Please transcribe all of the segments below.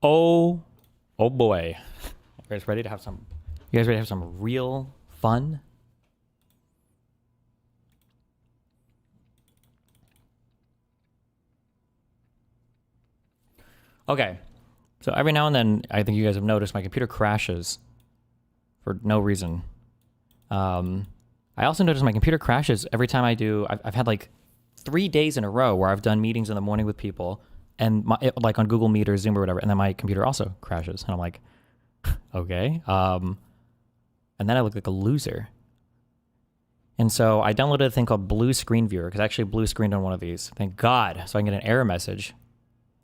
Oh, oh boy. You guys ready to have some? You guys ready to have some real fun? Okay. So every now and then, I think you guys have noticed my computer crashes for no reason. I also notice my computer crashes every time I do. I've had like 3 days in a row where I've done meetings in the morning with people, and like on Google Meet or Zoom or whatever, and then my computer also crashes, and I'm like, okay. And then I look like a loser. And so I downloaded a thing called Blue Screen Viewer because I actually blue screened on one of these. Thank God. So I can get an error message.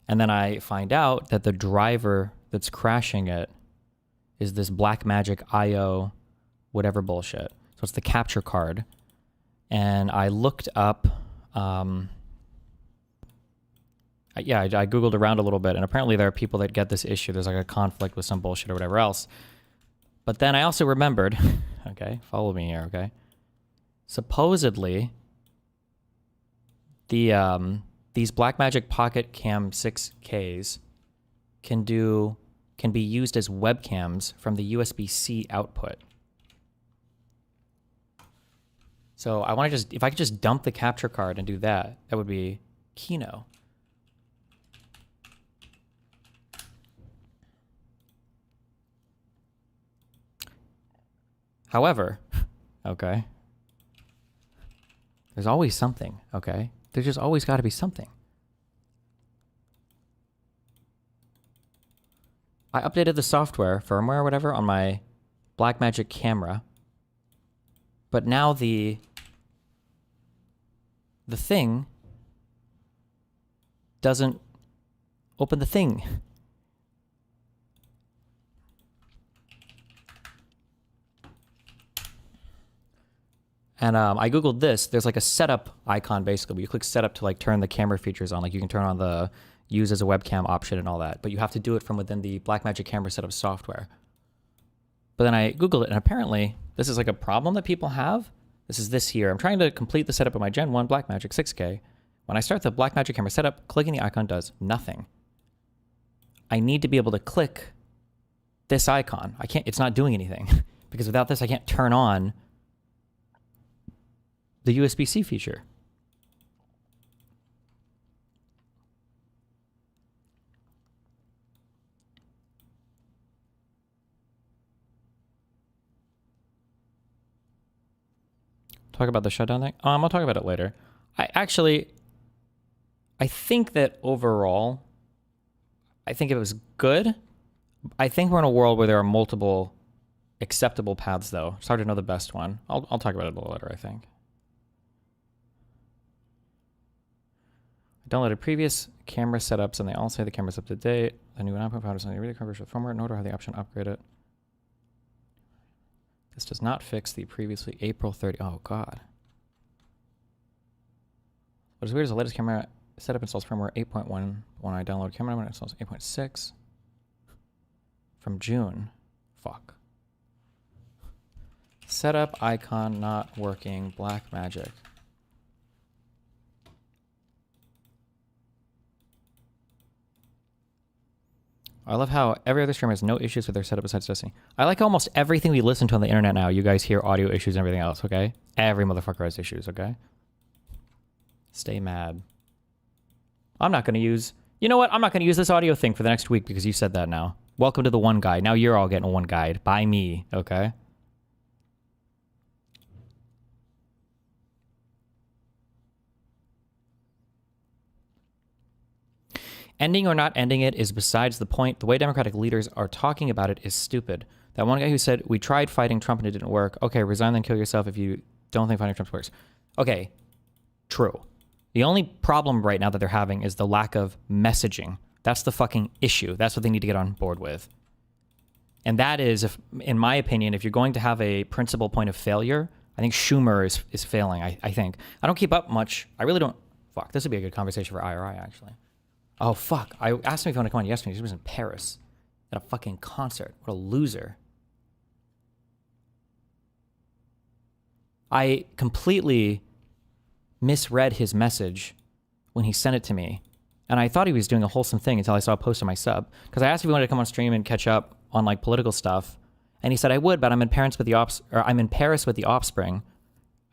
And then I find out that the driver that's crashing it is this Blackmagic IO whatever bullshit. So it's the capture card. And I looked up, I Googled around a little bit, and apparently there are people that get this issue. There's like a conflict with some bullshit or whatever else. But then I also remembered, okay, follow me here, okay? Supposedly, these Blackmagic Pocket Cam 6Ks can be used as webcams from the USB-C output. So I want to if I could just dump the capture card and do that, that would be Kino. However, okay, there's always something, okay? There's just always got to be something. I updated the software, firmware, or whatever, on my Blackmagic camera, but now the thing doesn't open the thing. And I Googled this. There's like a setup icon, basically, where you click setup to like turn the camera features on. Like you can turn on the use as a webcam option and all that, but you have to do it from within the Blackmagic camera setup software. But then I Googled it, and apparently this is like a problem that people have. This is this here. I'm trying to complete the setup of my Gen 1 Blackmagic 6K. When I start the Blackmagic camera setup, clicking the icon does nothing. I need to be able to click this icon. I can't, it's not doing anything because without this, I can't turn on the USB-C feature. Talk about the shutdown thing? I'll talk about it later. I think that overall, I think it was good. I think we're in a world where there are multiple acceptable paths, though. It's hard to know the best one. I'll talk about it a little later, I think. I downloaded previous camera setups, and they all say the camera's up to date. The new output powder is really coverage with firmware. Note how the option upgrade it. This does not fix the previously April 30. Oh, God. What is weird is the latest camera setup installs firmware 8.1. When I download camera, it installs 8.6 from June. Fuck. Setup icon not working. Blackmagic. I love how every other streamer has no issues with their setup besides Destiny. I like almost everything we listen to on the internet now. You guys hear audio issues and everything else, okay? Every motherfucker has issues, okay? Stay mad. I'm not going to use... You know what? I'm not going to use this audio thing for the next week because you said that now. Welcome to the one guide. Now you're all getting one guide. By me, okay? Ending or not ending it is besides the point. The way Democratic leaders are talking about it is stupid. That one guy who said, we tried fighting Trump and it didn't work. Okay, resign then kill yourself if you don't think fighting Trump works. Okay, true. The only problem right now that they're having is the lack of messaging. That's the fucking issue. That's what they need to get on board with. And that is, if, in my opinion, if you're going to have a principal point of failure, I think Schumer is failing, I think. I don't keep up much. I really don't. Fuck, this would be a good conversation for IRI, actually. Oh, fuck. I asked him if he wanted to come on yesterday. He was in Paris at a fucking concert. What a loser. I completely misread his message when he sent it to me And I thought he was doing a wholesome thing until I saw a post on my sub. Because I asked if he wanted to come on stream and catch up on like political stuff. And he said, I would, but I'm in Paris with the Offspring.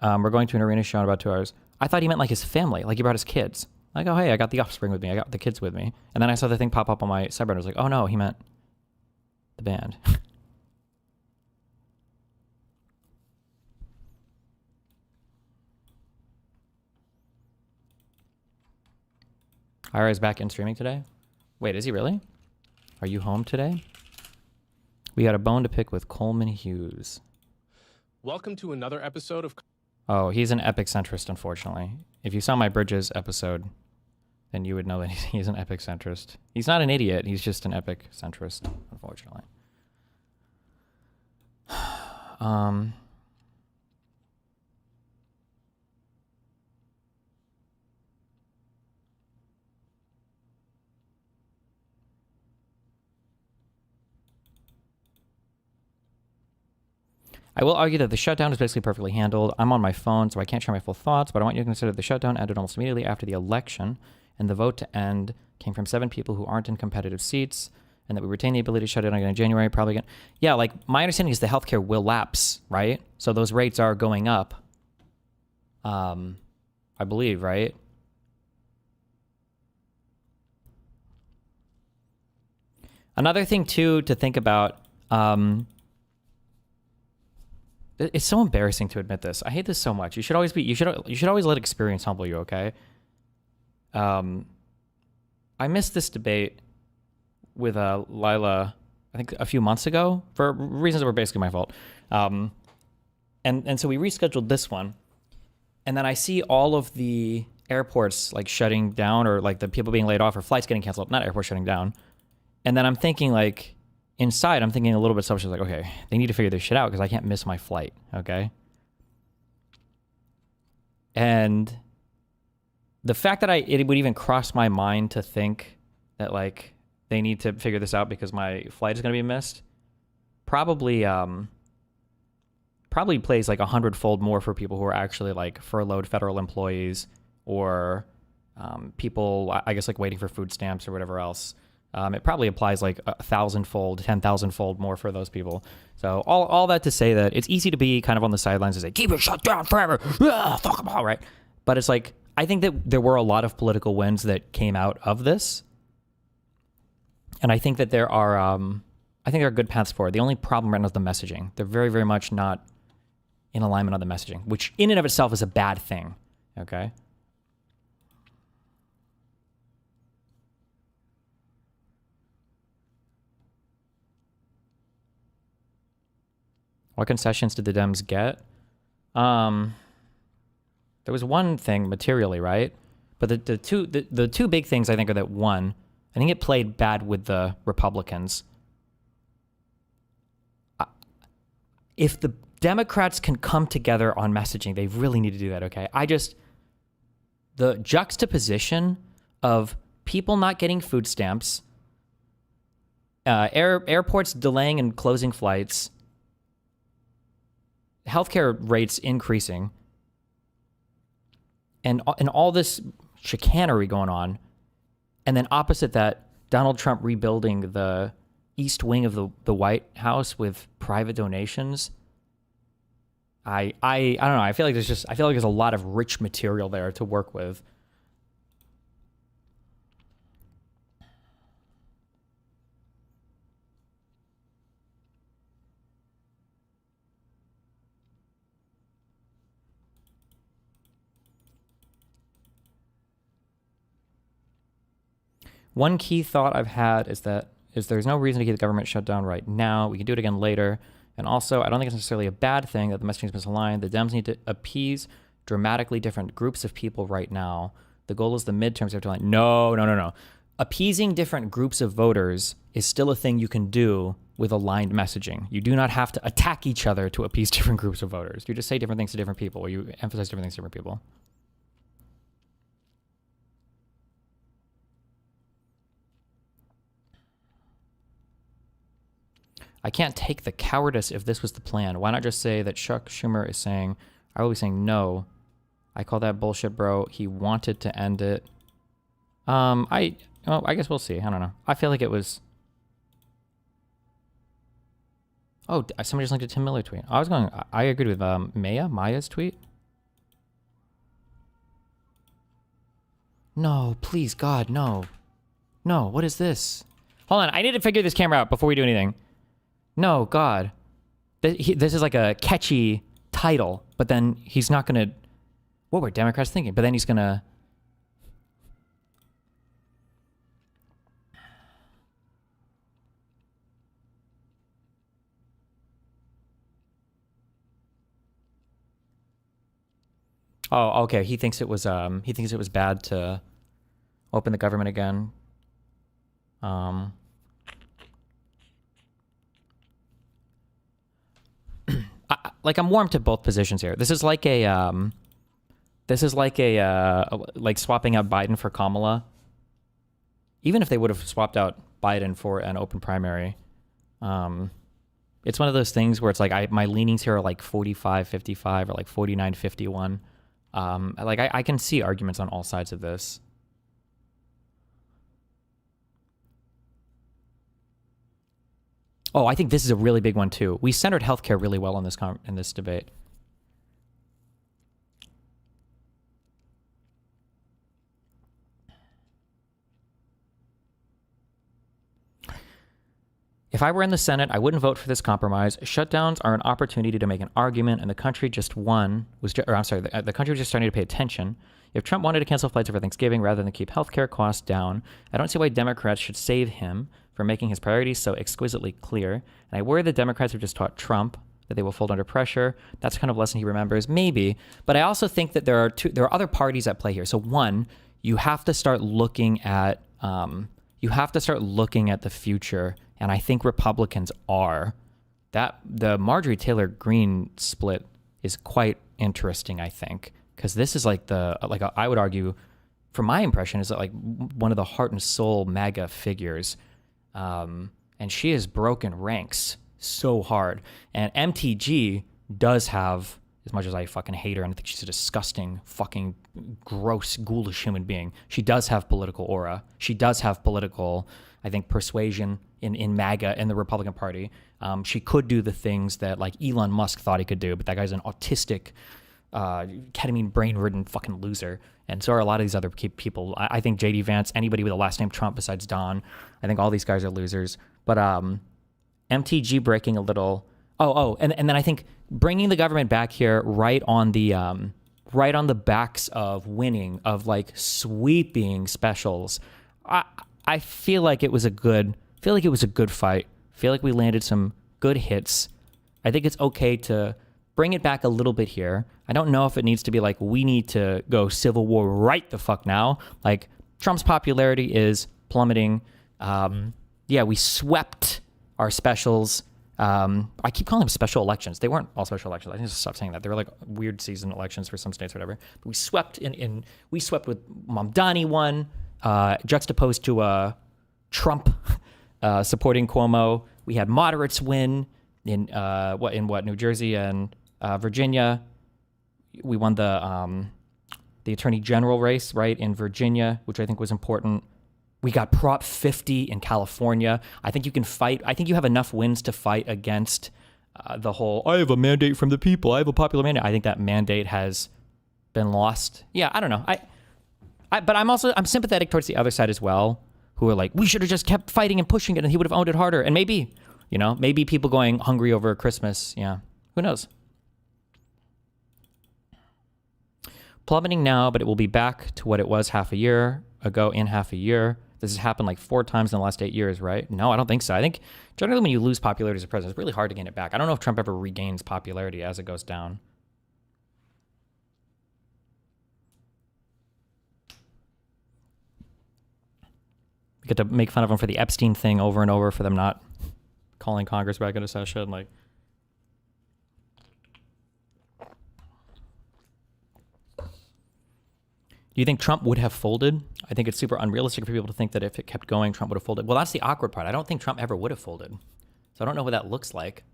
We're going to an arena show in about 2 hours. I thought he meant like his family, like he brought his kids. Like, oh, hey, I got the Offspring with me. I got the kids with me. And then I saw the thing pop up on my subreddit. I was like, oh no, he meant the band. Ira is back in streaming today. Wait, is he really? Are you home today? We got a bone to pick with Coleman Hughes. Welcome to another episode of... Oh, he's an epic centrist, unfortunately. If you saw my Bridges episode, then you would know that he's an epic centrist. He's not an idiot. He's just an epic centrist, unfortunately. I will argue that the shutdown is basically perfectly handled. I'm on my phone, so I can't share my full thoughts, but I want you to consider the shutdown ended almost immediately after the election, and the vote to end came from 7 people who aren't in competitive seats, and that we retain the ability to shut it down again in January, probably again. Yeah, like, my understanding is the healthcare will lapse, right? So those rates are going up. I believe, right? Another thing, too, to think about, it's so embarrassing to admit this. I hate this so much. You should always let experience humble you, okay? I missed this debate with Lila, I think a few months ago, for reasons that were basically my fault. And so we rescheduled this one. And then I see all of the airports like shutting down, or like the people being laid off, or flights getting canceled, not airports shutting down. And then I'm thinking, like, inside, I'm thinking a little bit selfish, like, okay, they need to figure this shit out because I can't miss my flight, okay? And the fact that it would even cross my mind to think that, like, they need to figure this out because my flight is going to be missed, probably plays like 100-fold more for people who are actually like furloughed federal employees, or people, I guess, like waiting for food stamps or whatever else. It probably applies like 1,000-fold, 10,000-fold more for those people. So all that to say that it's easy to be kind of on the sidelines and say, keep it shut down forever. Fuck them all, right? But it's like, I think that there were a lot of political wins that came out of this. And I think that there are good paths forward. The only problem right now is the messaging. They're very, very much not in alignment on the messaging, which in and of itself is a bad thing, okay? What concessions did the Dems get? There was one thing materially, right? But the two big things I think are that, one, I think it played bad with the Republicans. If the Democrats can come together on messaging, they really need to do that, okay? The juxtaposition of people not getting food stamps, airports delaying and closing flights, healthcare rates increasing, and all this chicanery going on, and then opposite that, Donald Trump rebuilding the east wing of the White House with private donations. I don't know. I feel like there's a lot of rich material there to work with. One key thought I've had is there's no reason to keep the government shut down right now. We can do it again later. And also, I don't think it's necessarily a bad thing that the messaging is misaligned. The Dems need to appease dramatically different groups of people right now. The goal is the midterms. No. Appeasing different groups of voters is still a thing you can do with aligned messaging. You do not have to attack each other to appease different groups of voters. You just say different things to different people, or you emphasize different things to different people. I can't take the cowardice if this was the plan. Why not just say that Chuck Schumer is saying, I will be saying no. I call that bullshit, bro. He wanted to end it. I guess we'll see. I don't know. I feel like it was. Oh, somebody just linked a Tim Miller tweet. I agreed with Maya's tweet. No, please, God, no. No, what is this? Hold on, I need to figure this camera out before we do anything. No, God. This is like a catchy title, but then he's not going to... What were Democrats thinking? But then he's going to... Oh, okay. He thinks it was bad to open the government again. I'm warm to both positions here. This is like like swapping out Biden for Kamala. Even if they would have swapped out Biden for an open primary, it's one of those things where it's like my leanings here are like 45-55 or like 49-51. I can see arguments on all sides of this. Oh, I think this is a really big one too. We centered healthcare really well in this debate. If I were in the Senate, I wouldn't vote for this compromise. Shutdowns are an opportunity to make an argument, and the country the country was just starting to pay attention. If Trump wanted to cancel flights over Thanksgiving rather than keep healthcare costs down, I don't see why Democrats should save him for making his priorities so exquisitely clear. And I worry the Democrats have just taught Trump that they will fold under pressure. That's the kind of lesson he remembers, maybe. But I also think that there are other parties at play here. So one, you have to start looking at the future. And I think Republicans are. The Marjorie Taylor Greene split is quite interesting, I think, because this is I would argue, from my impression, is like one of the heart and soul MAGA figures, and she has broken ranks so hard. And MTG does have, as much as I fucking hate her and I think she's a disgusting, fucking gross, ghoulish human being, she does have political aura. She does have political, I think, persuasion in MAGA and the Republican Party. She could do the things that like Elon Musk thought he could do, but that guy's an autistic, ketamine brain-ridden fucking loser. And so are a lot of these other people. I think JD Vance, anybody with a last name Trump besides Don, I think all these guys are losers. But MTG breaking a little. And then I think bringing the government back here right on the backs of winning, of like sweeping specials. I feel like it was a good fight. I feel like we landed some good hits. I think it's okay to bring it back a little bit here. I don't know if it needs to be like, we need to go civil war right the fuck now. Like, Trump's popularity is plummeting. We swept our specials. I keep calling them special elections. They weren't all special elections. I need to stop saying that. They were like weird season elections for some states or whatever. But we swept we swept with Mamdani won, juxtaposed to Trump supporting Cuomo. We had moderates win in New Jersey and Virginia. We won the attorney general race, right, in Virginia, which I think was important. We got Prop 50 in California. I think you can fight. I think you have enough wins to fight against the whole, I have a mandate from the people, I have a popular mandate. I think that mandate has been lost. Yeah, I don't know. But I'm sympathetic towards the other side as well, who are like, we should have just kept fighting and pushing it and he would have owned it harder. And maybe people going hungry over Christmas. Yeah, who knows? Plummeting now, but it will be back to what it was half a year ago in half a year. This has happened like 4 times in the last 8 years, right? No, I don't think so. I think generally when you lose popularity as a president, it's really hard to gain it back. I don't know if Trump ever regains popularity as it goes down. We get to make fun of him for the Epstein thing over and over, for them not calling Congress back into session. Like, do you think Trump would have folded? I think it's super unrealistic for people to think that if it kept going, Trump would have folded. Well, that's the awkward part. I don't think Trump ever would have folded. So I don't know what that looks like.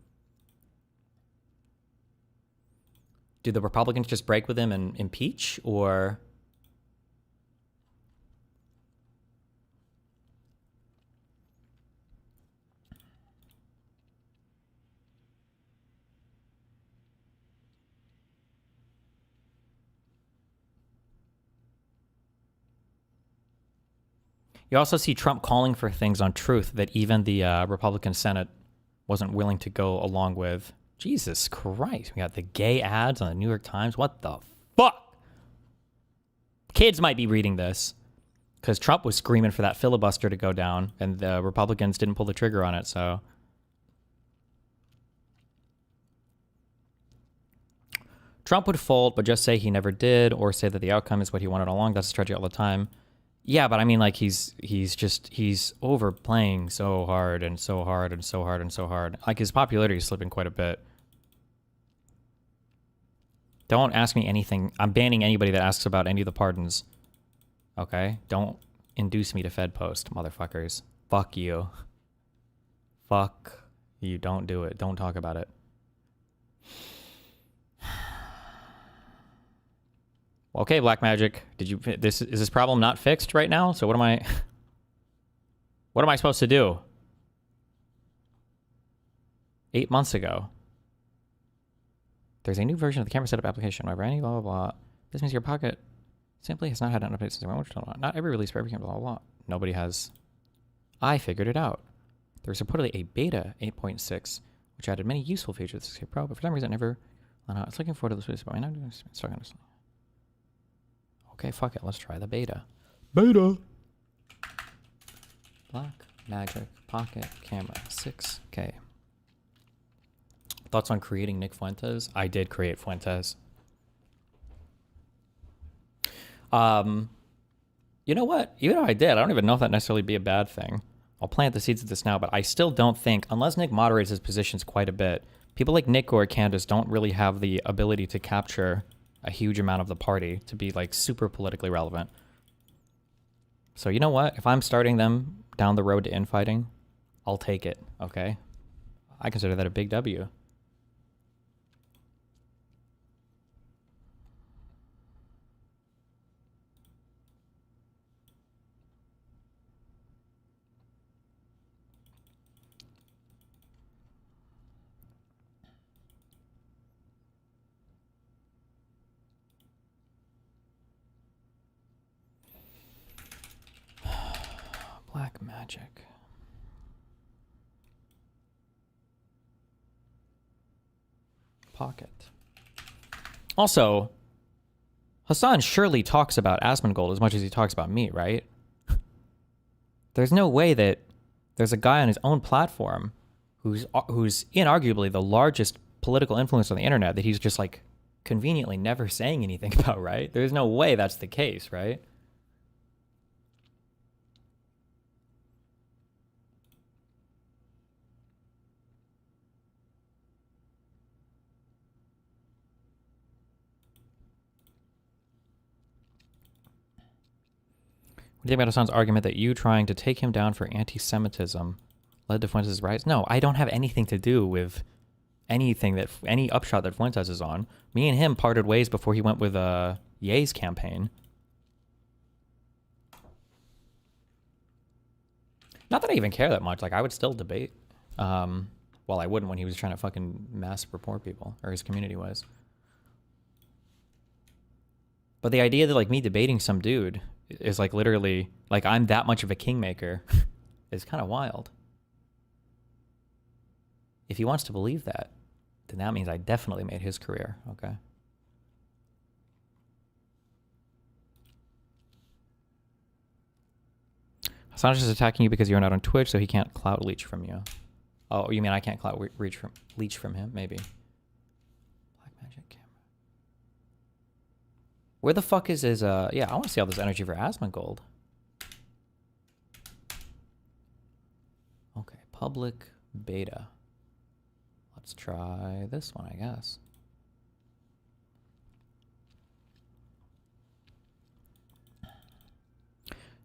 Do the Republicans just break with him and impeach? Or You also see Trump calling for things on Truth that even the Republican Senate wasn't willing to go along with. Jesus Christ. We got the gay ads on the New York Times. What the fuck? Kids might be reading this because Trump was screaming for that filibuster to go down and the Republicans didn't pull the trigger on it. So Trump would fold, but just say he never did or say that the outcome is what he wanted all along. That's a strategy all the time. Yeah, but I mean, like, he's overplaying so hard and so hard and so hard and so hard. Like, his popularity is slipping quite a bit. Don't ask me anything. I'm banning anybody that asks about any of the pardons. Okay? Don't induce me to Fed post, motherfuckers. Fuck you. Fuck you. Don't do it. Don't talk about it. Okay, Black Magic. Is this problem not fixed right now? So what am I supposed to do? 8 months ago. There's a new version of the camera setup application. However, any blah blah blah. This means your Pocket simply has not had an update since not every release for every camera, blah blah blah. Nobody has. I figured it out. There's reportedly a beta 8.6, which added many useful features to the Escape Pro, but for some reason never. I was looking forward to this release, but I'm not stuck on this. Okay, fuck it. Let's try the beta. Beta. Black Magic Pocket Camera 6K. Thoughts on creating Nick Fuentes? I did create Fuentes. You know what? Even though I did, I don't even know if that necessarily be a bad thing. I'll plant the seeds of this now, but I still don't think, unless Nick moderates his positions quite a bit, people like Nick or Candace don't really have the ability to capture a huge amount of the party to be like super politically relevant. So you know what? If I'm starting them down the road to infighting, I'll take it, okay? I consider that a big W. Black Magic. Pocket. Also, Hassan surely talks about Asmongold as much as he talks about me, right? There's no way that there's a guy on his own platform who's inarguably the largest political influence on the internet that he's just like conveniently never saying anything about, right? There's no way that's the case, right? What do you think about Hassan's argument that you trying to take him down for anti-Semitism led to Fuentes' rise? No, I don't have anything to do with anything that any upshot that Fuentes is on. Me and him parted ways before he went with Ye's campaign. Not that I even care that much. Like, I would still debate. Well, I wouldn't when he was trying to fucking mass report people, or his community was. But the idea that like me debating some dude is like literally like I'm that much of a kingmaker is kind of wild. If he wants to believe that, then that means I definitely made his career, okay? Hassan is just attacking you because you're not on Twitch, so he can't clout leech from you. Oh, you mean I can't clout leech from him? Maybe. Black Magic Camera. Where the fuck is his, yeah, I want to see all this energy for Asmongold. Okay, public beta. Let's try this one, I guess.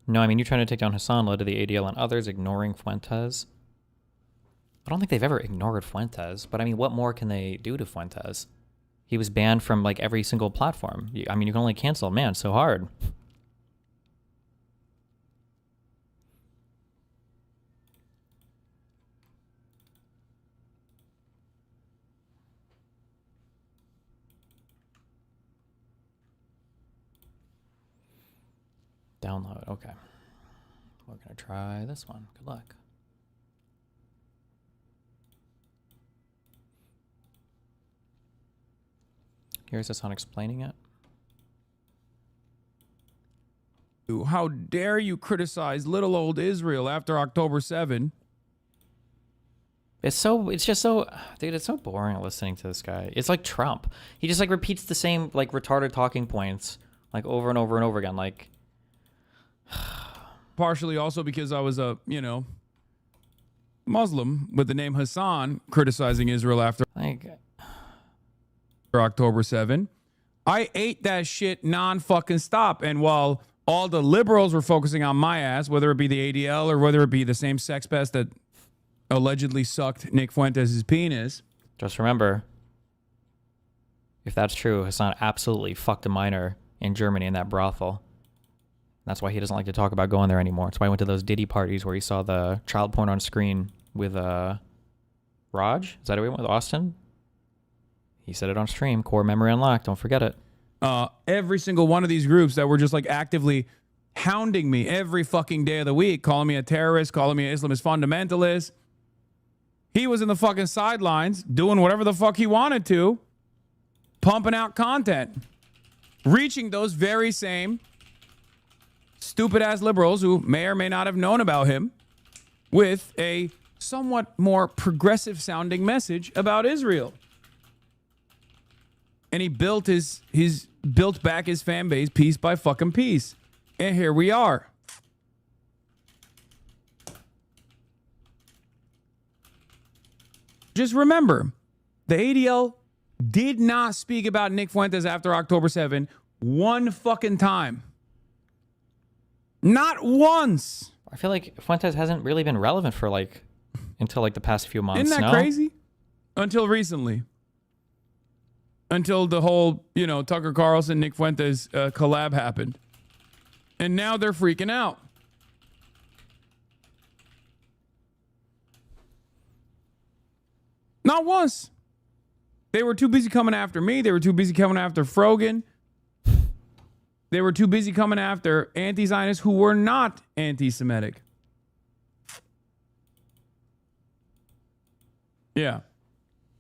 No, I mean, you trying to take down Hassan led to the ADL and others ignoring Fuentes. I don't think they've ever ignored Fuentes, but I mean, what more can they do to Fuentes? He was banned from like every single platform. I mean, you can only cancel a man so hard. Download, okay. We're going to try this one. Good luck. Here's Hassan explaining it. How dare you criticize little old Israel after October 7? It's just so, dude, it's so boring listening to this guy. It's like Trump. He just like repeats the same like retarded talking points like over and over and over again. Like, Partially also because I was a, Muslim with the name Hassan criticizing Israel after October 7. I ate that shit non-fucking stop. And while all the liberals were focusing on my ass, whether it be the ADL or whether it be the same sex pest that allegedly sucked Nick Fuentes' penis. Just remember, if that's true, Hassan absolutely fucked a minor in Germany in that brothel. That's why he doesn't like to talk about going there anymore. That's why he went to those Diddy parties where he saw the child porn on screen with Raj. Is that who he went with? Austin? He said it on stream. Core memory unlocked. Don't forget it. Every single one of these groups that were just like actively hounding me every fucking day of the week, calling me a terrorist, calling me an Islamist fundamentalist. He was in the fucking sidelines doing whatever the fuck he wanted to, pumping out content, reaching those very same stupid ass liberals who may or may not have known about him with a somewhat more progressive sounding message about Israel. And he built built back his fan base piece by fucking piece. And here we are. Just remember, the ADL did not speak about Nick Fuentes after October 7 one fucking time. Not once. I feel like Fuentes hasn't really been relevant for until the past few months. Isn't that crazy? Until recently. Until the whole, Tucker Carlson, Nick Fuentes collab happened. And now they're freaking out. Not once. They were too busy coming after me. They were too busy coming after Frogan. They were too busy coming after anti-Zionists who were not anti-Semitic. Yeah.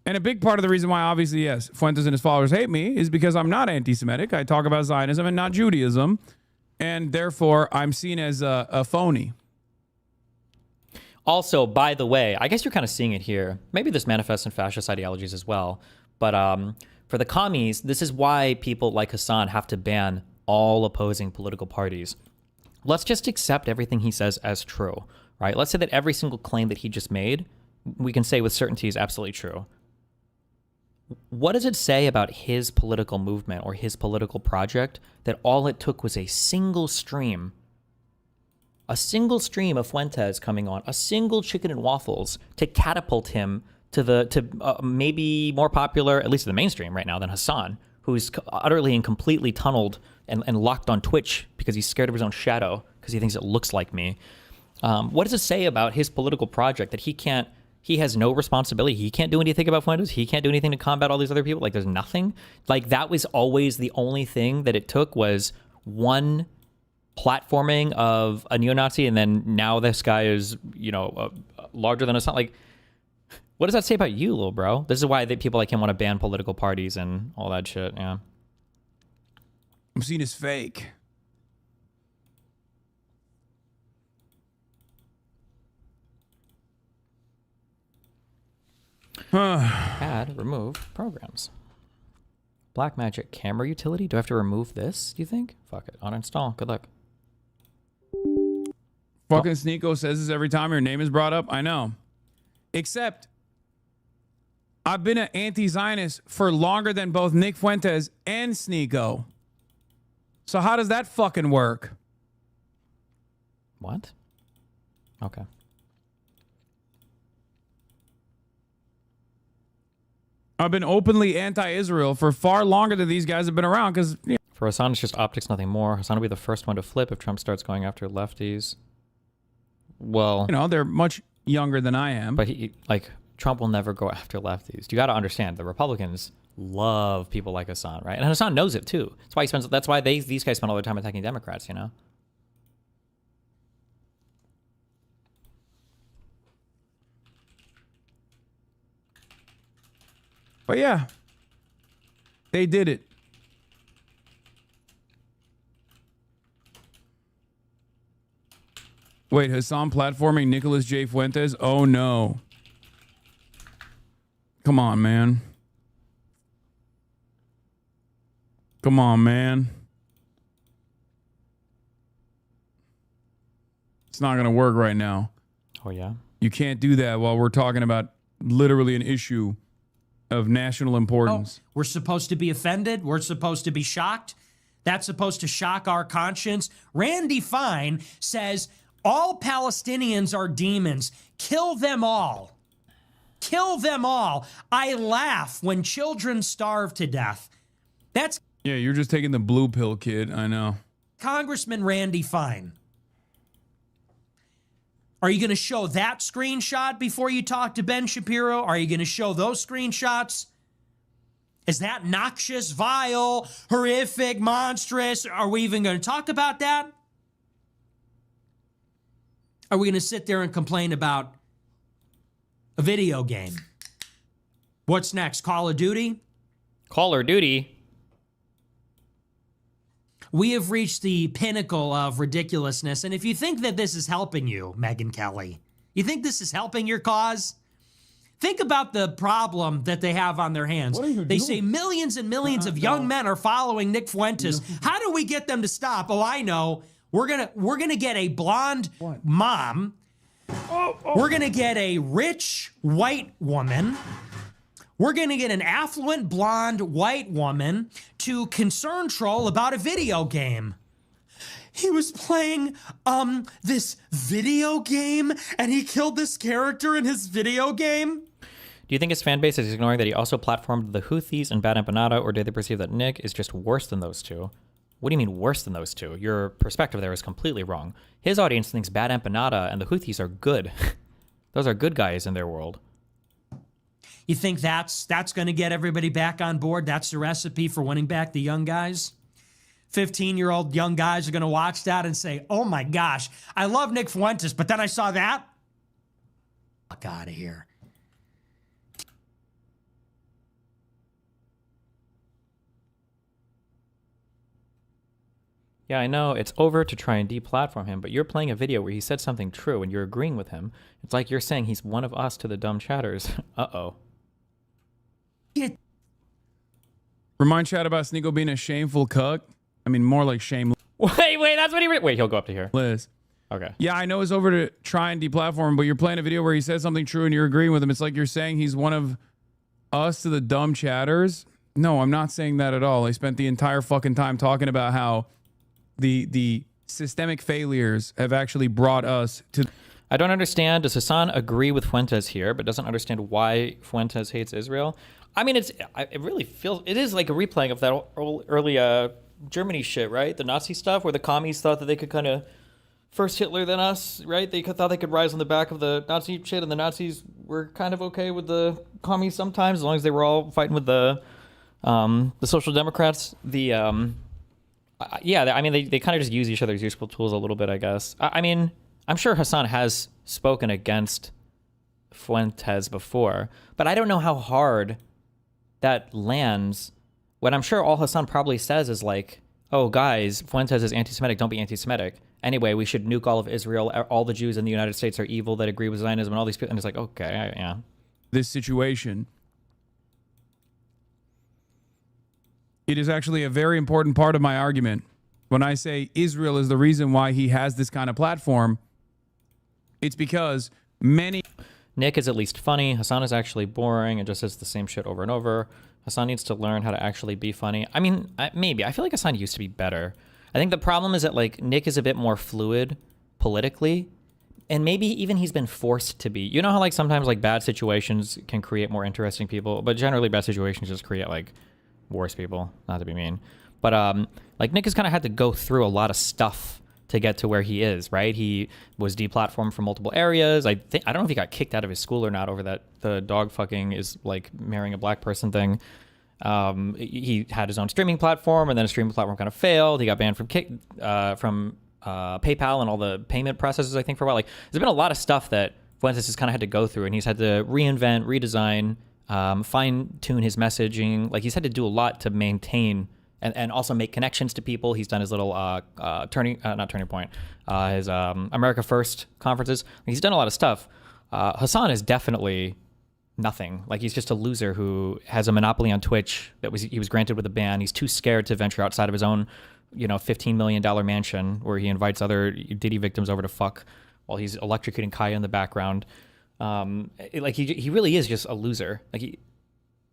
And a big part of the reason why, obviously, yes, Fuentes and his followers hate me is because I'm not anti-Semitic. I talk about Zionism and not Judaism. And therefore, I'm seen as a phony. Also, by the way, I guess you're kind of seeing it here. Maybe this manifests in fascist ideologies as well. But for the commies, this is why people like Hassan have to ban all opposing political parties. Let's just accept everything he says as true, right? Let's say that every single claim that he just made, we can say with certainty is absolutely true. What does it say about his political movement or his political project that all it took was a single stream of Fuentes coming on, a single chicken and waffles to catapult him to maybe more popular, at least in the mainstream right now, than Hassan, who's utterly and completely tunneled and locked on Twitch because he's scared of his own shadow because he thinks it looks like me. What does it say about his political project that he has no responsibility? He can't do anything about Fuentes. He can't do anything to combat all these other people. There's nothing. That was always the only thing that it took was one platforming of a neo-Nazi, and then now this guy is, larger than Hassan. What does that say about you, little bro? This is why people like him want to ban political parties and all that shit. Yeah. I'm seen as fake. Add, remove programs. Blackmagic camera utility. Do I have to remove this, do you think? Fuck it. Uninstall. Good luck. Fucking Sneeko says this every time your name is brought up. I know. Except, I've been an anti-Zionist for longer than both Nick Fuentes and Sneeko. So how does that fucking work? What? Okay. I've been openly anti-Israel for far longer than these guys have been around because... For Hassan, it's just optics, nothing more. Hassan will be the first one to flip if Trump starts going after lefties. Well... they're much younger than I am. But Trump will never go after lefties. You got to understand, the Republicans love people like Hassan, right? And Hassan knows it too. That's why these guys spend all their time attacking Democrats, But yeah, they did it. Wait, Hassan platforming Nicholas J. Fuentes? Oh no. Come on, man. Come on, man. It's not going to work right now. Oh, yeah? You can't do that while we're talking about literally an issue of national importance. Oh, we're supposed to be offended. We're supposed to be shocked. That's supposed to shock our conscience. Randy Fine says all Palestinians are demons. Kill them all. Kill them all. I laugh when children starve to death. That's Yeah, you're just taking the blue pill, kid. I know. Congressman Randy Fine. Are you going to show that screenshot before you talk to Ben Shapiro? Are you going to show those screenshots? Is that noxious, vile, horrific, monstrous? Are we even going to talk about that? Are we going to sit there and complain about a video game? What's next? Call of Duty? Call of Duty? We have reached the pinnacle of ridiculousness. And if you think that this is helping you, Megyn Kelly, you think this is helping your cause? Think about the problem that they have on their hands. They say millions and millions of young men are following Nick Fuentes. How do we get them to stop? Oh, I know. We're gonna get a blonde mom. We're gonna get a rich white woman. We're going to get an affluent blonde white woman to concern troll about a video game. He was playing this video game and he killed this character in his video game. Do you think his fan base is ignoring that he also platformed the Houthis and Bad Empanada, or do they perceive that Nick is just worse than those two? What do you mean worse than those two? Your perspective there is completely wrong. His audience thinks Bad Empanada and the Houthis are good. Those are good guys in their world. You think that's going to get everybody back on board? That's the recipe for winning back the young guys? 15-year-old young guys are going to watch that and say, oh my gosh, I love Nick Fuentes, but then I saw that. Fuck out of here. Yeah, I know it's over to try and deplatform him, but you're playing a video where he said something true and you're agreeing with him. It's like you're saying he's one of us to the dumb chatters. Uh-oh. Remind chat about Sneeko being a shameful cuck. I mean, more like shameless. Wait, that's what he... Wait, he'll go up to here. Okay. Yeah, I know it's over to try and deplatform him, but you're playing a video where he said something true and you're agreeing with him. It's like you're saying he's one of us to the dumb chatters. No, I'm not saying that at all. I spent the entire fucking time talking about how the systemic failures have actually brought us to... I don't understand. Does Hassan agree with Fuentes here, but doesn't understand why Fuentes hates Israel? I mean, it really feels... It is like a replaying of that early Germany shit, right? The Nazi stuff where the commies thought that they could kind of... First Hitler, then us, right? They thought they could rise on the back of the Nazi shit, and the Nazis were kind of okay with the commies sometimes, as long as they were all fighting with the Social Democrats. Yeah, I mean, they kind of just use each other's useful tools a little bit, I guess. I mean, I'm sure Hassan has spoken against Fuentes before, but I don't know how hard that lands when I'm sure all Hassan probably says is like, oh, guys, Fuentes is anti-Semitic, don't be anti-Semitic. Anyway, we should nuke all of Israel. All the Jews in the United States are evil that agree with Zionism and all these people. And it's like, okay, yeah. This situation. It is actually a very important part of my argument. When I say Israel is the reason why he has this kind of platform, it's because many... Nick is at least funny. Hassan is actually boring and just says the same shit over and over. Hassan needs to learn how to actually be funny. I mean, maybe. I feel like Hassan used to be better. I think the problem is that like Nick is a bit more fluid politically, and maybe even he's been forced to be. You know how like sometimes like bad situations can create more interesting people, but generally bad situations just create like worse people, not to be mean. But like Nick has kind of had to go through a lot of stuff to get to where he is, right? He was deplatformed from multiple areas. I don't know if he got kicked out of his school or not over that the dog fucking is like marrying a black person thing. He had his own streaming platform, and then a streaming platform kind of failed. He got banned from PayPal and all the payment processes, I think, for a while. Like, there's been a lot of stuff that Fuentes has kind of had to go through, and he's had to reinvent, redesign, fine tune his messaging. Like he's had to do a lot to maintain and also make connections to people. He's done his little not turning point, his America First conferences. He's done a lot of stuff. Hasan is definitely nothing. Like he's just a loser who has a monopoly on Twitch he was granted with a ban. He's too scared to venture outside of his own, $15 million mansion where he invites other Diddy victims over to fuck while he's electrocuting Kaya in the background. He really is just a loser. Like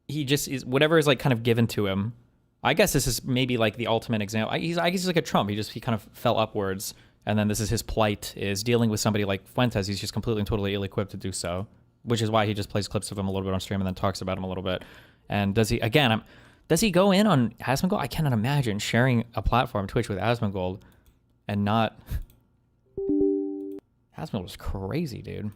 he just is, whatever is like kind of given to him. I guess this is maybe like the ultimate example. I guess he's like a Trump. He kind of fell upwards, and then this is his plight, is dealing with somebody like Fuentes. He's just completely and totally ill-equipped to do so, which is why he just plays clips of him a little bit on stream and then talks about him a little bit. And does he go in on Asmongold? I cannot imagine sharing a platform, Twitch, with Asmongold and not... Asmongold was crazy, dude.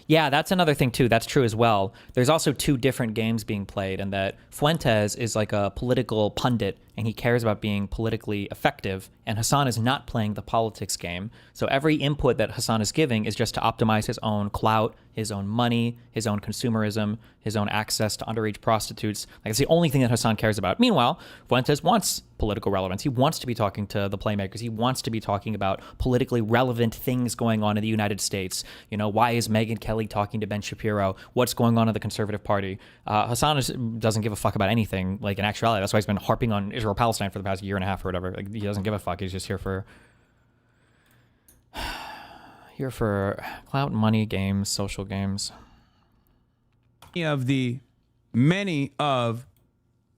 Yeah, that's another thing too. That's true as well. There's also two different games being played, and that Fuentes is like a political pundit and he cares about being politically effective, and Hasan is not playing the politics game. So every input that Hasan is giving is just to optimize his own clout, his own money, his own consumerism, his own access to underage prostitutes. Like it's the only thing that Hasan cares about. Meanwhile, Fuentes wants political relevance. He wants to be talking to the playmakers. He wants to be talking about politically relevant things going on in the United States. Why is Megyn Kelly talking to Ben Shapiro? What's going on in the Conservative Party? Hasan doesn't give a fuck about anything. Like in actuality, that's why he's been harping on Israel-Palestine for the past year and a half or whatever. Like he doesn't give a fuck. He's just here for clout, money, games, social games. Many of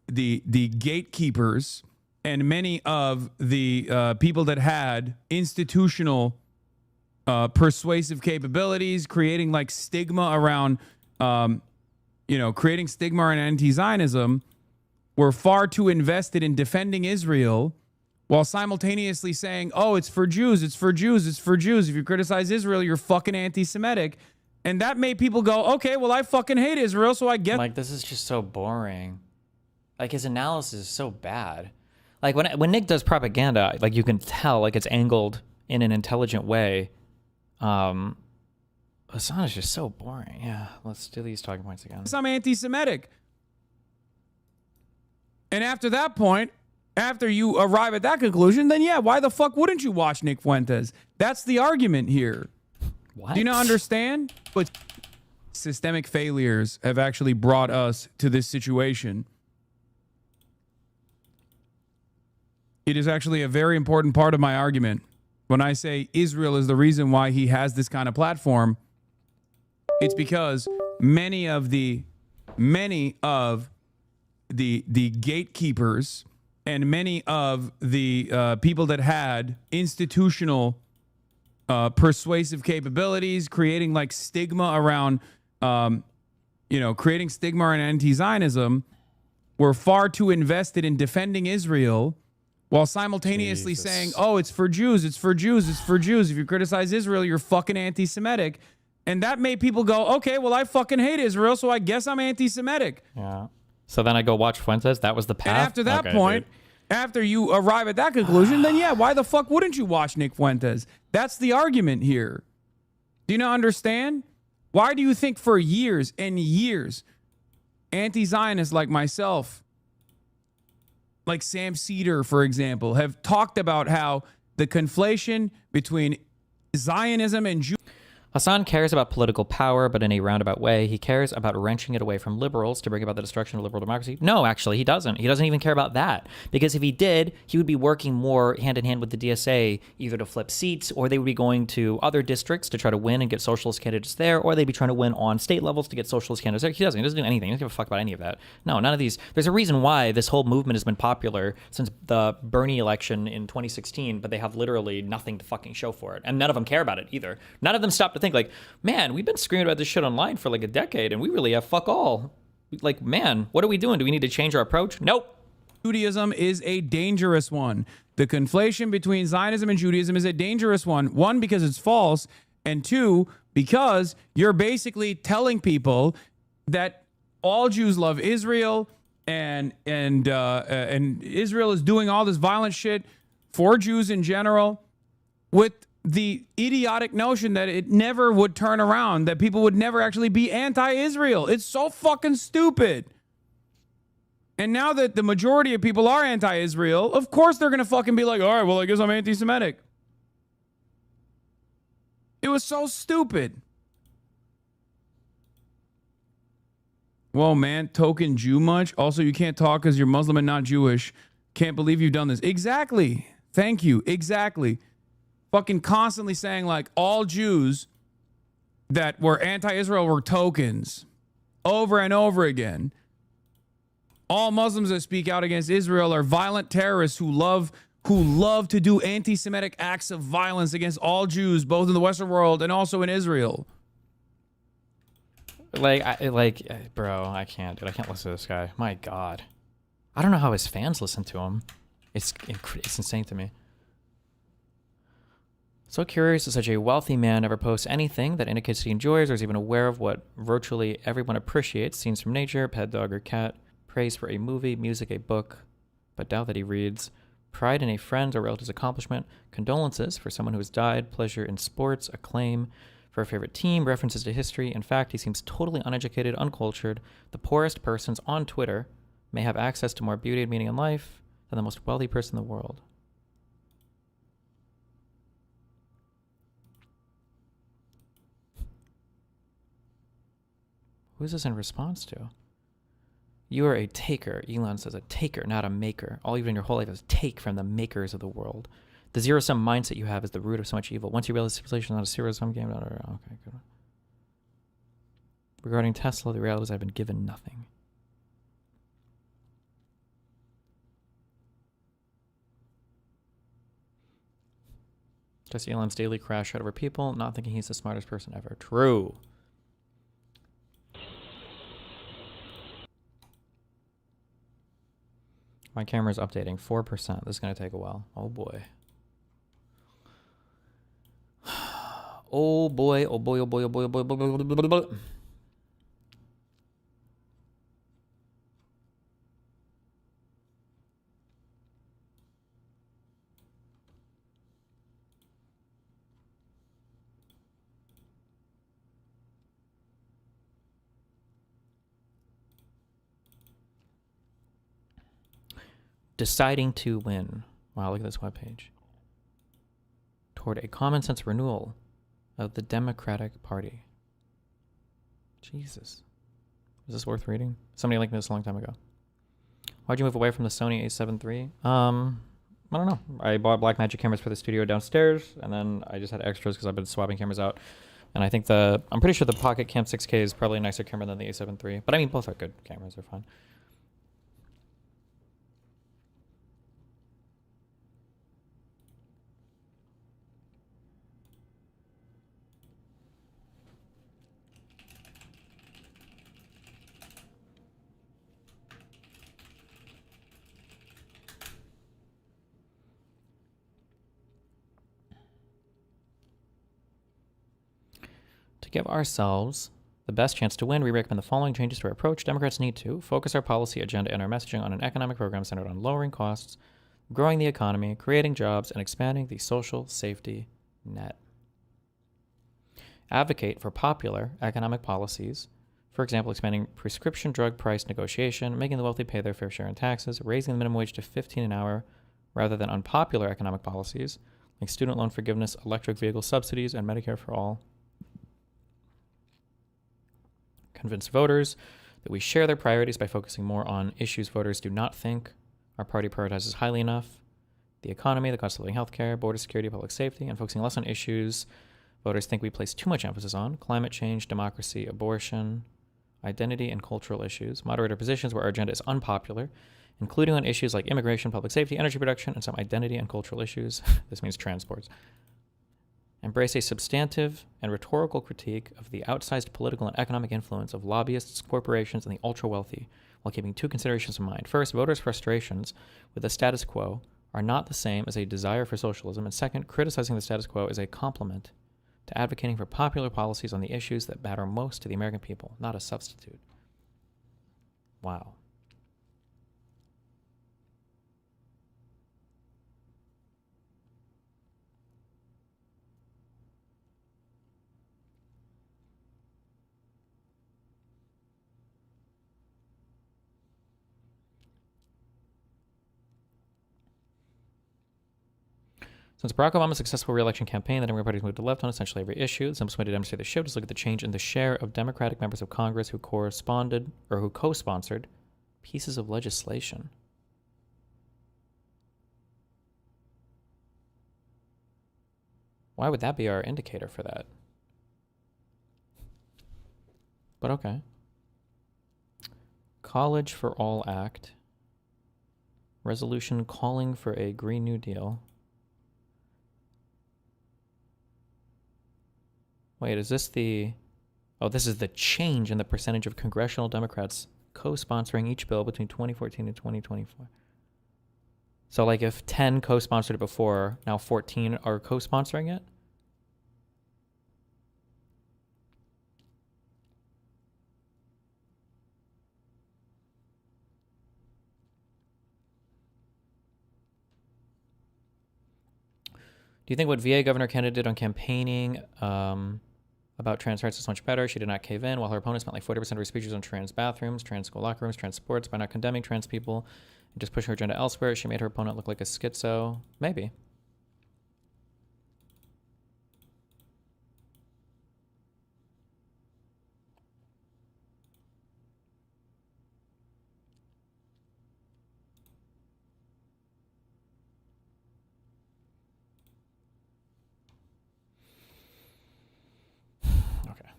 the gatekeepers and many of the people that had institutional persuasive capabilities, creating like stigma around, creating stigma around anti-Zionism, were far too invested in defending Israel while simultaneously saying, oh, it's for Jews, it's for Jews, it's for Jews. If you criticize Israel, you're fucking anti-Semitic. And that made people go, okay, well, I fucking hate Israel, so I get... Like, this is just so boring. Like, his analysis is so bad. Like, when Nick does propaganda, like, you can tell, like, it's angled in an intelligent way. Hasan is just so boring. Yeah, let's do these talking points again. I'm anti-Semitic. And after that point, after you arrive at that conclusion, then yeah, why the fuck wouldn't you watch Nick Fuentes? That's the argument here. What? Do you not understand? But systemic failures have actually brought us to this situation. It is actually a very important part of my argument. When I say Israel is the reason why he has this kind of platform, it's because many of the gatekeepers and many of the people that had institutional persuasive capabilities, creating like stigma around, creating stigma around anti-Zionism, were far too invested in defending Israel while simultaneously saying, oh, it's for Jews, it's for Jews, it's for Jews. If you criticize Israel, you're fucking anti-Semitic. And that made people go, okay, well, I fucking hate Israel, so I guess I'm anti-Semitic. Yeah. So then I go watch Fuentes. That was the path. And after that point, after you arrive at that conclusion, then yeah, why the fuck wouldn't you watch Nick Fuentes? That's the argument here. Do you not understand? Why do you think for years and years, anti-Zionists like myself, like Sam Cedar, for example, have talked about how the conflation between Zionism and Judaism... Hasan cares about political power, but in a roundabout way. He cares about wrenching it away from liberals to bring about the destruction of liberal democracy. No, actually, he doesn't. He doesn't even care about that. Because if he did, he would be working more hand-in-hand with the DSA, either to flip seats, or they would be going to other districts to try to win and get socialist candidates there, or they'd be trying to win on state levels to get socialist candidates there. He doesn't. He doesn't do anything. He doesn't give a fuck about any of that. No, none of these. There's a reason why this whole movement has been popular since the Bernie election in 2016, but they have literally nothing to fucking show for it. And none of them care about it either. None of them stop to think like, man, we've been screaming about this shit online for like a decade and we really have fuck all. Like, man, what are we doing? Do we need to change our approach? Nope. Judaism is a dangerous one. The conflation between Zionism and Judaism is a dangerous one. One, because it's false. And two, because you're basically telling people that all Jews love Israel and Israel is doing all this violent shit for Jews in general with the idiotic notion that it never would turn around, that people would never actually be anti-Israel. It's so fucking stupid. And now that the majority of people are anti-Israel, of course they're going to fucking be like, all right, well, I guess I'm anti-Semitic. It was so stupid. Whoa, man, token Jew much? Also, you can't talk because you're Muslim and not Jewish. Can't believe you've done this. Exactly. Thank you. Exactly. Fucking constantly saying like all Jews that were anti-Israel were tokens over and over again. All Muslims that speak out against Israel are violent terrorists who love to do anti-Semitic acts of violence against all Jews, both in the Western world and also in Israel. Bro, I can't, dude. I can't listen to this guy. My God, I don't know how his fans listen to him. It's insane to me. So curious that such a wealthy man never posts anything that indicates he enjoys or is even aware of what virtually everyone appreciates: scenes from nature, pet dog or cat, praise for a movie, music, a book, but doubt that he reads, pride in a friend or relative's accomplishment, condolences for someone who has died, pleasure in sports, acclaim for a favorite team, references to history. In fact, he seems totally uneducated, uncultured. The poorest persons on Twitter may have access to more beauty and meaning in life than the most wealthy person in the world. Who is this in response to? You are a taker. Elon says a taker, not a maker. All you've done your whole life is take from the makers of the world. The zero-sum mindset you have is the root of so much evil. Once you realize civilization is not a zero-sum game, okay, good. Regarding Tesla, the reality is I've been given nothing. Just Elon's daily crash out over people, not thinking he's the smartest person ever. True. My camera's updating 4%. This is going to take a while. Oh boy. Oh boy, oh boy, oh boy, oh boy, oh boy, oh boy, oh boy, oh boy, oh boy. Deciding to win. Wow, look at this webpage. Toward a common sense renewal of the Democratic Party. Jesus. Is this worth reading? Somebody linked me this a long time ago. Why'd you move away from the Sony a7 III? I don't know. I bought Blackmagic cameras for the studio downstairs, and then I just had extras because I've been swapping cameras out. And I think I'm pretty sure the Pocket Cam 6K is probably a nicer camera than the a7 III. But I mean, both are good cameras. They're fine. To give ourselves the best chance to win, we recommend the following changes to our approach. Democrats need to focus our policy agenda and our messaging on an economic program centered on lowering costs, growing the economy, creating jobs, and expanding the social safety net. Advocate for popular economic policies, for example, expanding prescription drug price negotiation, making the wealthy pay their fair share in taxes, raising the minimum wage to $15 an hour, rather than unpopular economic policies like student loan forgiveness, electric vehicle subsidies, and Medicare for all. Convince voters that we share their priorities by focusing more on issues voters do not think our party prioritizes highly enough: the economy, the cost of living, healthcare, border security, public safety, and focusing less on issues voters think we place too much emphasis on: climate change, democracy, abortion, identity, and cultural issues. Moderate our positions where our agenda is unpopular, including on issues like immigration, public safety, energy production, and some identity and cultural issues. This means transports. Embrace a substantive and rhetorical critique of the outsized political and economic influence of lobbyists, corporations, and the ultra-wealthy, while keeping two considerations in mind. First, voters' frustrations with the status quo are not the same as a desire for socialism. And second, criticizing the status quo is a complement to advocating for popular policies on the issues that matter most to the American people, not a substitute. Wow. Since Barack Obama's successful re-election campaign, the Democratic Party's moved to left on essentially every issue. The simplest way to demonstrate the shift is look at the change in the share of Democratic members of Congress who corresponded or who co-sponsored pieces of legislation. Why would that be our indicator for that? But okay. College for All Act. Resolution calling for a Green New Deal. Wait, is this the... Oh, this is the change in the percentage of congressional Democrats co-sponsoring each bill between 2014 and 2024. So, like, if 10 co-sponsored it before, now 14 are co-sponsoring it? Do you think what VA governor candidate did on campaigning about trans rights is much better? She did not cave in, while her opponent spent like 40% of her speeches on trans bathrooms, trans school locker rooms, trans sports. By not condemning trans people and just pushing her agenda elsewhere, she made her opponent look like a schizo. Maybe.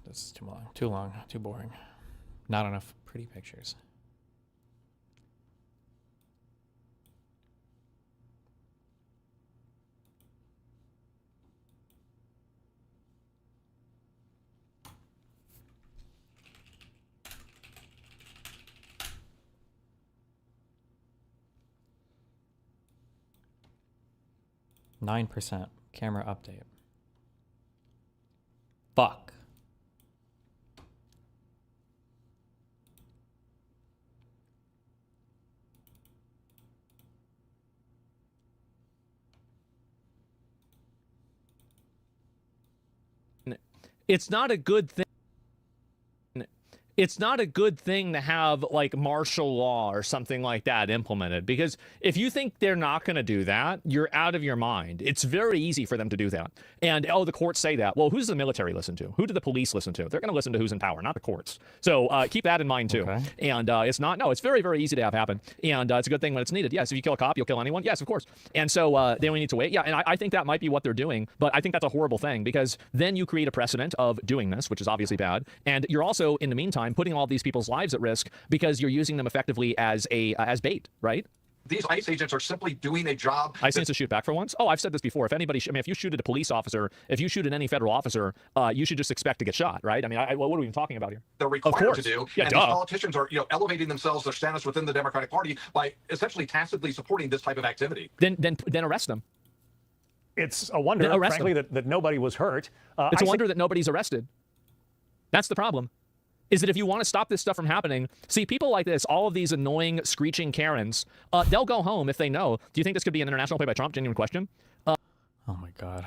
This is too long, too boring. Not enough pretty pictures. %. Camera update. Fuck. It's not a good thing. It's not a good thing to have like martial law or something like that implemented, because if you think they're not going to do that, you're out of your mind. It's very easy for them to do that. And oh, the courts say that. Well, who's the military listen to? Who do the police listen to? They're going to listen to who's in power, not the courts. So keep that in mind too. Okay. And it's not, no, it's very, very easy to have happen. And it's a good thing when it's needed. Yes, if you kill a cop, you'll kill anyone. Yes, of course. And so they only need to wait. Yeah, and I think that might be what they're doing. But I think that's a horrible thing, because then you create a precedent of doing this, which is obviously bad. And you're also, in the meantime, putting all these people's lives at risk because you're using them effectively as bait, right? These ICE agents are simply doing a job. ICE needs to shoot back for once. Oh, I've said this before. If anybody, if you shoot at a police officer, if you shoot at any federal officer, you should just expect to get shot, right? I mean, what are we even talking about here? They're required to do. Yeah, and these politicians are, elevating themselves, their status within the Democratic Party by essentially tacitly supporting this type of activity. Then arrest them. It's a wonder, frankly, that nobody was hurt. It's a wonder that nobody's arrested. That's the problem. Is that if you want to stop this stuff from happening, see, people like this, all of these annoying, screeching Karens, they'll go home if they know. Do you think this could be an international play by Trump? Genuine question. Oh my God.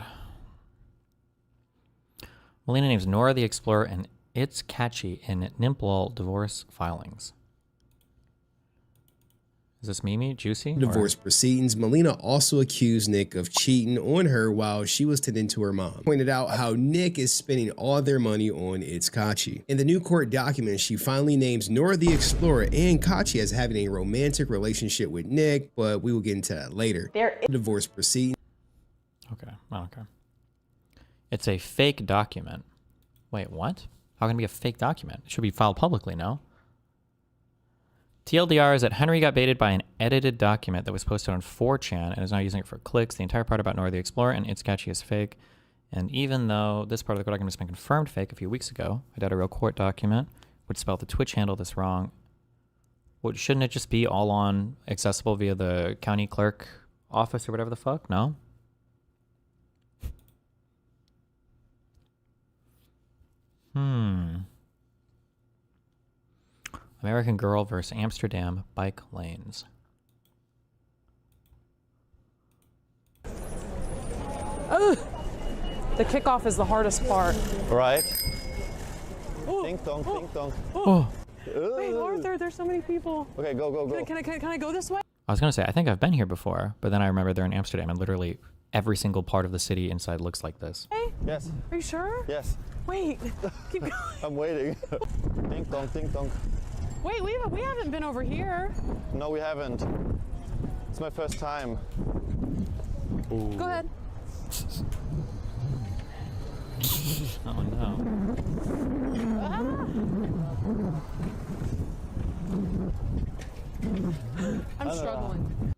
Melina names Nora the Explorer and It's Catchy in Nimplol divorce filings. Is this Mimi? Juicy? Divorce proceedings. Melina also accused Nick of cheating on her while she was tending to her mom. Pointed out how Nick is spending all their money on It's Kachi. In the new court document, she finally names Nora the Explorer and Kachi as having a romantic relationship with Nick, but we will get into that later. Divorce proceedings. Okay. Okay. It's a fake document. Wait, what? How can it be a fake document? It should be filed publicly, no? TLDR is that Henry got baited by an edited document that was posted on 4chan and is now using it for clicks. The entire part about Nora the Explorer and It's Catchy is fake. And even though this part of the court document has been confirmed fake a few weeks ago, I did a real court document which spelled the Twitch handle this wrong. Shouldn't it just be all on accessible via the county clerk office or whatever the fuck? No? American Girl versus Amsterdam bike lanes. Ugh. The kickoff is the hardest part. Right. Oh, ding dong, ding dong. Oh. Wait, Arthur, there's so many people. Okay, go. Can I go this way? I was going to say, I think I've been here before, but then I remember they're in Amsterdam and literally every single part of the city inside looks like this. Hey, Yes. are you sure? Yes. Wait, keep going. I'm waiting. Ding dong, ding dong. Wait, we haven't been over here. No, we haven't. It's my first time. Go ahead. Oh no. I'm struggling.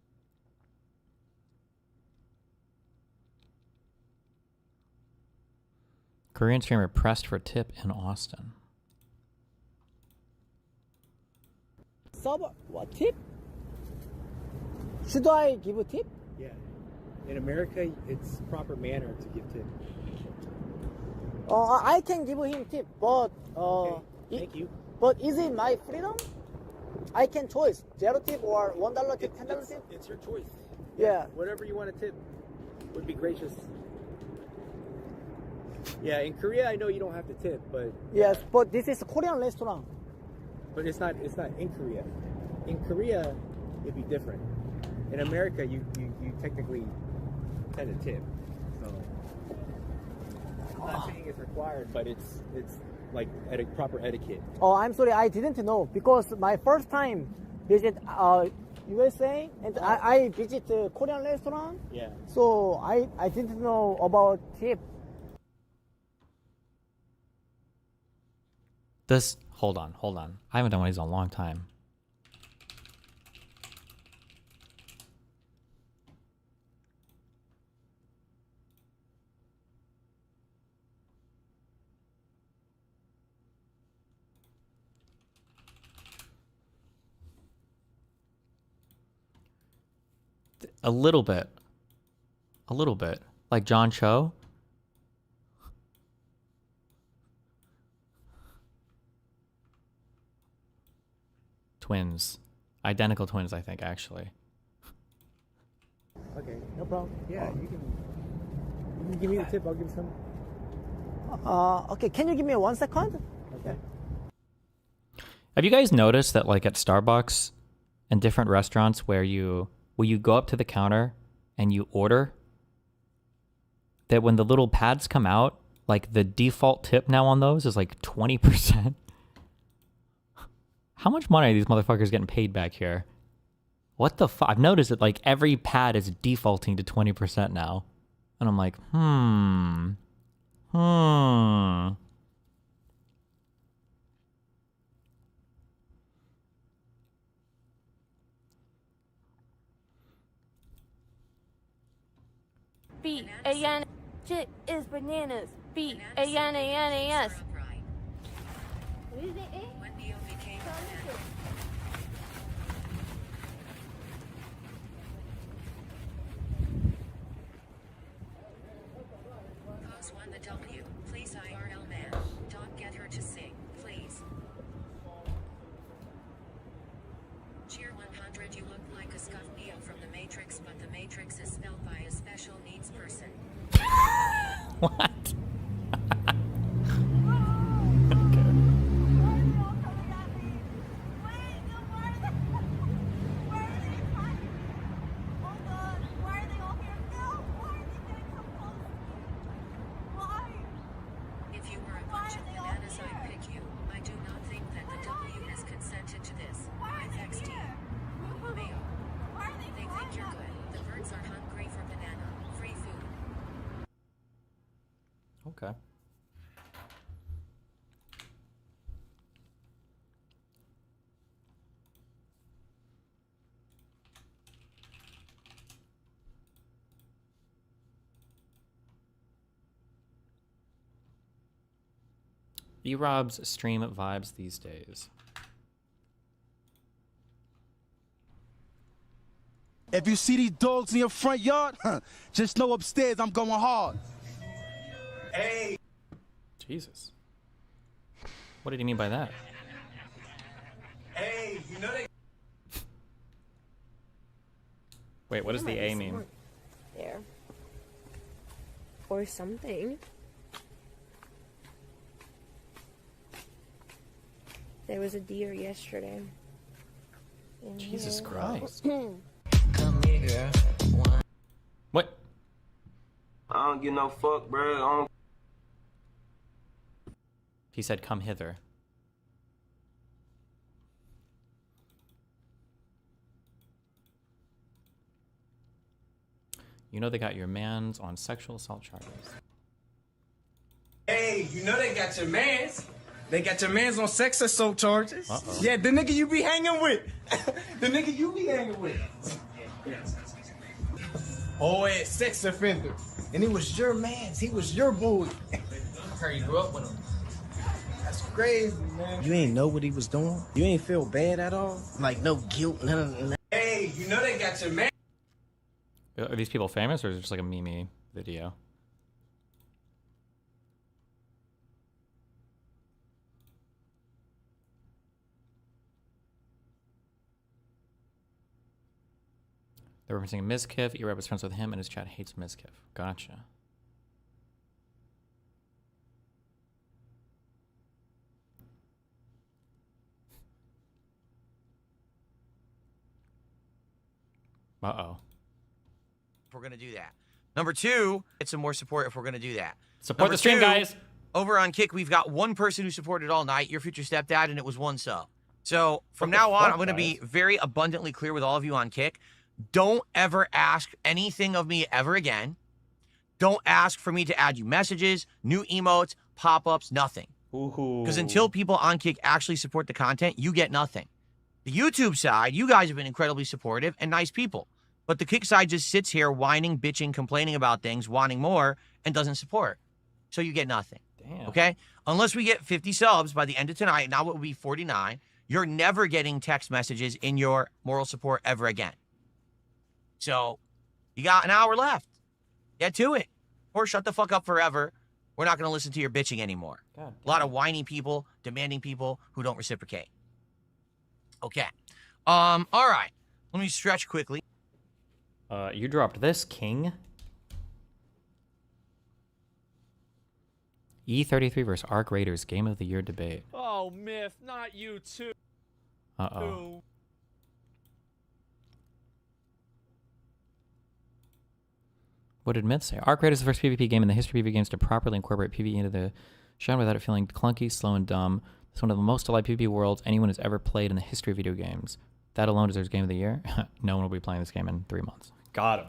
Korean streamer pressed for tip in Austin. What tip? Should I give a tip? Yeah. In America, it's proper manner to give tip. I can give him tip, but Okay, thank you. But is it my freedom? I can choose zero tip or $1 tip, $10 tip. It's your choice. Yeah. Whatever you want to tip would be gracious. Yeah, in Korea, I know you don't have to tip, but Yes, but this is a Korean restaurant. it's not in Korea. In Korea, it'd be different. In America, you technically tend to tip. So I'm not saying it's required, but it's like proper etiquette. Oh, I'm sorry, I didn't know because my first time visit USA and I visit a Korean restaurant. Yeah. So I didn't know about tip. This, hold on. I haven't done one of these in a long time. A little bit. Like John Cho. Twins. Identical twins, I think, actually. Okay, no problem. Yeah, you can give me the tip. I'll give some. Okay, can you give me 1 second? Okay. Have you guys noticed that, like, at Starbucks and different restaurants where you go up to the counter and you order, that when the little pads come out, like, the default tip now on those is like 20%? How much money are these motherfuckers getting paid back here? What the fuck? I've noticed that, like, every pad is defaulting to 20% now. And I'm like, B-A-N shit is bananas. B-A-N-A-N-A-S. What is it? Pose 1 the W. Please IRL man. Don't get her to sing, please. Cheer 100 you look like a scuffed Neo from the Matrix, but the Matrix is spelled by a special needs person. what? If you were a bunch of bananas, I'd pick you. I do not think that the W has consented to this. FXD. Mayo. They think you're good. The birds are hungry for banana. Free food. Okay. B-Rob's stream vibes these days. If you see these dogs in your front yard, just know upstairs I'm going hard. Hey. Jesus. What did he mean by that? Hey, you know they. Wait, what does the A mean? There. Or something. There was a deer yesterday. Jesus Christ. Come What? don't get no fuck, bro. I don't. He said, "Come hither." You know they got your mans on sexual assault charges. Hey, you know they got your mans. They got your mans on sex assault charges. Uh-oh. Yeah, the nigga you be hanging with. The nigga you be hanging with. Oh, yeah, sex offender. And it was your mans. He was your boy. You grew up with him. That's crazy, man. You ain't know what he was doing? You ain't feel bad at all? Like no guilt, none of that? Hey, you know they got your man. Are these people famous, or is it just like a meme video? They're referencing Mizkif. E-Rap is friends with him, and his chat hates Mizkif. Gotcha. Uh-oh. If we're going to do that. Number two, get some more support if we're going to do that. Support the stream, guys. Over on Kick, we've got one person who supported all night, your future stepdad, and it was one sub. So from now on, I'm going to be very abundantly clear with all of you on Kick. Don't ever ask anything of me ever again. Don't ask for me to add you messages, new emotes, pop-ups, nothing. Because until people on Kick actually support the content, you get nothing. The YouTube side, you guys have been incredibly supportive and nice people. But the Kick side just sits here whining, bitching, complaining about things, wanting more, and doesn't support. So you get nothing. Damn. Okay? Unless we get 50 subs by the end of tonight, now it will be 49, you're never getting text messages in your moral support ever again. So you got an hour left. Get to it. Or shut the fuck up forever. We're not going to listen to your bitching anymore. God. A lot of whiny people, demanding people who don't reciprocate. Okay. All right. Let me stretch quickly. You dropped this, King. E33 versus Arc Raiders Game of the Year debate. Oh, Myth, not you too. Uh-oh. What did Myth say? Arc Raiders is the first PvP game in the history of PvP games to properly incorporate PvE into the genre without it feeling clunky, slow, and dumb. It's one of the most alive PvP worlds anyone has ever played in the history of video games. That alone deserves Game of the Year. No one will be playing this game in 3 months. Got him.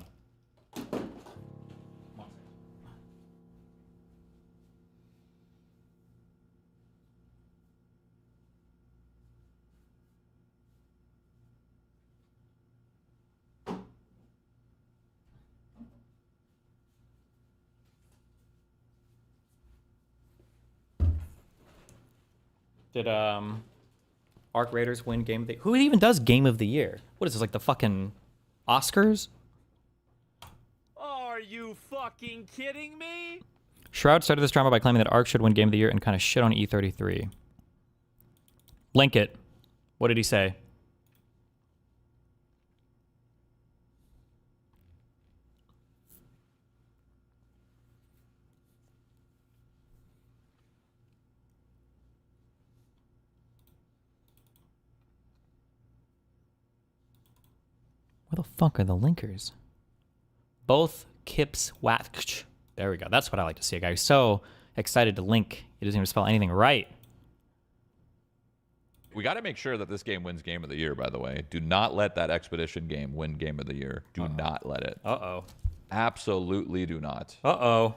Did Arc Raiders win Game of the Year? Who even does Game of the Year? What is this, like the fucking Oscars? Are you fucking kidding me? Shroud started this drama by claiming that Arc should win Game of the Year and kind of shit on E33. Link it. What did he say? Where the fuck are the linkers? Both Kips Watch. There we go. That's what I like to see. A guy who's so excited to link. He doesn't even spell anything right. We got to make sure that this game wins Game of the Year, by the way. Do not let that Expedition game win Game of the Year. Do not let it. Uh-oh. Absolutely do not. Uh-oh.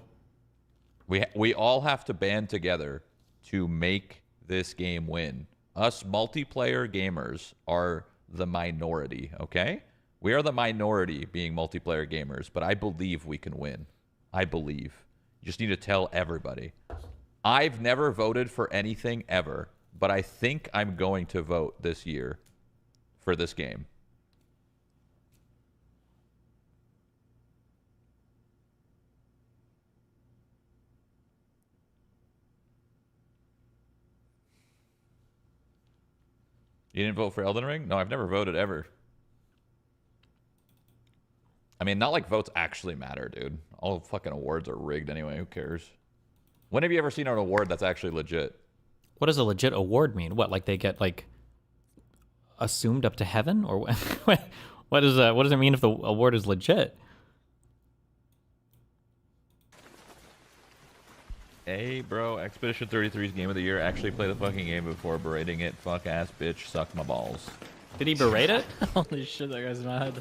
We all have to band together to make this game win. Us multiplayer gamers are the minority, okay? We are the minority being multiplayer gamers, but I believe we can win. I believe. You just need to tell everybody. I've never voted for anything ever, but I think I'm going to vote this year for this game. You didn't vote for Elden Ring? No, I've never voted ever. I mean, not like votes actually matter, dude. All fucking awards are rigged anyway. Who cares? When have you ever seen an award that's actually legit? What does a legit award mean? What, like they get like assumed up to heaven, or what does it mean if the award is legit? Hey, bro, Expedition 33's game of the year. Actually play the fucking game before berating it. Fuck ass bitch, suck my balls. Did he berate it? Holy shit, that guy's mad.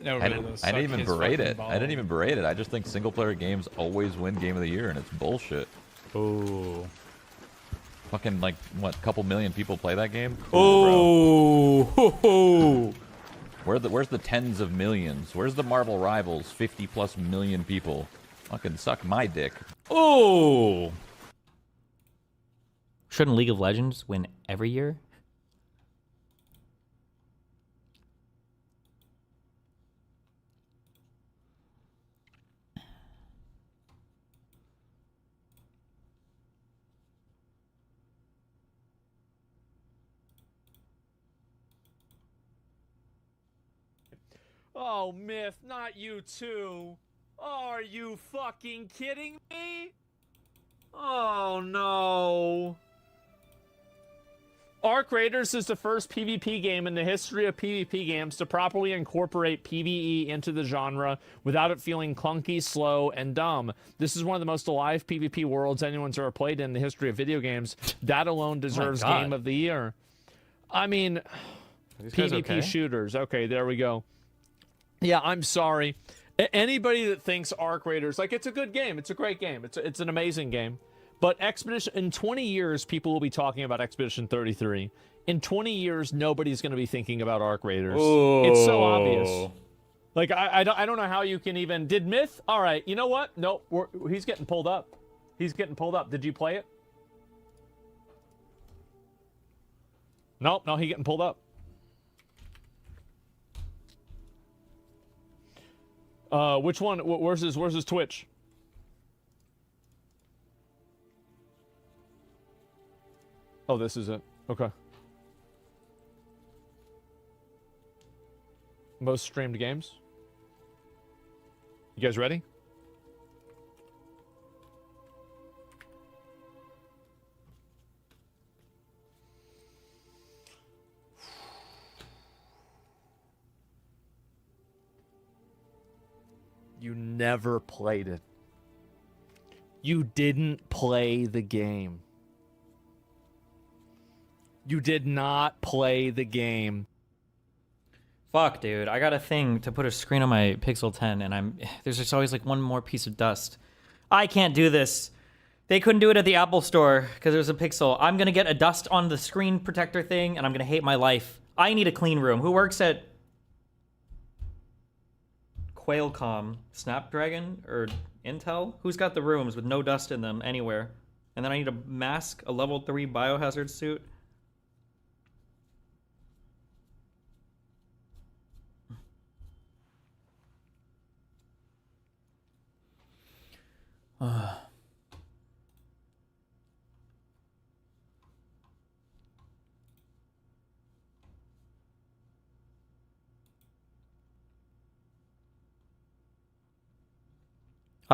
No, I didn't even berate it. I didn't even berate it. I just think single player games always win game of the year, and it's bullshit. Ooh. Fucking like what? Couple million people play that game. Oh. Where's the tens of millions? Where's the Marvel Rivals? 50+ million people. Fucking suck my dick. Oh. Shouldn't League of Legends win every year? Oh, Myth, not you too. Are you fucking kidding me? Oh, no. Arc Raiders is the first PvP game in the history of PvP games to properly incorporate PvE into the genre without it feeling clunky, slow, and dumb. This is one of the most alive PvP worlds anyone's ever played in the history of video games. That alone deserves Game of the Year. I mean, PvP shooters. Okay, there we go. Yeah, I'm sorry. Anybody that thinks Arc Raiders, like, it's a good game. It's a great game. It's an amazing game. But Expedition, in 20 years, people will be talking about Expedition 33. In 20 years, nobody's going to be thinking about Arc Raiders. Ooh. It's so obvious. Like, I don't know how you can even... Did Myth? All right, you know what? Nope, he's getting pulled up. He's getting pulled up. Did you play it? Nope, no, he's getting pulled up. Which one? Where's his Twitch? Oh, this is it. Okay. Most streamed games. You guys ready? You never played it. You didn't play the game. You did not play the game. Fuck, dude. I got a thing to put a screen on my Pixel 10, and there's just always like one more piece of dust. I can't do this. They couldn't do it at the Apple store because it was a Pixel. I'm gonna get a dust on the screen protector thing, and I'm gonna hate my life. I need a clean room. Who works at Qualcomm, Snapdragon, or Intel? Who's got the rooms with no dust in them anywhere? And then I need a mask, a level 3 biohazard suit. I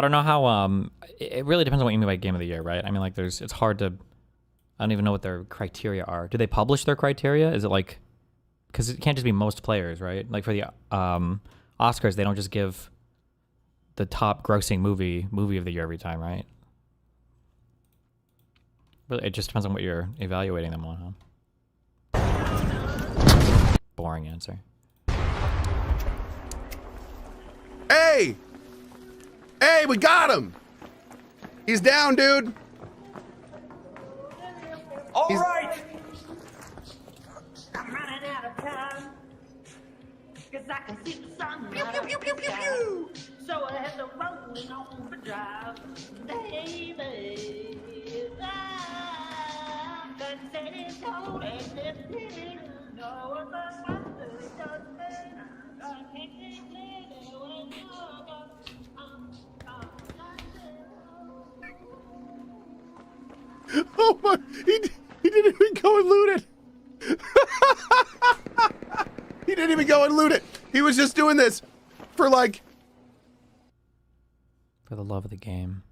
don't know how, it really depends on what you mean by game of the year, right? I mean, like, it's hard to, I don't even know what their criteria are. Do they publish their criteria? Is it like, because it can't just be most players, right? Like for the Oscars, they don't just give the top grossing movie of the year every time, right? But it just depends on what you're evaluating them on, huh? Boring answer. Hey! Hey, we got him! He's down, dude! All He's- right. I'm running out of time. 'Cause I can see the sun. Pew, pew, pew, pew, pew, pew. So I had to roll on the drive. Baby. I'm gonna say this whole and this thing. No one but wonder it does me. I can't keep living when you're gone. Oh my, he didn't even go and loot it. He didn't even go and loot it. He was just doing this for like... For the love of the game.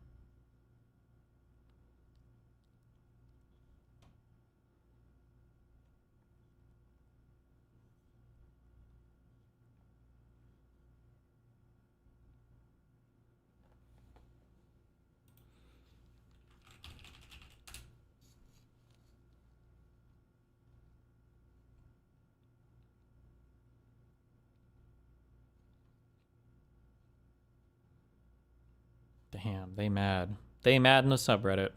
Damn, they mad. They mad in the subreddit.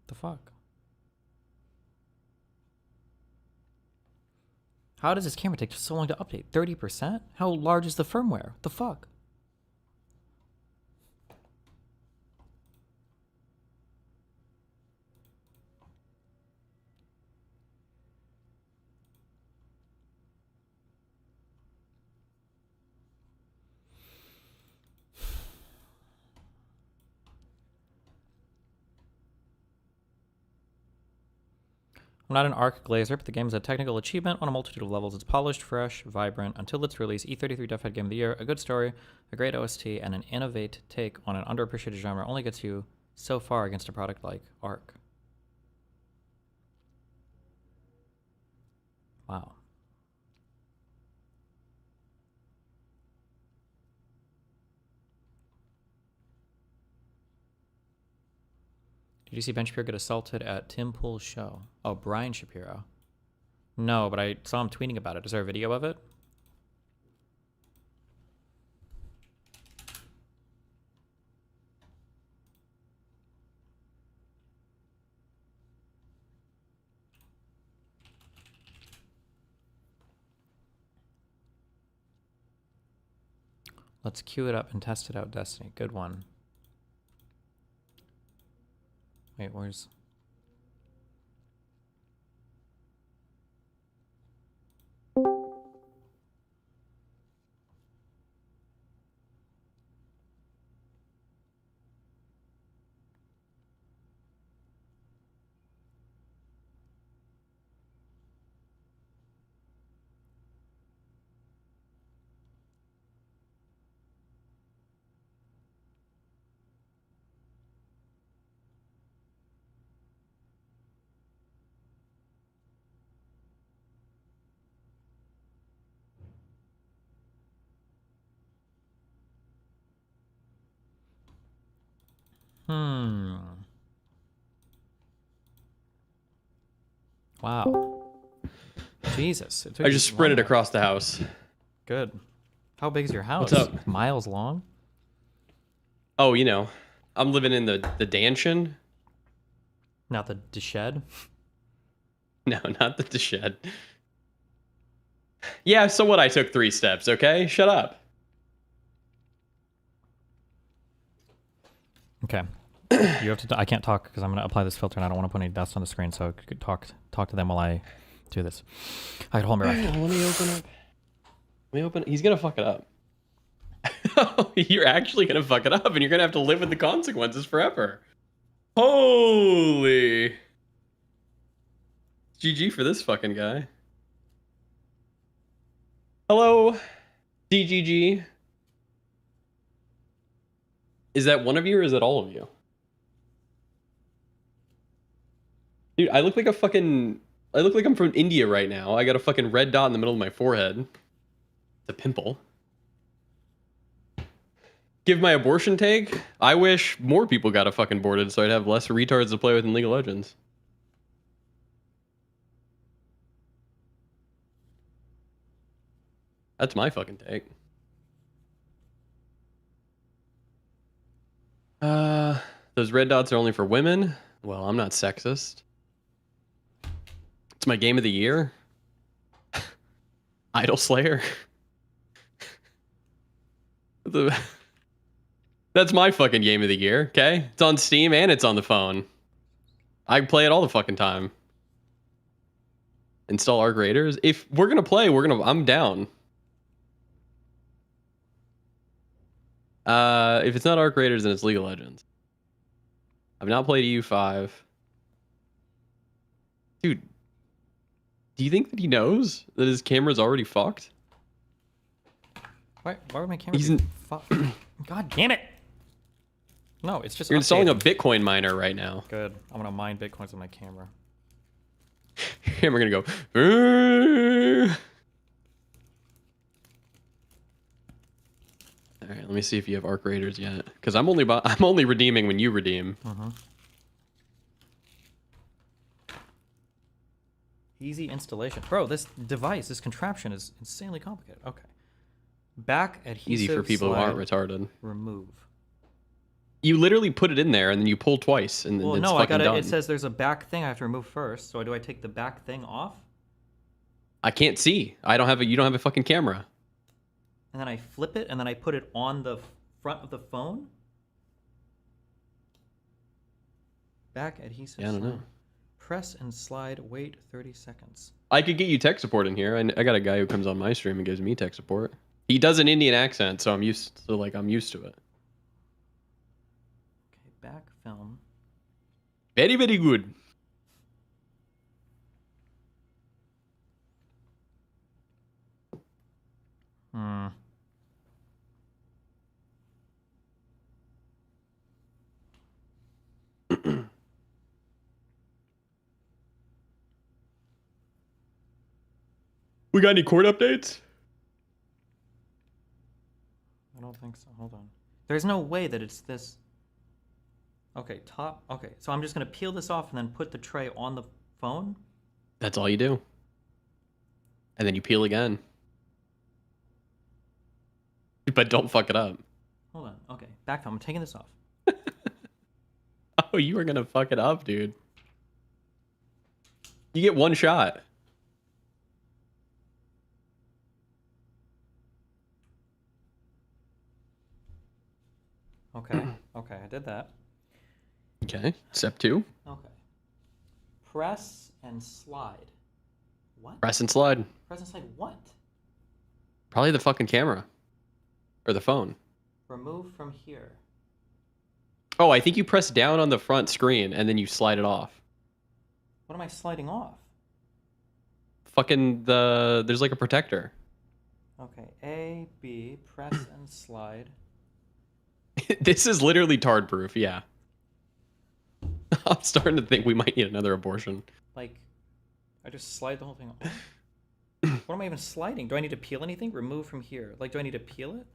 The fuck? How does this camera take so long to update? 30%? How large is the firmware? The fuck? I'm not an ARC glazer, but the game is a technical achievement on a multitude of levels. It's polished, fresh, vibrant, until its release. E33 Deathhead Game of the Year, a good story, a great OST, and an innovative take on an underappreciated genre only gets you so far against a product like ARC. Wow. Did you see Ben Shapiro get assaulted at Tim Pool's show? Oh, Brian Shapiro. No, but I saw him tweeting about it. Is there a video of it? Let's queue it up and test it out, Destiny. Good one. Wait, where's... Wow. Jesus. I just sprinted across the house. Good. How big is your house? What's up? Miles long? Oh, you know, I'm living in the Danshin. Not the shed? No, not the shed. Yeah, so what? I took 3 steps, okay? Shut up. Okay. You have to. I can't talk because I'm going to apply this filter and I don't want to put any dust on the screen. So I could talk to them while I do this. I could hold my breath. Let me open up. Let me open. He's gonna fuck it up. You're actually gonna fuck it up, and you're gonna have to live with the consequences forever. Holy. GG for this fucking guy. Hello, DGG. Is that one of you or is that all of you? Dude, I look like a fucking... I look like I'm from India right now. I got a fucking red dot in the middle of my forehead. It's a pimple. Give my abortion take? I wish more people got a fucking boarded so I'd have less retards to play with in League of Legends. That's my fucking take. Those red dots are only for women? Well, I'm not sexist. It's my game of the year. Idol Slayer. That's my fucking game of the year, okay? It's on Steam and it's on the phone. I play it all the fucking time. Install Arc Raiders. If we're gonna play, I'm down. If it's not Arc Raiders, then it's League of Legends. I've not played EU5. Dude, do you think that he knows that his camera's already fucked? Why would my camera be fucked? God damn it! No, it's just You're installing a updating. Bitcoin miner right now. Good. I'm gonna mine bitcoins with my camera. And we're gonna go. "Arr." All right, let me see if you have Arc Raiders yet, because I'm only redeeming when you redeem. Easy installation, bro. This device, this contraption, is insanely complicated. Okay. Back adhesive. Easy for people who aren't slide, retarded. Remove. You literally put it in there and then you pull twice and then Well, it's no, I fucking got done. it. It says there's a back thing I have to remove first. So do I take the back thing off? I can't see. I don't have a. You don't have a fucking camera. And then I flip it, and then I put it on the front of the phone? Back adhesive. Yeah, I don't slide. know. Press and slide, wait 30 seconds. I could get you tech support in here. I got a guy who comes on my stream and gives me tech support. He does an Indian accent, so I'm used to it. Okay, back film. Very, very good. Hmm. We got any court updates? I don't think so. Hold on. There's no way that it's this. Okay, top. Okay, so I'm just going to peel this off and then put the tray on the phone? That's all you do. And then you peel again. But don't fuck it up. Hold on. Okay, back film. I'm taking this off. Oh, you were gonna fuck it up, dude. You get one shot. Okay. Okay, I did that. Okay, step 2. Okay. Press and slide. What? Press and slide. Press and slide what? Probably the fucking camera. Or the phone. Remove from here. Oh, I think you press down on the front screen and then you slide it off. What am I sliding off? Fucking there's like a protector. Okay, A, B, press and slide. This is literally tard proof, yeah. I'm starting to think we might need another abortion. Like, I just slide the whole thing off. What am I even sliding? Do I need to peel anything? Remove from here. Like, do I need to peel it?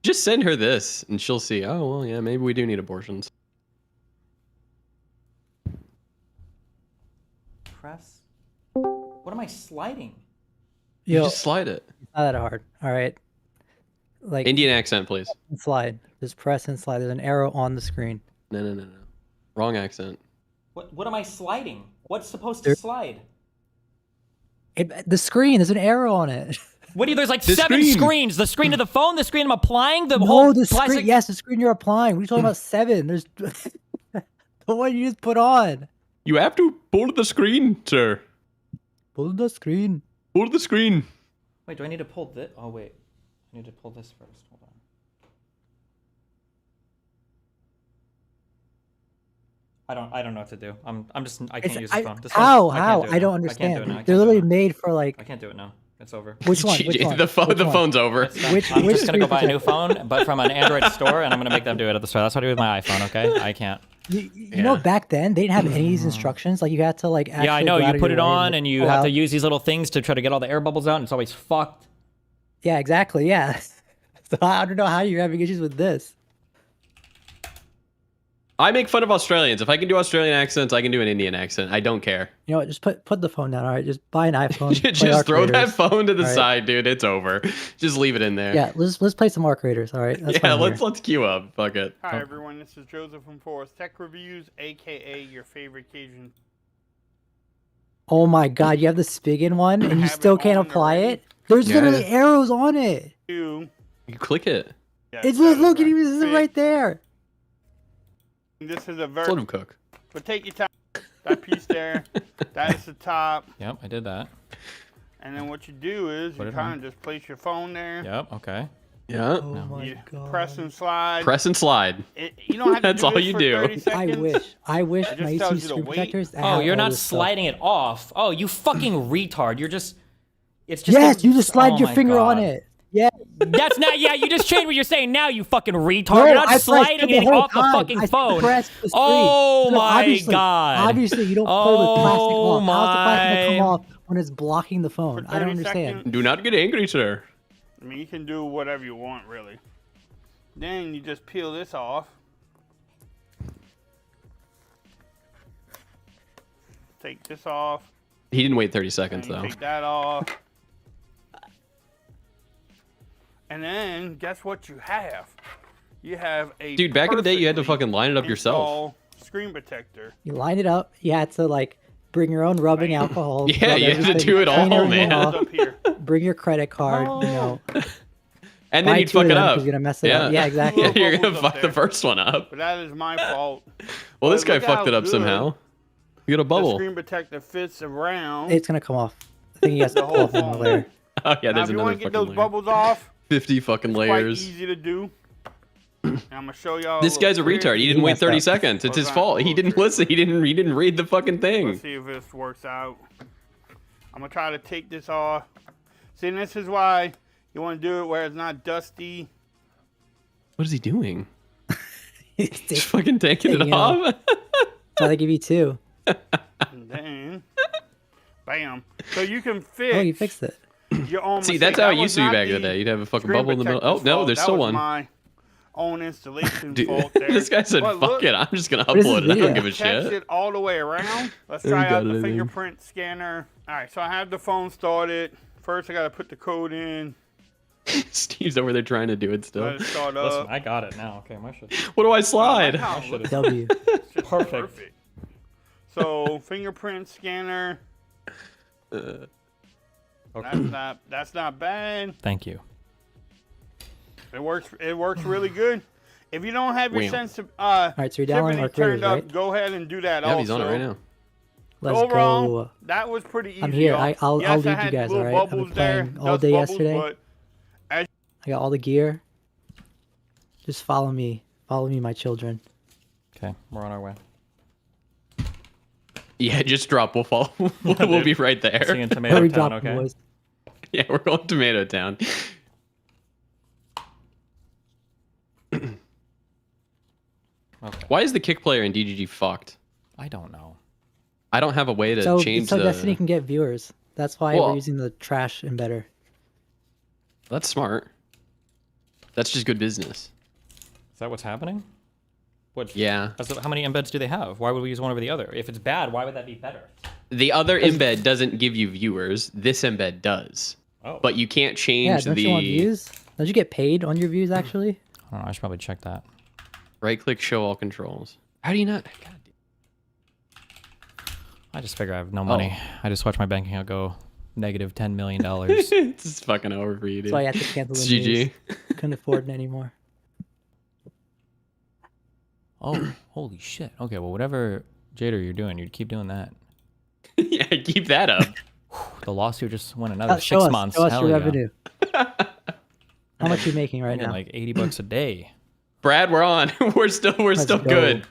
Just send her this and she'll see, oh, well, yeah, maybe we do need abortions. Press. What am I sliding? You just slide it. Not that hard. All right. Like Indian accent, please. slide. Just press and slide. There's an arrow on the screen. No. Wrong accent. What am I sliding? What's supposed to slide? The screen. There's an arrow on it. What do you? There's like The 7 screen. screens. The screen of the phone, the screen I'm applying, the No, whole the plastic. screen. Yes, the screen you're applying. What are you talking about? 7. There's the one you just put on. You have to pull the screen, sir. Pull the screen. Pull the screen. Wait, do I need to pull this? Oh wait, I need to pull this first. Hold on. I don't know what to do. I can't use the phone. This How? phone- I How? can't do it I don't now. understand. I can't do it now. I They're can't do it literally now. made for like. I can't do it now. It's over. Which one? Which one? The Which one? phone's over. I'm just gonna go buy a new phone, but from an Android store, and I'm gonna make them do it at the store. That's what I do with my iPhone. Okay, I can't. You know, back then they didn't have any of these instructions. Like you had to like. Yeah, I actually know. go out You of put your it way on, and you pull have to out. use these little things to try to get all the air bubbles out, and it's always fucked. Yeah, exactly. Yeah. So I don't know how you're having issues with this. I make fun of Australians. If I can do Australian accents, I can do an Indian accent. I don't care. You know what? Just put the phone down. All right. Just buy an iPhone. play Just Arc throw that Raiders. phone to the All right? side, dude. It's over. Just leave it in there. Yeah. Let's play some Arc Raiders. All right. That's Yeah, fine here. let's queue up. Fuck it. Hi everyone, this is Joseph from Forest Tech Reviews, aka your favorite Cajun. Oh my God! You have the Spigen one, and you still can't apply it. There's Yeah. literally arrows on it. You click it. It's look at you. This is right there. This is a very. Let him cook. But take your time. That piece there, that is the top. Yep, I did that. And then what you do is Put you it kind on. of just place your phone there. Yep. Okay. Yeah. You press and slide. Press and slide. You don't have to That's do all this you for do. 30 seconds. I wish It my just tells EC you to screen wait. protectors. Oh, you're have all not this stuff. sliding it off. Oh, you fucking retard. You're just. It's just. Yes, you just slide oh your my finger on God. it. Yeah. That's not. Yeah, you just changed what you're saying now. You fucking retard. No, You're not I pressed sliding it the anything whole off the time. fucking I phone. pressed the screen. Oh So my obviously- god. Obviously, you don't play with plastic Oh off. How's the plastic gonna my- come off when it's blocking the phone? I don't 30 understand. seconds. Do not get angry, sir. I mean, you can do whatever you want, really. Then you just peel this off. Take this off. He didn't wait 30 seconds, and you though. take that off. And then, guess what you have? You have a Dude, back in the day, you had to perfectly fucking line it up yourself. installed screen protector. You lined it up. You had to like bring your own rubbing alcohol. Yeah, rub you had to everything, do it clean all, everything man. off, bring your credit card. You know. And buy then you'd two of fuck it them up. 'cause you're gonna mess it up. Yeah, exactly. Yeah, you're gonna Bubbles up fuck the there. first one up. But that is my fault. Well, this But guy look fucked how it up good somehow. You got a The bubble. screen protector fits around. It's gonna come off. I think you guys to The pull whole off another phone. layer. Oh, yeah, Now, there's if you another want to get fucking those layer. bubbles off, 50 fucking quite layers. easy to do. And I'm gonna show y'all. This guy's a retard. He didn't wait 30 seconds. It's his fault. He didn't listen. He didn't read the fucking thing. Let's see if this works out. I'm gonna try to take this off. See, and this is why you want to do it where it's not dusty. What is he doing? He's fucking taking it taking it off. So they give you two. And then, bam. So you can fix. Oh, you fixed it. Your own See, mistake. that's how That it was used to be not back in the the day. You'd have a fucking screen bubble in the middle. Oh, protector's no, fault. there's That still was one. My own installation Dude, fault there. this guy said, But fuck look, it. I'm just going to What is this upload it. I don't video? give a Catch shit. it all the way around. Let's I try got out it, I the think. fingerprint scanner. All right, so I have the phone started. First, I got to put the code in. Steve's over there trying to do it still. Let it start Listen, up. I got it now. Okay, my shit. What do I slide? Wow, My shit is W. perfect. So fingerprint scanner. That's not bad. Thank you. It works really good. If you don't have your Wham. sense of right, so you're downloading our turned creators, up, right? go ahead and do that Yeah, also. he's on it right now. Let's Overall, go. that was pretty easy. I'm here. y'all. I'll Yes, I lead you had guys. little All right. I've bubbles been there, playing all dust day bubbles, yesterday. but as I got all the gear. Just follow me. Follow me, my children. Okay, we're on our way. Yeah, just drop. We'll follow. We'll be right there. See you in Where we Tomato Town, dropping, okay? boys? Yeah, we're going Tomato Town. Okay. Why is the kick player in DGG fucked? I don't know. I don't have a way to So, change so the... Destiny can get viewers. That's why Well- we're using the trash embedder. That's smart. That's just good business. Is that what's happening? What? Yeah. How many embeds do they have? Why would we use one over the other? If it's bad, why would that be better? The other embed doesn't give you viewers. This embed does. Oh. But you can't Yeah, change don't you want views? Don't you get paid on your views, actually? I don't know. I should probably check that. Right-click, show all controls. How do you not? God. I just figure I have no money. I just watch my bank account go negative $10 million. It's just fucking over for you, dude. That's why I had to cancel It's the GG. news. Couldn't afford it anymore. Oh, holy shit. Okay, well, whatever Jader you're doing, you keep doing that. Yeah, keep that up. The lawsuit just went another Show 6 us, months. Show us Hell your yeah. revenue. How much are you making right Making now? like $80 a day. Brad, we're on. We're still Let's go. good.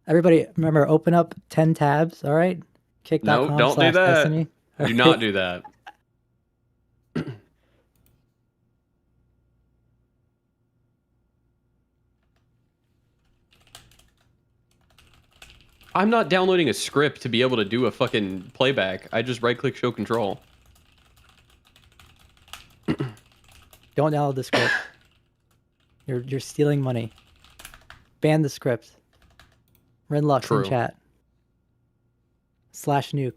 Everybody, remember, open up 10 tabs, all right? Kick.com No, don't do that. Destiny. Do not do that. I'm not downloading a script to be able to do a fucking playback. I just right-click show control. Don't download the script. You're stealing money. Ban the script. Renlux True. in chat. /nuke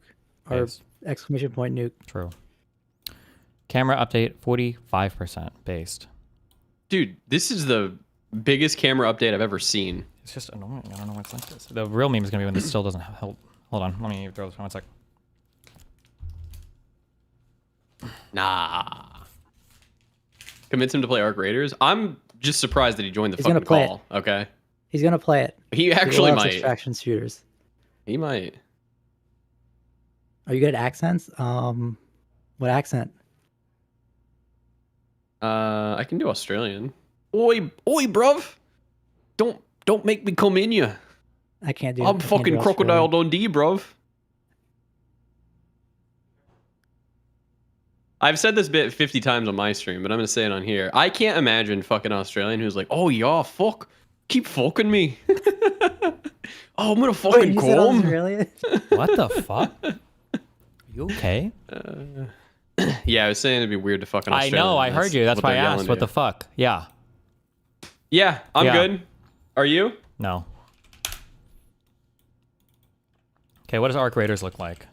or Yes. exclamation point nuke. True. Camera update 45% based. Dude, this is the biggest camera update I've ever seen. It's just annoying. I don't know why it's like this. The real meme is going to be when this still doesn't help. Hold on. Let me throw this one sec. Nah. Convince him to play Arc Raiders? I'm just surprised that he joined the He's gonna fucking play call. Okay. He's gonna play it. He actually loves might. extraction shooters. He might. Are you good at accents? What accent? I can do Australian. Oi, bruv. Don't make me come in you. I can't do. I'm I can't fucking do Crocodile Australian. Dundee, bruv. I've said this bit 50 times on my stream, but I'm gonna say it on here. I can't imagine fucking Australian who's like, oh yeah, fuck, keep fucking me. Oh, I'm gonna fucking come. What the fuck? You okay? Yeah, I was saying it'd be weird to fucking I Australian. know, I heard you. That's why I asked. What the fuck? Yeah. Yeah, I'm Yeah. good. Are you? No. Okay, what does Arc Raiders look like?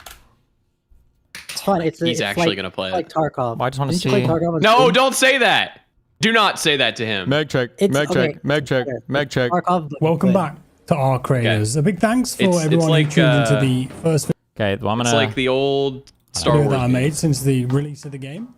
It's fun. He's actually gonna play like it. Tarkov. I just want to Didn't you play see. Tarkov on No, Steam? don't say that. Do not say that to him. Meg check. It's- Meg okay, check. Meg check. Meg check. Tarkov. Welcome back to Arc Raiders. A big thanks for It's everyone like, who tuned into the first Okay, well, I'm It's gonna. like the old Star video Wars that I game. made since the release of the game.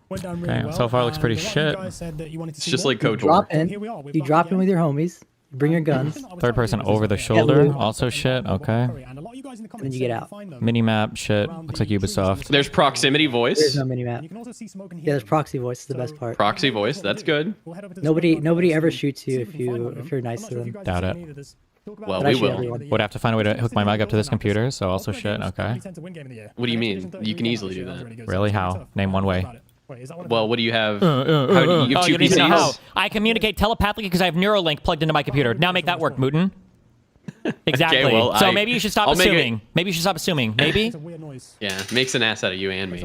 Went down really Okay, well. so far it looks pretty and a lot of shit. you guys said that you wanted to It's see just more. like KOTOR. Drop in. Here we are. We've You got drop the in with your homies. Bring your guns. Third person over the shoulder. Also shit. Okay. And a lot of you guys in the And comments then you said get you out. find them. Minimap shit. Looks like Ubisoft. There's proximity There's voice. no minimap. You can also see smoke and Yeah, heat. there's proxy voice. Is the best part. Proxy voice. That's good. We'll head over to the Nobody Smoke ever Podcast shoots you and if see we can find one of you're them. nice I'm to not sure if you them. guys Doubt have it. seen any of this. Talk about Well, it. we Actually, will. everyone. Would have to find a way to hook my mic up to this computer, so also shit. Okay. What do you mean? You can easily do that. Really? How? Name one way. Well, what do you have? How do you have oh, two you don't even know how. PCs? I communicate telepathically because I have Neuralink plugged into my computer. Now make that work, Mooten. Exactly. Okay, well, so maybe you should stop I'll make it- assuming. Maybe you should stop assuming. Maybe. Yeah, makes an ass out of you and me.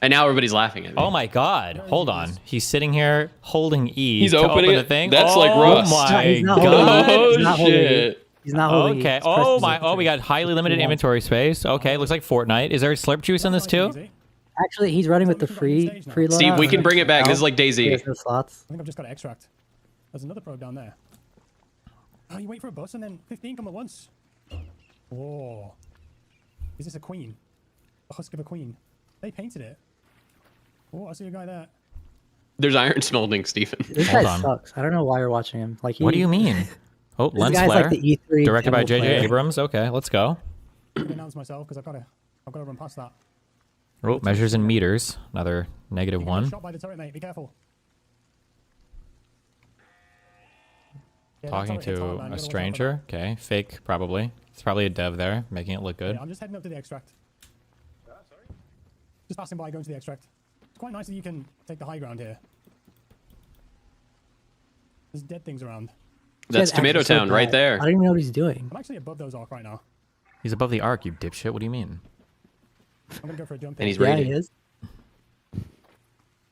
And now everybody's laughing at me. Oh my god. Hold on. He's sitting here holding E. He's to opening open it. the thing. That's oh like Rust. my He's not god. holding it. He's Oh, not holding it. shit. He's not holding it. Okay. He's Oh pressing my. it. Oh, we got highly limited inventory space. Okay. Looks like Fortnite. Is there slurp juice in this too? Actually, he's running with the free loadout. Steve, we can bring it back. This is like DayZ. There's no slots. I think I've just got to extract. There's another probe down there. Oh, you wait for a bus and then 15 come at once. Whoa. Is this a queen? A husk of a queen. They painted it. Oh, I see a guy there. There's iron smelting, Stephen. This Hold guy on. sucks. I don't know why you're watching him. Like, What do you mean? Oh, This lens guy's flare. like the E3 Directed by demo J.J. player. Abrams. Okay, let's go. I'm gonna announce myself because I've got to run past that. Oh, measures in meters. Another negative You can get one. shot by the turret, mate. Be careful. Yeah, that Talking turret hits hard, to man. You gotta a watch out for stranger. Okay, fake probably. It's probably a dev there, making it look that. good. Yeah, I'm just heading up to the extract. Just passing by, going to the extract. It's quite nice that you can take the high ground here. There's dead things around. That's This guy's Tomato actually so Town right bad. there. I don't even know what he's doing. I'm actually above those arc right now. He's above the arc, you dipshit. What do you mean? I'm gonna go for a jump. And he's Yeah, raiding. he is.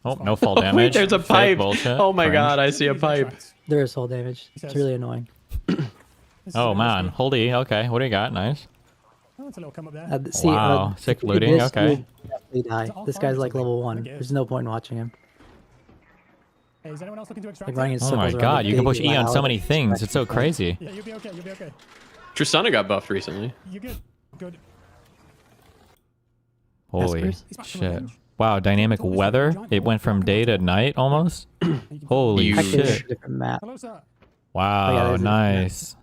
Oh, no fall damage. Wait, there's a Fake pipe. Bullshit. Oh my Cringe. god, I see a pipe. There is soul damage. It's really annoying. Oh man, hold E. Okay, what do you got? Nice. Oh, it's a little come up there. See, Wow, sick if you do looting, this, okay. you would definitely die. This guy's like level 1. There's no point in watching him. Hey, is anyone else looking to extract? Like running in Oh circles my around god, a you can big, push E on so loud many things. It's so crazy. Yeah, you'll be okay. You'll be okay. Tristana got buffed recently. You're good. Good. Holy He's back from shit. revenge. Wow, dynamic weather. It went from day to night almost. Holy You- Actually, it's a shit. different map. Hello, sir. Wow, there's a- nice.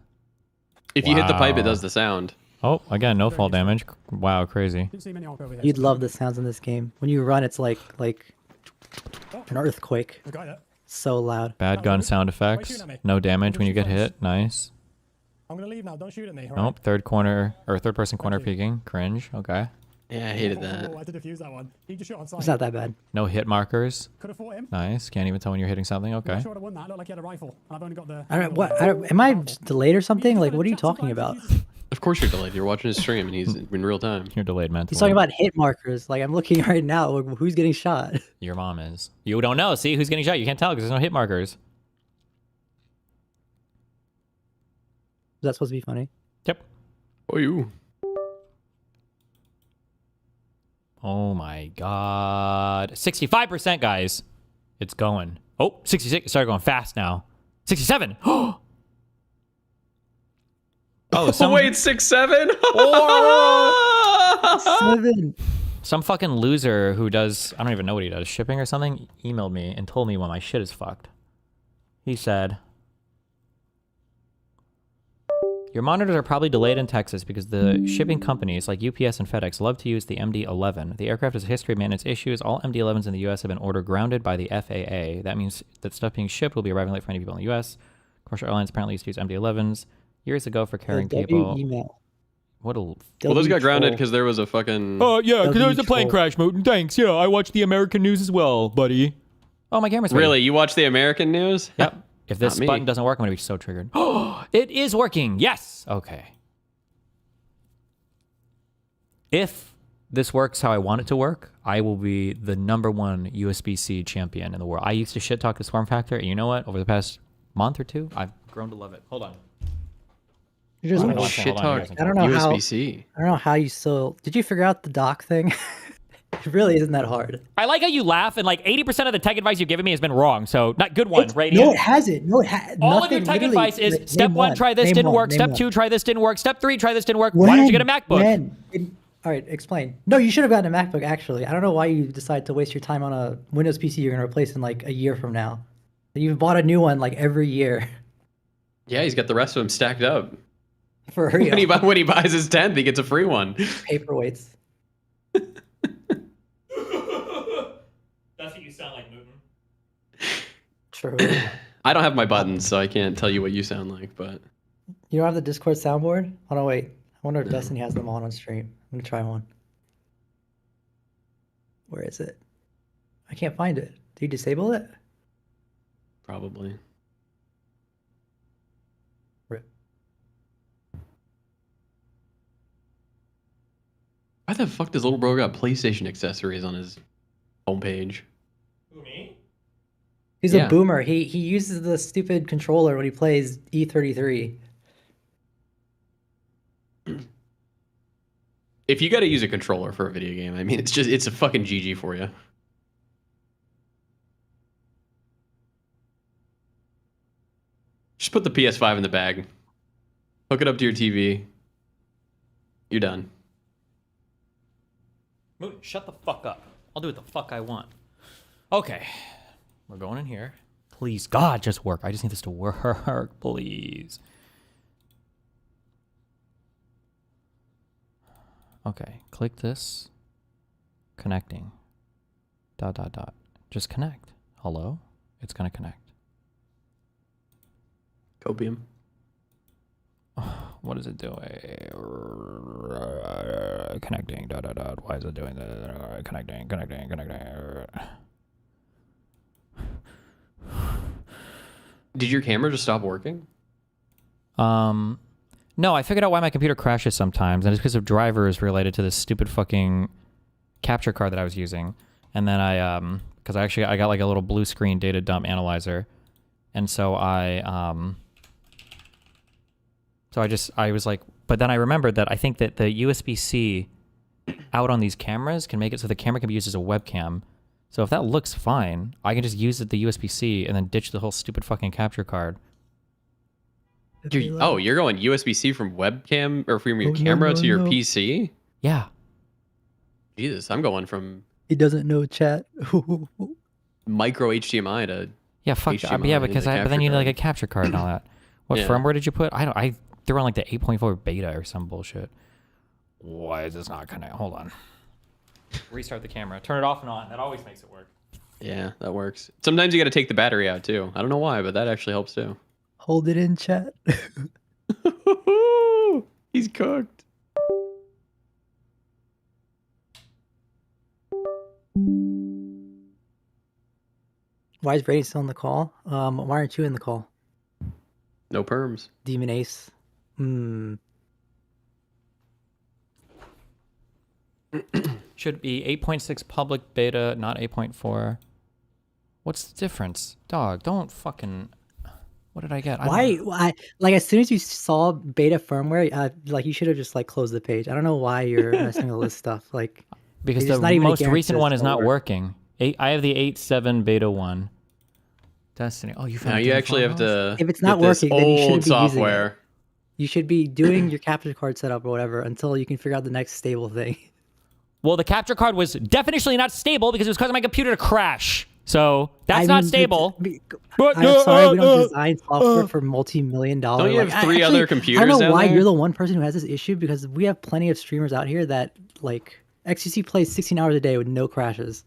If you hit the pipe, it Wow. does the sound. Oh, again, no fall damage. Wow, crazy. Didn't see many arc over there. You'd love the sounds in this game. When you run, it's like an earthquake. The guy there. So loud. Bad gun sound effects. No damage when you get hit. Nice. I'm gonna leave now. Don't shoot at me. All right? Nope, third corner or third person corner peeking. Cringe. Okay. Yeah, I hated that. Oh, I had to defuse that one. He just shot on sight. It's not that bad. No hit markers. Could have fought him. Nice. Can't even tell when you're hitting something. I'm Okay. not sure I'd have won that. It looked like he had a rifle. And I've only got the. Am I delayed or something? Like, what are you talking about? Of course you're delayed. You're watching his stream and he's in real time. You're delayed mentally. He's talking about hit markers. Like, I'm looking right now. Like, who's getting shot? Is Your mom is. You don't know. See who's getting shot. You can't tell because there's no hit markers. that supposed to be funny? Yep. Oh, you. Oh my god. 65%, guys. It's going. Oh, 66. It started going fast now. 67. Oh, some, Wait, 6'7"? some fucking loser who does, I don't even know what he does, shipping or something, emailed me and told me when my shit is fucked. He said, your monitors are probably delayed in Texas because the shipping companies like UPS and FedEx love to use the MD-11. The aircraft has a history of maintenance issues. All MD-11s in the U.S. have been order grounded by the FAA. That means that stuff being shipped will be arriving late for any people in the U.S. Commercial airlines apparently used to use MD-11s years ago for carrying people. Email. What a. Well, those got grounded because there was a fucking. Oh yeah, because there was a plane crash, Moten. Thanks. Yeah, I watched the American news as well, buddy. Oh, my camera's ready. Really? You watch the American news? Yep. If this button doesn't work, I'm gonna be so triggered. Oh, it is working. Yes. Okay. If this works how I want it to work, I will be the #1 USB-C champion in the world. I used to shit talk the Swarm Factor, and you know what? Over the past month or two, I've grown to love it. Hold on. You just shit talk. I don't know USB-C. how. I don't know how you still. Did you figure out the dock thing? It really isn't that hard. I like how you laugh, and like 80% of the tech advice you've given me has been wrong. So not good one, Radiant. No, it hasn't. No, it hasn't. All of your tech advice is step 1, try this, didn't work. Step 2, try this, didn't work. Step 3, try this, didn't work. Why don't you get a MacBook? All right, explain. No, you should have gotten a MacBook, actually. I don't know why you decided to waste your time on a Windows PC you're going to replace in like a year from now. You've bought a new one like every year. Yeah, he's got the rest of them stacked up. For real. When he buys his 10th, he gets a free one. Paperweights. That's what you sound like, Newton. True. I don't have my buttons, so I can't tell you what you sound like, but... You don't have the Discord soundboard? Hold on, wait. I wonder if Destiny has them on stream. I'm going to try one. Where is it? I can't find it. Did you disable it? Probably. Rip. Why the fuck does little bro got PlayStation accessories on his homepage? Who, me? He's a boomer. He uses the stupid controller when he plays E33. If you got to use a controller for a video game, I mean, it's a fucking GG for you. Just put the PS5 in the bag. Hook it up to your TV. You're done. Moon, shut the fuck up. I'll do what the fuck I want. Okay. We're going in here. Please, God, just work. I just need this to work, please. Okay, click this. Connecting. ... Just connect. Hello? It's gonna connect. Copium. What is it doing? Connecting. ... Why is it doing that? Connecting. Did your camera just stop working? No, I figured out why my computer crashes sometimes, and it's because of drivers related to this stupid fucking capture card that I was using. And then because I got like a little blue screen data dump analyzer, and so I was like, but then I remembered that I think that the USB-C out on these cameras can make it so the camera can be used as a webcam. So if that looks fine, I can just use the USB-C and then ditch the whole stupid fucking capture card. You're going USB-C from webcam or from your camera to your PC? Yeah. Jesus, I'm going from... He doesn't know chat. Micro HDMI to... Yeah, fuck. HDMI Yeah, because but then you need like a capture card and all that. What Yeah. firmware did you put? I threw on like the 8.4 beta or some bullshit. Why is this not connect? Hold on. Restart the camera. Turn it off and on. That always makes it work. Yeah, that works. Sometimes you got to take the battery out too. I don't know why, but that actually helps too. Hold it in chat. He's cooked. Why is Brady still on the call? Why aren't you in the call? No perms. Demon Ace. Should be 8.6 public beta, not 8.4. What's the difference? Dog, don't fucking... What did I get? Why? Like as soon as you saw beta firmware, like you should have just like closed the page. I don't know why you're messing with this stuff. Like because it's the not even a most guarantee recent one it's is gonna not work. working. I have the 8.7 beta one. Destiny. Oh, you found No, it you in actually have files? to. If it's not get this working, then you shouldn't old be using software. it. You should be doing your capture card setup or whatever until you can figure out the next stable thing. Well, the capture card was definitionally not stable because it was causing my computer to crash. So that's not stable. I'm sorry, we don't design software for multi-million-dollar. Don't you have three other computers I don't know down why there? you're the one person who has this issue because we have plenty of streamers out here that like XQC plays 16 hours a day with no crashes.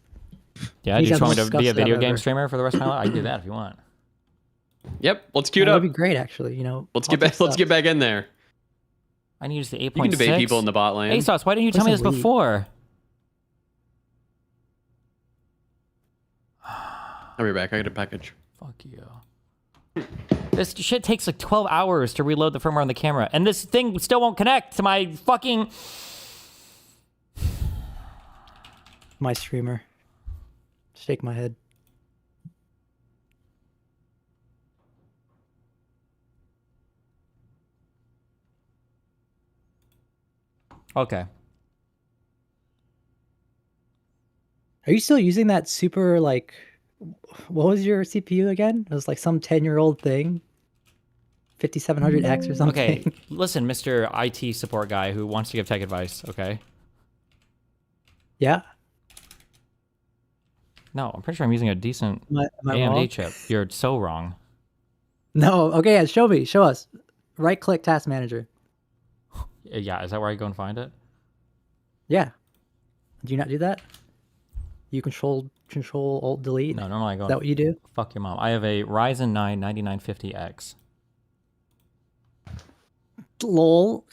Yeah, do you just want me to be a video game streamer for the rest of my life? I can do that if you want. Yep, let's queue it That up. would be great, actually. You know, Let's get back. Let's get back in there. I need to use the 8.6. You can debate people in the bot lane. ASOS, why didn't you tell me this Listen, before? I'll be back. I got a package. Fuck you. This shit takes like 12 hours to reload the firmware on the camera, and this thing still won't connect to my fucking... My streamer. Shake my head. Okay. Are you still using that super, like, what was your CPU again? It was like some 10-year-old thing. 5700X or something. Okay, listen, Mr. IT support guy who wants to give tech advice, okay? Yeah. No, I'm pretty sure I'm using a decent Am I AMD wrong? chip. You're so wrong. No, okay, yeah, show me, show us. Right-click Task Manager. Yeah, is that where I go and find it? Yeah. Do you not do that? You control Alt Delete. No, normally I go. Is that what you do? Fuck your mom. I have a Ryzen 9 9950X. Lol.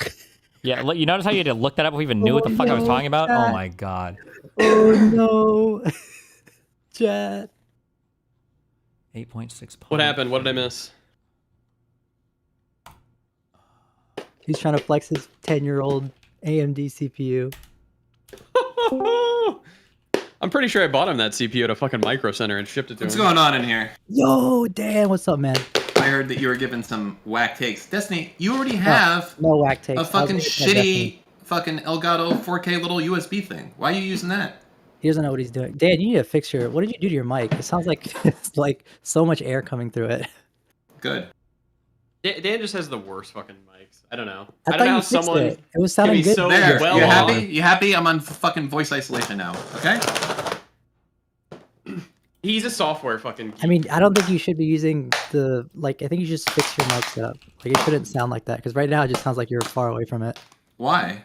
Yeah, you notice how you had to look that up if we even knew what the fuck I was talking about? Oh my god. Oh no. Chat. 8.6. What happened? What did I miss? He's trying to flex his 10-year-old AMD CPU. I'm pretty sure I bought him that CPU at a fucking Micro Center and shipped it to What's him. going on in here? Yo, Dan, what's up, man? I heard that you were giving some whack takes. Destiny, you already have no whack takes. a fucking shitty fucking Elgato 4K little USB thing. Why are you using that? He doesn't know what he's doing. Dan, you need to fix your... What did you do to your mic? It sounds like it's like so much air coming through it. Good. Dan just has the worst fucking mics. I don't know. I don't thought know you how fixed someone it. It was can sounding be good. so There, well you happy? on. You happy? I'm on fucking voice isolation now, okay? He's a software fucking. I mean, I don't think you should be using the... Like, I think you should just fix your mic setup. Like, it shouldn't sound like that. Because right now, it just sounds like you're far away from it. Why?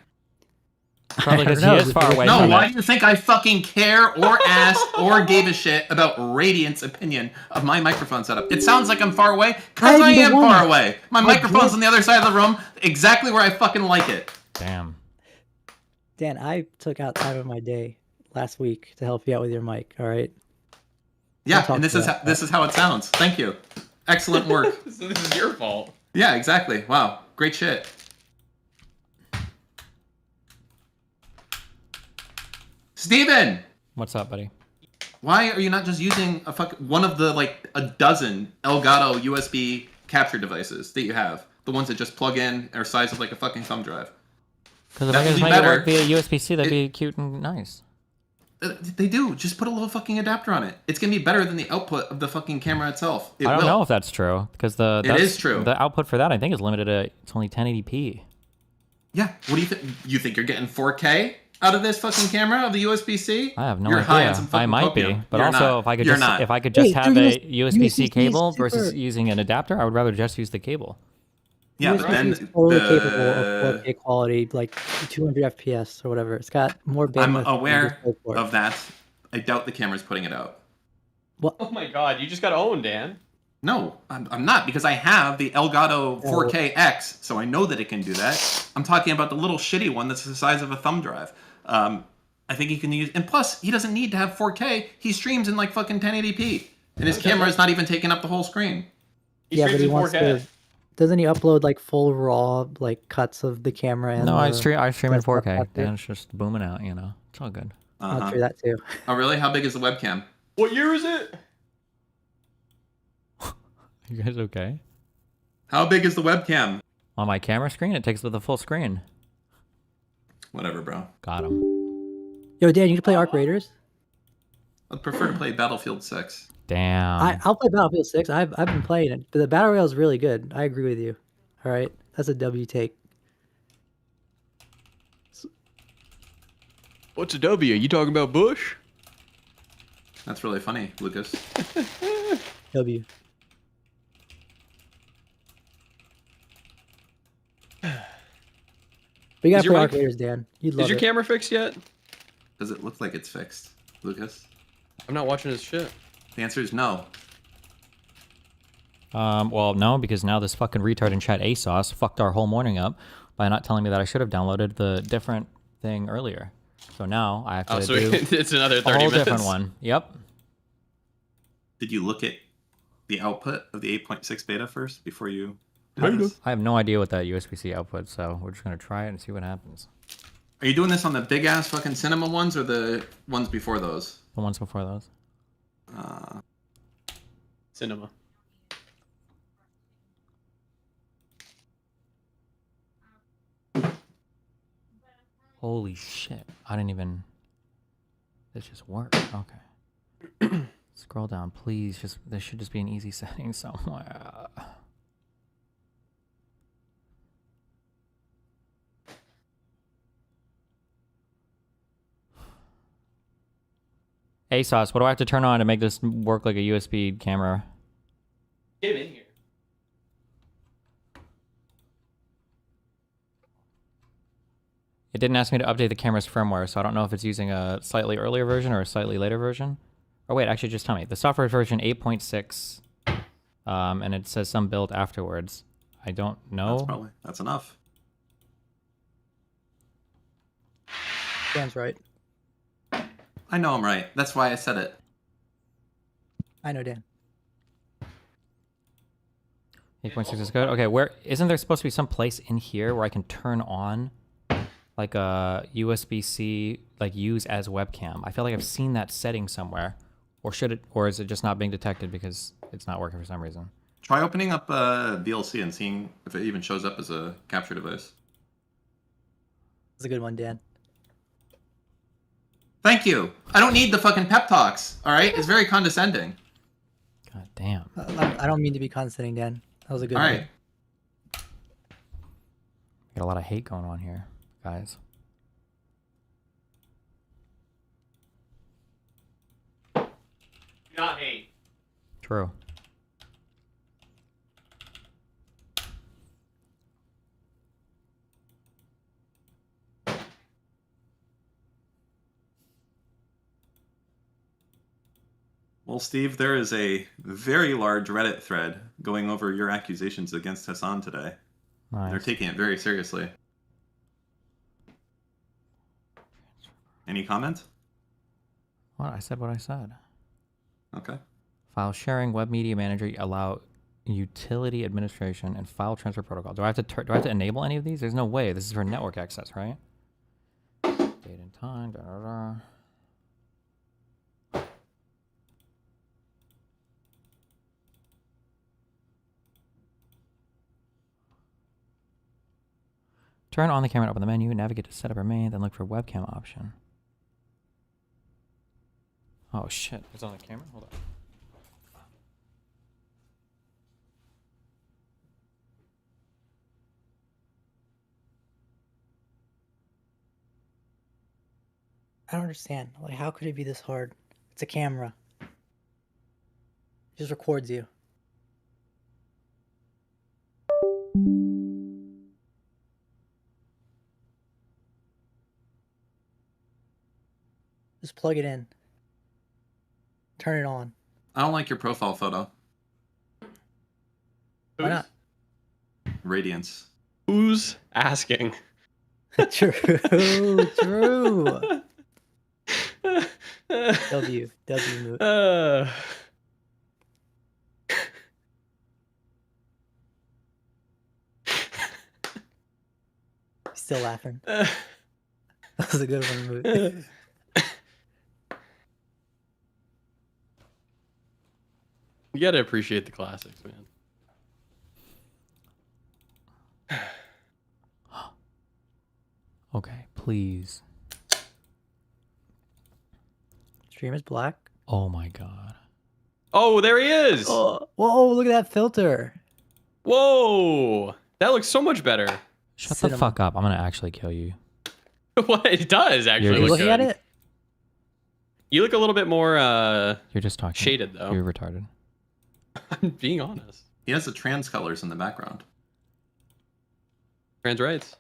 Probably because he know, is far away No, from why it. do you think I fucking care or asked or gave a shit about Radiant's opinion of my microphone setup? It sounds like I'm far away because I I'm the am one. far away. My I microphone's just- on the other side of the room, exactly where I fucking like it. Damn. Dan, I took out time of my day last week to help you out with your mic, all right? Yeah, talk and this is about this is how it sounds. Thank you. Excellent work. So this is your fault. Yeah, exactly. Wow, great shit. Steven! What's up, buddy? Why are you not just using one of the like a dozen Elgato USB capture devices that you have? The ones that just plug in are size of like a fucking thumb drive. Because if That I would could be make it better. work via USB-C, that'd be cute and nice. They do. Just put a little fucking adapter on it. It's gonna be better than the output of the fucking camera itself. It I don't will. know if that's true because It is true. The output for that I think is limited to it's only 1080p. Yeah. What do you think? You think you're getting 4K out of this fucking camera of the USB-C? I have no You're high on idea. some I fucking might be, copium. but You're also not. if I could You're just not. if I could just Wait, have they're a USB-C USB-C cable super- versus using an adapter, I would rather just use the cable. Yeah, but USB then is totally the- capable of 4K quality, like 200 FPS or whatever. It's got more bandwidth. I'm than aware just DisplayPort. of that. I doubt the camera's putting it out. Oh my god, you just got owned, Dan. No, I'm not, because I have the Elgato 4K-X, so I know that it can do that. I'm talking about the little shitty one that's the size of a thumb drive. I think he can use, and plus, he doesn't need to have 4K. He streams in like fucking 1080p, and his camera is not even taking up the whole screen. Yeah, but he wants to. Doesn't he upload like full raw like cuts of the camera? And No, I the stream in desktop 4K. capture? Dan, it's just booming out, you know. It's all good. I'll true that too. Oh, really? How big is the webcam? What year is it? You guys okay? How big is the webcam? On my camera screen, it takes the full screen. Whatever, bro. Got him. Yo, Dan, you can play Arc Raiders. I'd prefer to play Battlefield 6. Damn. I'll play Battlefield 6. I've been playing it, but the battle royale is really good. I agree with you. All right, that's a W take. What's a W? You talking about Bush? That's really funny, Lucas. W. We gotta Is your play Arc mic- Raiders, Dan. You'd love Is your it. camera fixed yet? Does it look like it's fixed, Lucas? I'm not watching his shit. The answer is no. Well, no, because now this fucking retard in chat ASOS fucked our whole morning up by not telling me that I should have downloaded the different thing earlier. So now I have to so do it's another 30 a whole minutes. different one. Yep. Did you look at the output of the 8.6 beta first before you did this? I have no idea what that USB-C output, so we're just gonna try it and see what happens. Are you doing this on the big ass fucking cinema ones or the ones before those? The ones before those. Cinema. Holy shit! I didn't even. This just worked. Okay. Scroll down, please. Just there should just be an easy setting somewhere. ASOS, what do I have to turn on to make this work like a USB camera? Get in here. It didn't ask me to update the camera's firmware, so I don't know if it's using a slightly earlier version or a slightly later version. Oh wait, actually just tell me. The software version 8.6, and it says some build afterwards. I don't know. That's enough. Dan's right. I know I'm right. That's why I said it. I know Dan. 8.6 is good. Okay, where isn't there supposed to be some place in here where I can turn on like a USB-C, like use as webcam? I feel like I've seen that setting somewhere, or is it just not being detected because it's not working for some reason? Try opening up VLC and seeing if it even shows up as a capture device. That's a good one, Dan. Thank you. I don't need the fucking pep talks. All right, it's very condescending. God damn. I don't mean to be condescending, Dan. That was a good All one. right. Got a lot of hate going on here, guys. Not hate. True. Well, Steve, there is a very large Reddit thread going over your accusations against Hassan today. Nice. They're taking it very seriously. Any comments? What? I said what I said. Okay. File sharing, web media manager, allow utility administration, and file transfer protocol. Do I have to enable any of these? There's no way. This is for network access, right? Date and time. Da, da, da. Turn on the camera, open the menu, navigate to setup or main, then look for webcam option. Oh shit, it's on the camera? Hold on. I don't understand. Like, how could it be this hard? It's a camera. It just records you. Just plug it in. Turn it on. I don't like your profile photo. Why not? Radiance. Who's asking? True. True. W move. Still laughing. That was a good one. Move. You gotta appreciate the classics, man. Okay, please. Stream is black. Oh my god. Oh, there he is! Oh, whoa, look at that filter. Whoa! That looks so much better. Shut the fuck up. I'm gonna actually kill you. What? It does actually Are you look looking good. at it? You look a little bit more You're just talking. shaded though. You're retarded. I'm being honest. He has the trans colors in the background. Trans rights.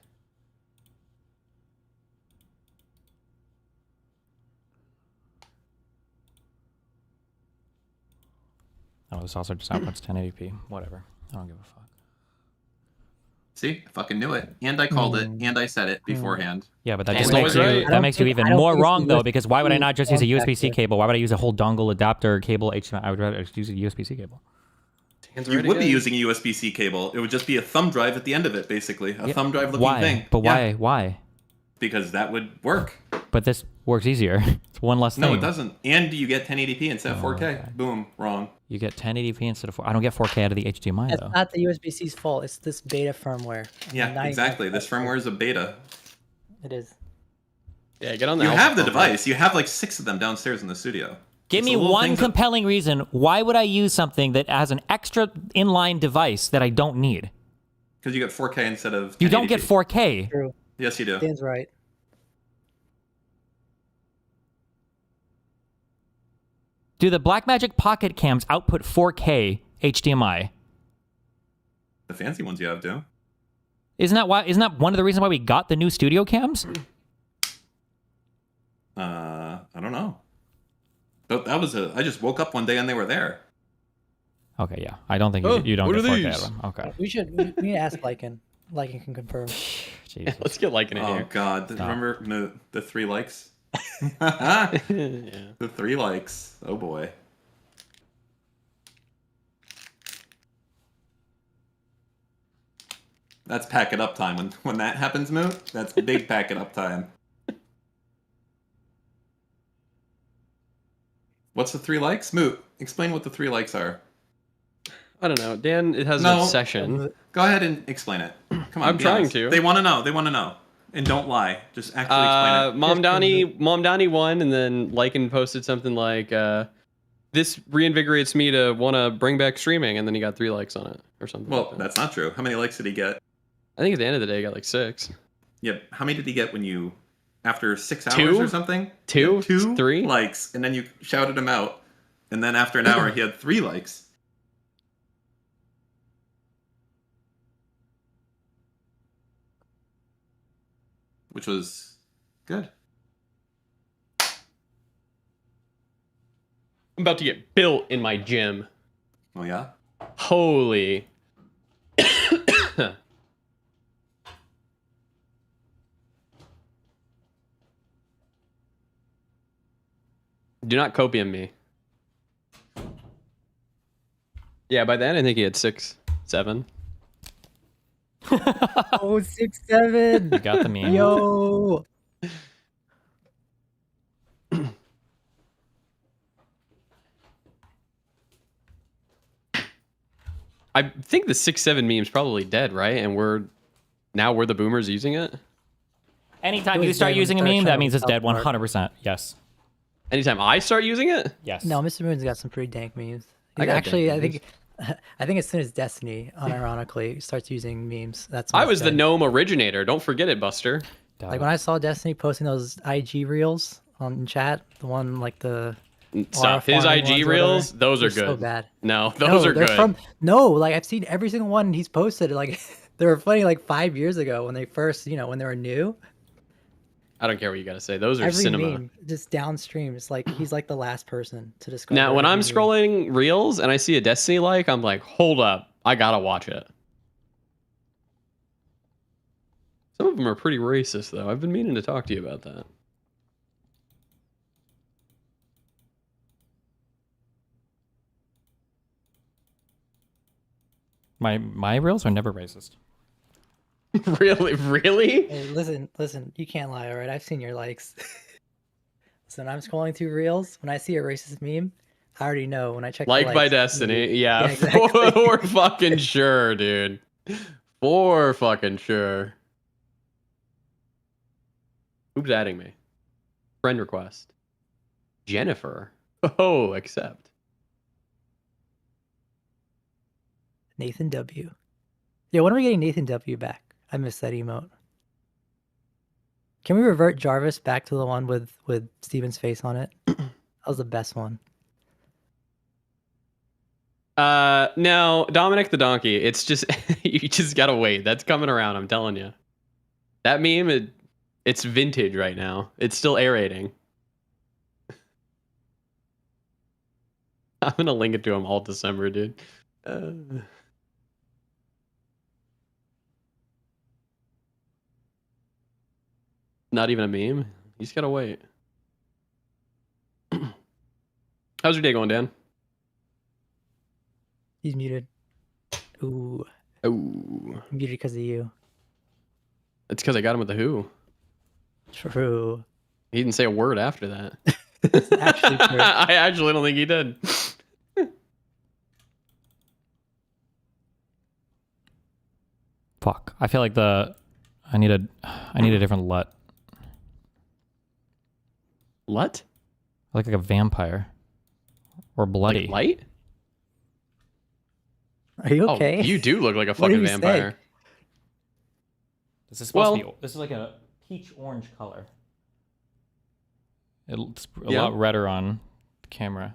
That this also just outputs 1080p. Whatever. I don't give a fuck. See, I fucking knew it, and I called it, and I said it beforehand. Yeah, but that And just I makes was right. you that makes you even I don't more think it's wrong the though, because why would I USB-C not just use a form USB-C factor. cable? Why would I use a whole dongle adapter cable HDMI? I would rather just use a USB-C cable. You would be using a USB-C cable. It would just be a thumb drive at the end of it, basically. A thumb drive looking Why? thing. But Yeah, why? because that would work. But this works easier. It's one less thing. No, it doesn't. And you get 1080p instead of 4K. Boom, wrong. You get 1080p instead of 4. I don't get 4K out of the HDMI It's though. not the USB-C's fault. It's this beta firmware. Yeah, exactly. This firmware is a beta. It is. Yeah, get on the You alpha have the firmware. device. You have like 6 of them downstairs in the studio. Give It's me the little one things that- compelling reason why would I use something that has an extra inline device that I don't need? Because you get 4K instead of. You don't get 1080p. 4K. True. Yes, you do. Dan's right. Do the Blackmagic Pocket cams output 4K HDMI? The fancy ones you have do. Isn't that one of the reasons why we got the new studio cams? I don't know. But that was I just woke up one day and they were there. Okay, yeah. I don't think Oh, you don't what get are 4K out these? of them. Okay. We need to ask Lycan. Lycan can confirm. Jesus. Let's get like in Oh here. God! Stop. Remember the 3 likes? Yeah. The 3 likes. Oh boy. That's pack it up time. When that happens, Moot, that's big pack it up time. What's the 3 likes? Moot, explain what the 3 likes are. I don't know. Dan, it has No. an obsession. Go ahead and explain it. Come on. I'm be trying honest. to. They want to know. They want to know. And don't lie. Just actually explain it. Mom Donnie won, and then Lycan posted something like, "This reinvigorates me to want to bring back streaming," and then he got 3 likes on it or something. Well, like that. that's not true. How many likes did he get? I think at the end of the day, he got like 6. Yeah. How many did he get when you, after 6 hours 2? or something? 2? 2? 3 likes, and then you shouted him out, and then after an hour he had 3 likes. Which was good. I'm about to get built in my gym. Oh yeah. Holy. Do not copium me. Yeah, by then I think he had 6, 7. Oh, 6, 7. You got the meme. Yo. I think the 6, 7 meme's probably dead, right? And we're the boomers using it. Anytime It you was start dead when using a it started meme, that showing means it's South dead Park. 100%. Yes. Anytime I start using it? Yes. No, Mr. Moon's got some pretty dank memes. I got Actually, dank I think, I think as soon as Destiny, unironically, starts using memes, that's when I it's was the dead. gnome originator. Don't forget it, Buster. Like when I saw Destiny posting those IG reels on chat, the one like the Stop. Aura His farming IG ones or reals, whatever, those are they're good. So bad. No, those are they're good. No, like I've seen every single one he's posted. Like they were funny like 5 years ago when they first, when they were new. I don't care what you gotta say. Those are Every cinema. meme just downstream. It's like he's like the last person to describe. Now, when every I'm meme. scrolling reels and I see a Destiny like, I'm like, hold up, I gotta watch it. Some of them are pretty racist, though. I've been meaning to talk to you about that. My reels are never racist. Really? Hey, listen, you can't lie, all right? I've seen your likes. So when I'm scrolling through reels, when I see a racist meme, I already know when I check. Like the by likes, Destiny, yeah, exactly. for fucking sure, dude. For fucking sure. Who's adding me? Friend request. Jennifer. Oh, accept. Nathan W. Yeah, when are we getting Nathan W back? I missed that emote. Can we revert Jarvis back to the one with Steven's face on it? That was the best one. No, Dominic the Donkey. It's just you just gotta wait. That's coming around. I'm telling you. That meme, it's vintage right now. It's still aerating. I'm gonna link it to him all December, dude. Not even a meme. You just gotta wait. How's your day going, Dan? He's muted. Ooh. Ooh. Muted because of you. It's because I got him with the Who. True. He didn't say a word after that. Actually true. I actually don't think he did. Fuck. I feel like I need a different LUT. LUT? Like a vampire. Or bloody. Like light? Are you okay? Oh, you do look like a What did fucking you vampire. say? This is supposed to be. This is like a peach orange color. It's a Yeah. lot redder on the camera.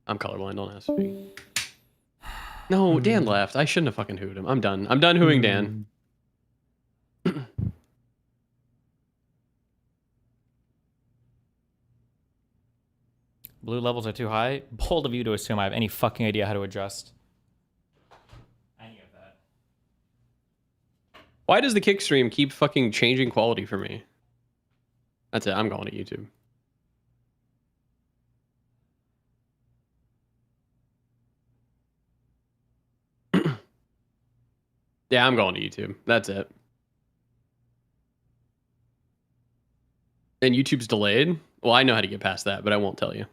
I'm colorblind, don't ask me. No, Dan left. I shouldn't have fucking hooed him. I'm done. I'm done hooing Dan. Blue levels are too high. Bold of you to assume I have any fucking idea how to adjust any of that. Why does the kick stream keep fucking changing quality for me? That's it. I'm going to YouTube. Yeah, I'm going to YouTube. That's it. And YouTube's delayed? Well, I know how to get past that, but I won't tell you.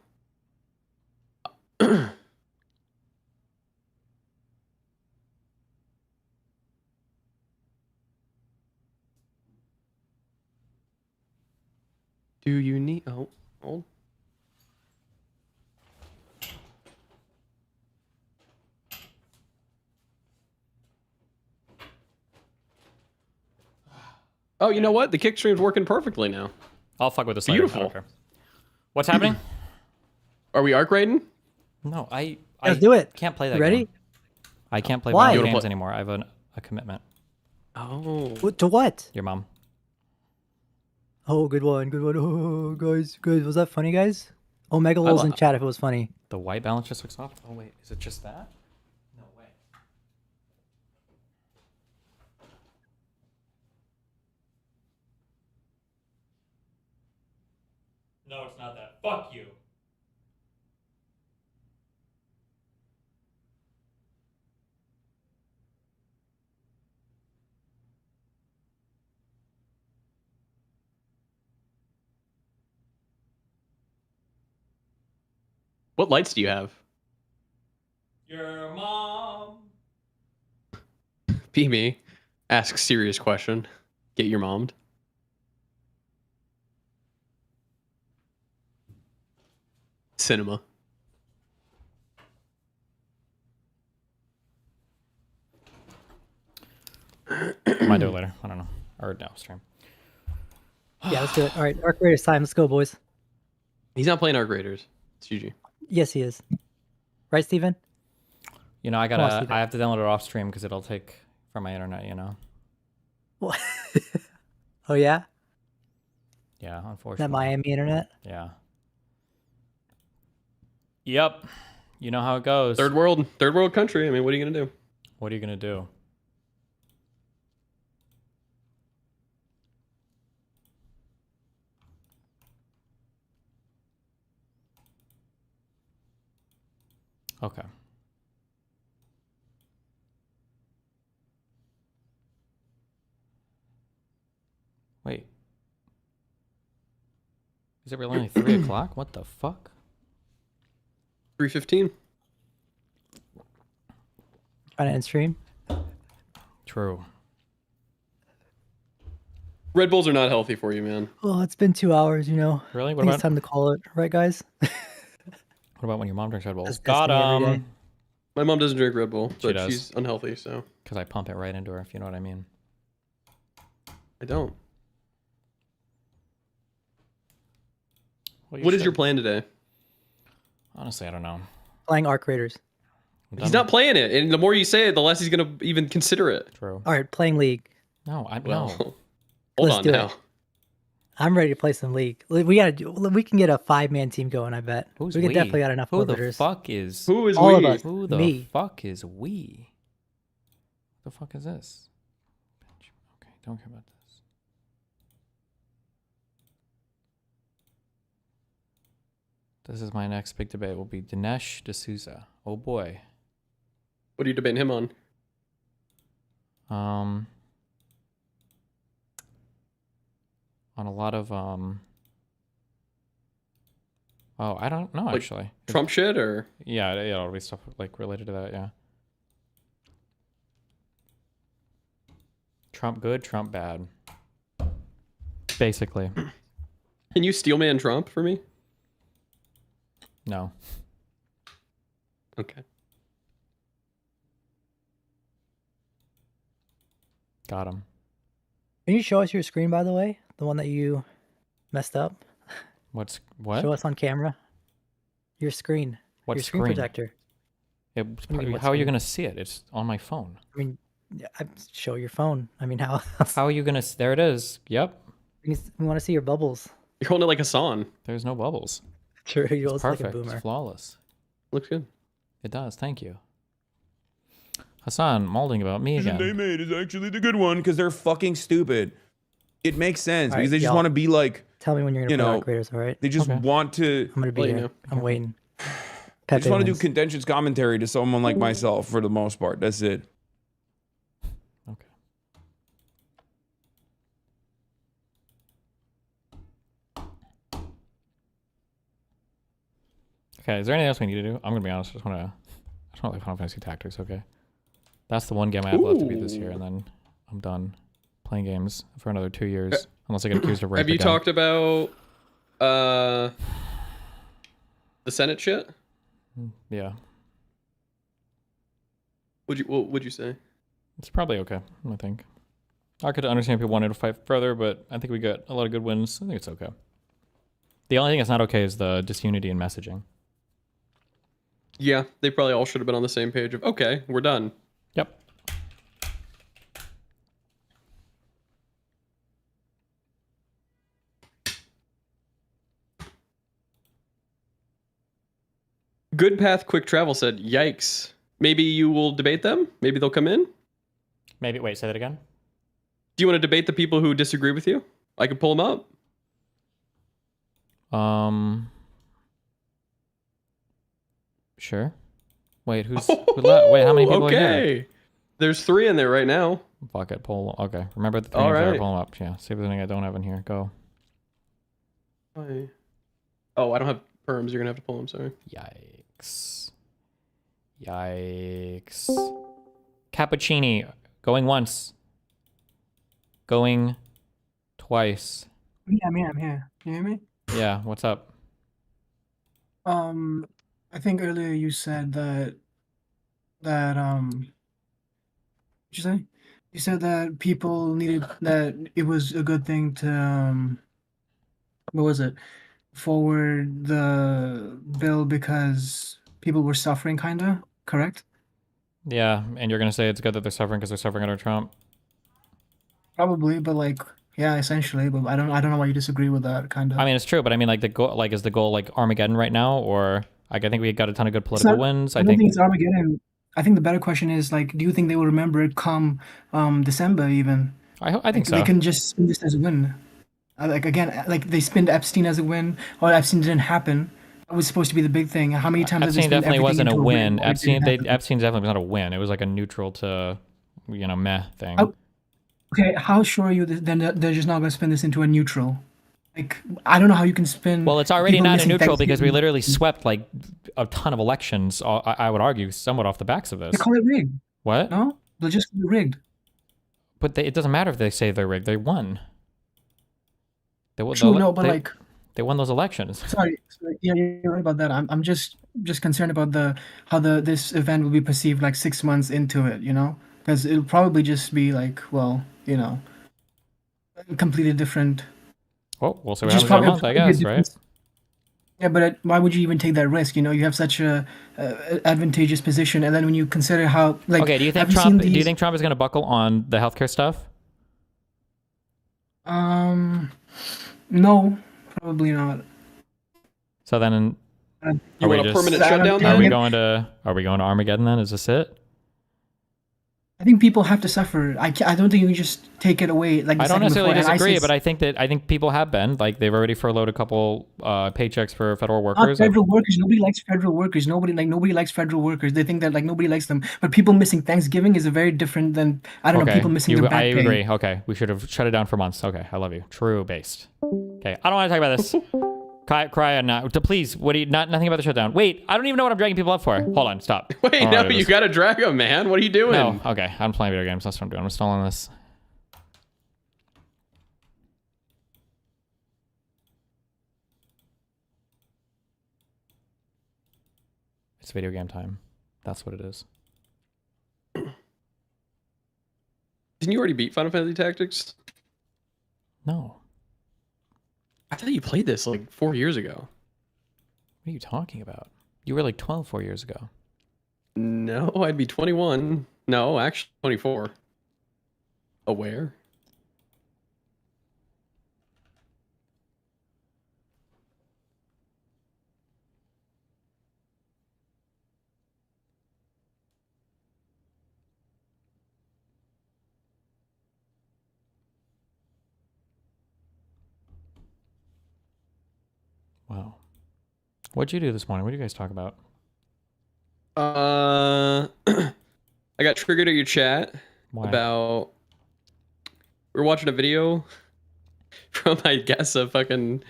Do you need... Oh, hold. Oh, you know what? The kick stream's working perfectly now. I'll fuck with this later. Beautiful. I don't care. What's happening? Are we arc raiding? No, I Let's do it. can't play that You ready? game. I can't play Why? violent You games wanna anymore. I have a commitment. Oh. To what? Your mom. Oh, good one. Good one. Oh, guys. Good. Was that funny, guys? Omega Lulz in chat if it was funny. The white balance just looks off? Oh, wait. Is it just that? No way. No, it's not that. Fuck you. What lights do you have? Your mom. Be me. Ask serious question. Get your mommed. Cinema. Might do it later. I don't know. Or no, stream. Yeah, let's do it. All right, Arc Raiders time. Let's go, boys. He's not playing Arc Raiders. It's GG. Yes, he is. Right, Steven? You know, I Come on, gotta. Steven. I have to download it off stream because it'll take from my internet. You know. What? Oh, yeah? Yeah, unfortunately. That Miami internet? Yeah. Yep. You know how it goes. Third world country. I mean, what are you gonna do? What are you gonna do? Okay. Wait. Is it really only 3 o'clock? What the fuck? 3:15. Trying to end stream? True. Red Bulls are not healthy for you, man. Oh, it's been 2 hours, you know. Really? I What think about it's time to call it. Right, guys? what about when your mom drinks Red Bulls? That's Got destiny every him. day. My mom doesn't drink Red Bull, She but does. she's unhealthy, so Because I pump it right into her, if you know what I mean. I don't. Well, What is should. your plan today? Honestly, I don't know. Playing Arc Raiders. He's not playing it, and the more you say it, the less he's gonna even consider it. True. All right, playing League. No, Well, no. hold Let's on do now. it. I'm ready to play some League. We can get a 5-man team going. I bet Who's we can we? definitely got enough Who orbiters. the fuck is? Who is All we? of us. Who the Me. fuck is we? What the fuck is this? Okay, don't care about this. This is my next big debate. Will be Dinesh D'Souza. Oh boy. What are you debating him on? On a lot of oh, I don't know Like actually. Trump shit or? Yeah, it'll be stuff like related to that. Yeah. Trump good, Trump bad. Basically. Can you steelman Trump for me? No. Okay. Got him. Can you show us your screen, by the way? The one that you messed up? What? Show us on camera. Your screen. What your screen screen? protector. Yeah, What do you mean, what how are you screen? gonna see it? It's on my phone. I mean, show your phone. I mean, how? How are you gonna? There it is. Yep. We want to see your bubbles. You're holding it like Hassan. There's no bubbles. True, you It's also like a perfect. boomer. It's flawless. Looks good. It does. Thank you. Hassan molding about me Decision again. they made is actually the good one because they're fucking stupid. It makes sense All because right, they just y'all. want to be like, Tell me when you're gonna you play know, Dark Raiders, all right? they just want to. I'm gonna be Well, you here. know. I'm waiting. They Pepe just want to do wins. contentious commentary to someone like myself for the most part. That's it. Okay. Okay, is there anything else we need to do? I'm gonna be honest. I just wanna play Final Fantasy Tactics. Okay, that's the one game I have left to beat this year, and then I'm done playing games for another 2 years, unless I get accused of rape. Have you again. talked about the Senate shit? Yeah, What would you say? it's probably okay. I think I could understand people wanting to fight further, but I think we got a lot of good wins. I think it's okay. The only thing that's not okay is the disunity in messaging. Yeah, they probably all should have been on the same page of, okay, we're done. Yep. Good Path Quick Travel said, yikes. Maybe you will debate them? Maybe they'll come in? Maybe, wait, say that again? Do you want to debate the people who disagree with you? I can pull them up. Sure. Wait, wait, how many people are here? Okay. There's 3 in there right now. Fuck it, pull. Okay, remember the 3 All names there, right. pull them up. Yeah, see if there's anything I don't have in here. Go. Oh, I don't have perms. You're going to have to pull them, sorry. Yikes. Yikes. Cappuccini, going once. Going twice. Yeah, I'm here. Can you hear me? Yeah, what's up? I think earlier you said that what'd you say? You said that people needed that it was a good thing to what was it? Forward the bill because people were suffering, kinda, correct? Yeah, and you're gonna say it's good that they're suffering because they're suffering under Trump? Probably, but like, yeah, essentially. But I don't know why you disagree with that, kind of. I mean, it's true, but I mean, like, the goal, like, is the goal like Armageddon right now, or like, I think we got a ton of good It's political not- wins. I I don't think. think it's Armageddon. I think the better question is like, do you think they will remember it come December even? I think Like, so. They can just spin this as a win. Like again, like they spinned Epstein as a win, or Epstein didn't happen. It was supposed to be the big thing. How many times have they Epstein spinned definitely everything wasn't a into win. or it Epstein, didn't happen? Epstein definitely was not a win. It was like a neutral to, meh thing. How- Okay, how sure are you that then that they're just not going to spin this into a neutral? Like, I don't know how you can spin. Well, it's already people not a missing neutral because we Thanksgiving. literally swept like a ton of elections. I would argue somewhat off the backs of this. They call it rigged. What? No, they'll just call it rigged. But it doesn't matter if they say they're rigged. They won. True, no, but they, like, they won those elections. sorry, yeah, you're right about that. I'm just concerned about how this event will be perceived like 6 months into it, because it'll probably just be like, well, completely different. Well, we'll see what Which is happens in a probably- month, I probably a guess, different- right? Yeah, but why would you even take that risk? You have such a advantageous position, and then when you consider how like, Okay, do you think have you Trump? seen Do you these- think Trump is going to buckle on the healthcare stuff? No, probably not. So then, You want a permanent shutdown Are we then? going to Armageddon then? Is this it? I think people have to suffer. I don't think you can just take it away. Like the I don't second necessarily before. And disagree, say but I think people have been like they've already furloughed a couple paychecks for federal not workers. federal workers. Nobody likes federal workers. Nobody likes federal workers. They think that like nobody likes them. But people missing Thanksgiving is a very different than I don't know people missing their back I pay. agree. Okay, we should have shut it down for months. Okay, I love you. True based. Okay, I don't want to talk about this. Cry now. Please, what do you? Nothing about the shutdown. Wait, I don't even know what I'm dragging people up for. Hold on, stop. Wait, Oh, no, it you is. gotta drag him, man. What are you doing? No, okay, I'm playing video games. That's what I'm doing. I'm installing this. It's video game time. That's what it is. Didn't you already beat Final Fantasy Tactics? No. I thought you played this like 4 years ago. What are you talking about? You were like 12 4 years ago. No, I'd be 21. No, actually 24. Aware? Wow. What'd you do this morning? What did you guys talk about? I got triggered at your chat Why? about we were watching a video from I guess a fucking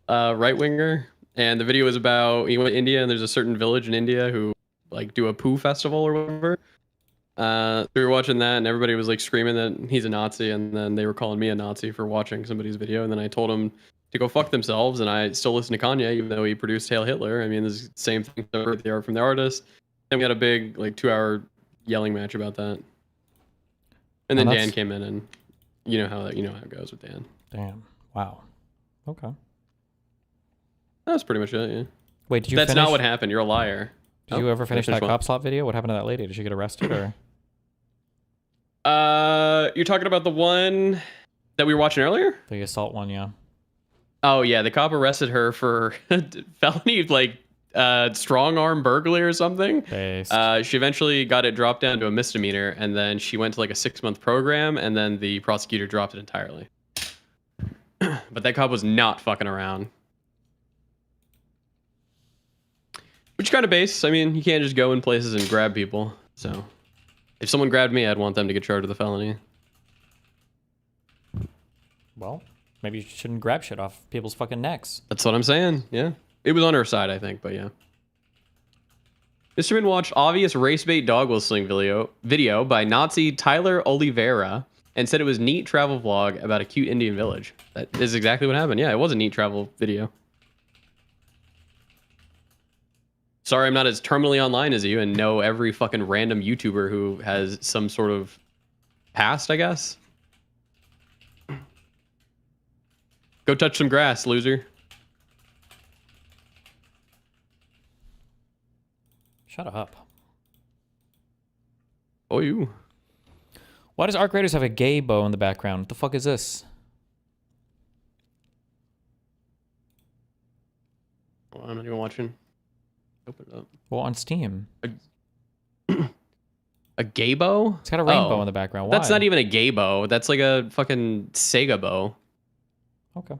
right winger, and the video was about he went to India and there's a certain village in India who like do a poo festival or whatever. So we were watching that and everybody was like screaming that he's a Nazi, and then they were calling me a Nazi for watching somebody's video, and then I told them to go fuck themselves, and I still listen to Kanye even though he produced Hail Hitler. I mean, this is the same thing the art from the artist. Then we had a big like 2-hour yelling match about that. And then Well, Dan that's- came in, and you know how it goes with Dan. Damn. Wow. Okay. That's pretty much it, yeah. Wait, did you That's finish? not what happened. You're a liar. Did you ever finish that what? cop slot video? What happened to that lady? Did she get arrested or? You're talking about the one that we were watching earlier? The assault one, yeah. Oh yeah, the cop arrested her for felony like strong arm burglary or something. She eventually got it dropped down to a misdemeanor, and then she went to like a 6-month program, and then the prosecutor dropped it entirely. But that cop was not fucking around. Which kind of base. I mean, you can't just go in places and grab people. So, if someone grabbed me, I'd want them to get charged with a felony. Well, maybe you shouldn't grab shit off people's fucking necks. That's what I'm saying. Yeah, it was on her side, I think, but yeah. Mr. Min watched obvious race bait dog whistling video by Nazi Tyler Oliveira and said it was neat travel vlog about a cute Indian village. That is exactly what happened. Yeah, it was a neat travel video. Sorry, I'm not as terminally online as you and know every fucking random YouTuber who has some sort of past, I guess. Go touch some grass, loser. Shut up. Oh, you. Why does Arc Raiders have a gay bow in the background? What the fuck is this? Oh, I'm not even watching. Open it up. Well, on Steam. A gay bow? It's got a rainbow in the background. Why? That's not even a gay bow. That's like a fucking Sega bow. Okay.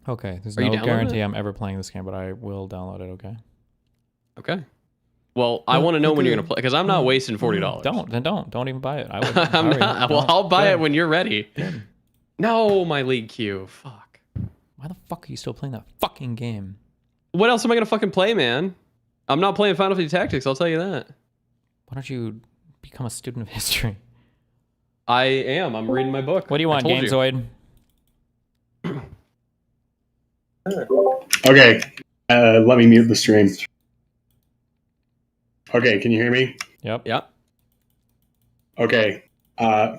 Okay, there's Are you no downloading guarantee it? I'm ever playing this game, but I will download it, okay? Okay. Well, I want to know when you're going to play, because I'm not wasting $40. Don't even buy it. I would. I'm not. Well, I'll buy it Good. when you're ready. No, my league queue. Fuck. Why the fuck are you still playing that fucking game? What else am I going to fucking play, man? I'm not playing Final Fantasy Tactics, I'll tell you that. Why don't you become a student of history? I am. I'm reading my book. What do you want, I told you. Gamezoid? Okay, let me mute the stream. Okay, can you hear me? Yep. Yep. Okay,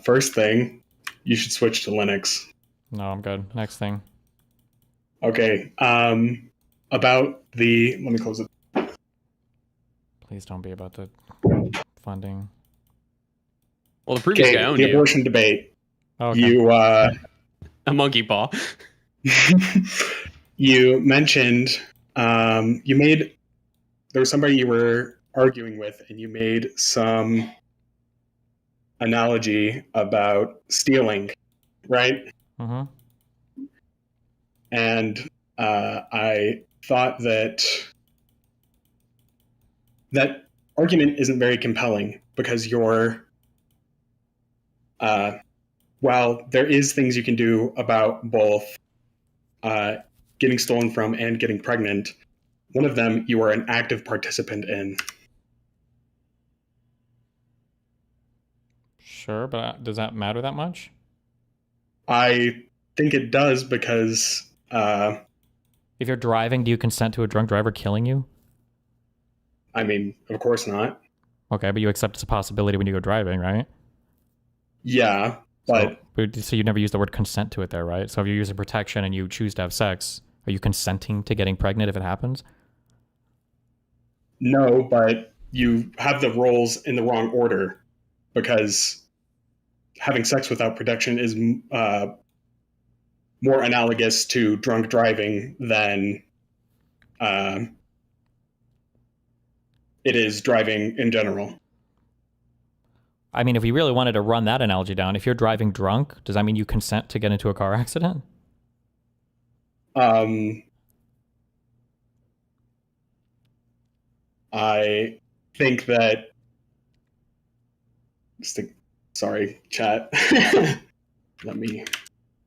first thing, you should switch to Linux. No, I'm good. Next thing. Okay, about the, let me close it. Please don't be about the funding. Well, the previous guy owned the you. abortion debate. Okay. You A monkey paw. you mentioned you made there was somebody you were arguing with, and you made some analogy about stealing, right? Mm-hmm. And I thought that argument isn't very compelling because while there is things you can do about both getting stolen from and getting pregnant, one of them you are an active participant in. Sure, but does that matter that much? I think it does because if you're driving, do you consent to a drunk driver killing you? I mean, of course not. Okay, but you accept it's a possibility when you go driving, right? Yeah, but so you never use the word consent to it there, right? So if you're using protection and you choose to have sex, are you consenting to getting pregnant if it happens? no, but you have the roles in the wrong order because having sex without protection is more analogous to drunk driving than it is driving in general. I mean, if we really wanted to run that analogy down, if you're driving drunk, does that mean you consent to get into a car accident? I think that. Sorry, chat. Let me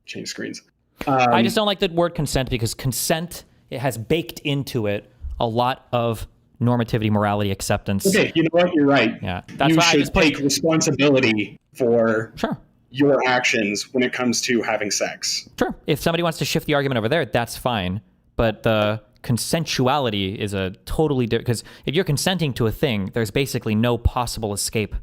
change screens. I just don't like the word consent because consent, it has baked into it a lot of normativity, morality, acceptance. Okay, you know what? You're right. Yeah, that's you why I should just put take responsibility for Sure. your actions when it comes to having sex. Sure. If somebody wants to shift the argument over there, that's fine. But the consensuality is a totally different, because if you're consenting to a thing, there's basically no possible escape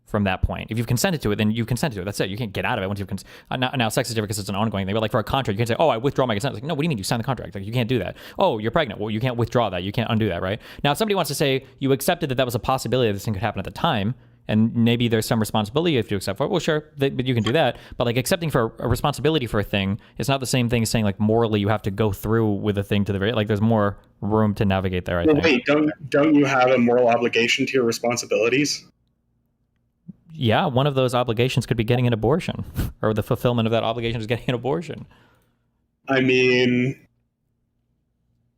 from that point. If you've consented to it, then you consented to it. That's it. You can't get out of it once you've now sex is different because it's an ongoing thing. But like for a contract, you can't say, "Oh, I withdraw my consent." It's like, no, what do you mean you signed the contract? Like you can't do that. Oh, you're pregnant. Well, you can't withdraw that. You can't undo that, right? Now, if somebody wants to say you accepted that was a possibility that this thing could happen at the time, and maybe there's some responsibility if you accept for it. Well, sure, but you can do that. But like accepting for a responsibility for a thing, it's not the same thing as saying like morally you have to go through with a thing to the very, like there's more room to navigate there. I think. Wait, don't you have a moral obligation to your responsibilities? Yeah, one of those obligations could be getting an abortion, or the fulfillment of that obligation is getting an abortion. I mean,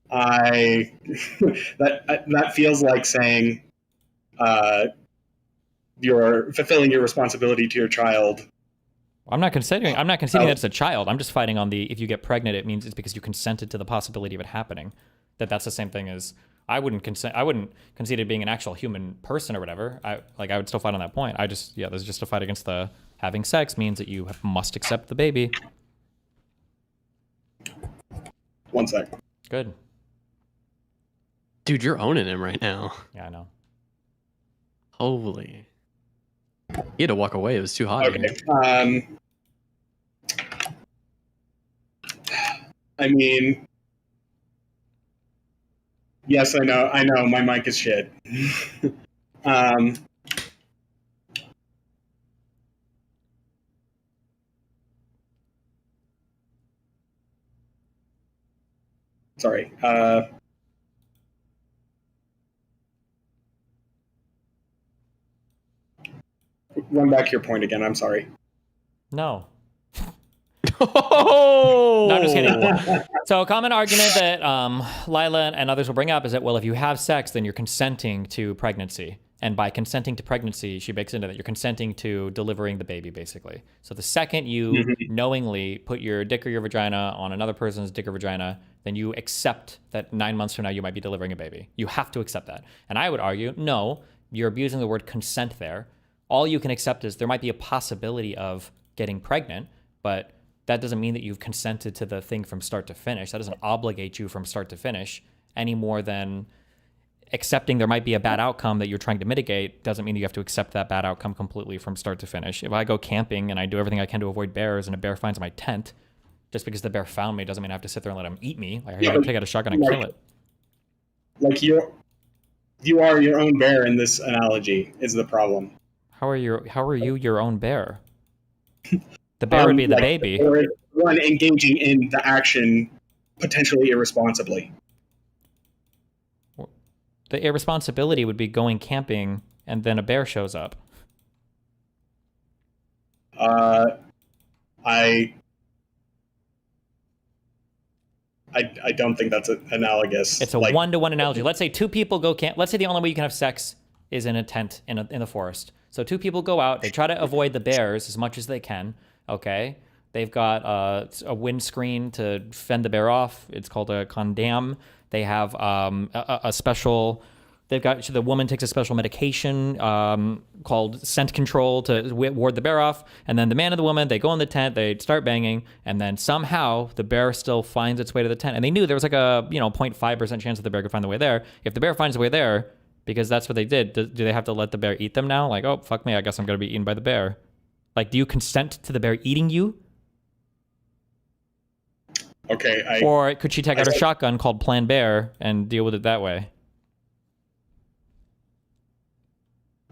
that feels like saying you're fulfilling your responsibility to your child. I'm not conceding that it's a child. I'm just fighting on the if you get pregnant, it means it's because you consented to the possibility of it happening. That's the same thing as I wouldn't concede it being an actual human person or whatever. I would still fight on that point. There's just a fight against the having sex means that you must accept the baby. One sec. Good. Dude, you're owning him right now. Yeah, I know. Holy. He had to walk away. It was too hot. Okay. I mean, yes, I know. My mic is shit. Sorry. Run back your point again. I'm sorry. No. No, I'm just kidding. So a common argument that Lila and others will bring up is that, well, if you have sex, then you're consenting to pregnancy. And by consenting to pregnancy, she bakes into that, you're consenting to delivering the baby, basically. So the second you knowingly put your dick or your vagina on another person's dick or vagina, then you accept that 9 months from now you might be delivering a baby. You have to accept that. And I would argue, no, you're abusing the word consent there. All you can accept is there might be a possibility of getting pregnant, but that doesn't mean that you've consented to the thing from start to finish. That doesn't obligate you from start to finish any more than accepting there might be a bad outcome that you're trying to mitigate doesn't mean you have to accept that bad outcome completely from start to finish. If I go camping and I do everything I can to avoid bears and a bear finds my tent, just because the bear found me doesn't mean I have to sit there and let him eat me. Like, I gotta take out a shotgun and kill it. Like you are your own bear in this analogy is the problem. How are you your own bear? The bear would be the baby. Or one engaging in the action potentially irresponsibly. The irresponsibility would be going camping and then a bear shows up. I don't think that's analogous. It's a one-to-one analogy. Let's say two people go camp. Let's say the only way you can have sex is in a tent in the forest. So two people go out. They try to avoid the bears as much as they can. Okay. They've got a windscreen to fend the bear off. It's called a condom. They have a special. The woman takes a special medication called scent control to ward the bear off. And then the man and the woman, they go in the tent, they start banging, and then somehow the bear still finds its way to the tent. And they knew there was like a 0.5% chance that the bear could find the way there. If the bear finds the way there, because that's what they did, do they have to let the bear eat them now? Like, oh, fuck me, I guess I'm going to be eaten by the bear. Like, do you consent to the bear eating you? Okay. Or could she take out a shotgun called Plan Bear and deal with it that way?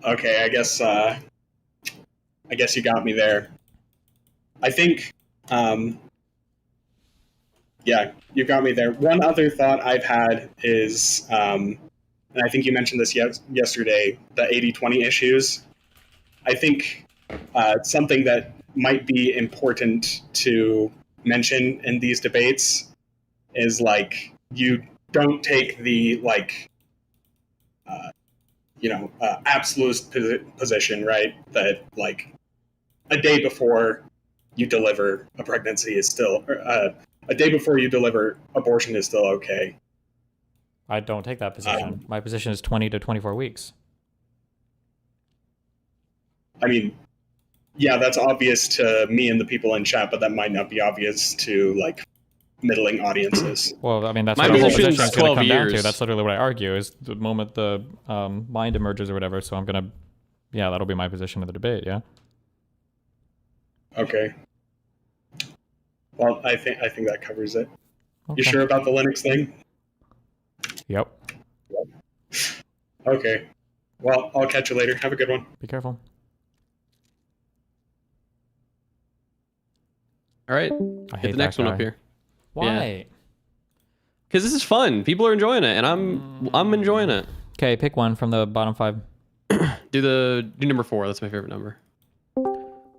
Okay, I guess you got me there. I think, yeah, you got me there. One other thought I've had is, and I think you mentioned this yesterday, the 80-20 issues. I think something that might be important to mention in these debates is, like, you don't take the, like, absolute position, right? That, like, a day before you deliver a pregnancy is still, a day before you deliver abortion is still okay. I don't take that position. My position is 20 to 24 weeks. I mean, yeah, that's obvious to me and the people in chat, but that might not be obvious to, like, middling audiences. Well, I mean, that's My what the whole position position is is going to 12 come down to. years. That's literally what I argue, is the moment the mind emerges or whatever. So I'm going to, yeah, that'll be my position of the debate, yeah? Okay. Well, I think that covers it. Okay. You sure about the Linux thing? Yep. Okay. Well, I'll catch you later. Have a good one. Be careful. All right. I hate Get the next that one up guy. here. Why? Because this is fun. People are enjoying it, and I'm enjoying it. Okay, pick one from the bottom 5. Do number 4. That's my favorite number.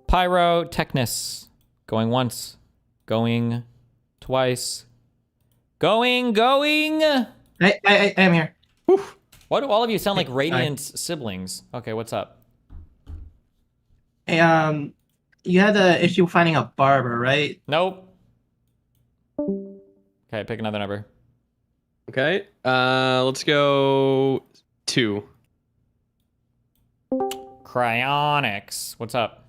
Pyrotechnus. Going once. Going twice. Going. I am here. Why do all of you sound like Radiant's siblings? Okay, what's up? Hey, you had the issue finding a barber, right? Nope. Okay, pick another number. Okay. Let's go 2. Cryonics. What's up?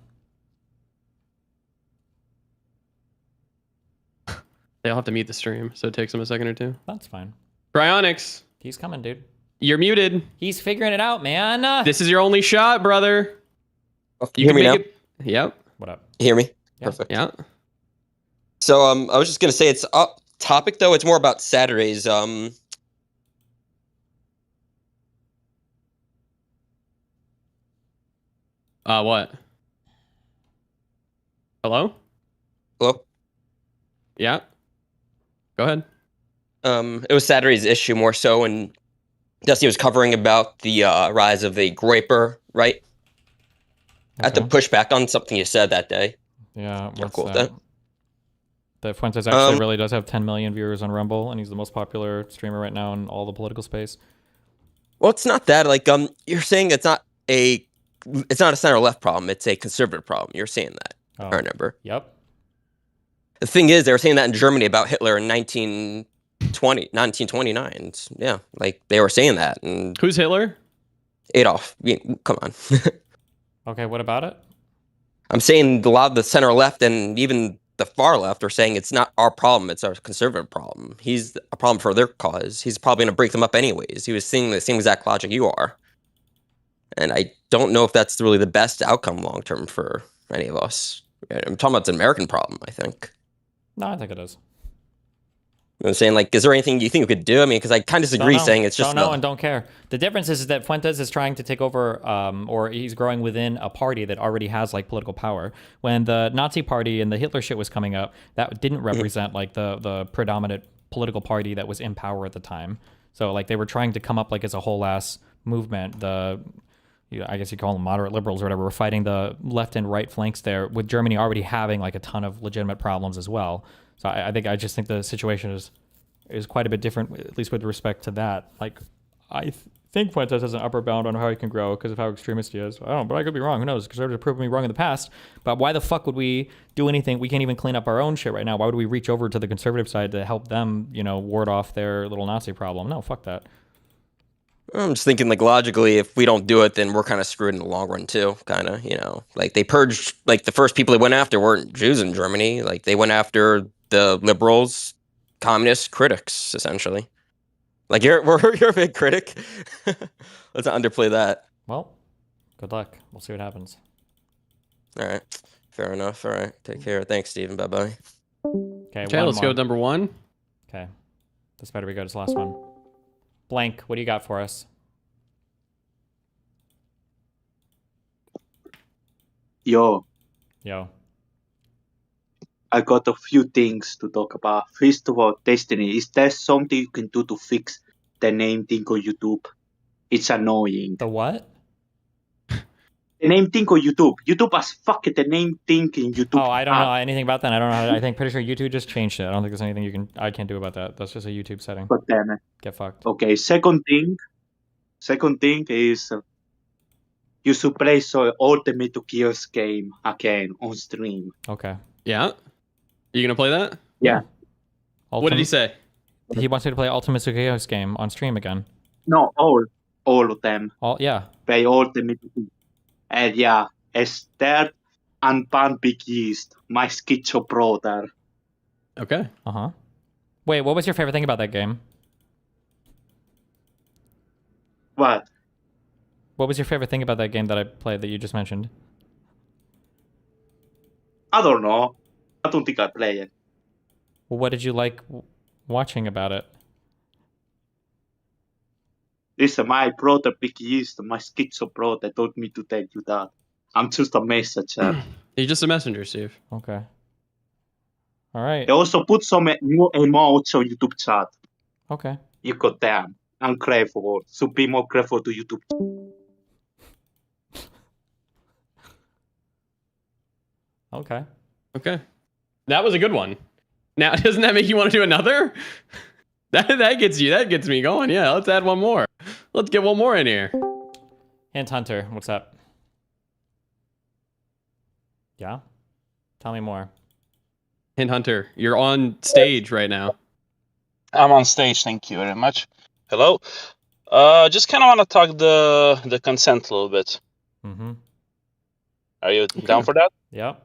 They all have to meet the stream, so it takes them a second or two. That's fine. Cryonics. He's coming, dude. You're muted. He's figuring it out, man. This is your only shot, brother. You hear me now? Yep. What up? You hear me? Yeah. Perfect. Yeah. So I was just gonna say it's up topic though. It's more about Saturdays. What? Hello? Hello? Yeah. Go ahead. It was Saturday's issue more so, and Dusty was covering about the rise of the Graper, right? I had to push back on something you said that day. Yeah, You're what's cool with that? that? That Fuentes actually really does have 10 million viewers on Rumble, and he's the most popular streamer right now in all the political space. Well, it's not that. Like, you're saying it's not a center left problem. It's a conservative problem. You're saying that. Oh. I remember. Yep. The thing is, they were saying that in Germany about Hitler in 1929. Yeah, like they were saying that. And who's Hitler? Adolf. Yeah, come on. Okay, what about it? I'm saying a lot of the center left and even the far left are saying it's not our problem, it's our conservative problem. He's a problem for their cause. He's probably going to break them up anyways. He was seeing the same exact logic you are. And I don't know if that's really the best outcome long term for any of us. I'm talking about it's an American problem, I think. No, I think it is. I'm saying, like, is there anything you think you could do? I mean, because I kind of disagree, saying it's just don't know and don't care. The difference is that Fuentes is trying to take over, or he's growing within a party that already has like political power. When the Nazi Party and the Hitler shit was coming up, that didn't represent like the predominant political party that was in power at the time. So like they were trying to come up like as a whole ass movement. I guess you call them moderate liberals or whatever, were fighting the left and right flanks there, with Germany already having like a ton of legitimate problems as well. So I just think the situation is quite a bit different, at least with respect to that. Like, I think Fuentes has an upper bound on how he can grow because of how extremist he is. I don't know, but I could be wrong. Who knows? Conservatives have proven me wrong in the past. But why the fuck would we do anything? We can't even clean up our own shit right now. Why would we reach over to the conservative side to help them, ward off their little Nazi problem? No, fuck that. I'm just thinking, like, logically, if we don't do it, then we're kind of screwed in the long run too. Kind of, like they purged. Like the first people they went after weren't Jews in Germany. Like they went after the liberals, communist critics, essentially. Like you're a big critic. Let's not underplay that. Well, good luck. We'll see what happens. All right, fair enough. All right, take care. Thanks, Steven. Bye bye. Okay, let's go with number 1. Okay, this better be good. It's the last one. Blank, what do you got for us? Yo, I got a few things to talk about. First of all, Destiny, is there something you can do to fix the name thing on YouTube? It's annoying. The what? The name thing on YouTube. YouTube has fucked the name thing in YouTube. Oh, I don't know anything about that. I don't know. I think pretty sure YouTube just changed it. I don't think there's anything I can't do about that. That's just a YouTube setting. God damn it. Get fucked. Okay, second thing is you should play Ultimate Gears game again on stream. Okay. Yeah? Are you going to play that? Yeah. What did he say? He wants me to play Ultimate Gears game on stream again. No, all of them. Yeah. Play Ultimate Gears. And yeah, Esther and Pan Big East, my schizo brother. Okay. Uh-huh. Wait, what was your favorite thing about that game? What? What was your favorite thing about that game that I played that you just mentioned? I don't know. I don't think I play it. Well, what did you like watching about it? Listen, my brother Big East, my schizo brother, told me to tell you that. I'm just a messenger. You're just a messenger, Steve. Okay. All right. They also put some new emotes on YouTube chat. Okay. You got them. I'm grateful. Should be more grateful to YouTube. Okay. Okay. That was a good one. Now, doesn't that make you want to do another? That gets me going. Yeah, let's add one more. Let's get one more in here. Hint Hunter, what's up? Yeah? Tell me more. Hint Hunter, you're on stage right now. I'm on stage, thank you very much. Hello. Just kind of want to talk the consent a little bit. Mm-hmm. Are you down for that? Yep.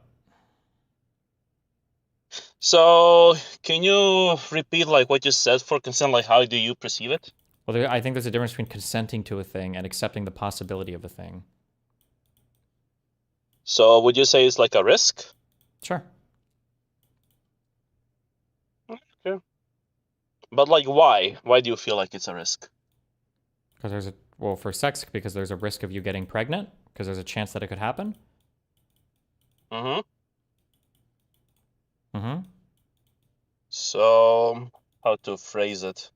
So, can you repeat like what you said for consent? Like, how do you perceive it? Well, I think there's a difference between consenting to a thing and accepting the possibility of a thing. So, would you say it's like a risk? Sure. Okay. But like, why? Why do you feel like it's a risk? Because for sex, because there's a risk of you getting pregnant, because there's a chance that it could happen. Mm-hmm. Mm-hmm. So, how to phrase it?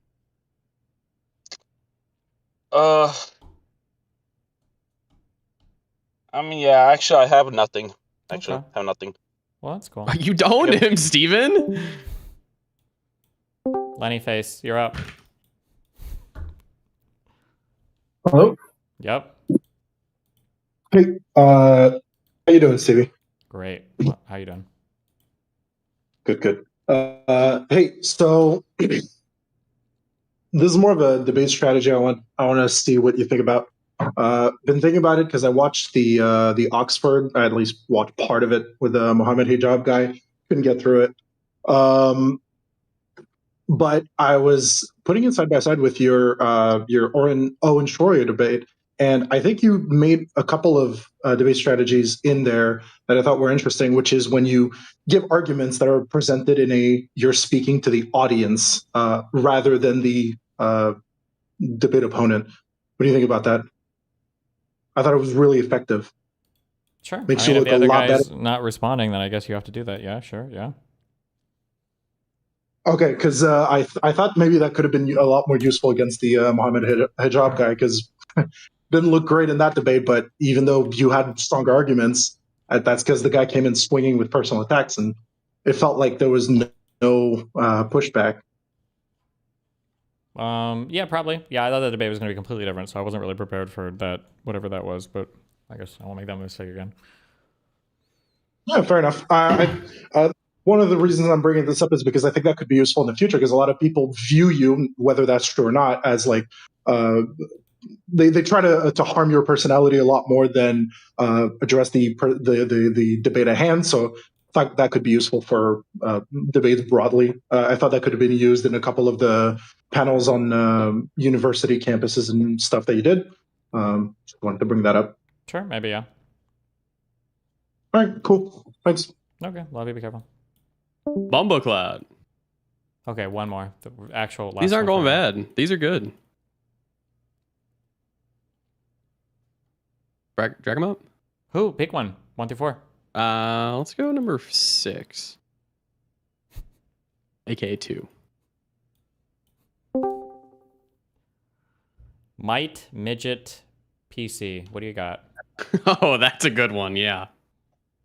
I mean, yeah, actually, I have nothing. Actually, Okay. I have nothing. Well, that's cool. You don't him, Steven? Lenny Face, you're up. Hello? Yep. Hey, how you doing, Stevie? Great. How you doing? Good. Hey, so this is more of a debate strategy. I want to see what you think about. Been thinking about it because I watched the Oxford. I at least watched part of it with the Mohammed Hijab guy. Couldn't get through it. But I was putting it side by side with your Owen Shroyer debate, And I think you made a couple of debate strategies in there that I thought were interesting, which is when you give arguments that are presented you're speaking to the audience rather than the debate opponent. What do you think about that? I thought it was really effective. Sure. Makes I mean, you if look the a other lot guy's better. not responding, then I guess you have to do that. Yeah, sure. Yeah. Okay, because I thought maybe that could have been a lot more useful against the Mohammed Hijab guy, because didn't look great in that debate. But even though you had stronger arguments, that's because the guy came in swinging with personal attacks, and it felt like there was no pushback. Yeah, probably. Yeah, I thought the debate was going to be completely different, so I wasn't really prepared for that, whatever that was. But I guess I won't make that mistake again. Yeah, fair enough. One of the reasons I'm bringing this up is because I think that could be useful in the future, because a lot of people view you, whether that's true or not, as like they try to harm your personality a lot more than address the debate at hand. So I thought that could be useful for debates broadly. I thought that could have been used in a couple of the panels on university campuses and stuff that you did. Just wanted to bring that up. Sure, maybe, yeah. All right, cool. Thanks. Okay, love you. Be careful. Bumbleclad. Okay, one more. The actual last These aren't one going for me. bad. These are good. Drag them up. Who? Pick one. 1 through 4. Let's go number 6. AKA 2. Might Midget PC. What do you got? Oh, that's a good one. Yeah.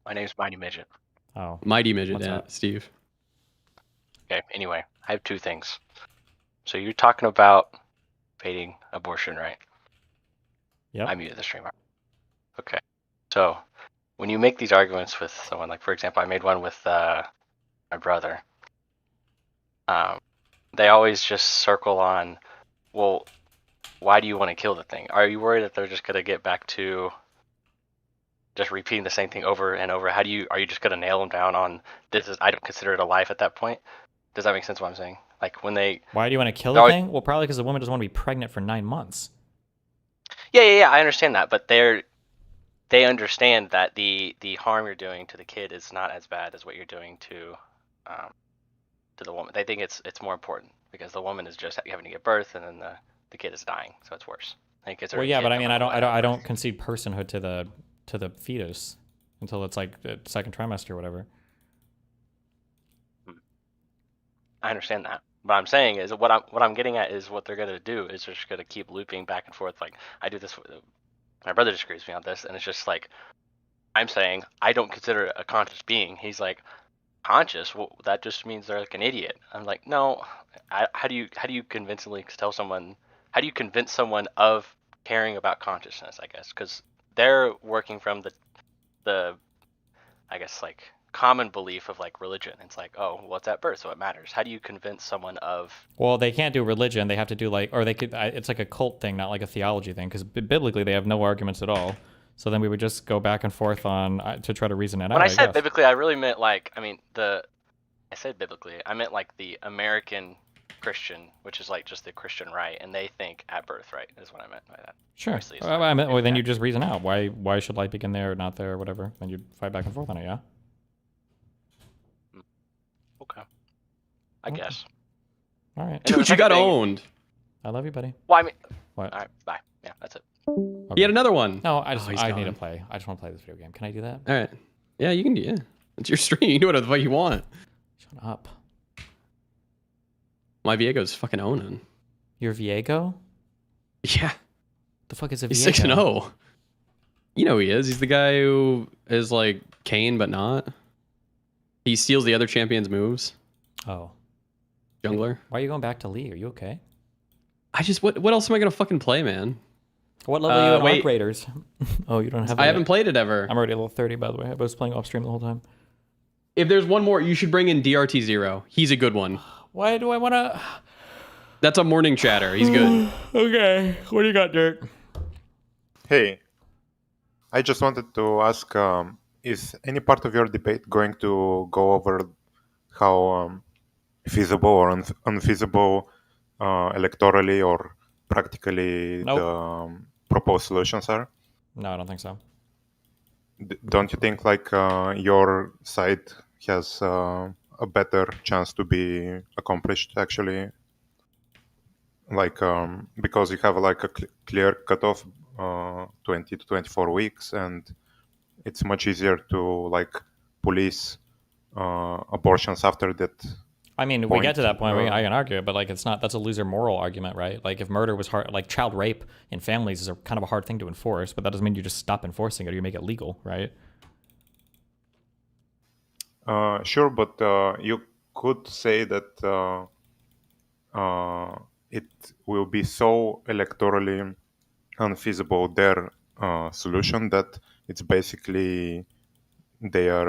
My name's Mighty Midget. Oh. Mighty Midget. What's Yeah, up? Steve. Okay, anyway, I have 2 things. So you're talking about fading abortion, right? Yeah. I muted the streamer. Okay. So when you make these arguments with someone, like for example, I made one with my brother. They always just circle on, well, why do you want to kill the thing? Are you worried that they're just gonna get back to just repeating the same thing over and over? Are you just gonna nail them down on this? I don't consider it a life at that point. Does that make sense? What I'm saying? Like when they. Why do you want to kill the thing? Well, probably because the woman doesn't want to be pregnant for 9 months. Yeah. I understand that, but they understand that the harm you're doing to the kid is not as bad as what you're doing to the woman. They think it's more important because the woman is just having to give birth and then the kid is dying, so it's worse. I think it's Well, yeah, but I mean, I don't concede personhood to the fetus until it's like the second trimester or whatever. I understand that. What I'm saying is what I'm getting at is what they're gonna do is they're just gonna keep looping back and forth. Like I do this. My brother disagrees with me on this, and it's just like I'm saying I don't consider it a conscious being. He's like conscious. Well, that just means they're like an idiot. I'm like, no. How do you convincingly tell someone? How do you convince someone of caring about consciousness? I guess because they're working from the I guess like common belief of like religion. It's like, oh, well, it's at birth, so it matters. How do you convince someone of? Well, they can't do religion. They have to do like, or they could. It's like a cult thing, not like a theology thing, because biblically they have no arguments at all. So then we would just go back and forth on to try to reason it out. When I said guess. biblically, I really meant like, I mean I said biblically, I meant like the American Christian, which is like just the Christian right, and they think at birth, right? Is what I meant by that. Sure. Obviously, it's I meant, well, then you just reason out why should light begin there or not there or whatever. Then you fight back and forth on it. Yeah. Okay. I guess. All right. Dude, you got owned. I love you, buddy. Well, I mean. What? All right. Bye. Yeah, that's it. He had another one. No, he's I need to gone. play. I just want to play this video game. Can I do that? All right. Yeah, you can do. Yeah, it's your stream. You do whatever the fuck you want. Shut up. My Viego's fucking owning. Your Viego? Yeah. The fuck is a He's Viego? 6-0. You know who he is. He's the guy who is like Kane, but not. He steals the other champion's moves. Oh. Jungler. Why are you going back to Lee? Are you okay? I just what else am I gonna fucking play, man? What level are you in wait. Arc Raiders? Oh, you don't have it I yet. haven't played it ever. I'm already level 30, by the way. I was playing off stream the whole time. If there's one more, you should bring in DRT0. He's a good one. Why do I want to? That's a morning chatter. He's good. Okay. What do you got, Dirk? Hey, I just wanted to ask, is any part of your debate going to go over how feasible or unfeasible electorally or practically Nope. the proposed solutions are? No, I don't think so. Don't you think like your side has a better chance to be accomplished actually? Like because you have like a clear cutoff, 20 to 24 weeks, and it's much easier to like police abortions after that. I mean, we get to that point where I can argue it, but like it's not. That's a loser moral argument, right? Like if murder was hard, like child rape in families is a kind of a hard thing to enforce, but that doesn't mean you just stop enforcing it or you make it legal, right? Sure, but you could say that it will be so electorally unfeasible, their solution, that it's basically their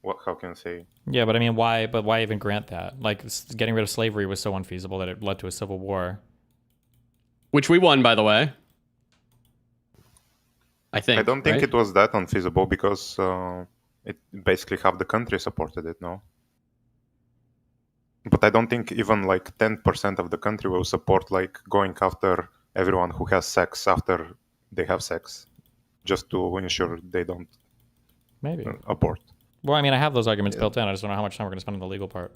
what? How can I say? Yeah, but I mean, why? But why even grant that? Like getting rid of slavery was so unfeasible that it led to a civil war. Which we won, by the way. I think. I don't think right? it was that unfeasible because it basically half the country supported it. No. But I don't think even like 10% of the country will support like going after everyone who has sex after they have sex, just to ensure they don't Maybe abort. Well, I mean, I have those arguments built in. I just don't know how much time we're going to spend on the legal part.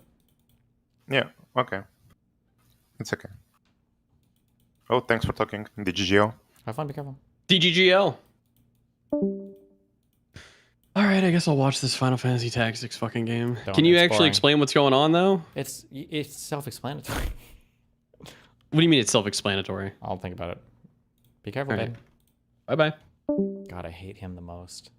Yeah. Okay. It's okay. Oh, thanks for talking, DGGL. Have fun. Be careful. DGGL. All right, I guess I'll watch this Final Fantasy Tactics fucking game. Can you actually explain what's going on, though? It's self-explanatory. What do you mean it's self-explanatory? I'll think about it. Be careful, All babe. right. Bye-bye. God, I hate him the most.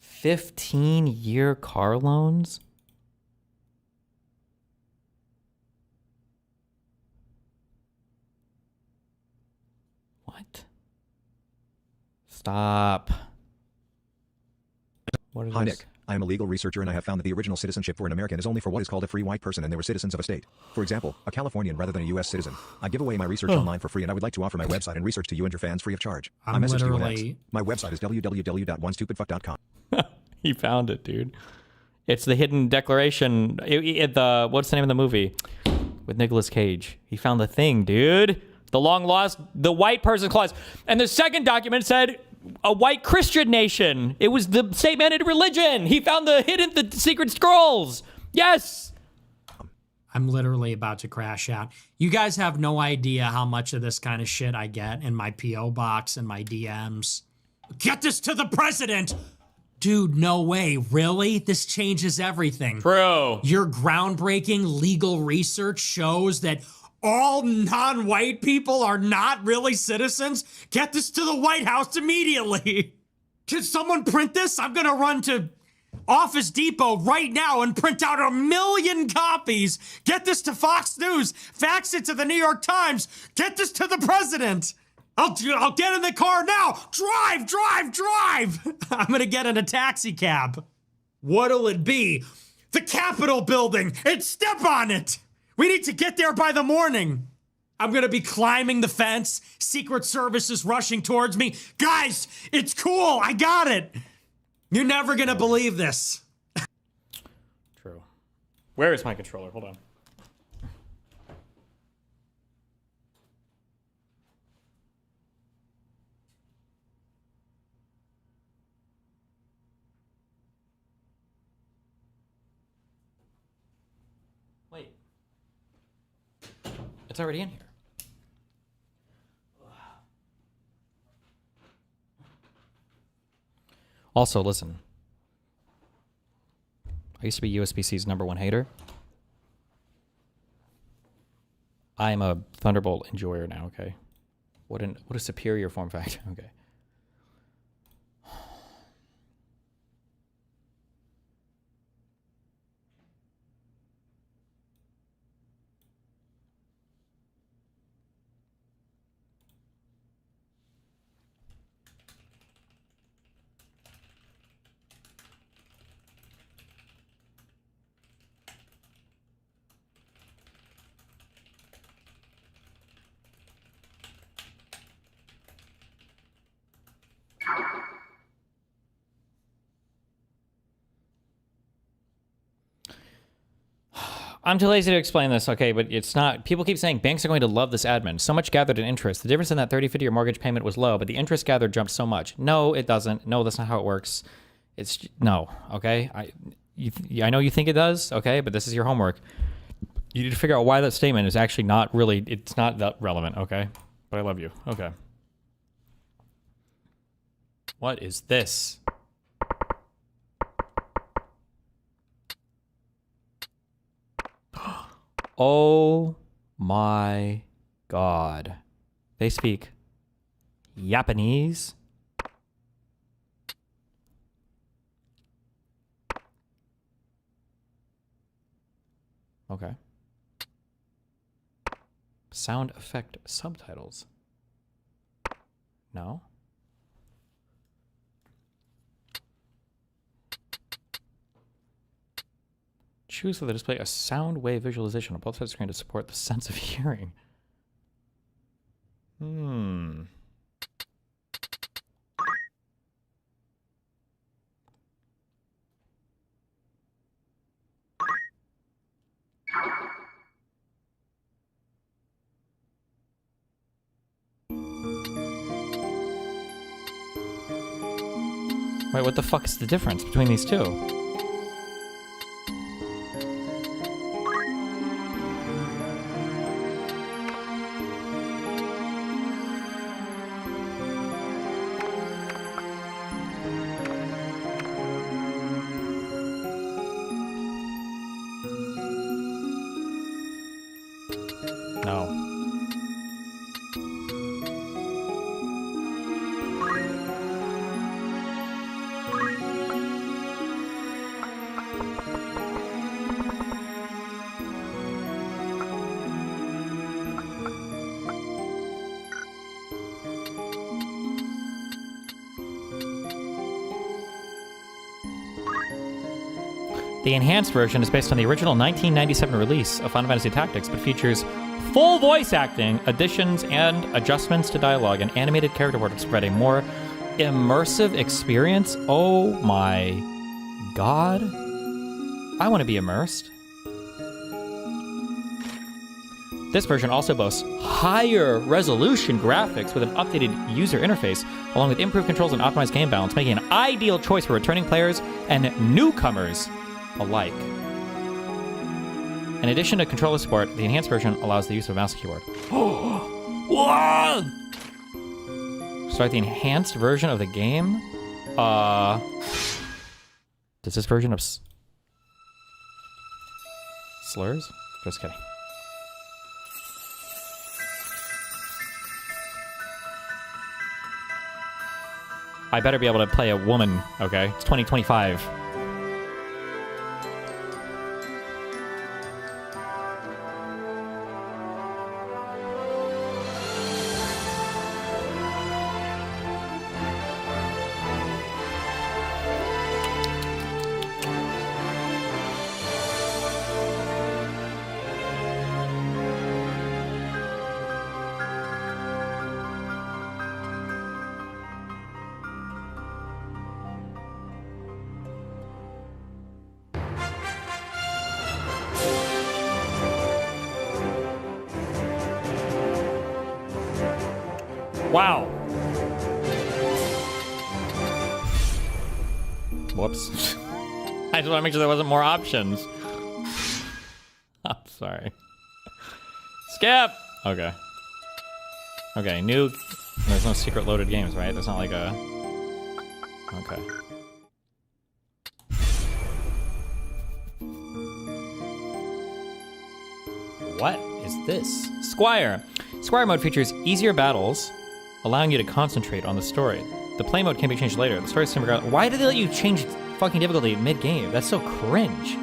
$15-year car loans? What? Stop. What is Hi, this? Nick. I am a legal researcher and I have found that the original citizenship for an American is only for what is called a free white person and they were citizens of a state. For example, a Californian rather than a U.S. citizen. I give away my research online for free and I would like to offer my website and research to you and your fans free of charge. I message you next. My website is www.onestupidfuck.com. He found it, dude. It's the hidden declaration. What's the name of the movie? With Nicolas Cage. He found the thing, dude. The long lost, the white person clause. And the second document said a white Christian nation. It was the state-mandated religion. He found the secret scrolls. Yes. I'm literally about to crash out. You guys have no idea how much of this kind of shit I get in my P.O. box and my DMs. Get this to the president! Dude, no way. Really? This changes everything. Bro. Your groundbreaking legal research shows that all non-white people are not really citizens? Get this to the White House immediately. Can someone print this? I'm gonna run to Office Depot right now and print out 1 million copies. Get this to Fox News. Fax it to the New York Times. Get this to the president. I'll get in the car now. Drive. I'm gonna get in a taxi cab. What'll it be? The Capitol building and step on it. We need to get there by the morning. I'm gonna be climbing the fence. Secret Service is rushing towards me. Guys, it's cool. I got it. You're never gonna believe this. True. Where is my controller? Hold on. Wait. It's already in here. Also, listen. I used to be USBC's #1 hater. I'm a Thunderbolt enjoyer now, okay? What a superior form factor, okay. I'm too lazy to explain this, okay, but it's not. People keep saying banks are going to love this admin. So much gathered in interest. The difference in that 30, 50 year mortgage payment was low, but the interest gathered jumped so much. No, it doesn't. No, that's not how it works. It's no, okay? I know you think it does, okay, but this is your homework. You need to figure out why that statement is actually not really, it's not that relevant, okay? But I love you, okay. What is this? Oh my god. They speak Japanese? Okay. Sound effect subtitles. No. Choose for the display a sound wave visualization on both sides of the screen to support the sense of hearing. Wait, what the fuck is the difference between these two? No. The enhanced version is based on the original 1997 release of Final Fantasy Tactics, but features full voice acting, additions, and adjustments to dialogue, and animated character portraits to provide a more immersive experience. Oh my god. I want to be immersed. This version also boasts higher resolution graphics with an updated user interface, along with improved controls and optimized game balance, making an ideal choice for returning players and newcomers alike. In addition to controller support, the enhanced version allows the use of a mouse and keyboard. Start the enhanced version of the game. Does this version of slurs? Just kidding. I better be able to play a woman, okay? It's 2025. Wow. Whoops. I just want to make sure there wasn't more options. I'm sorry. Skip! Okay. Okay, new... There's no secret loaded games, right? There's not like a... Okay. What is this? Squire. Squire mode features easier battles, allowing you to concentrate on the story. The play mode can be changed later. The story is regardless. Why did they let you change fucking difficulty mid-game? That's so cringe.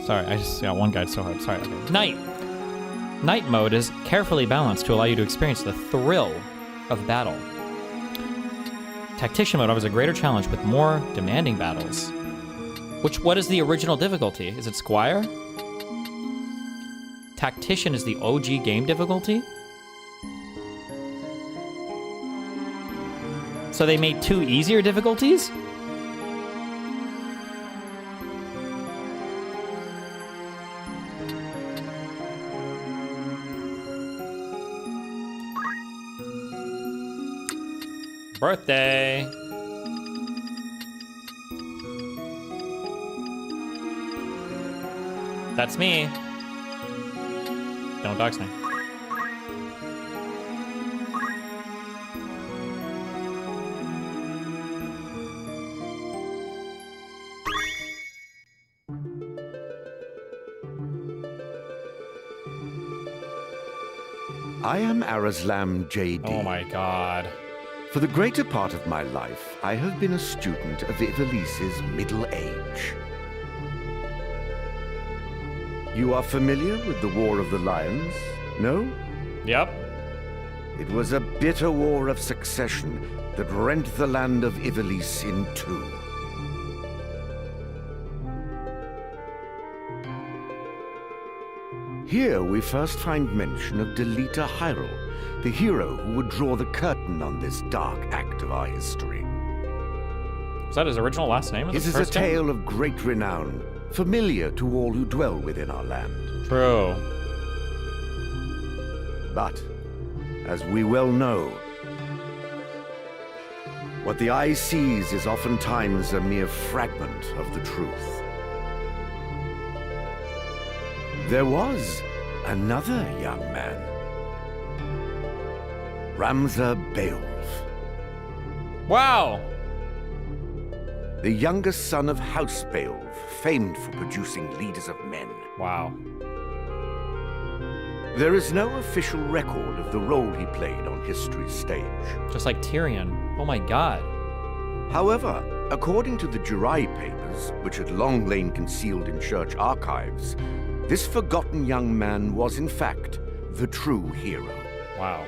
Sorry, I just got one guide so hard. Sorry. Okay. Night. Night mode is carefully balanced to allow you to experience the thrill of battle. Tactician mode offers a greater challenge with more demanding battles. What is the original difficulty? Is it Squire? Tactician is the OG game difficulty? So they made 2 easier difficulties? Birthday! That's me. Don't dox me. I am Arazlam J.D. Oh my god. For the greater part of my life, I have been a student of Ivalice's middle age. You are familiar with the War of the Lions? No? Yep. It was a bitter war of succession that rent the land of Ivalice in 2. Here we first find mention of Delita Hyrule, the hero who would draw the curtain on this dark act of our history. Was that his original last name? His is a tale of great renown, familiar to all who dwell within our land. True. But, as we well know, what the eye sees is oftentimes a mere fragment of the truth. There was another young man, Ramza Beowulf. Wow! The youngest son of House Beowulf, famed for producing leaders of men. Wow. There is no official record of the role he played on history's stage. Just like Tyrion. Oh my god. However, according to the Jirai papers, which had long lain concealed in church archives, this forgotten young man was in fact the true hero. Wow.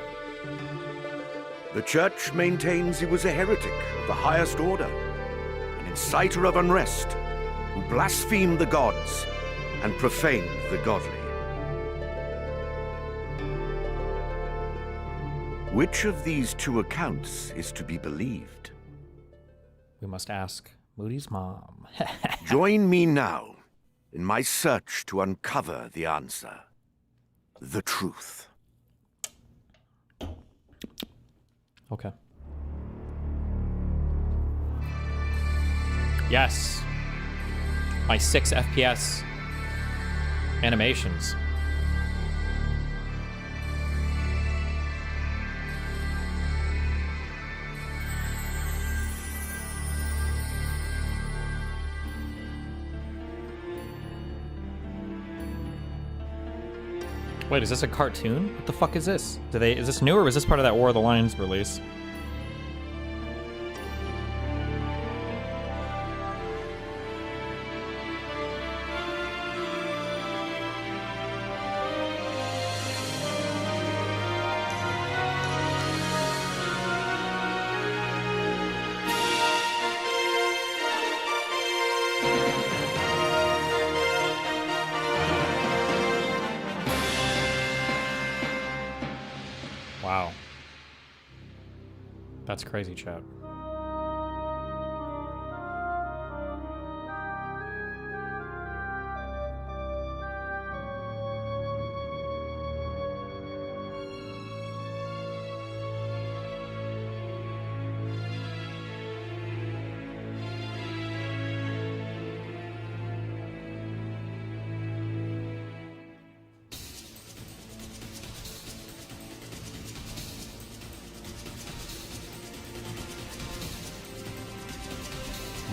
The church maintains he was a heretic of the highest order, an inciter of unrest, who blasphemed the gods and profaned the godly. Which of these 2 accounts is to be believed? We must ask Moody's mom. Join me now in my search to uncover the answer. The truth. Okay. Yes. My 6 FPS animations. Wait, is this a cartoon? What the fuck is this? Is this new or was this part of that War of the Lions release? Wow. That's crazy, chat.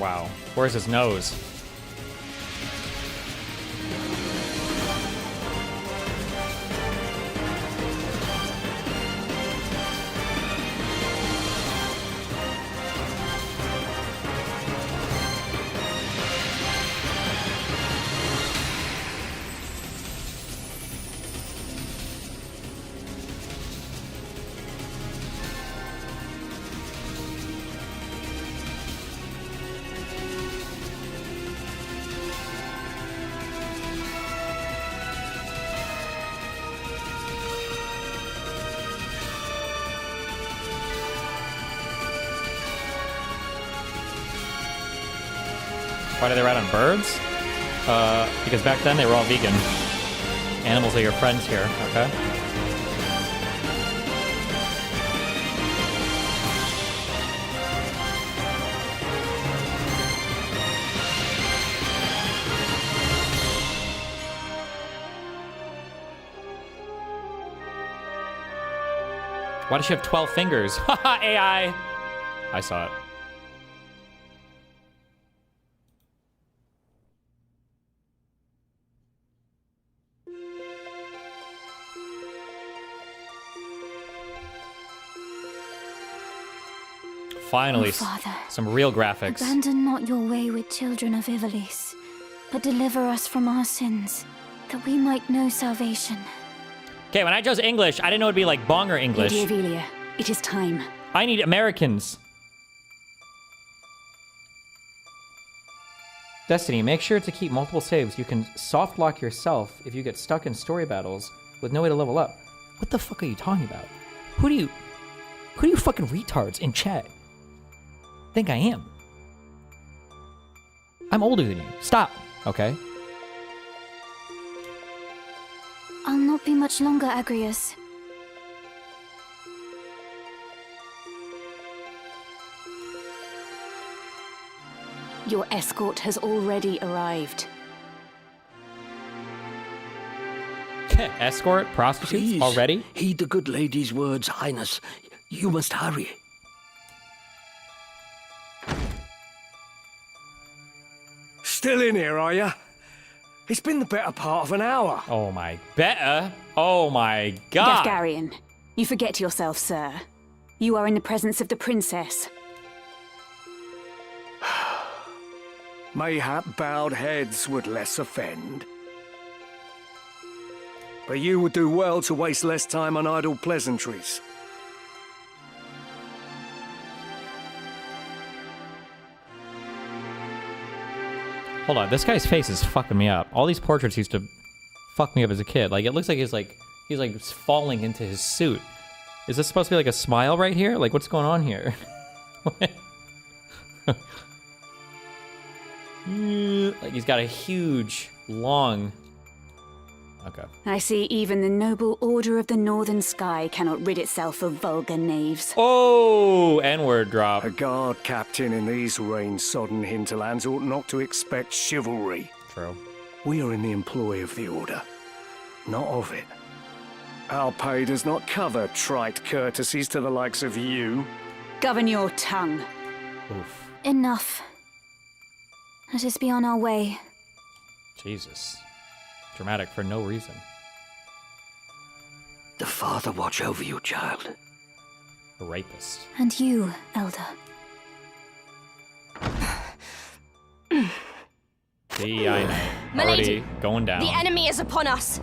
Wow. Where's his nose? Why do they ride on birds? Because back then they were all vegan. Animals are your friends here, okay? Why does she have 12 fingers? Haha, AI! I saw it. Finally, Oh, Father, some real graphics. abandon not your wayward children of Ivalice, but deliver us from our sins, that we might know salvation. Okay, when I chose English, I didn't know it'd be like Bonger English. Lady Avelia, it is time. I need Americans. Destiny, make sure to keep multiple saves. You can soft lock yourself if you get stuck in story battles with no way to level up. What the fuck are you talking about? Who do you fucking retards in chat think I am? I'm older than you. Stop, okay? I'll not be much longer, Agrius. Your escort has already arrived. Escort? Prostitutes? Please, Already? heed the good lady's words, Highness. You must hurry. Still in here, are you? It's been the better part of an hour. Oh my, better? Oh my god! Gafgarian, you forget yourself, sir. You are in the presence of the princess. Mayhap bowed heads would less offend. But you would do well to waste less time on idle pleasantries. Hold on, this guy's face is fucking me up. All these portraits used to fuck me up as a kid. Like, it looks like he's falling into his suit. Is this supposed to be like a smile right here? Like, what's going on here? Like, he's got a huge, long... Okay. I see even the noble Order of the Northern Sky cannot rid itself of vulgar knaves. Oh, N-word drop. A guard captain in these rain-sodden hinterlands ought not to expect chivalry. True. We are in the employ of the Order, not of it. Our pay does not cover trite courtesies to the likes of you. Govern your tongue. Oof. Enough. Let us be on our way. Jesus. Dramatic for no reason. The Father watch over you, child. A rapist. And you, Elder. See, I know. Milady, Already going down. The enemy is upon us.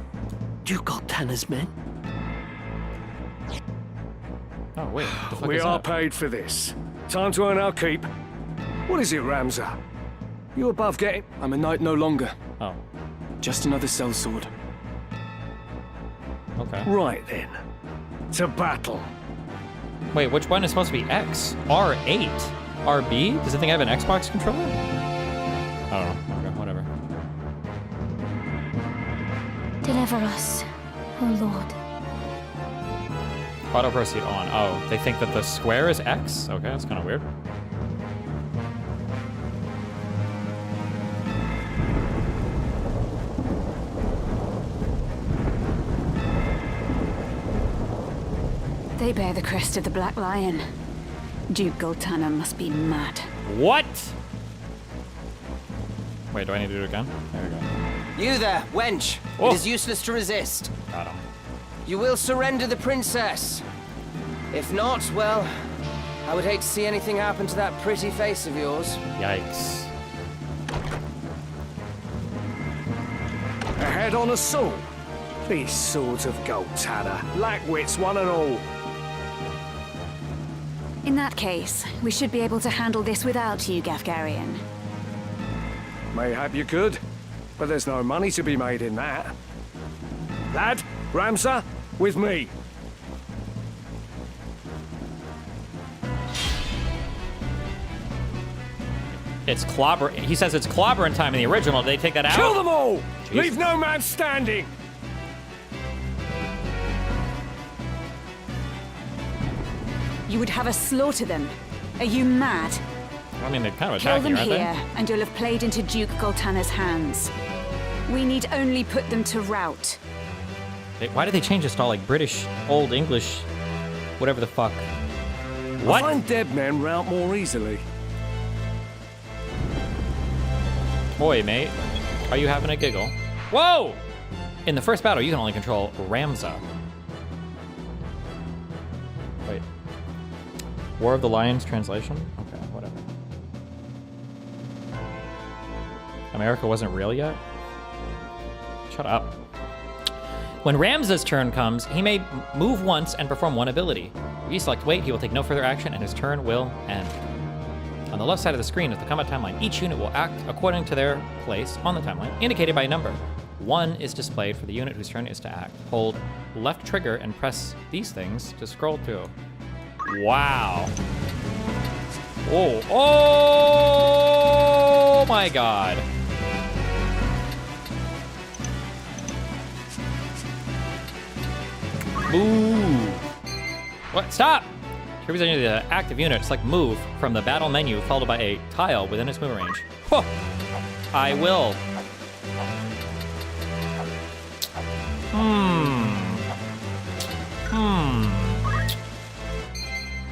You got Tanner's men? Oh, wait. What the fuck We is are that? paid for this. Time to earn our keep. What is it, Ramza? You above getting... I'm a knight no longer. Oh. Just another sellsword. Okay. Right then. To battle. Wait, which one is supposed to be X? R8? RB? Does it think I have an Xbox controller? I don't know. Okay, whatever. Deliver us, oh Lord. Auto proceed on. Oh, they think that the square is X? Okay, that's kind of weird. They bear the crest of the Black Lion. Duke Goltana must be mad. What? Wait, do I need to do it again? There we go. You there, wench. Oh. It is useless to resist. Got him. You will surrender the princess. If not, well, I would hate to see anything happen to that pretty face of yours. Yikes. Ahead on assault. These swords of Goltana, lack wits one and all. In that case, we should be able to handle this without you, Gafgarian. Mayhap you could, but there's no money to be made in that. Lad, Ramza, with me. It's clobber. He says it's clobbering time in the original. Did they take that out? Kill them all! Jeez. Leave no man standing! You would have us slaughter them. Are you mad? I mean, they're kind of Kill attacking, them aren't here, and you'll have played into Duke Goltana's hands. We need only put them to rout. Why did they change this to all like British, Old English, whatever the fuck? What? I find dead men rout more easily. Boy, mate, are you having a giggle? Whoa! In the first battle, you can only control Ramza. Wait. War of the Lions translation? Okay, whatever. America wasn't real yet? Shut up. When Ramza's turn comes, he may move once and perform one ability. If you select wait, he will take no further action and his turn will end. On the left side of the screen is the combat timeline. Each unit will act according to their place on the timeline, indicated by a number. 1 is displayed for the unit whose turn is to act. Hold left trigger and press these things to scroll through. Wow. Oh, oh my god. Ooh. What? Stop! To represent the active unit, select move from the battle menu, followed by a tile within its movement range. Whoa. I will.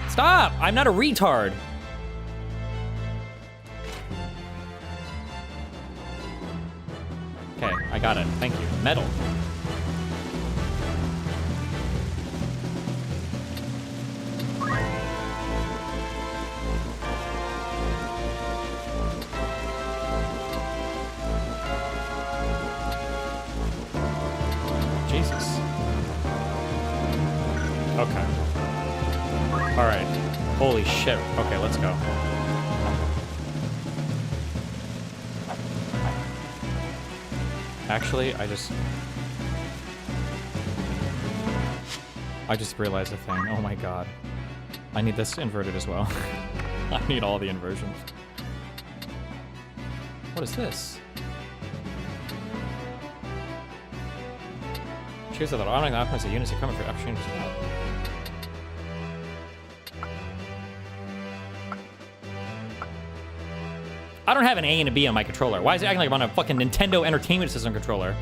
Stop! I'm not a retard. Okay, I got it. Thank you. Metal. Jesus. Okay. All right. Holy shit. Okay, let's go. Actually, I just realized a thing. Oh my god. I need this inverted as well. I need all the inversions. What is this? Choose that automatic optimize the units that come for opportunities. I don't have an A and a B on my controller. Why is it acting like I'm on a fucking Nintendo Entertainment System controller?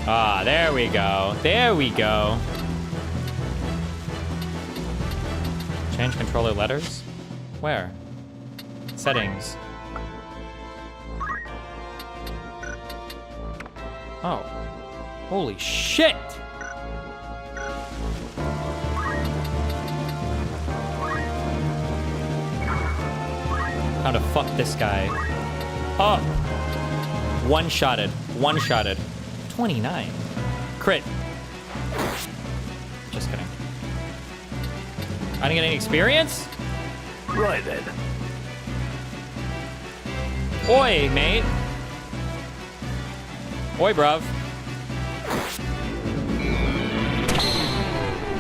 Ah, there we go. There we go. Change controller letters? Where? Settings. Oh. Holy shit! How to fuck this guy up. One-shotted. One-shotted. 29. Crit. Just kidding. I didn't get any experience? Right then. Oi, mate. Oi, bruv.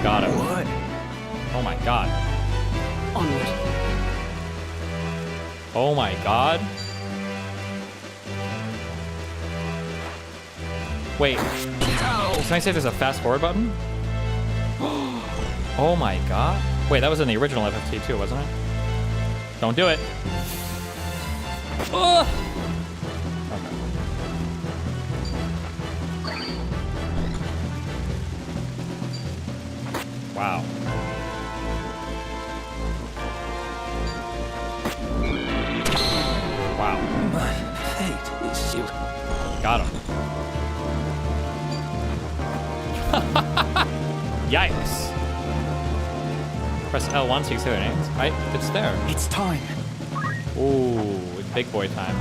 Got him. What? Oh my god. Onward. Oh my god. Wait. Can I say there's a fast forward button? Oh my god. Wait, that was in the original FFT too, wasn't it? Don't do it. Ugh. Wow. Wow. My fate is sealed. Got him. Yikes. Press L1 so you can say their names. It's there. It's time. Ooh, it's big boy time.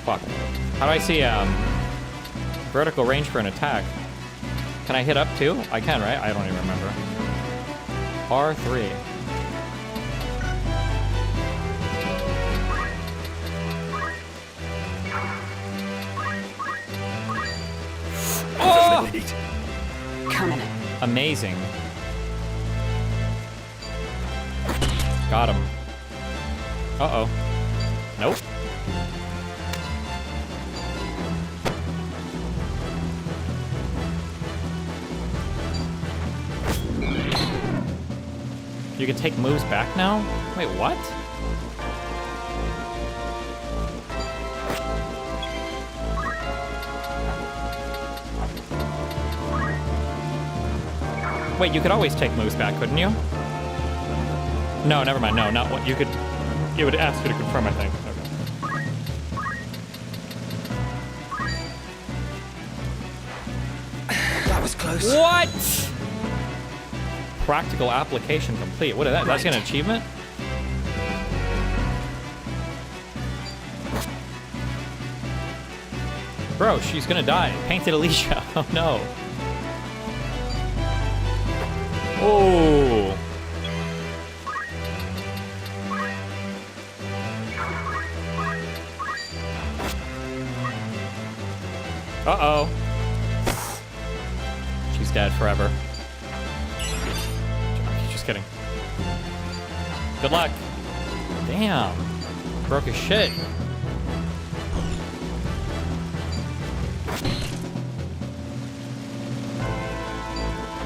Fuck. How do I see vertical range for an attack? Can I hit up too? I can, right? I don't even remember. R3. Wait. Come on. Amazing. Got him. Uh-oh. Nope. You can take moves back now? Wait, what? Wait, you could always take moves back, couldn't you? No, never mind. No, not what you could. It would ask you to confirm, I think. Okay. That was close. What? Practical application complete. What is that? That's an achievement? Bro, she's gonna die. Painted Alicia. Oh no. Oh. Uh-oh. She's dead forever. Just kidding. Good luck. Damn. Broke his shit.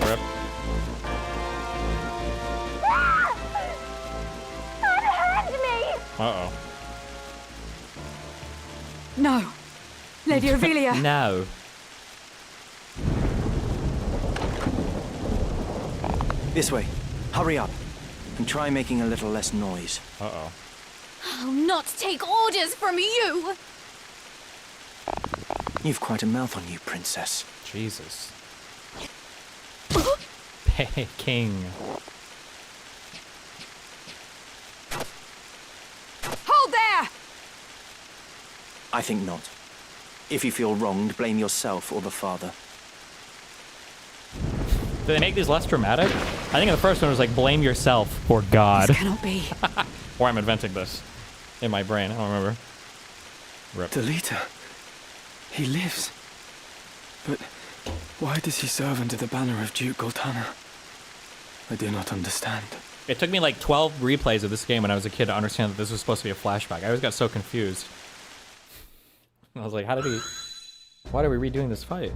Rip. Uh-oh. No. Lady Ophelia. No. This way. Hurry up. And try making a little less noise. Uh-oh. I'll not take orders from you! You've quite a mouth on you, princess. Jesus. King. Hold there! I think not. If you feel wronged, blame yourself or the father. Do they make these less dramatic? I think in the first one it was like, blame yourself or God. This cannot be. Or I'm inventing this in my brain. I don't remember. Rip. Delita. He lives. But why does he serve under the banner of Duke Goltana? I do not understand. It took me like 12 replays of this game when I was a kid to understand that this was supposed to be a flashback. I always got so confused. I was like, why are we redoing this fight?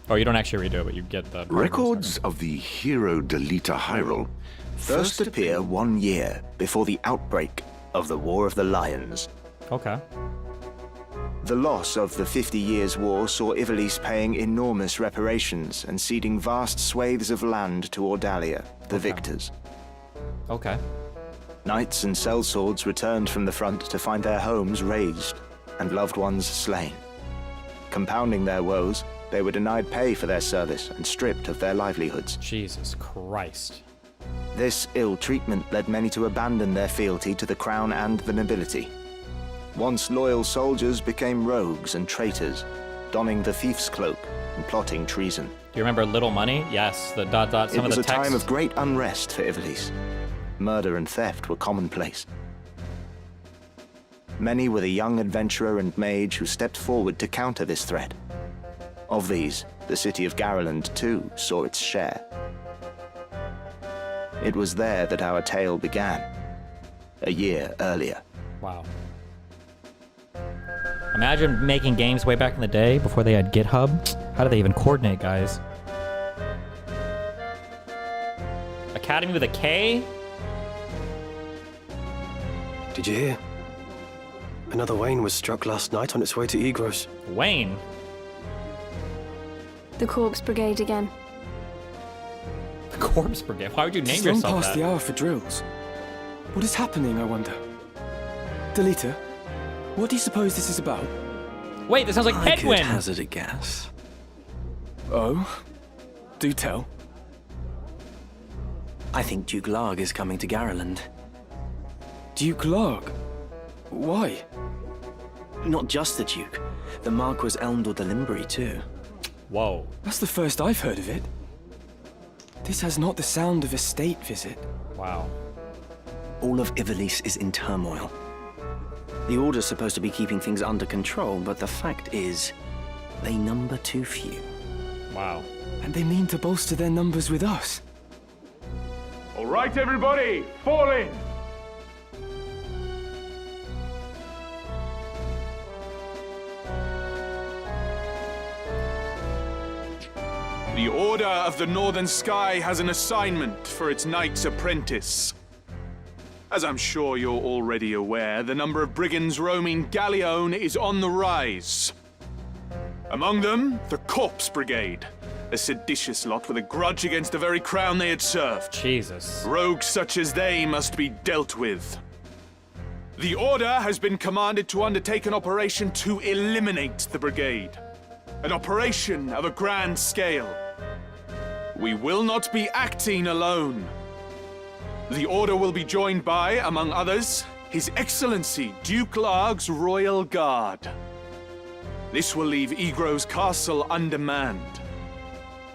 Oh, you don't actually redo it, but you get the... Records of the hero Delita Hyrule first appear 1 year before the outbreak of the War of the Lions. Okay. The loss of the 50 Years' War saw Ivalice paying enormous reparations and ceding vast swathes of land to Ordalia, the victors. Okay. Knights and sellswords returned from the front to find their homes razed and loved ones slain. Compounding their woes, they were denied pay for their service and stripped of their livelihoods. Jesus Christ. This ill treatment led many to abandon their fealty to the crown and the nobility. Once loyal soldiers became rogues and traitors, donning the thief's cloak and plotting treason. Do you remember Little Money? Yes, the ... Some it of the was a text. time of great unrest for Ivalice. Murder and theft were commonplace. Many were the young adventurer and mage who stepped forward to counter this threat. Of these, the city of Garland too saw its share. It was there that our tale began, a year earlier. Wow. Imagine making games way back in the day before they had GitHub. How do they even coordinate, guys? Academy with a K? Did you hear? Another Wayne was struck last night on its way to Egros. Wayne? The Corpse Brigade again. The Corpse Brigade? Why would you name It's long yourself past that? the hour for drills. What is happening, I wonder? Delita, what do you suppose this is about? Wait, this sounds like I could Pedwin! hazard a guess. Oh? Do tell. I think Duke Larg is coming to Garland. Duke Larg? Why? Not just the Duke. The Marquis Elmdor de Limbri, too. Whoa. That's the first I've heard of it. This has not the sound of a state visit. Wow. All of Ivalice is in turmoil. The Order's supposed to be keeping things under control, but the fact is, they number too few. Wow. And they mean to bolster their numbers with us. All right, everybody, fall in. The Order of the Northern Sky has an assignment for its Knight's Apprentice. As I'm sure you're already aware, the number of brigands roaming Galleon is on the rise. Among them, the Corpse Brigade, a seditious lot with a grudge against the very crown they had served. Jesus. Rogues such as they must be dealt with. The Order has been commanded to undertake an operation to eliminate the brigade. An operation of a grand scale. We will not be acting alone. The Order will be joined by, among others, His Excellency Duke Larg's Royal Guard. This will leave Egro's castle undermanned.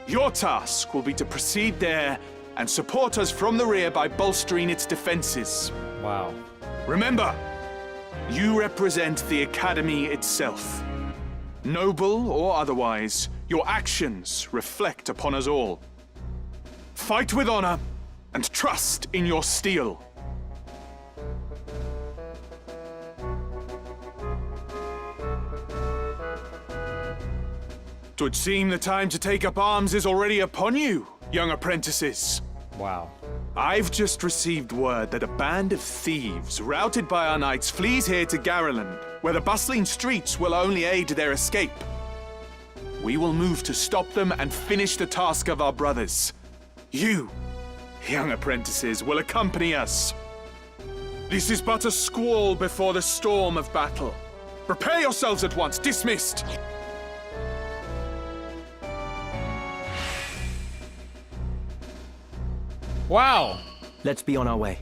Your task will be to proceed there and support us from the rear by bolstering its defenses. Wow. Remember, you represent the Academy itself. Noble or otherwise, your actions reflect upon us all. Fight with honor and trust in your steel. Twould seem the time to take up arms is already upon you, young apprentices. Wow. I've just received word that a band of thieves, routed by our knights, flees here to Garreland, where the bustling streets will only aid their escape. We will move to stop them and finish the task of our brothers. You, young apprentices, will accompany us. This is but a squall before the storm of battle. Prepare yourselves at once. Dismissed. Wow. Let's be on our way.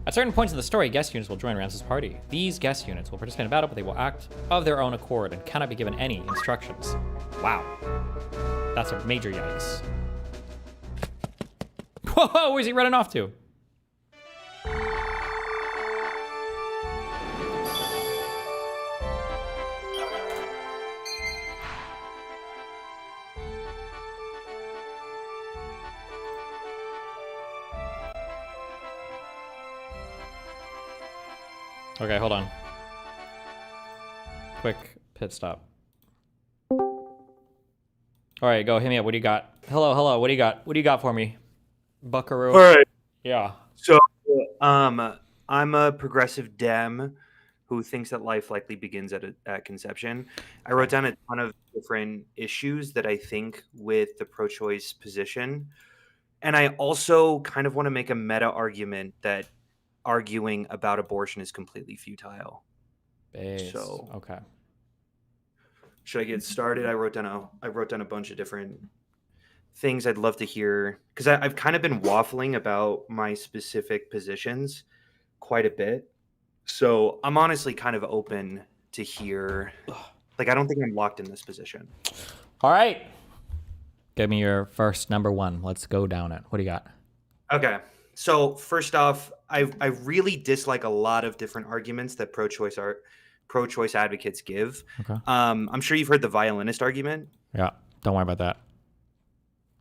At certain points in the story, guest units will join Rance's party. These guest units will participate in battle, but they will act of their own accord and cannot be given any instructions. Wow. That's a major yikes. Whoa, where's he running off to? Okay, hold on. Quick pit stop. All right, go hit me up. What do you got? Hello. What do you got? What do you got for me, Buckaroo? All right. Yeah. So, I'm a progressive Dem who thinks that life likely begins at conception. I wrote down a ton of different issues that I think with the pro-choice position, and I also kind of want to make a meta argument that arguing about abortion is completely futile. So, okay. Should I get started? I wrote down a bunch of different things I'd love to hear, because I've kind of been waffling about my specific positions quite a bit. So I'm honestly kind of open to hear. Like, I don't think I'm locked in this position. All right. Give me your first number one. Let's go down it. What do you got? Okay. So first off, I really dislike a lot of different arguments that pro-choice advocates give. Okay. I'm sure you've heard the violinist argument. Yeah. Don't worry about that.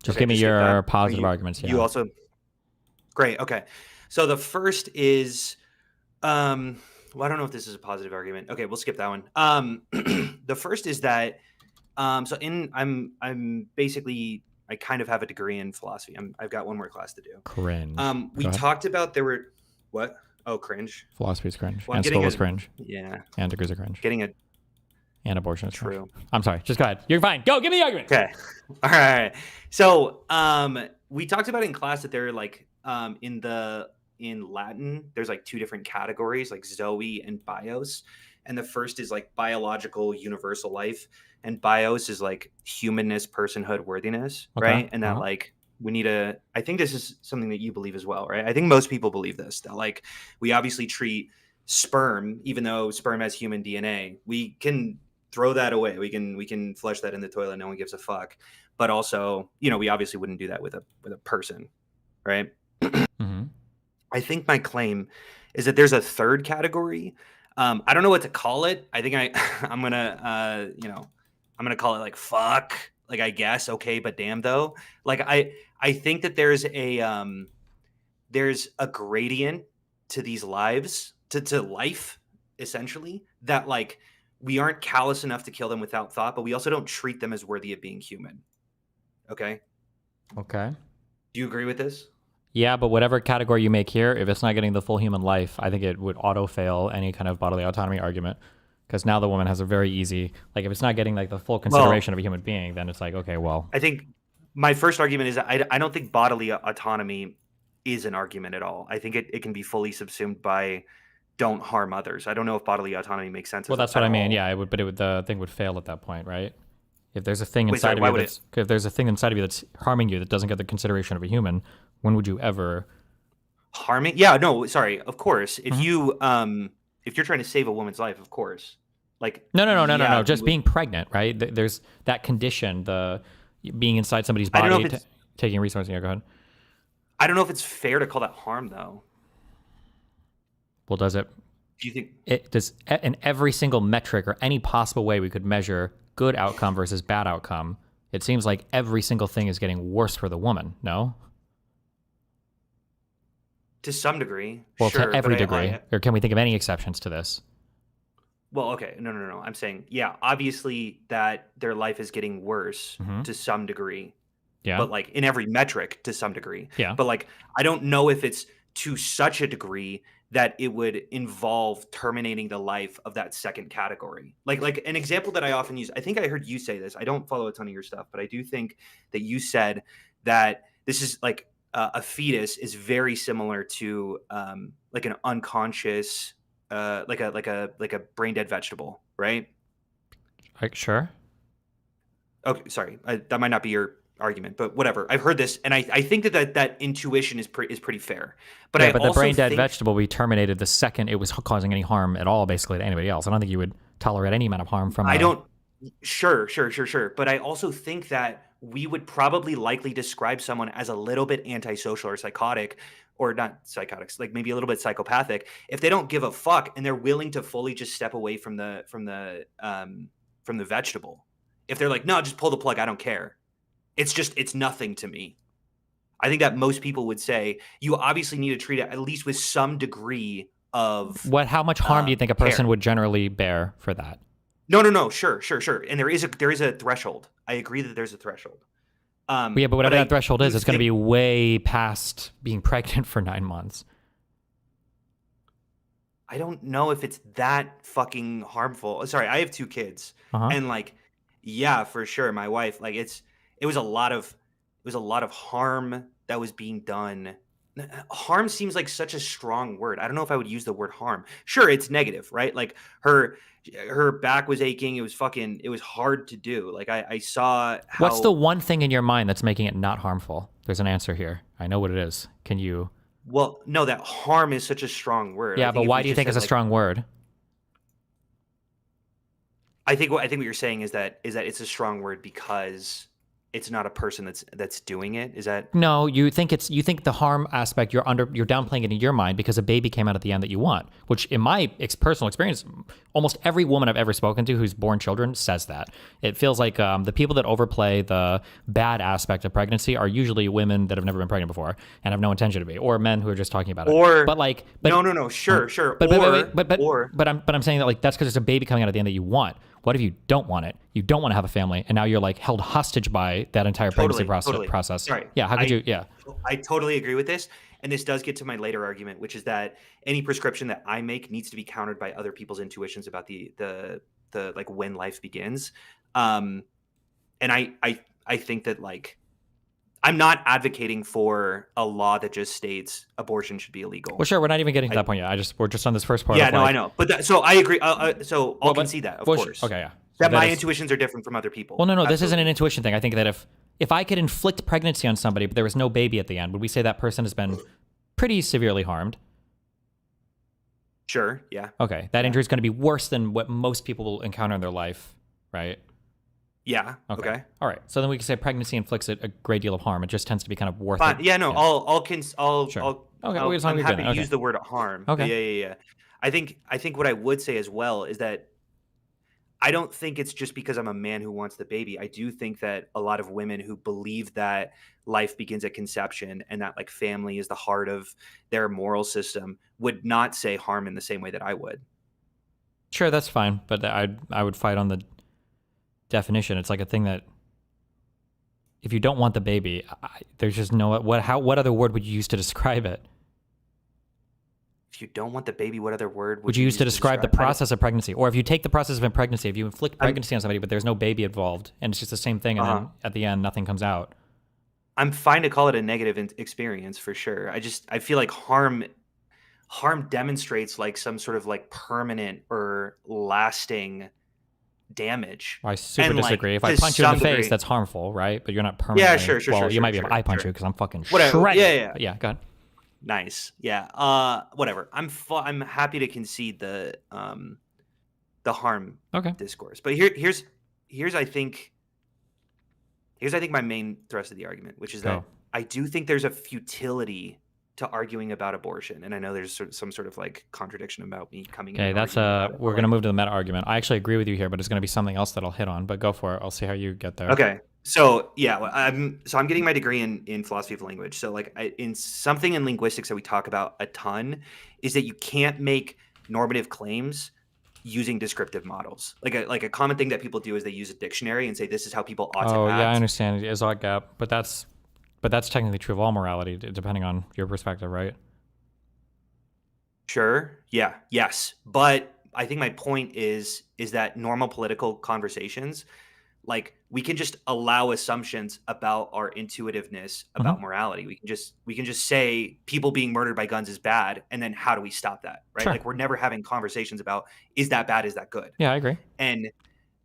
Just Okay, give me skip your that. positive arguments. Yeah. You also. Great. Okay. So the first is, well, I don't know if this is a positive argument. Okay, we'll skip that one. The first is that, I'm basically, I kind of have a degree in philosophy. I've got one more class to do. Cringe. We Go ahead. talked about what? Oh, cringe. Philosophy is cringe. Well, I'm And getting school is a- cringe. Yeah. And degrees are cringe. Getting a And abortion is True. cringe. I'm sorry. Just go ahead. You're fine. Go. Give me the argument. Okay. All right. So, we talked about in class that there are like, in Latin, there's like two different categories, like Zoe and Bios. And the first is like biological universal life, and Bios is like humanness, personhood, worthiness, Okay. right? And that Uh-huh. like we need a. I think this is something that you believe as well, right? I think most people believe this, that like we obviously treat sperm, even though sperm has human DNA, we can throw that away. We can flush that in the toilet. No one gives a fuck. But also, we obviously wouldn't do that with a person, right? Mm-hmm. I think my claim is that there's a third category. I don't know what to call it. I think I'm I'm gonna call it like fuck, like I guess okay, but damn though. Like I think that there's a gradient to these lives, to life, essentially, that like we aren't callous enough to kill them without thought, but we also don't treat them as worthy of being human. Okay. Okay. Do you agree with this? Yeah, but whatever category you make here, if it's not getting the full human life, I think it would auto fail any kind of bodily autonomy argument. Because now the woman has a very easy, like if it's not getting like the full consideration of a human being, then it's like, okay, well. I think my first argument is I don't think bodily autonomy is an argument at all. I think it can be fully subsumed by don't harm others. I don't know if bodily autonomy makes sense. Well, that's what I mean. Yeah, it would, but the thing would fail at that point, right? If there's a thing inside of you that's, if there's a thing inside of you that's harming you that doesn't get the consideration of a human, when would you ever harming? Yeah, no, sorry. Of course, if you if you're trying to save a woman's life, of course. Like no. Just being pregnant, right? There's that condition, the being inside somebody's body, taking resources. Yeah, go ahead. I don't know if it's fair to call that harm, though. Well, does it? Do you think it does? In every single metric or any possible way we could measure good outcome versus bad outcome, it seems like every single thing is getting worse for the woman. No. To some degree. Well, sure, to every degree. Or can we think of any exceptions to this? Well, okay. No. I'm saying, yeah, obviously that their life is getting worse to some degree. Yeah. But like in every metric to some degree. Yeah. But like, I don't know if it's to such a degree that it would involve terminating the life of that second category. Like an example that I often use, I think I heard you say this. I don't follow a ton of your stuff, but I do think that you said that this is like a fetus is very similar to like an unconscious, like a brain dead vegetable, right? Like, sure. Okay, sorry, that might not be your argument, but whatever. I've heard this, and I think that intuition is pretty fair. But yeah, I but also the brain dead think, vegetable we terminated the second it was causing any harm at all, basically, to anybody else. I don't think you would tolerate any amount of harm from. Sure. But I also think that we would probably likely describe someone as a little bit antisocial or psychotic, or not psychotic, like maybe a little bit psychopathic, if they don't give a fuck and they're willing to fully just step away from the vegetable. If they're like, no, just pull the plug, I don't care. It's nothing to me. I think that most people would say you obviously need to treat it at least with some degree of how much harm do you think a person would generally bear for that? No. Sure. And there is a threshold. I agree that there's a threshold. Yeah, but whatever that threshold is, it's going to be way past being pregnant for 9 months. I don't know if it's that fucking harmful. Sorry, I have 2 kids, and like, yeah, for sure, my wife, like, it was a lot of harm that was being done. Harm seems like such a strong word. I don't know if I would use the word harm. Sure, it's negative, right? Like her back was aching. It was hard to do. Like I saw how. What's the one thing in your mind that's making it not harmful? There's an answer here. I know what it is. Can you? Well, no, that harm is such a strong word. Yeah, but why do you think it's a strong word? I think what you're saying is that it's a strong word because it's not a person that's doing it. Is that? No, you think the harm aspect you're downplaying it in your mind because a baby came out at the end that you want, which in my personal experience, almost every woman I've ever spoken to who's born children says that. It feels like the people that overplay the bad aspect of pregnancy are usually women that have never been pregnant before and have no intention to be, or men who are just talking about it. No, sure. But I'm saying that like that's because there's a baby coming out at the end that you want. What if you don't want it? You don't want to have a family, and now you're like held hostage by that entire pregnancy process. Sorry. Yeah. How could you? Yeah. I totally agree with this, and this does get to my later argument, which is that any prescription that I make needs to be countered by other people's intuitions about the like when life begins. And I think that like I'm not advocating for a law that just states abortion should be illegal. Well, sure, we're not even getting to that point yet. We're just on this first part. Yeah, I know. But so I agree. So I'll concede that, of course. Okay, yeah. That my intuitions are different from other people. Well, no, this isn't an intuition thing. I think that if I could inflict pregnancy on somebody, but there was no baby at the end, would we say that person has been pretty severely harmed? Sure. Yeah. Okay, that injury is going to be worse than what most people will encounter in their life, right? Yeah. Okay. All right. So then we can say pregnancy inflicts a great deal of harm. It just tends to be kind of worth it. Yeah. No. Yeah. Sure. I'm happy to use the word harm. Okay. Yeah. I think what I would say as well is that I don't think it's just because I'm a man who wants the baby. I do think that a lot of women who believe that life begins at conception and that like family is the heart of their moral system would not say harm in the same way that I would. Sure, that's fine, but I would fight on the definition. It's like a thing that if you don't want the baby, there's just no what other word would you use to describe it? If you don't want the baby, what other word Would you use to describe the process of pregnancy? Or if you take the process of pregnancy, if you inflict pregnancy on somebody, but there's no baby involved, and it's just the same thing, and then at the end, nothing comes out. I'm fine to call it a negative experience for sure. I feel like harm demonstrates like some sort of like permanent or lasting damage. I super And, like, disagree. If I to punch you in the some face, degree- that's harmful, right? But you're not permanently. Yeah, sure. Well, you might be if I punch you because I'm fucking shredded. Yeah. But yeah, go ahead. Nice. Yeah. Whatever. I'm happy to concede the harm discourse. But here's I think my main thrust of the argument, which is that Go. I do think there's a futility to arguing about abortion, and I know there's some sort of like contradiction about me coming. Okay, in that's we're gonna move to the meta argument. I actually agree with you here, but it's gonna be something else that I'll hit on. But go for it. I'll see how you get there. Okay. So yeah, I'm getting my degree in philosophy of language. So like in something in linguistics that we talk about a ton is that you can't make normative claims using descriptive models. Like a common thing that people do is they use a dictionary and say this is how people ought to act. Yeah, I understand. It is odd gap, but that's technically true of all morality, depending on your perspective, right? Sure. Yeah. Yes. But I think my point is that normal political conversations, like we can just allow assumptions about our intuitiveness about morality. We can just say people being murdered by guns is bad, and then how do we stop that? Right? Sure. Like we're never having conversations about is that bad, is that good? Yeah, I agree. And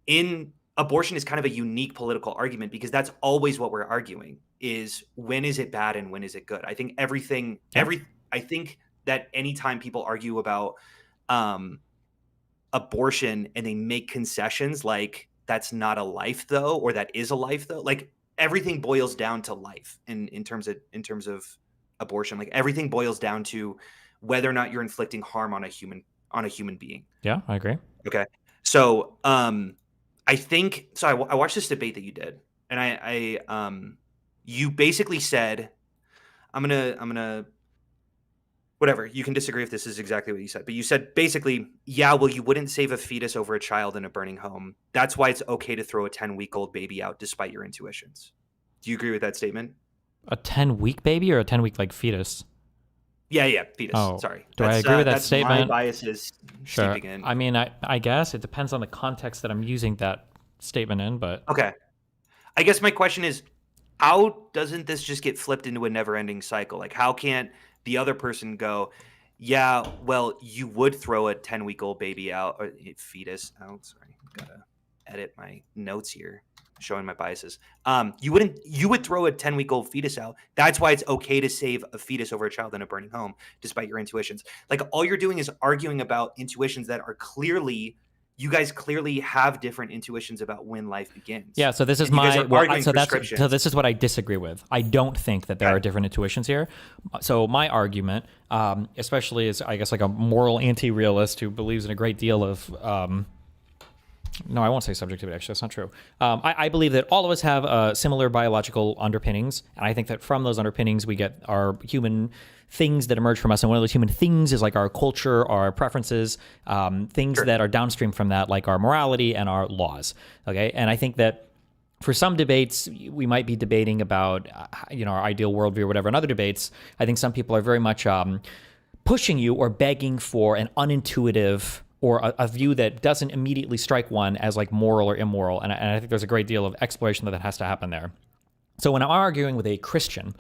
in abortion is kind of a unique political argument because that's always what we're arguing is when is it bad and when is it good? I think I think that anytime people argue about abortion and they make concessions like that's not a life though, or that is a life though, like everything boils down to life in terms of abortion. Like everything boils down to whether or not you're inflicting harm on a human being. Yeah, I agree. Okay. So I think so. I watched this debate that you did, and you basically said, I'm gonna whatever. You can disagree if this is exactly what you said, but you said basically, yeah, well, you wouldn't save a fetus over a child in a burning home. That's why it's okay to throw a 10-week-old baby out despite your intuitions. Do you agree with that statement? A 10-week baby or a 10-week like fetus? Yeah, fetus. Oh, Sorry. Do I agree with that that's statement? My biases Sure. seeping in. I mean, I guess it depends on the context that I'm using that statement in, but Okay. I guess my question is, how doesn't this just get flipped into a never-ending cycle? Like, how can't the other person go, yeah, well, you would throw a 10-week-old baby out, or fetus out. Sorry, gotta edit my notes here, showing my biases. You would throw a 10-week-old fetus out. That's why it's okay to save a fetus over a child in a burning home, despite your intuitions. Like, all you're doing is arguing about intuitions that are clearly, you guys clearly have different intuitions about when life begins. yeah. So this is And you guys my are arguing so prescriptions. this is what I disagree with. I don't think that there are different intuitions here. So my argument, especially as I guess like a moral anti-realist who believes in a great deal of no, I won't say subjectivity. Actually, that's not true. I believe that all of us have similar biological underpinnings, and I think that from those underpinnings we get our human things that emerge from us. And one of those human things is like our culture, our preferences, things that are downstream from that, like our morality and our laws. Okay, and I think that for some debates, we might be debating about our ideal worldview or whatever. In other debates, I think some people are very much pushing you or begging for an unintuitive or a view that doesn't immediately strike one as like moral or immoral. And I think there's a great deal of exploration that has to happen there. So when I'm arguing with a Christian,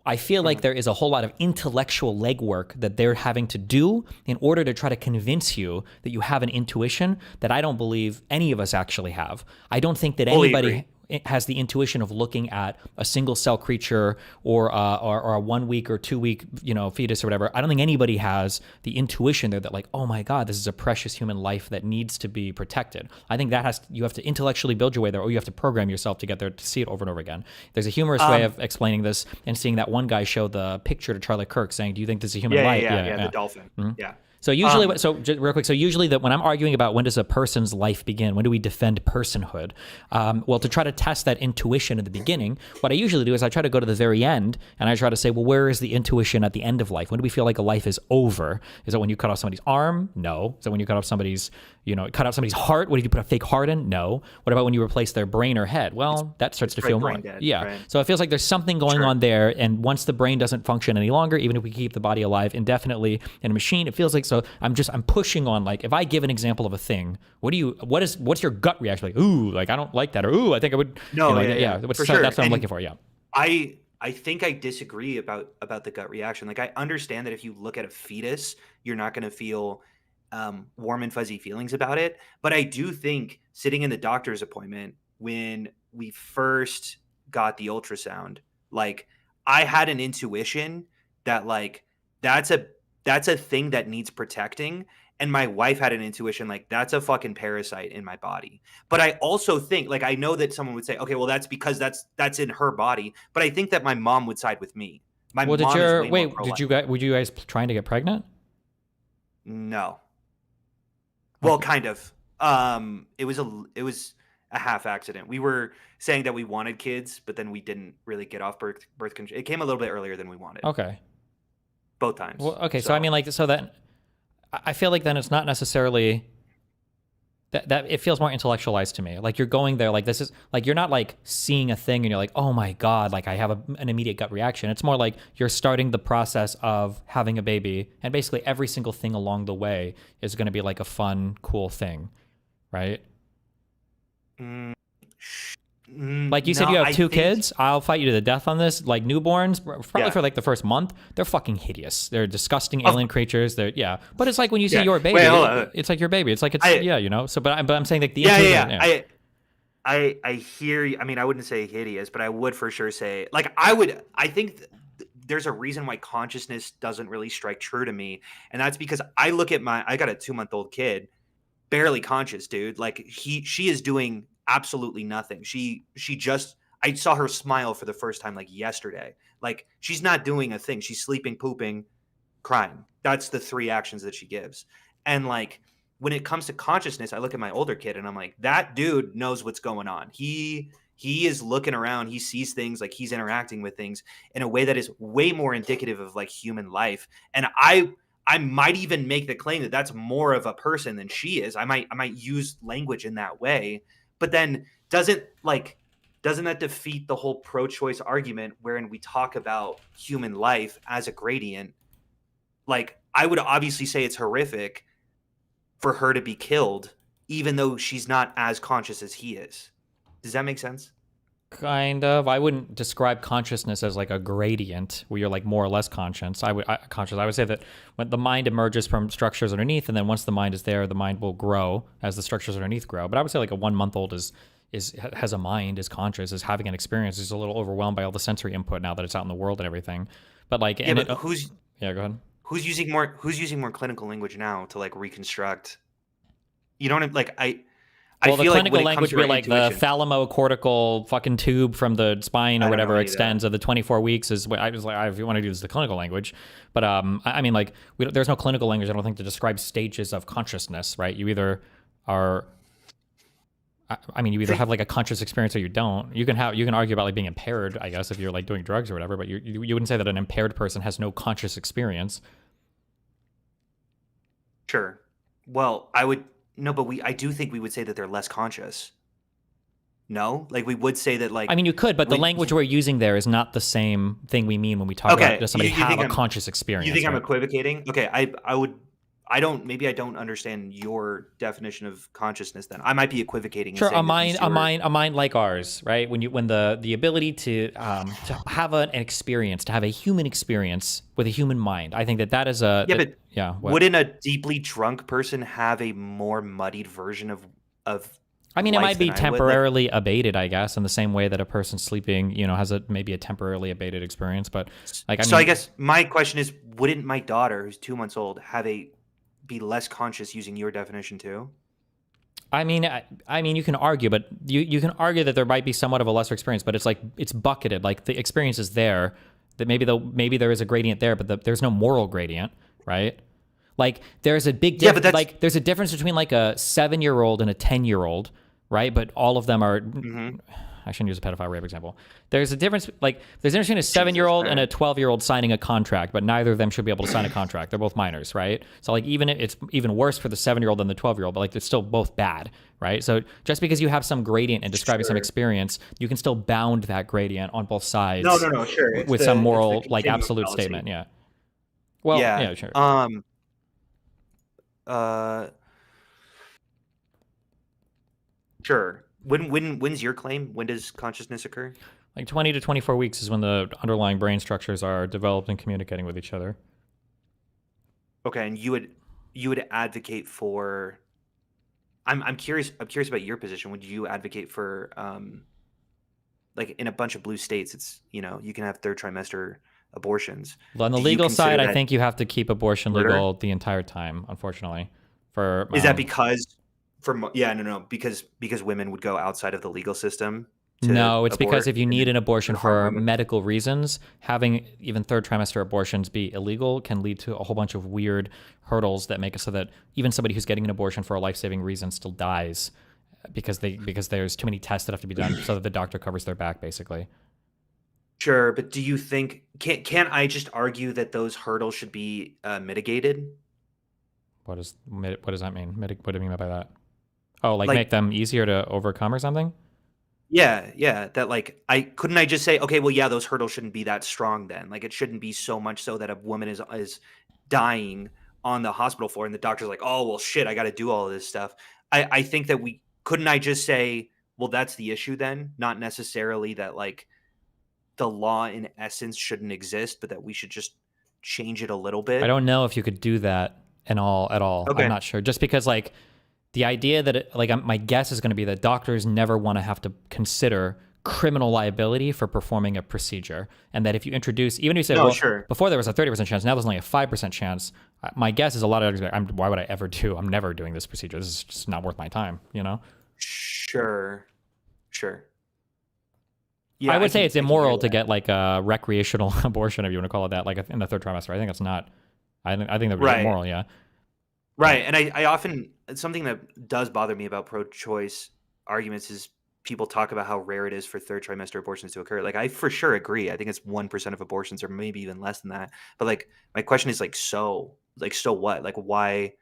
I feel like there is a whole lot of intellectual legwork that they're having to do in order to try to convince you that you have an intuition that I don't believe any of us actually have. I don't think that anybody has the intuition of looking at a single cell creature or a 1 week or 2 week fetus or whatever. I don't think anybody has the intuition there that like, oh my God, this is a precious human life that needs to be protected. I think that you have to intellectually build your way there, or you have to program yourself to get there to see it over and over again. There's a humorous way of explaining this and seeing that one guy show the picture to Charlie Kirk saying, do you think this is a human life? Yeah, the dolphin. Mm-hmm. Yeah. So usually, real quick. So usually, that when I'm arguing about when does a person's life begin, when do we defend personhood? Well, to try to test that intuition at the beginning, what I usually do is I try to go to the very end and I try to say, well, where is the intuition at the end of life? When do we feel like a life is over? Is it when you cut off somebody's arm? No. Is it when you cut off somebody's, cut off somebody's heart? What did you put a fake heart in? No. What about when you replace their brain or head? Well, that starts to feel more. Dead, yeah. right? So it feels like there's something going on there, and once the brain doesn't function any longer, even if we keep the body alive indefinitely in a machine, it feels like I'm pushing on, like, if I give an example of a thing, what's your gut reaction? Like, ooh, like I don't like that, or ooh, I think I would. No, for sure. That's what I'm looking for. Yeah. I think I disagree about the gut reaction. Like, I understand that if you look at a fetus, you're not going to feel warm and fuzzy feelings about it. But I do think sitting in the doctor's appointment when we first got the ultrasound, like, I had an intuition that, like, that's a thing that needs protecting. And my wife had an intuition like, that's a fucking parasite in my body. But I also think, like, I know that someone would say, okay, well, that's because that's in her body. But I think that my mom would side with me. My mom is way more pro-life. were you guys trying to get pregnant? No. Well, kind of. It was a half accident. We were saying that we wanted kids, but then we didn't really get off birth control. It came a little bit earlier than we wanted. Okay. Both times. Well, okay. So I mean, like, so that I feel like then it's not necessarily that it feels more intellectualized to me. Like, you're going there, like, this is like, you're not like seeing a thing and you're like, oh my God, like I have an immediate gut reaction. It's more like you're starting the process of having a baby, and basically every single thing along the way is going to be like a fun, cool thing, right? Like you said, you have two kids. I'll fight you to the death on this. Like, newborns, probably for like the first month, they're fucking hideous. They're disgusting alien creatures. They're but it's like when you see your baby, it's like your baby. It's like So, but I'm saying like the I hear you. I mean, I wouldn't say hideous, but I would for sure say, like, I think there's a reason why consciousness doesn't really strike true to me, and that's because I look at I got a 2-month-old kid, barely conscious, dude. Like, she is doing absolutely nothing. I saw her smile for the first time like yesterday. Like, she's not doing a thing. She's sleeping, pooping, crying. That's the 3 actions that she gives. And like, when it comes to consciousness, I look at my older kid and I'm like, that dude knows what's going on. He is looking around. He sees things, like, he's interacting with things in a way that is way more indicative of like human life. And I might even make the claim that that's more of a person than she is. I might use language in that way. But then doesn't that defeat the whole pro-choice argument wherein we talk about human life as a gradient? Like, I would obviously say it's horrific for her to be killed, even though she's not as conscious as he is. Does that make sense? Kind of. I wouldn't describe consciousness as like a gradient where you're like more or less conscious. I would say that when the mind emerges from structures underneath, and then once the mind is there, the mind will grow as the structures underneath grow. But I would say like a 1-month-old has a mind, is conscious, is having an experience, is a little overwhelmed by all the sensory input now that it's out in the world and everything. But like, go ahead. Who's using more clinical language now to like reconstruct? You know what I Well, the feel clinical like language would be like the thalamocortical fucking tube from the spine or whatever extends of the 24 weeks is what I was like, if you want to use the clinical language. But I mean, like, there's no clinical language, I don't think, to describe stages of consciousness, right? You either are, you either have like a conscious experience or you don't. You can argue about like being impaired, I guess, if you're like doing drugs or whatever, but you wouldn't say that an impaired person has no conscious experience. Sure. Well, I do think we would say that they're less conscious. No? Like, we would say that, like... I mean, you could, but the language we're using there is not the same thing we mean when we talk about does somebody have a conscious experience. You think right? I'm equivocating? Okay, I don't understand your definition of consciousness then. I might be equivocating. Sure, a mind like ours, right? When the ability to have an experience, to have a human experience with a human mind. I think that is a... Wouldn't a deeply drunk person have a more muddied version of I mean, it might be temporarily abated, I guess, in the same way that a person sleeping, has maybe a temporarily abated experience. But like, I guess my question is, wouldn't my daughter, who's 2 months old, be less conscious using your definition too? I mean, you can argue, but you can argue that there might be somewhat of a lesser experience, but it's like it's bucketed. Like, the experience is there. That maybe there is a gradient there, but there's no moral gradient, right? Like there's a big Yeah, but that's- like there's a difference between like a 7-year-old and a 10-year-old, right? But all of them are. I shouldn't use a pedophile rape example. There's a difference, like there's a difference between a 7-year-old and a 12-year-old signing a contract, but neither of them should be able to sign a contract. They're both minors, right? So like it's even worse for the 7-year-old than the 12-year-old, but like they're still both bad, right? So just because you have some gradient and describing some experience, you can still bound that gradient on both sides. No, sure. It's with the- some it's the moral, like continuum absolute fallacy. statement, yeah. Well, yeah, sure. Sure. When's your claim? When does consciousness occur? Like 20 to 24 weeks is when the underlying brain structures are developed and communicating with each other. Okay, and you would advocate for. I'm curious about your position. Would you advocate for like in a bunch of blue states, it's you can have third trimester abortions. Well, on the Do you legal side, consider I that think you have to keep abortion murder? legal the entire time, unfortunately. For Is that because because women would go outside of the legal system? To No, it's because abort if you need an abortion and harm for women? medical reasons, having even third trimester abortions be illegal can lead to a whole bunch of weird hurdles that make it so that even somebody who's getting an abortion for a life-saving reason still dies because there's too many tests that have to be done so that the doctor covers their back, basically. Sure, but do you think can't I just argue that those hurdles should be mitigated? What does that mean? What do you mean by that? Oh, like Like- make them easier to overcome or something? Yeah, that like I just say, okay, well, yeah, those hurdles shouldn't be that strong then. Like it shouldn't be so much so that a woman is dying on the hospital floor and the doctor's like, oh well shit, I gotta do all of this stuff. I think that couldn't I just say, well, that's the issue then? Not necessarily that like the law in essence shouldn't exist, but that we should just change it a little bit. I don't know if you could do that at all. Okay. I'm not sure. Just because like the idea that my guess is going to be that doctors never want to have to consider criminal liability for performing a procedure, and that if you introduce, even if you say, No, well, sure. before there was a 30% chance, now there's only a 5% chance. My guess is a lot of doctors are like, why would I ever do? I'm never doing this procedure. This is just not worth my time. Sure. I would say can- it's I can immoral hear to that. get like a recreational abortion, if you want to call it that, like in the third trimester. I think that's not. I think that would be Right. immoral. Yeah. Right. And I often, something that does bother me about pro choice arguments is people talk about how rare it is for third trimester abortions to occur. Like, I for sure agree. I think it's 1% of abortions or maybe even less than that. But like, my question is so what? Like, why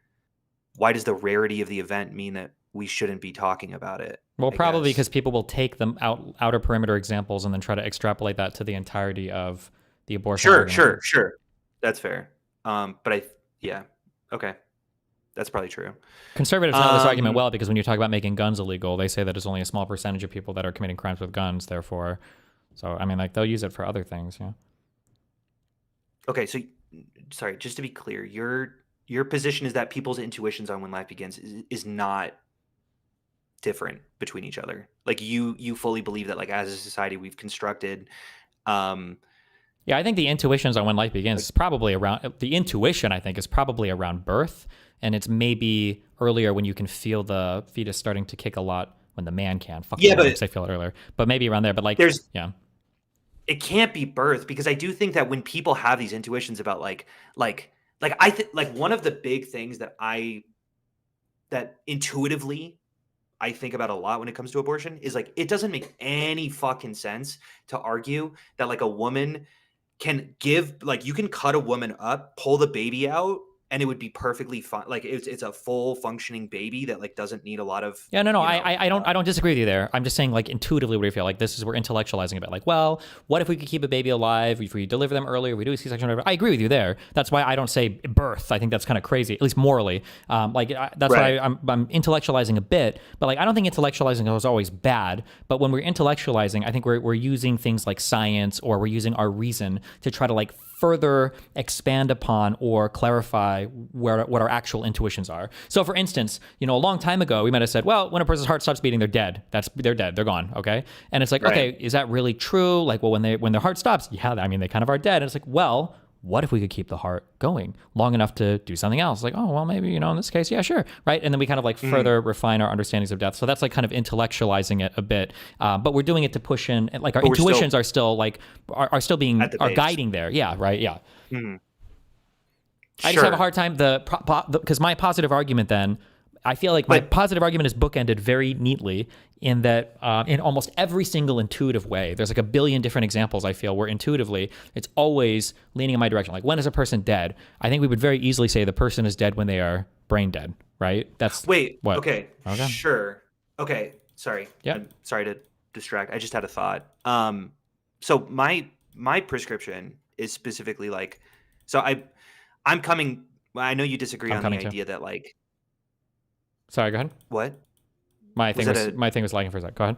does the rarity of the event mean that we shouldn't be talking about it? Well, I probably guess? because people will take them outer perimeter examples and then try to extrapolate that to the entirety of the abortion. argument. Sure. That's fair. But okay. That's probably true. Conservatives know this argument well because when you talk about making guns illegal, they say that it's only a small percentage of people that are committing crimes with guns. Therefore, so I mean, like they'll use it for other things. Yeah. Okay, so sorry, just to be clear, your position is that people's intuitions on when life begins is not different between each other. Like you fully believe that like as a society we've constructed Yeah, I think the intuitions on when life begins is probably around the intuition. I think is probably around birth, and it's maybe earlier when you can feel the fetus starting to kick a lot when the man can. Fuck Yeah, the woman, but- 'cause I feel it earlier, but maybe around there. But like, There's- yeah, it can't be birth because I do think that when people have these intuitions about I think like one of the big things that intuitively I think about a lot when it comes to abortion is like it doesn't make any fucking sense to argue that like a woman can give like you can cut a woman up, pull the baby out, and it would be perfectly fine. Like it's a full functioning baby that like doesn't need a lot of yeah, no, I don't disagree with you there. I'm just saying like intuitively, what do you feel like we're intellectualizing a bit? Like, well, what if we could keep a baby alive? If we deliver them earlier, we do a C-section, whatever. I agree with you there. That's why I don't say birth. I think that's kind of crazy, at least morally. That's Right. why I'm intellectualizing a bit. But like, I don't think intellectualizing is always bad. But when we're intellectualizing, I think we're using things like science or we're using our reason to try to like further expand upon or clarify what our actual intuitions are. So for instance, a long time ago, we might have said, well, when a person's heart stops beating, they're dead. They're dead. They're gone. Okay. And it's like, Right. okay, is that really true? Like, well, when their heart stops, yeah, I mean, they kind of are dead. And it's like, well, what if we could keep the heart going long enough to do something else? Like, oh, well, maybe, in this case, yeah, sure. Right. And then we kind of like further refine our understandings of death. So that's like kind of intellectualizing it a bit. But we're doing it to push in, like our But we're still intuitions are still like, are still being, at the are base. guiding there. Yeah. Right. Yeah. Mhm. I just have a hard time because my positive argument then, I feel like my positive argument is bookended very neatly in that in almost every single intuitive way, there's like a billion different examples I feel where intuitively it's always leaning in my direction. Like, when is a person dead? I think we would very easily say the person is dead when they are brain dead, right? That's Wait, what? okay, sure. Okay, sorry. Yeah. I'm sorry to distract. I just had a thought. So my prescription is specifically like, so I'm coming. I know you disagree on the idea that like. Sorry, go ahead. What? My thing was lagging for a sec. Go ahead.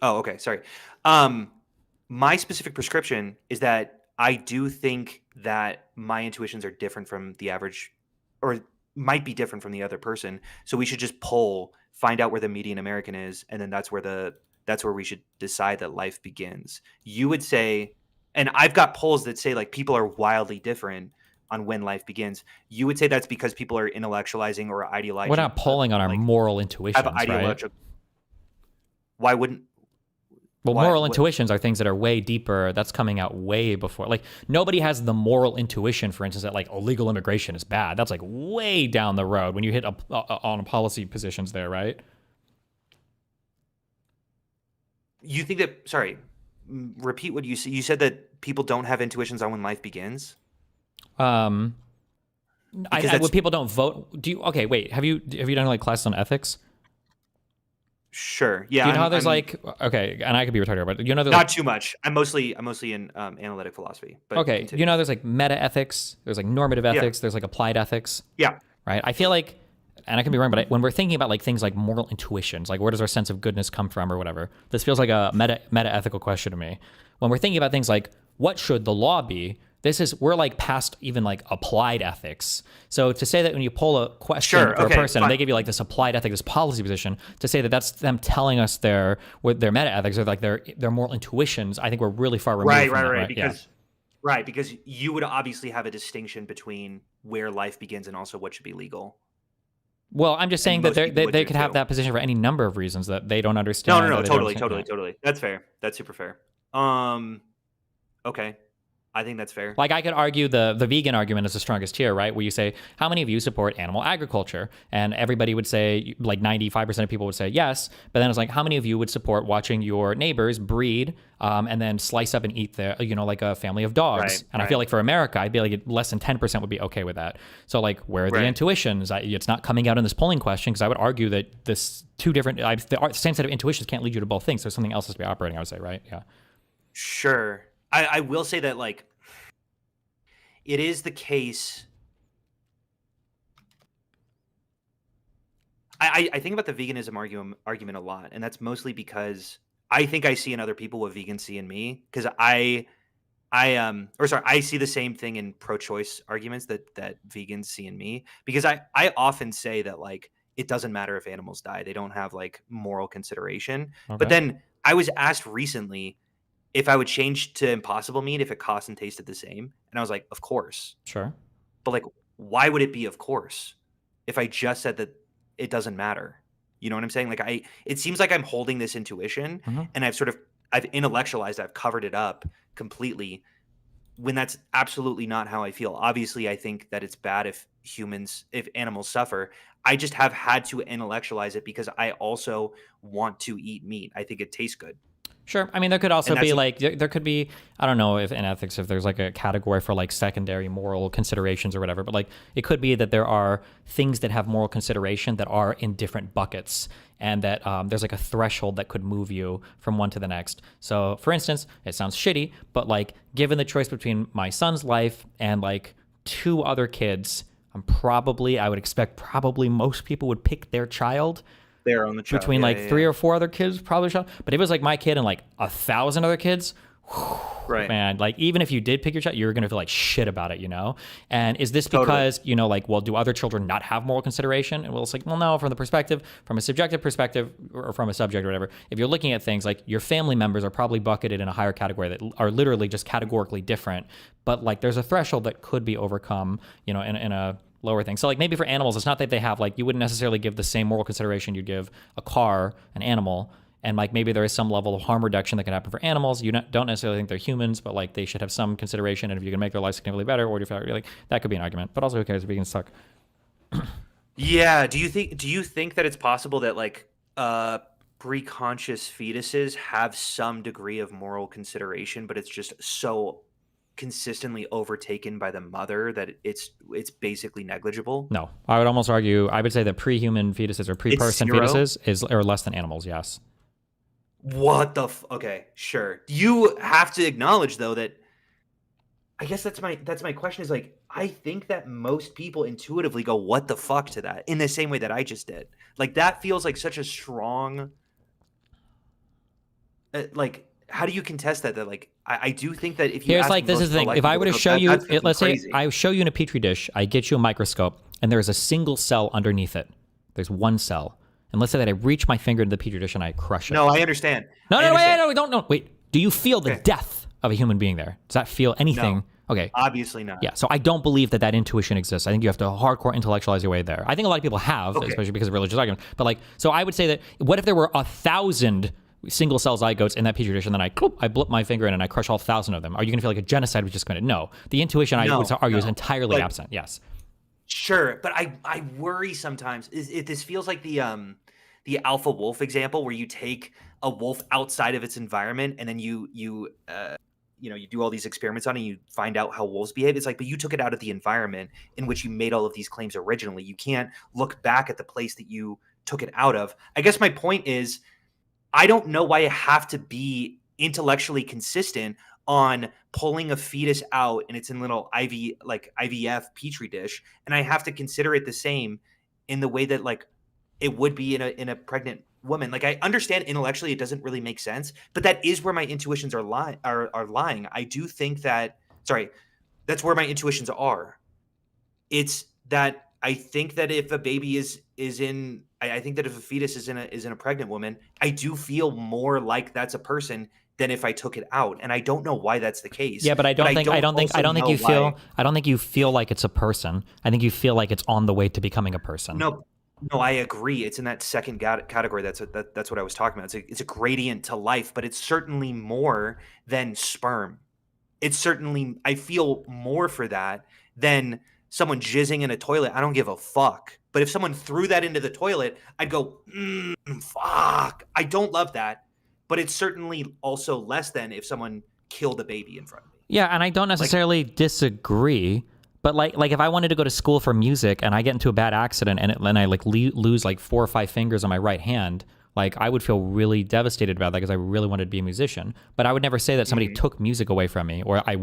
Oh, okay. Sorry. My specific prescription is that I do think that my intuitions are different from the average, or might be different from the other person. So we should just poll, find out where the median American is, and then that's where we should decide that life begins. You would say, and I've got polls that say like people are wildly different on when life begins. You would say that's because people are intellectualizing or idealizing. We're not polling on our moral intuitions, right? Why wouldn't? Well, moral intuitions are things that are way deeper. That's coming out way before. Like, nobody has the moral intuition, for instance, that like illegal immigration is bad. That's like way down the road when you hit on policy positions there, right? You think that? Sorry, repeat what you said. You said that people don't have intuitions on when life begins. When people don't vote, do you? Okay, wait. Have you done like classes on ethics? Sure. Yeah. Do you know how there's okay, and I could be retarded, but you know there's not too much. I'm mostly in analytic philosophy. But okay, continue. you know there's like meta ethics, there's like normative ethics, there's like applied ethics. Yeah. Right. I feel like, and I can be wrong, but when we're thinking about like things like moral intuitions, like where does our sense of goodness come from or whatever, this feels like a meta ethical question to me. When we're thinking about things like what should the law be, we're like past even like applied ethics. So to say that when you pull a question for a person and they give you like this applied ethics, this policy position, to say that that's them telling us their meta ethics or like their moral intuitions, I think we're really far removed from that, because you would obviously have a distinction between where life begins and also what should be legal. Well, I'm just saying that they could have that position for any number of reasons that they don't understand. No, totally. That's fair. That's super fair. Okay. I think that's fair. Like, I could argue the vegan argument is the strongest here, right? Where you say, how many of you support animal agriculture? And everybody would say, like 95% of people would say yes. But then it's like, how many of you would support watching your neighbors breed and then slice up and eat like a family of dogs? I feel like for America, I'd be like less than 10% would be okay with that. So like, where are the intuitions? It's not coming out in this polling question because I would argue that the same set of intuitions can't lead you to both things. So something else has to be operating, I would say, right? Yeah. Sure. I will say that, like, it is the case. I think about the veganism argument a lot, and that's mostly because I think I see in other people what vegans see in me. Because I see the same thing in pro-choice arguments that vegans see in me. Because I often say that, like, it doesn't matter if animals die; they don't have like moral consideration. Okay. But then I was asked recently if I would change to Impossible meat if it cost and tasted the same. And I was like, of course. Sure. But like, why would it be of course if I just said that it doesn't matter? You know what I'm saying? Like, it seems like I'm holding this intuition and I've intellectualized, I've covered it up completely when that's absolutely not how I feel. Obviously, I think that it's bad if animals suffer. I just have had to intellectualize it because I also want to eat meat. I think it tastes good. Sure. I mean, there could also be like, there could be, I don't know if in ethics, if there's like a category for like secondary moral considerations or whatever, but like it could be that there are things that have moral consideration that are in different buckets and that there's like a threshold that could move you from one to the next. So for instance, it sounds shitty, but like given the choice between my son's life and like 2 other kids, I would expect most people would pick their child. They're on the child. Between 3 or 4 other kids, probably. But if it was like my kid and like 1,000 other kids, right, man, like even if you did pick your child, you're gonna feel like shit about it, you know? And is this because, you know, like, well, do other children not have moral consideration? And well, it's like, well, no, from a subjective perspective or from a subject or whatever, if you're looking at things like your family members are probably bucketed in a higher category that are literally just categorically different, but like there's a threshold that could be overcome, you know, in a lower thing. So like maybe for animals, it's not that they have like, you wouldn't necessarily give the same moral consideration you'd give a car, an animal, and like maybe there is some level of harm reduction that can happen for animals. You don't necessarily think they're humans, but like they should have some consideration, and if you can make their life significantly better, or if you're like that could be an argument. But also, who cares if vegans suck? Yeah. Do you think that it's possible that like preconscious fetuses have some degree of moral consideration, but it's just so consistently overtaken by the mother that it's basically negligible? No, I would almost argue. I would say that pre-human fetuses or pre-person zero? fetuses are less than animals. Yes. What the okay, sure. You have to acknowledge though that I guess that's my question is like I think that most people intuitively go what the fuck to that in the same way that I just did. Like that feels like such a strong like how do you contest that like I do think that if you Here's ask like this most is the thing. pro-life If I people, were to go, show "That- you, that's fucking let's say crazy." I show you in a petri dish, I get you a microscope, and there is a single cell underneath it. There's one cell, and let's say that I reach my finger into the petri dish and I crush it. No, I understand. No, I no, wait, understand. no, don't, no, wait. Do you feel the death of a human being there? Does that feel anything? No. Okay. Obviously not. Yeah, so I don't believe that intuition exists. I think you have to hardcore intellectualize your way there. I think a lot of people have, especially because of religious arguments. But like, so I would say that what if there were 1,000 single cell zygotes in that petri dish, and then I blip my finger in and I crush all 1,000 of them? Are you gonna feel like a genocide was just committed? No. The intuition I would argue is entirely Like, absent. Yes. Sure, but I worry sometimes. This feels like the alpha wolf example where you take a wolf outside of its environment and then you do all these experiments on it and you find out how wolves behave. It's like, but you took it out of the environment in which you made all of these claims originally. You can't look back at the place that you took it out of. I guess my point is, I don't know why I have to be intellectually consistent on pulling a fetus out and it's in little IVF petri dish, and I have to consider it the same in the way that like it would be in a pregnant woman. Like I understand intellectually it doesn't really make sense, but that is where my intuitions are lying. I do think that that's where my intuitions are. It's that I think that if a baby I think that if a fetus is in a pregnant woman, I do feel more like that's a person than if I took it out, and I don't know why that's the case. Yeah, but I don't think you feel like it's a person. I think you feel like it's on the way to becoming a person. No, I agree. It's in that second category. That's what I was talking about. It's a gradient to life, but it's certainly more than sperm. It's certainly I feel more for that than someone jizzing in a toilet. I don't give a fuck. But if someone threw that into the toilet, I'd go, fuck. I don't love that. But it's certainly also less than if someone killed a baby in front of me. Yeah, and I don't necessarily disagree. But like if I wanted to go to school for music and I get into a bad accident and I like lose like 4 or 5 fingers on my right hand, like I would feel really devastated about that because I really wanted to be a musician. But I would never say that somebody took music away from me, or I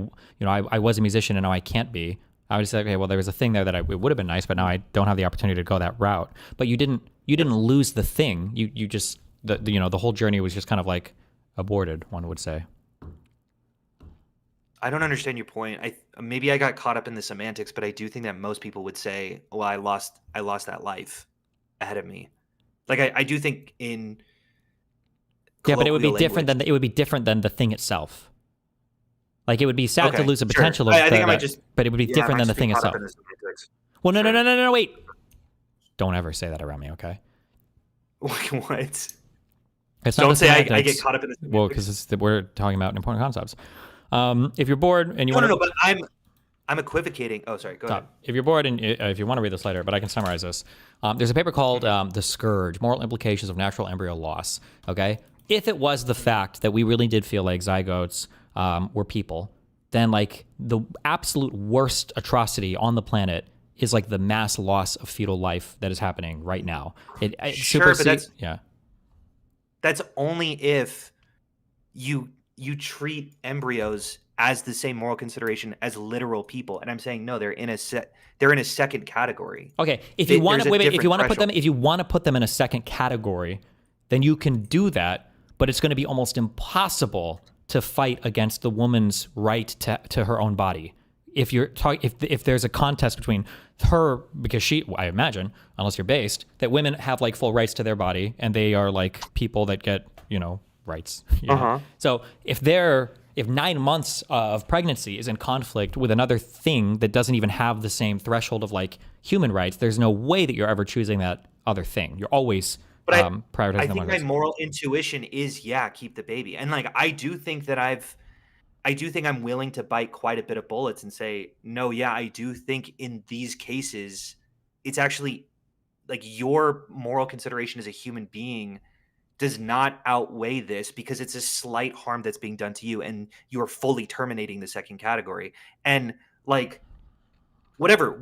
was a musician and now I can't be. I would say, okay, well, there was a thing there that it would have been nice, but now I don't have the opportunity to go that route. But you didn't lose the thing. You just the whole journey was just kind of like aborted, one would say. I don't understand your point. Maybe I got caught up in the semantics, but I do think that most people would say, well, I lost that life ahead of me. Like I do think in but it would be different than the thing itself. Like it would be sad to lose the potential of but it would be different than the thing itself. Well, no, wait. Don't ever say that around me, okay? What? Don't say I get caught up in this. Well, because we're talking about important concepts. If you're bored and you no, but I'm equivocating. Oh, sorry. Go ahead. If you're bored and if you want to read this later, but I can summarize this. There's a paper called "The Scourge: Moral Implications of Natural Embryo Loss." Okay, if it was the fact that we really did feel like zygotes were people, then like the absolute worst atrocity on the planet is like the mass loss of fetal life that is happening right now. Sure, but that's only if you treat embryos as the same moral consideration as literal people, and I'm saying no, they're in a second category. Okay, if you want to put them in a second category, then you can do that, but it's going to be almost impossible to fight against the woman's right to her own body. If there's a contest between her, because I imagine, unless you're based, that women have like full rights to their body and they are like people that get, rights. So if 9 months of pregnancy is in conflict with another thing that doesn't even have the same threshold of like human rights, there's no way that you're ever choosing that other thing. You're always But I prioritizing the think one my who's. moral intuition is keep the baby. And like I do think I'm willing to bite quite a bit of bullets and say, no, I do think in these cases it's actually like your moral consideration as a human being does not outweigh this because it's a slight harm that's being done to you and you're fully terminating the second category. And like whatever,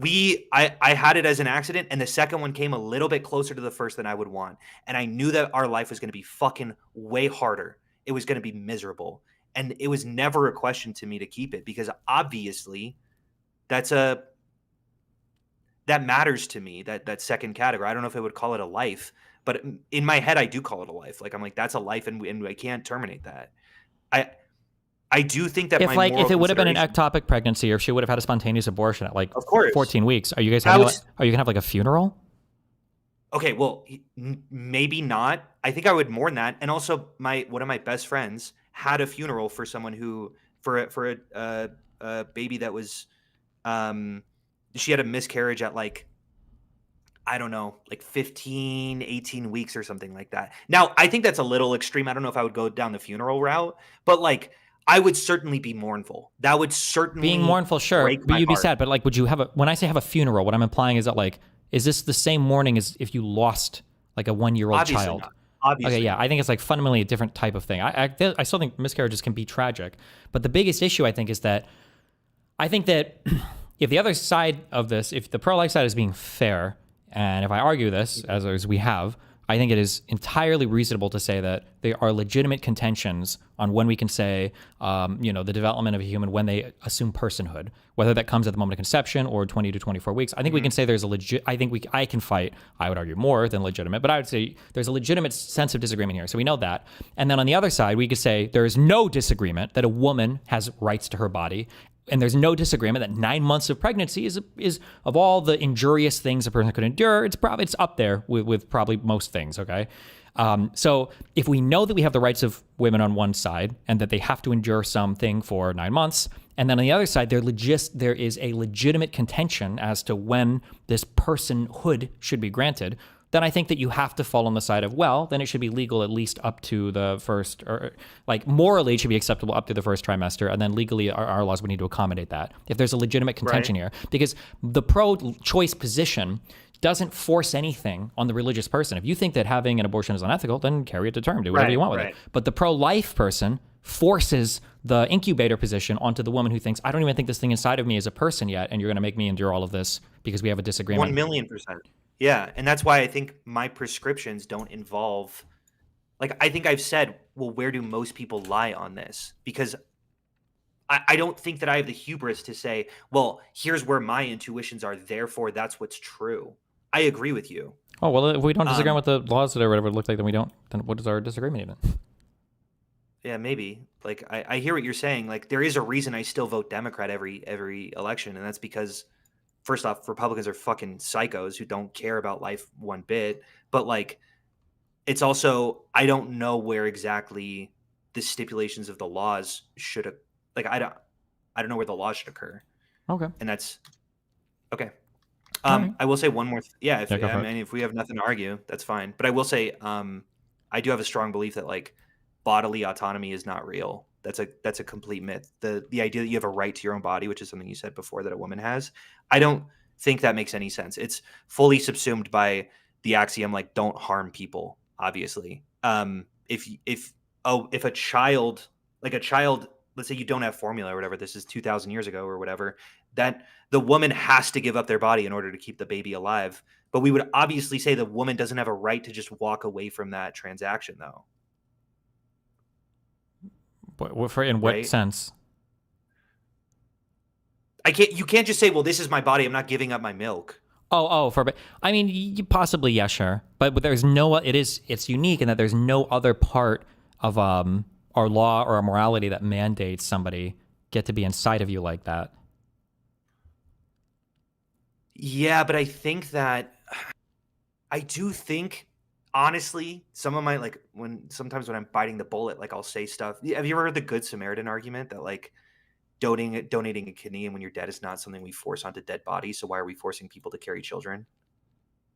I had it as an accident and the second one came a little bit closer to the first than I would want. And I knew that our life was going to be fucking way harder. It was going to be miserable. And it was never a question to me to keep it because obviously that matters to me, that second category. I don't know if I would call it a life, but in my head, I do call it a life. Like I'm like, that's a life and I can't terminate that. I do think that If it would have been an ectopic pregnancy, or if she would have had a spontaneous abortion at like of course 14 weeks, are you guys are you gonna have like a funeral? Okay, well, maybe not. I think I would mourn that. And also, one of my best friends had a funeral for someone who for a baby that was she had a miscarriage at like I don't know, like 15, 18 weeks or something like that. Now, I think that's a little extreme. I don't know if I would go down the funeral route, but like I would certainly be mournful. That would certainly being mournful, sure, break but my you'd be heart. sad. But like, would you have when I say have a funeral? What I'm implying is that like, is this the same mourning as if you lost like a 1-year-old Obviously child? not. Obviously Okay, yeah, I think it's like fundamentally a different type of thing. I still think miscarriages can be tragic, but the biggest issue I think is that I think that if the other side of this, if the pro-life side is being fair, and if I argue this as we have, I think it is entirely reasonable to say that there are legitimate contentions on when we can say, the development of a human when they assume personhood, whether that comes at the moment of conception or 20 to 24 weeks. I think we can say there's a legit. I can fight. I would argue more than legitimate, but I would say there's a legitimate sense of disagreement here. So we know that. And then on the other side, we could say there is no disagreement that a woman has rights to her body. And there's no disagreement that 9 months of pregnancy is of all the injurious things a person could endure, it's up there with probably most things. Okay, so if we know that we have the rights of women on one side and that they have to endure something for 9 months, and then on the other side there is a legitimate contention as to when this personhood should be granted, then I think that you have to fall on the side of, well, then it should be legal at least up to the first, or like morally it should be acceptable up to the first trimester, and then legally our laws would need to accommodate that if there's a legitimate contention here. Because the pro-choice position doesn't force anything on the religious person. If you think that having an abortion is unethical, then carry it to term, do whatever you want with it. But the pro-life person forces the incubator position onto the woman who thinks, I don't even think this thing inside of me is a person yet, and you're going to make me endure all of this because we have a disagreement. 1,000,000%. Yeah, and that's why I think my prescriptions don't involve, like, I think I've said, well, where do most people lie on this? Because I don't think that I have the hubris to say, well, here's where my intuitions are, therefore that's what's true. I agree with you. Oh, well, if we don't disagree with the laws or whatever it looks like, then we don't, then what is our disagreement even? Yeah, maybe. Like, I hear what you're saying. Like, there is a reason I still vote Democrat every election, and that's because, first off, Republicans are fucking psychos who don't care about life one bit. But like, it's also, I don't know where exactly the stipulations of the laws should, like, I don't know where the law should occur. Okay. And that's okay. Right. I will say one more. Go for it. If we have nothing to argue, that's fine. But I will say, I do have a strong belief that like bodily autonomy is not real. That's a complete myth. The idea that you have a right to your own body, which is something you said before that a woman has, I don't think that makes any sense. It's fully subsumed by the axiom like don't harm people. Obviously, if a child, let's say you don't have formula or whatever, this is 2,000 years ago or whatever, that the woman has to give up their body in order to keep the baby alive. But we would obviously say the woman doesn't have a right to just walk away from that transaction, though. In what sense? You can't just say, well, this is my body, I'm not giving up my milk. I mean, possibly, yeah, sure. But there's it's unique in that there's no other part of our law or our morality that mandates somebody get to be inside of you like that. Yeah, but I do think, honestly, some of my, like, sometimes when I'm biting the bullet, like, I'll say stuff. Have you ever heard the Good Samaritan argument that, like, donating a kidney and when you're dead is not something we force onto dead bodies, so why are we forcing people to carry children?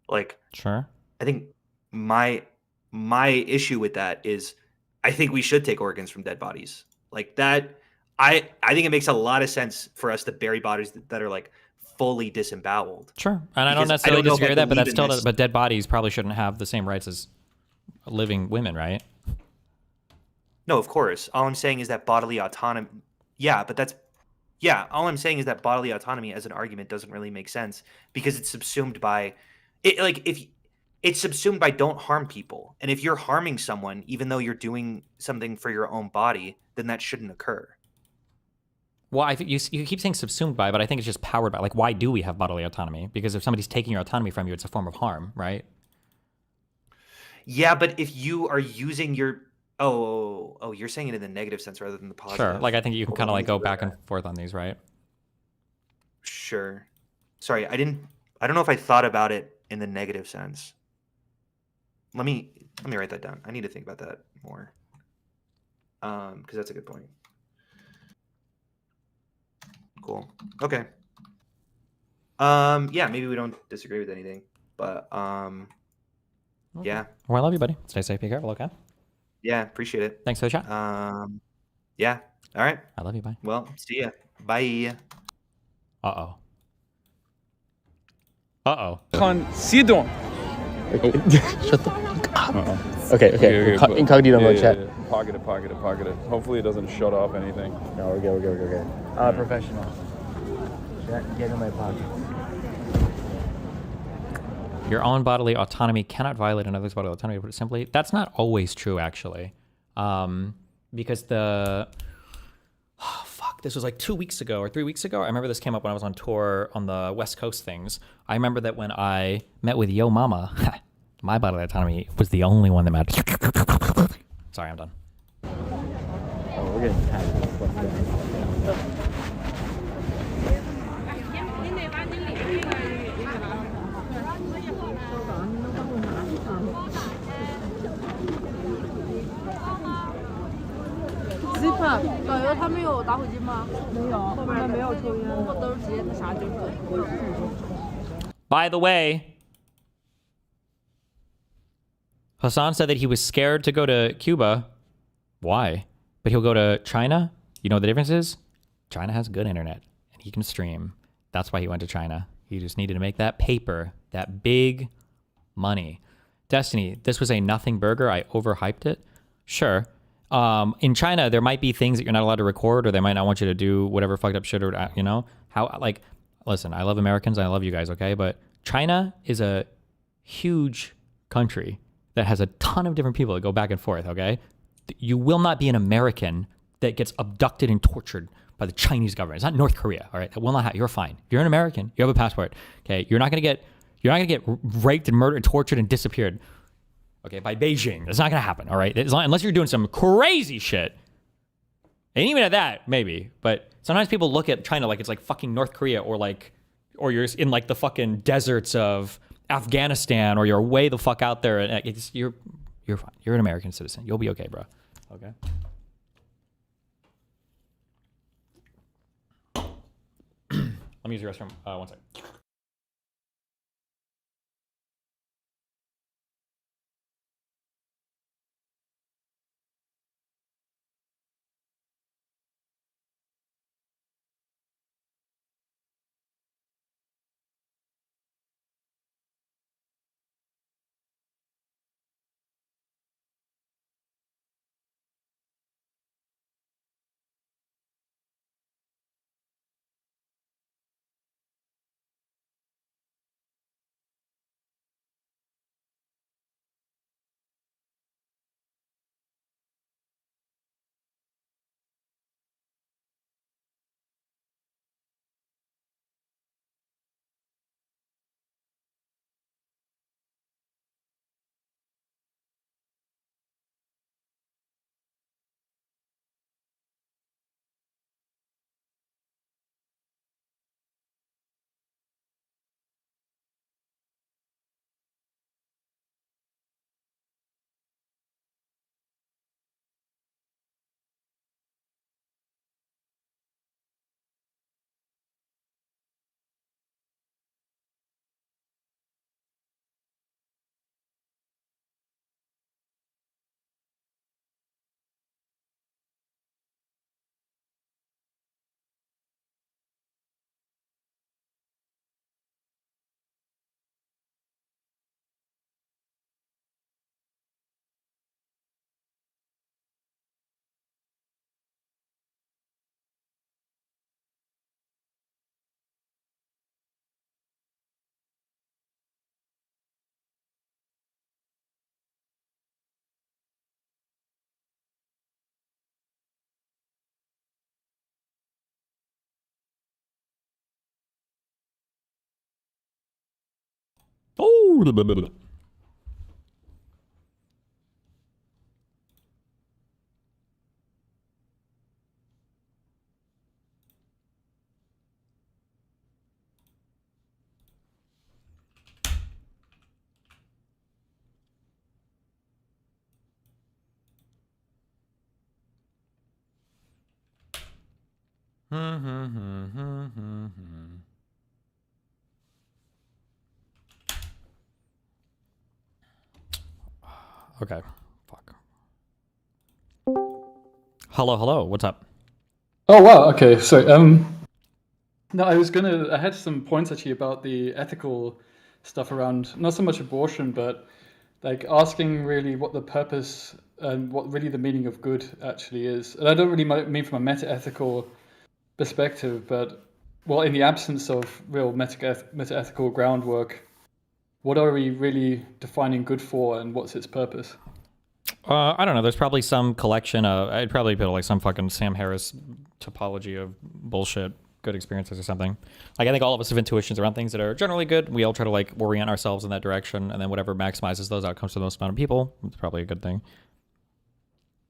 Like, sure. I think my my issue with that is I think we should take organs from dead bodies like that. I think it makes a lot of sense for us to bury bodies that are like fully disemboweled. Sure, and I don't Because necessarily know if disagree I with that, but believe that's in still this. but dead bodies probably shouldn't have the same rights as living women, right? No, of course. All I'm saying is that bodily autonomy. Yeah, but that's. Yeah, all I'm saying is that bodily autonomy as an argument doesn't really make sense because it's subsumed by. If it's subsumed by don't harm people. And if you're harming someone, even though you're doing something for your own body, then that shouldn't occur. Well, I think you keep saying subsumed by, but I think it's just powered by. Like, why do we have bodily autonomy? Because if somebody's taking your autonomy from you, it's a form of harm, right? Yeah, but if you are using your you're saying it in the negative sense rather than the positive. Sure. Like, I think you can Hold kind of on, like let me go think back about and forth on these, right? Sure. Sorry, I don't know if I thought about it in the negative sense. Let me write that down. I need to think about that more. Because that's a good point. Cool. Okay. Yeah, maybe we don't disagree with anything, but yeah. Well, I love you, buddy. Stay safe, be careful, okay? Yeah, appreciate it. Thanks for the shot. Yeah. All right. I love you, bye. Well, see ya. Bye. Uh-oh. Uh-oh. Considon. Shut the fuck up. Okay. Incognito mode chat. Pocket it. Hopefully it doesn't shut off anything. No, we're good. Professional. Get in my pocket. Your own bodily autonomy cannot violate another's bodily autonomy, to put it simply. That's not always true, actually. Because this was like 2 weeks ago or 3 weeks ago. I remember this came up when I was on tour on the West Coast things. I remember that when I met with Yo Mama, my bodily autonomy was the only one that mattered. Sorry, I'm done. Oh, we're getting tired. Zipper，导游他们有打火机吗？没有，后面没有抽烟，我都是直接那啥就可以。 By the way, Hassan said that he was scared to go to Cuba. Why? But he'll go to China. You know what the difference is? China has good internet and he can stream. That's why he went to China. He just needed to make that paper, that big money. Destiny, this was a nothing burger. I overhyped it. Sure. In China, there might be things that you're not allowed to record, or they might not want you to do whatever fucked up shit, or, you know, listen, I love Americans. I love you guys. Okay. But China is a huge country that has a ton of different people that go back and forth. Okay. You will not be an American that gets abducted and tortured by the Chinese government. It's not North Korea. All right. That will not happen. You're fine. If you're an American, you have a passport. Okay. You're not going to get raped and murdered and tortured and disappeared. Okay, by Beijing. That's not going to happen, all right? Unless you're doing some crazy shit. And even at that, maybe. But sometimes people look at China like it's like fucking North Korea, or you're in like the fucking deserts of Afghanistan, or you're way the fuck out there. And you're fine. You're an American citizen. You'll be okay, bro. Okay? Let me use the restroom. 1 second. Oh, blah, blah, blah, blah. Okay. Fuck. Hello. What's up? Oh wow. Okay. So no, I had some points actually about the ethical stuff around not so much abortion, but like asking really what the purpose and what really the meaning of good actually is. And I don't really mean from a meta-ethical perspective, but well, in the absence of real meta-ethical groundwork, what are we really defining good for, and what's its purpose? I don't know. There's probably some collection of. I'd probably put like some fucking Sam Harris topology of bullshit, good experiences or something. Like I think all of us have intuitions around things that are generally good. We all try to like orient ourselves in that direction, and then whatever maximizes those outcomes for the most amount of people, it's probably a good thing.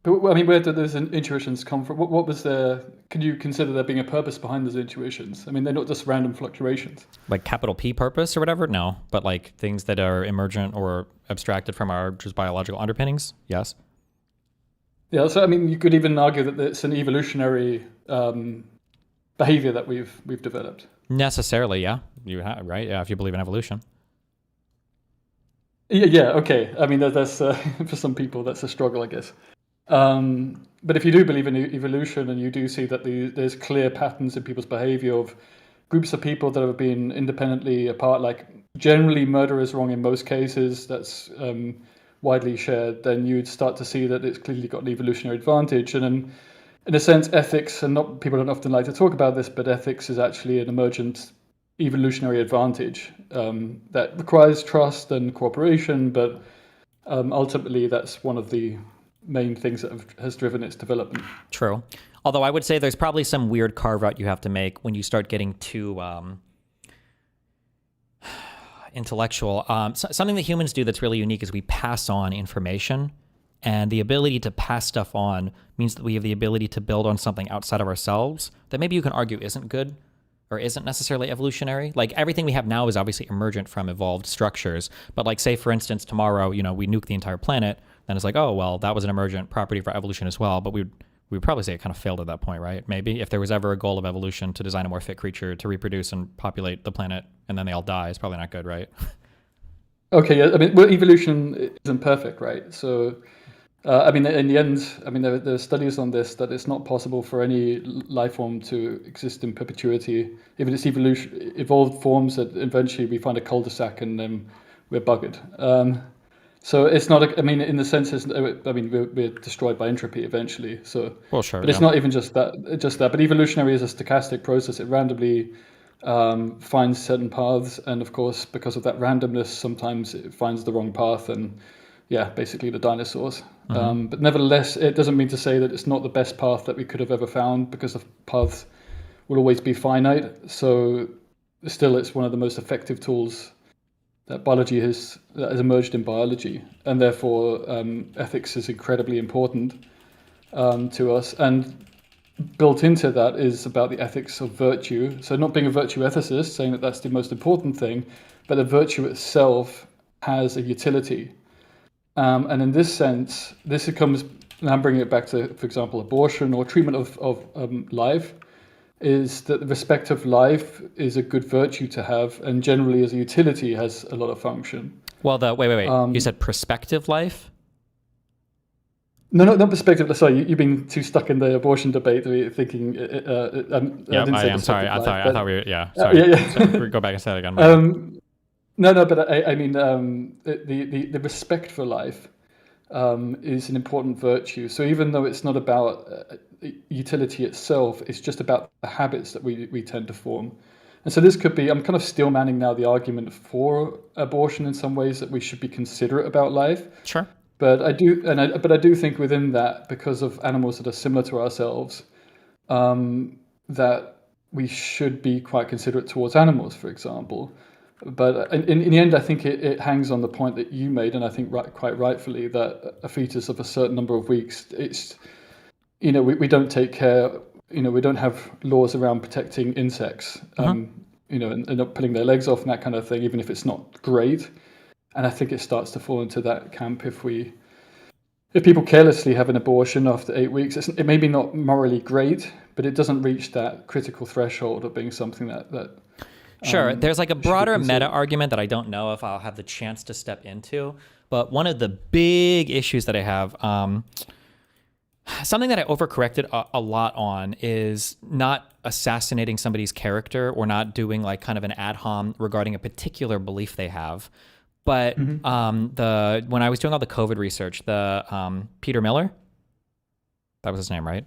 But I mean, where did those intuitions come from? What was there? Can you consider there being a purpose behind those intuitions? I mean, they're not just random fluctuations. Like capital P purpose or whatever? No, but like things that are emergent or abstracted from our just biological underpinnings. Yes. Yeah. So I mean, you could even argue that it's an evolutionary behavior that we've developed. Necessarily, yeah. You have right. Yeah, if you believe in evolution. Yeah. Okay. I mean, that's for some people that's a struggle, I guess. But if you do believe in evolution and you do see that there's clear patterns in people's behavior of groups of people that have been independently apart, like generally murder is wrong in most cases, that's widely shared, then you'd start to see that it's clearly got an evolutionary advantage. And then, in a sense, ethics, and not people don't often like to talk about this, but ethics is actually an emergent evolutionary advantage that requires trust and cooperation, but ultimately that's one of the main things that has driven its development. True. Although I would say there's probably some weird carve out you have to make when you start getting too intellectual. Something that humans do that's really unique is we pass on information, and the ability to pass stuff on means that we have the ability to build on something outside of ourselves that maybe you can argue isn't good or isn't necessarily evolutionary. Like everything we have now is obviously emergent from evolved structures, but like say for instance tomorrow, we nuke the entire planet, then it's like, oh, well, that was an emergent property for evolution as well. But we would probably say it kind of failed at that point, right? Maybe if there was ever a goal of evolution to design a more fit creature to reproduce and populate the planet, and then they all die, it's probably not good, right? Okay, yeah. I mean, well, evolution isn't perfect, right? So, I mean, in the end, I mean, there are studies on this that it's not possible for any life form to exist in perpetuity. Even its evolved forms, that eventually we find a cul-de-sac and then we're buggered. So it's not. I mean, in the sense, we're destroyed by entropy eventually. So, well, sure, but it's not even just that. But evolutionary is a stochastic process. It randomly finds certain paths, and of course, because of that randomness, sometimes it finds the wrong path, and yeah, basically the dinosaurs. Mm-hmm. But nevertheless, it doesn't mean to say that it's not the best path that we could have ever found, because the paths will always be finite. So, still, it's one of the most effective tools that has emerged in biology, and therefore ethics is incredibly important to us. And built into that is about the ethics of virtue. So not being a virtue ethicist, saying that that's the most important thing, but the virtue itself has a utility. And in this sense, this comes, and I'm bringing it back to, for example, abortion or treatment of life, is that the respect of life is a good virtue to have, and generally as a utility has a lot of function. Well, wait. You said prospective life? No, not perspective. Sorry, you've been too stuck in the abortion debate, thinking. I am sorry. I thought we were. Yeah, sorry. Yeah. So go back and say it again. No, but I mean, the respect for life is an important virtue. So even though it's not about utility itself, it's just about the habits that we tend to form. And so this could be, I'm kind of still manning now the argument for abortion in some ways, that we should be considerate about life. Sure. But I do think within that, because of animals that are similar to ourselves, that we should be quite considerate towards animals, for example. But in the end, I think it hangs on the point that you made, and I think quite rightfully, that a fetus of a certain number of weeks, it's, we don't take care, we don't have laws around protecting insects, and not pulling their legs off and that kind of thing, even if it's not great. And I think it starts to fall into that camp if people carelessly have an abortion after 8 weeks. It may be not morally great, but it doesn't reach that critical threshold of being something that Sure. There's like a broader meta argument that I don't know if I'll have the chance to step into. But one of the big issues that I have, something that I overcorrected a lot on, is not assassinating somebody's character or not doing like kind of an ad hom regarding a particular belief they have. But when I was doing all the COVID research, the Peter Miller, that was his name, right?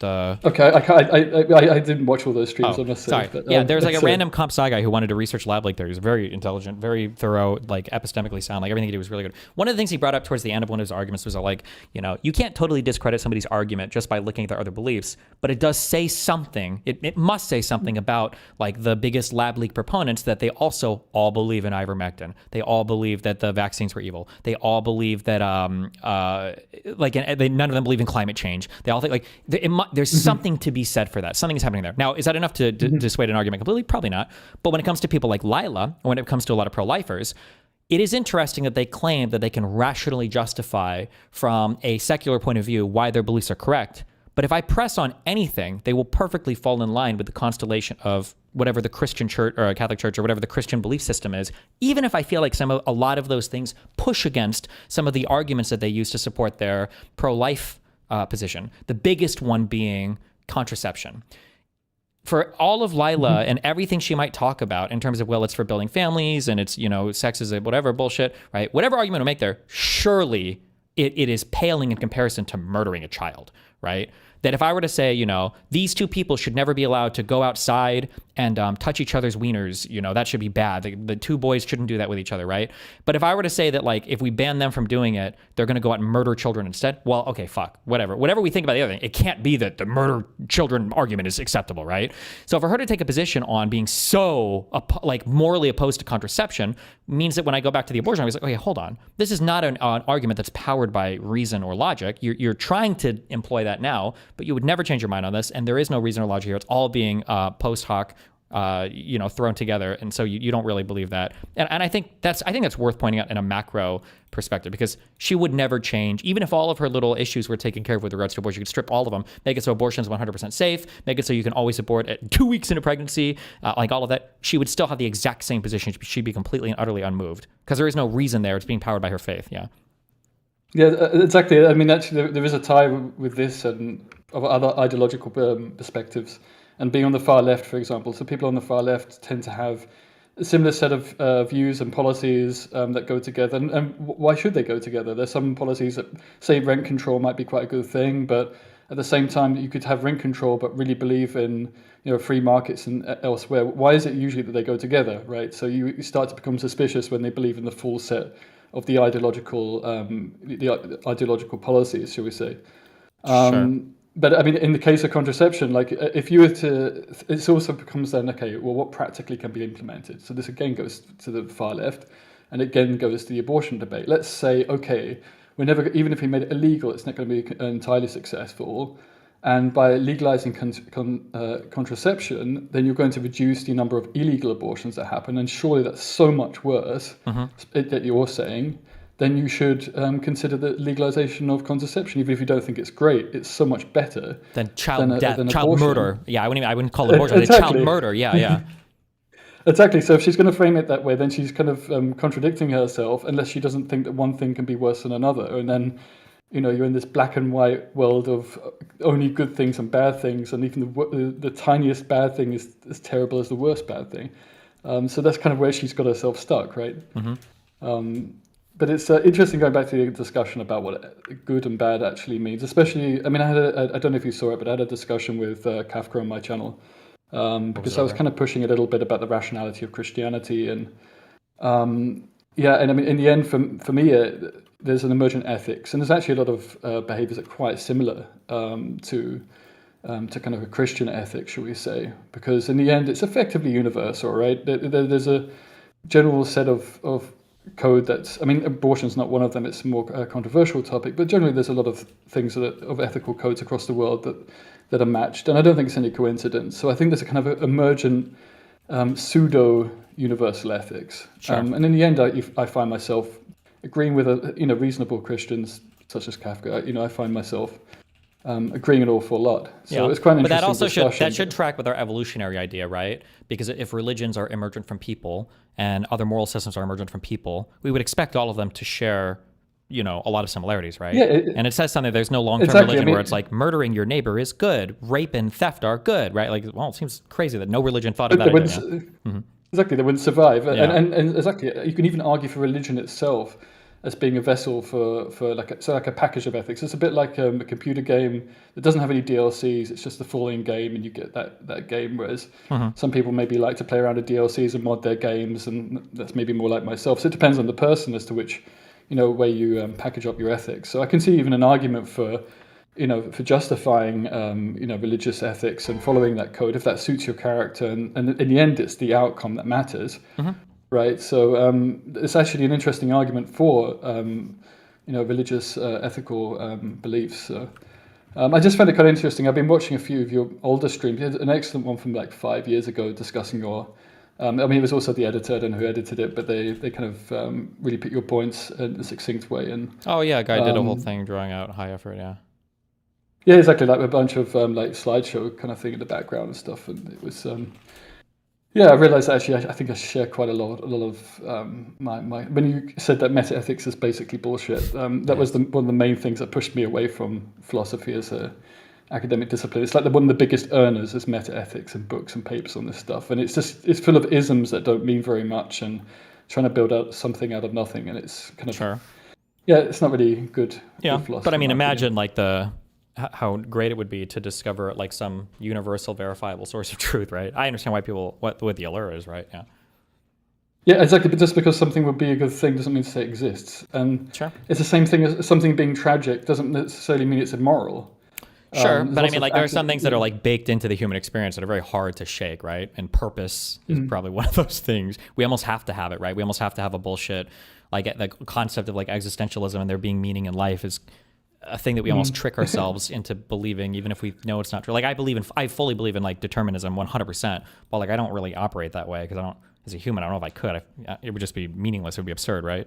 Okay, I didn't watch all those streams. I must say. Sorry. But, yeah, there's like a random comp sci guy who wanted to research lab leak theory. He was very intelligent, very thorough, like epistemically sound. Like everything he did was really good. One of the things he brought up towards the end of one of his arguments was like, you can't totally discredit somebody's argument just by looking at their other beliefs, but it does say something. It must say something about like the biggest lab leak proponents, that they also all believe in ivermectin. They all believe that the vaccines were evil. They all believe that none of them believe in climate change. They all think like there's something to be said for that. Something is happening there. Now, is that enough to dissuade an argument completely? Probably not. But when it comes to people like Lila, or when it comes to a lot of pro-lifers, it is interesting that they claim that they can rationally justify from a secular point of view why their beliefs are correct. But if I press on anything, they will perfectly fall in line with the constellation of whatever the Christian church or Catholic church or whatever the Christian belief system is, even if I feel like a lot of those things push against some of the arguments that they use to support their pro-life position. The biggest one being contraception. For all of Lila and everything she might talk about in terms of, well, it's for building families and it's, sex is a whatever bullshit, right? Whatever argument I make there, surely it is paling in comparison to murdering a child, right? That if I were to say, these two people should never be allowed to go outside and touch each other's wieners, that should be bad. The two boys shouldn't do that with each other, right? But if I were to say that, like, if we ban them from doing it, they're going to go out and murder children instead, well, okay, fuck, whatever. Whatever we think about the other thing, it can't be that the murder children argument is acceptable, right? So for her to take a position on being so, morally opposed to contraception means that when I go back to the abortion, I was like, okay, hold on. This is not an argument that's powered by reason or logic. You're trying to employ that now, but you would never change your mind on this, and there is no reason or logic here. It's all being post hoc, thrown together, and so you don't really believe that. And I think that's worth pointing out in a macro perspective, because she would never change, even if all of her little issues were taken care of with regards to abortion. You could strip all of them, make it so abortion is 100% safe, make it so you can always abort at 2 weeks into pregnancy, like all of that. She would still have the exact same position. She'd be completely and utterly unmoved, because there is no reason there. It's being powered by her faith. Yeah, exactly. I mean, actually, there is a tie with this and of other ideological perspectives. And being on the far left, for example, so people on the far left tend to have a similar set of views and policies that go together. And why should they go together? There's some policies that say rent control might be quite a good thing, but at the same time, you could have rent control but really believe in free markets and elsewhere. Why is it usually that they go together, right? So you start to become suspicious when they believe in the full set of the ideological policies, shall we say? Sure. But I mean, in the case of contraception, like if you were to, it also becomes then, okay, well, what practically can be implemented? So this again goes to the far left, and again goes to the abortion debate. Let's say, okay, even if we made it illegal, it's not going to be entirely successful. And by legalizing contraception, then you're going to reduce the number of illegal abortions that happen. And surely that's so much worse that you're saying. Then you should consider the legalization of contraception, even if you don't think it's great. It's so much better than child death, child abortion. Murder. Yeah, I wouldn't call it abortion. Exactly. Child murder. Yeah. Exactly. So if she's going to frame it that way, then she's kind of contradicting herself, unless she doesn't think that one thing can be worse than another. And then, you're in this black and white world of only good things and bad things, and even the tiniest bad thing is as terrible as the worst bad thing. So that's kind of where she's got herself stuck, right? But it's interesting going back to the discussion about what good and bad actually means. Especially, I mean, I don't know if you saw it, but I had a discussion with Kafka on my channel because I was kind of pushing a little bit about the rationality of Christianity, and and I mean, in the end, for me, there's an emergent ethics, and there's actually a lot of behaviors that are quite similar to kind of a Christian ethic, shall we say? Because in the end, it's effectively universal, right? There's general set of code that's, I mean, abortion's not one of them, it's a more controversial topic, but generally there's a lot of things of ethical codes across the world that are matched, and I don't think it's any coincidence. So I think there's a kind of emergent pseudo universal ethics. Sure. And in the end, I find myself agreeing with reasonable Christians such as Kafka. I find myself agreeing an awful lot. So it's quite an interesting But that also discussion. should track with our evolutionary idea, right? Because if religions are emergent from people and other moral systems are emergent from people, we would expect all of them to share, a lot of similarities, right? Yeah, and it says something. There's no long-term exactly, religion where it's like murdering your neighbor is good, rape and theft are good, right? Like, well, it seems crazy that no religion thought of that idea. Exactly, they wouldn't survive. Yeah. And exactly, you can even argue for religion itself as being a vessel for like a package of ethics. It's a bit like a computer game that doesn't have any DLCs. It's just the full in game, and you get that game. Whereas some people maybe like to play around with DLCs and mod their games, and that's maybe more like myself. So it depends on the person as to which, way you package up your ethics. So I can see even an argument for justifying, religious ethics and following that code if that suits your character, and in the end, it's the outcome that matters. Right, so it's actually an interesting argument for religious ethical beliefs. So I just found it kind of interesting. I've been watching a few of your older streams. You had an excellent one from like 5 years ago discussing your. It was also the editor. I don't know who edited it, but they kind of really put your points in a succinct way. And oh yeah, a guy did a whole thing drawing out high effort. Yeah. Yeah, exactly. Like a bunch of like slideshow kind of thing in the background and stuff, and it was. Yeah, I realised actually I think I share quite a lot of my when you said that metaethics is basically bullshit, that was one of the main things that pushed me away from philosophy as a academic discipline. It's like one of the biggest earners is metaethics and books and papers on this stuff, and it's full of isms that don't mean very much and trying to build out something out of nothing, and it's kind of it's not really good. Yeah, good philosophy, but I mean, in my imagine opinion. how great it would be to discover like some universal verifiable source of truth, right? I understand why people what the allure is, right? Yeah. Yeah, exactly. But just because something would be a good thing doesn't mean to say it exists. And it's the same thing as something being tragic doesn't necessarily mean it's immoral. Sure, but I mean, like there are some things that are like baked into the human experience that are very hard to shake, right? And purpose is probably one of those things. We almost have to have it, right? We almost have to have a bullshit like the concept of like existentialism and there being meaning in life is a thing that we almost trick ourselves into believing, even if we know it's not true. Like I fully believe in like determinism 100%, but like I don't really operate that way because I don't, as a human, I don't know if I could. It would just be meaningless. It would be absurd, right?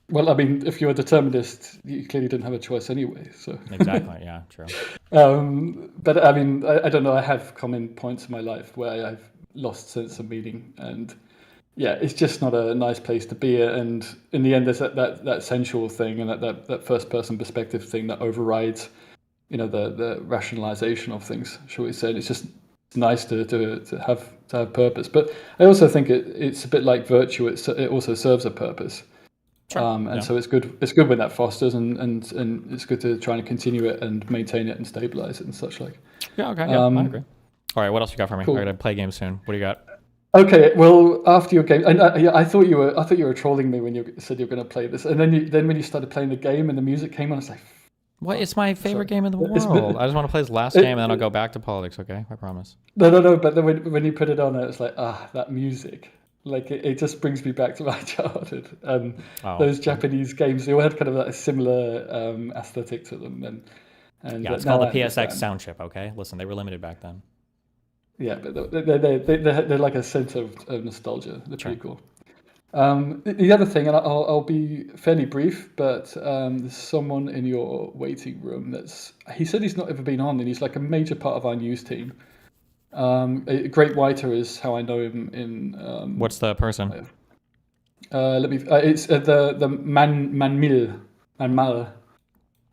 Well, I mean, if you're a determinist, you clearly didn't have a choice anyway. So exactly, yeah, true. But I mean, I don't know. I have common points in my life where I've lost sense of meaning, and yeah, it's just not a nice place to be. And in the end, there's that sensual thing and that first person perspective thing that overrides, the rationalization of things, shall we say? And it's just nice to have purpose. But I also think it's a bit like virtue. It also serves a purpose. Sure. So it's good. It's good when that fosters, and it's good to try and continue it and maintain it and stabilize it and such like. Yeah. Okay. Yeah. I agree. All right. What else you got for me? Cool. I gotta play games soon. What do you got? Okay, well, after your game, and I thought you were trolling me when you said you were going to play this, and then when you started playing the game and the music came on, it's like, what? It's my favorite game in the world. I just want to play this last game, and then I'll go back to politics. Okay, I promise. No. But then when you put it on, it's like that music, like it just brings me back to my childhood. And those Japanese games, they all had kind of a similar aesthetic to them. And yeah, it's called the PSX sound chip. Okay, listen, they were limited back then. Yeah, but they're like a sense of nostalgia. They're pretty cool. The other thing, and I'll be fairly brief, but there's someone in your waiting room he said he's not ever been on, and he's like a major part of our news team. Great Whiter is how I know him in. What's the person? It's the Manmal.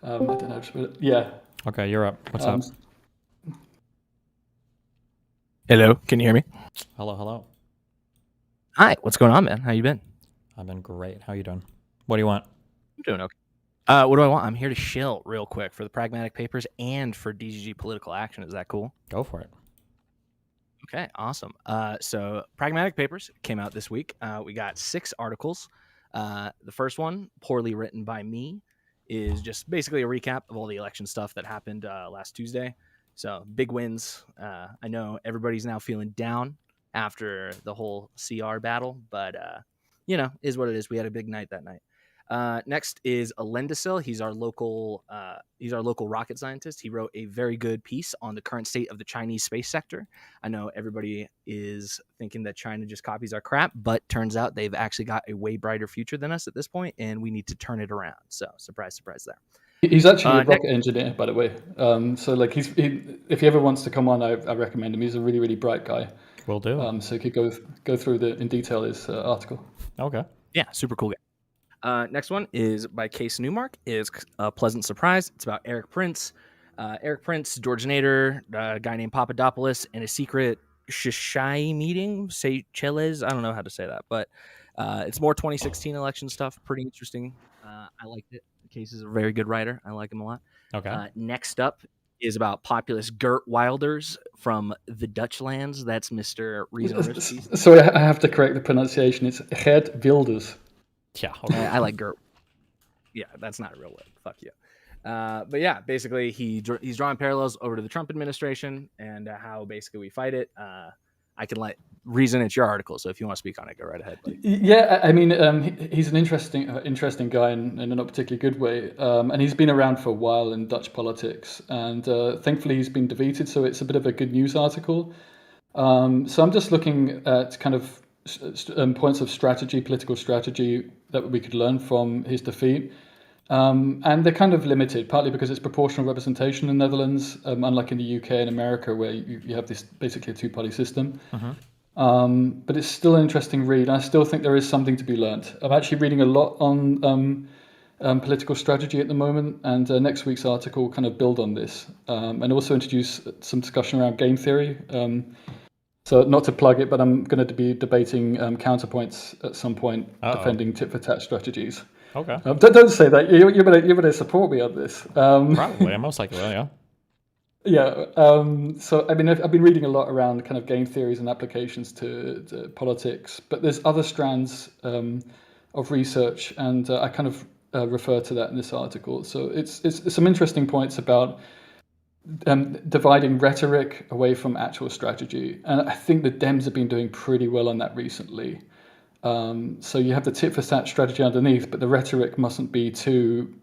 I don't know. Yeah. Okay, you're up. What's up? Hello, can you hear me? Hello. Hi, what's going on, man? How you been? I've been great. How you doing? What do you want? I'm doing okay. What do I want? I'm here to shill real quick for the Pragmatic Papers and for DGG Political Action. Is that cool? Go for it. Okay, awesome. So Pragmatic Papers came out this week. We got 6 articles. The first one, poorly written by me, is just basically a recap of all the election stuff that happened last Tuesday. So big wins. I know everybody's now feeling down after the whole CR battle, but you know, is what it is. We had a big night that night. Next is Alendasil. He's our local rocket scientist. He wrote a very good piece on the current state of the Chinese space sector. I know everybody is thinking that China just copies our crap, but turns out they've actually got a way brighter future than us at this point, and we need to turn it around. So surprise, surprise there. He's actually a rocket engineer, by the way. So like if he ever wants to come on, I recommend him. He's a really, really bright guy. Will do. So he could go through in detail his article. Okay. Yeah, super cool guy. Next one is by Case Newmark. Is A Pleasant Surprise. It's about Eric Prince. Eric Prince, George Nader, a guy named Papadopoulos, and a secret Shishai meeting. Seychelles. I don't know how to say that, but it's more 2016 election stuff. Pretty interesting. I liked it. Case is a very good writer. I like him a lot. Okay. Next up is about populist Gert Wilders from the Dutch lands. That's Mr. Reason. Sorry, I have to correct the pronunciation. It's Gert Wilders. Yeah. Okay. I like Gert. Yeah, that's not a real word. Fuck you. But yeah, basically he's drawing parallels over to the Trump administration and how basically we fight it. I can let Reason, it's your article, so if you want to speak on it, go right ahead, buddy. Yeah, I mean, he's an interesting guy in a not particularly good way, and he's been around for a while in Dutch politics, and thankfully he's been defeated, so it's a bit of a good news article. So I'm just looking at kind of points of strategy, political strategy that we could learn from his defeat. And they're kind of limited, partly because it's proportional representation in the Netherlands, unlike in the UK and America, where you have this basically a two-party system. But it's still an interesting read. I still think there is something to be learned. I'm actually reading a lot on political strategy at the moment, and next week's article will kind of build on this, and also introduce some discussion around game theory. So not to plug it, but I'm going to be debating counterpoints at some point, defending tit-for-tat strategies. Okay. Don't say that. You better support me on this. Probably. I most likely will, yeah. Yeah. So I mean, I've been reading a lot around kind of game theories and applications to politics, but there's other strands of research, and I kind of refer to that in this article. So it's some interesting points about dividing rhetoric away from actual strategy, and I think the Dems have been doing pretty well on that recently. So you have the tit-for-tat strategy underneath, but the rhetoric mustn't be too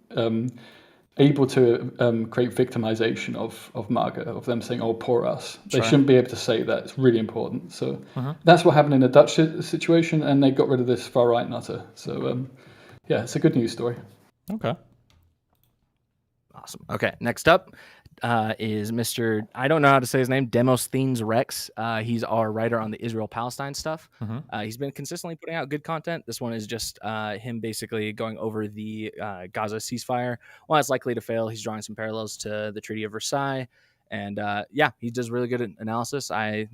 able to create victimization of MAGA, of them saying, "Oh, poor us." They shouldn't be able to say that. It's really important. So that's what happened in the Dutch situation, and they got rid of this far-right nutter. So yeah, it's a good news story. Okay. Awesome. Okay, next up is Mr. I don't know how to say his name, Demosthenes Rex. He's our writer on the Israel-Palestine stuff. He's been consistently putting out good content. This one is just him basically going over the Gaza ceasefire. Well, it's likely to fail. He's drawing some parallels to the Treaty of Versailles. And yeah, he does really good analysis. I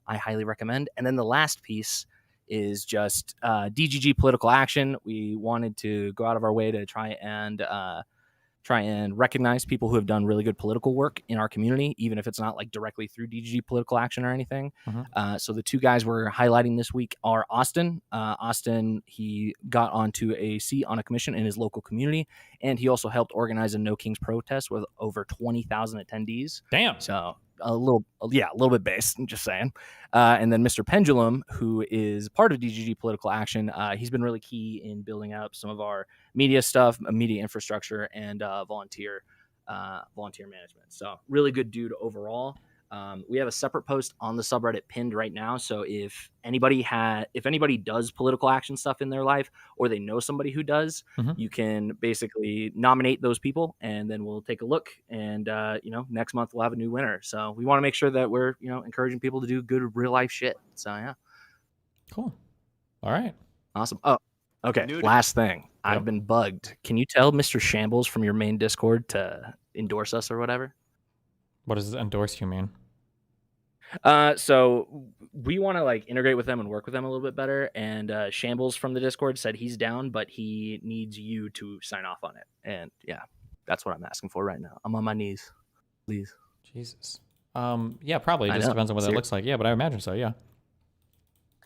highly recommend. And then the last piece is just DGG political action. We wanted to go out of our way to try and recognize people who have done really good political work in our community, even if it's not like directly through DGG political action or anything. So the two guys we're highlighting this week are Austin. Austin, he got onto a seat on a commission in his local community, and he also helped organize a No Kings protest with over 20,000 attendees. Damn. So a little bit based, I'm just saying. And then Mr. Pendulum, who is part of DGG political action, he's been really key in building up some of our media stuff, media infrastructure, and volunteer management. So really good dude overall. We have a separate post on the subreddit pinned right now. So if anybody does political action stuff in their life, or they know somebody who does, you can basically nominate those people, and then we'll take a look. And next month we'll have a new winner. So we want to make sure that we're encouraging people to do good real life shit. So yeah, cool. All right, awesome. Oh, okay. Last thing, I've been bugged. Can you tell Mr. Shambles from your main Discord to endorse us or whatever? What does endorse you mean? So we want to integrate with them and work with them a little bit better. And Shambles from the Discord said he's down, but he needs you to sign off on it. And yeah, that's what I'm asking for right now. I'm on my knees, please. Jesus. Yeah, probably. It just depends on what it looks like. Yeah, but I imagine so. Yeah.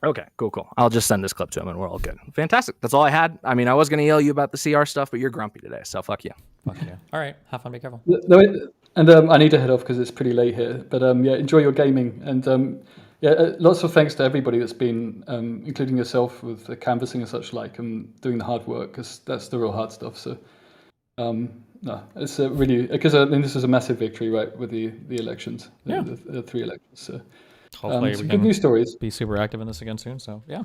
Okay, cool. I'll just send this clip to him and we're all good. Fantastic. That's all I had. I mean, I was going to yell you about the CR stuff, but you're grumpy today, so fuck you. Fuck you. All right, have fun, be careful. And I need to head off because it's pretty late here. But yeah, enjoy your gaming. And lots of thanks to everybody that's been, including yourself, with the canvassing and such like, and doing the hard work, because that's the real hard stuff. So, no, it's really, because I mean, this is a massive victory, right, with the elections, the 3 elections. So, Hopefully, some we good can news stories. be super active in this again soon. So, yeah.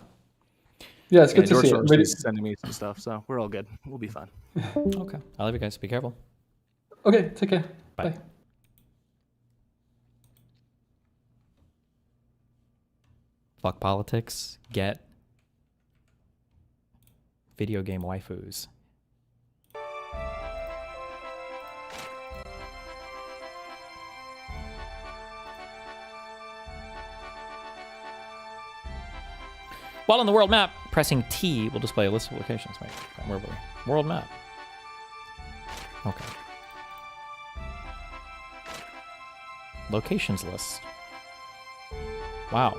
Yeah, it's good to George see it. Soros Really... is sending me some stuff, so we're all good. We'll be fine. Okay. I love you guys. Be careful. Okay, take care. Bye. Bye. Fuck politics. Get video game waifus. While on the world map, pressing T will display a list of locations. Wait, where were we? World map. Okay. Locations list. Wow.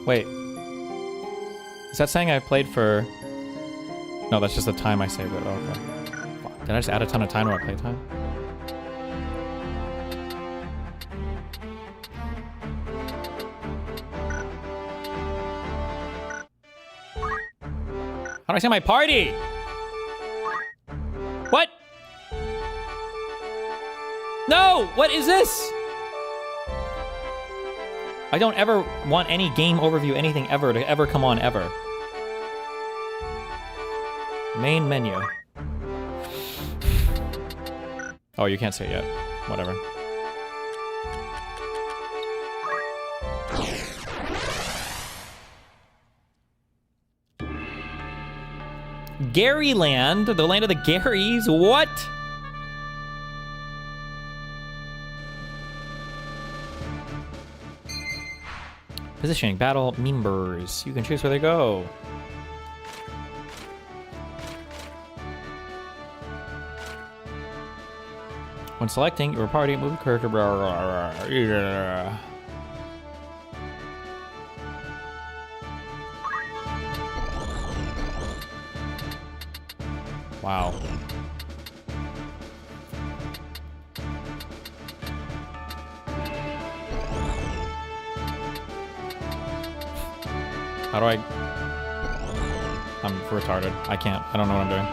Wait. Is that saying I played for... No, that's just the time I saved it. Oh, okay. Did I just add a ton of time to my playtime? How do I say my party? What? No! What is this? I don't ever want any game overview, anything ever, to ever come on ever. Main menu. Oh, you can't see it yet. Whatever. Garyland, the land of the Garys. What? Positioning, battle, members. You can choose where they go. When selecting your party, move character. Yeah. Wow. How do I... I'm retarded. I can't. I don't know what I'm doing.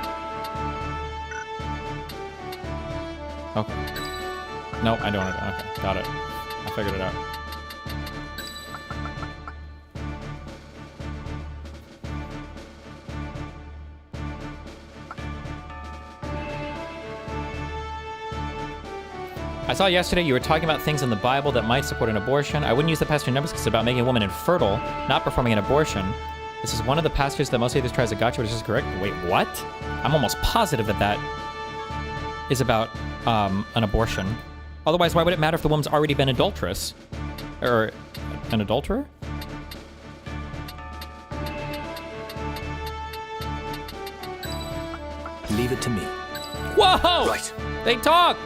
Okay. Nope, I don't want to. Okay, got it. I figured it out. I saw yesterday you were talking about things in the Bible that might support an abortion. I wouldn't use the passage numbers because it's about making a woman infertile, not performing an abortion. This is one of the passages that most atheists tries to gotcha, which is correct. Wait, what? I'm almost positive that that is about an abortion. Otherwise, why would it matter if the woman's already been adulterous? Or an adulterer? Leave it to me. Whoa! Right. They talk!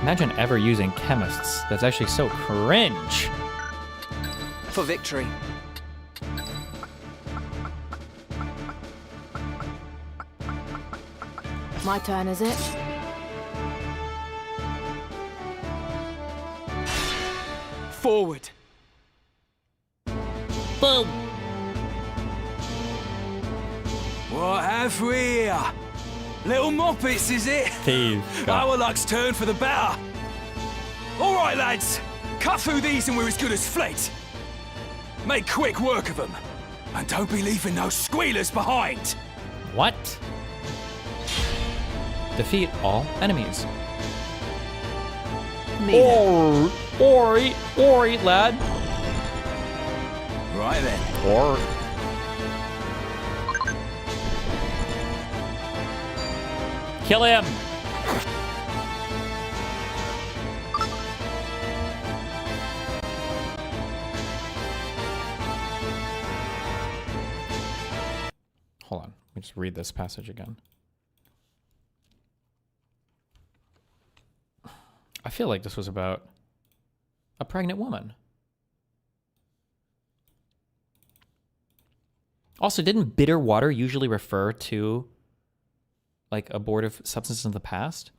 Imagine ever using chemists. That's actually so cringe. For victory. My turn, is it? Forward. Boom. What have we here? Little moppets, is it? Steve. Our luck's turned for the better. All right, lads. Cut through these and we're as good as fled. Make quick work of them. And don't be leaving no squealers behind. What? Defeat all enemies. Ori, lad. Right then. Or. Kill him! hold on. Let me just read this passage again. I feel like this was about a pregnant woman. Also, didn't bitter water usually refer to like abortive substances in the past?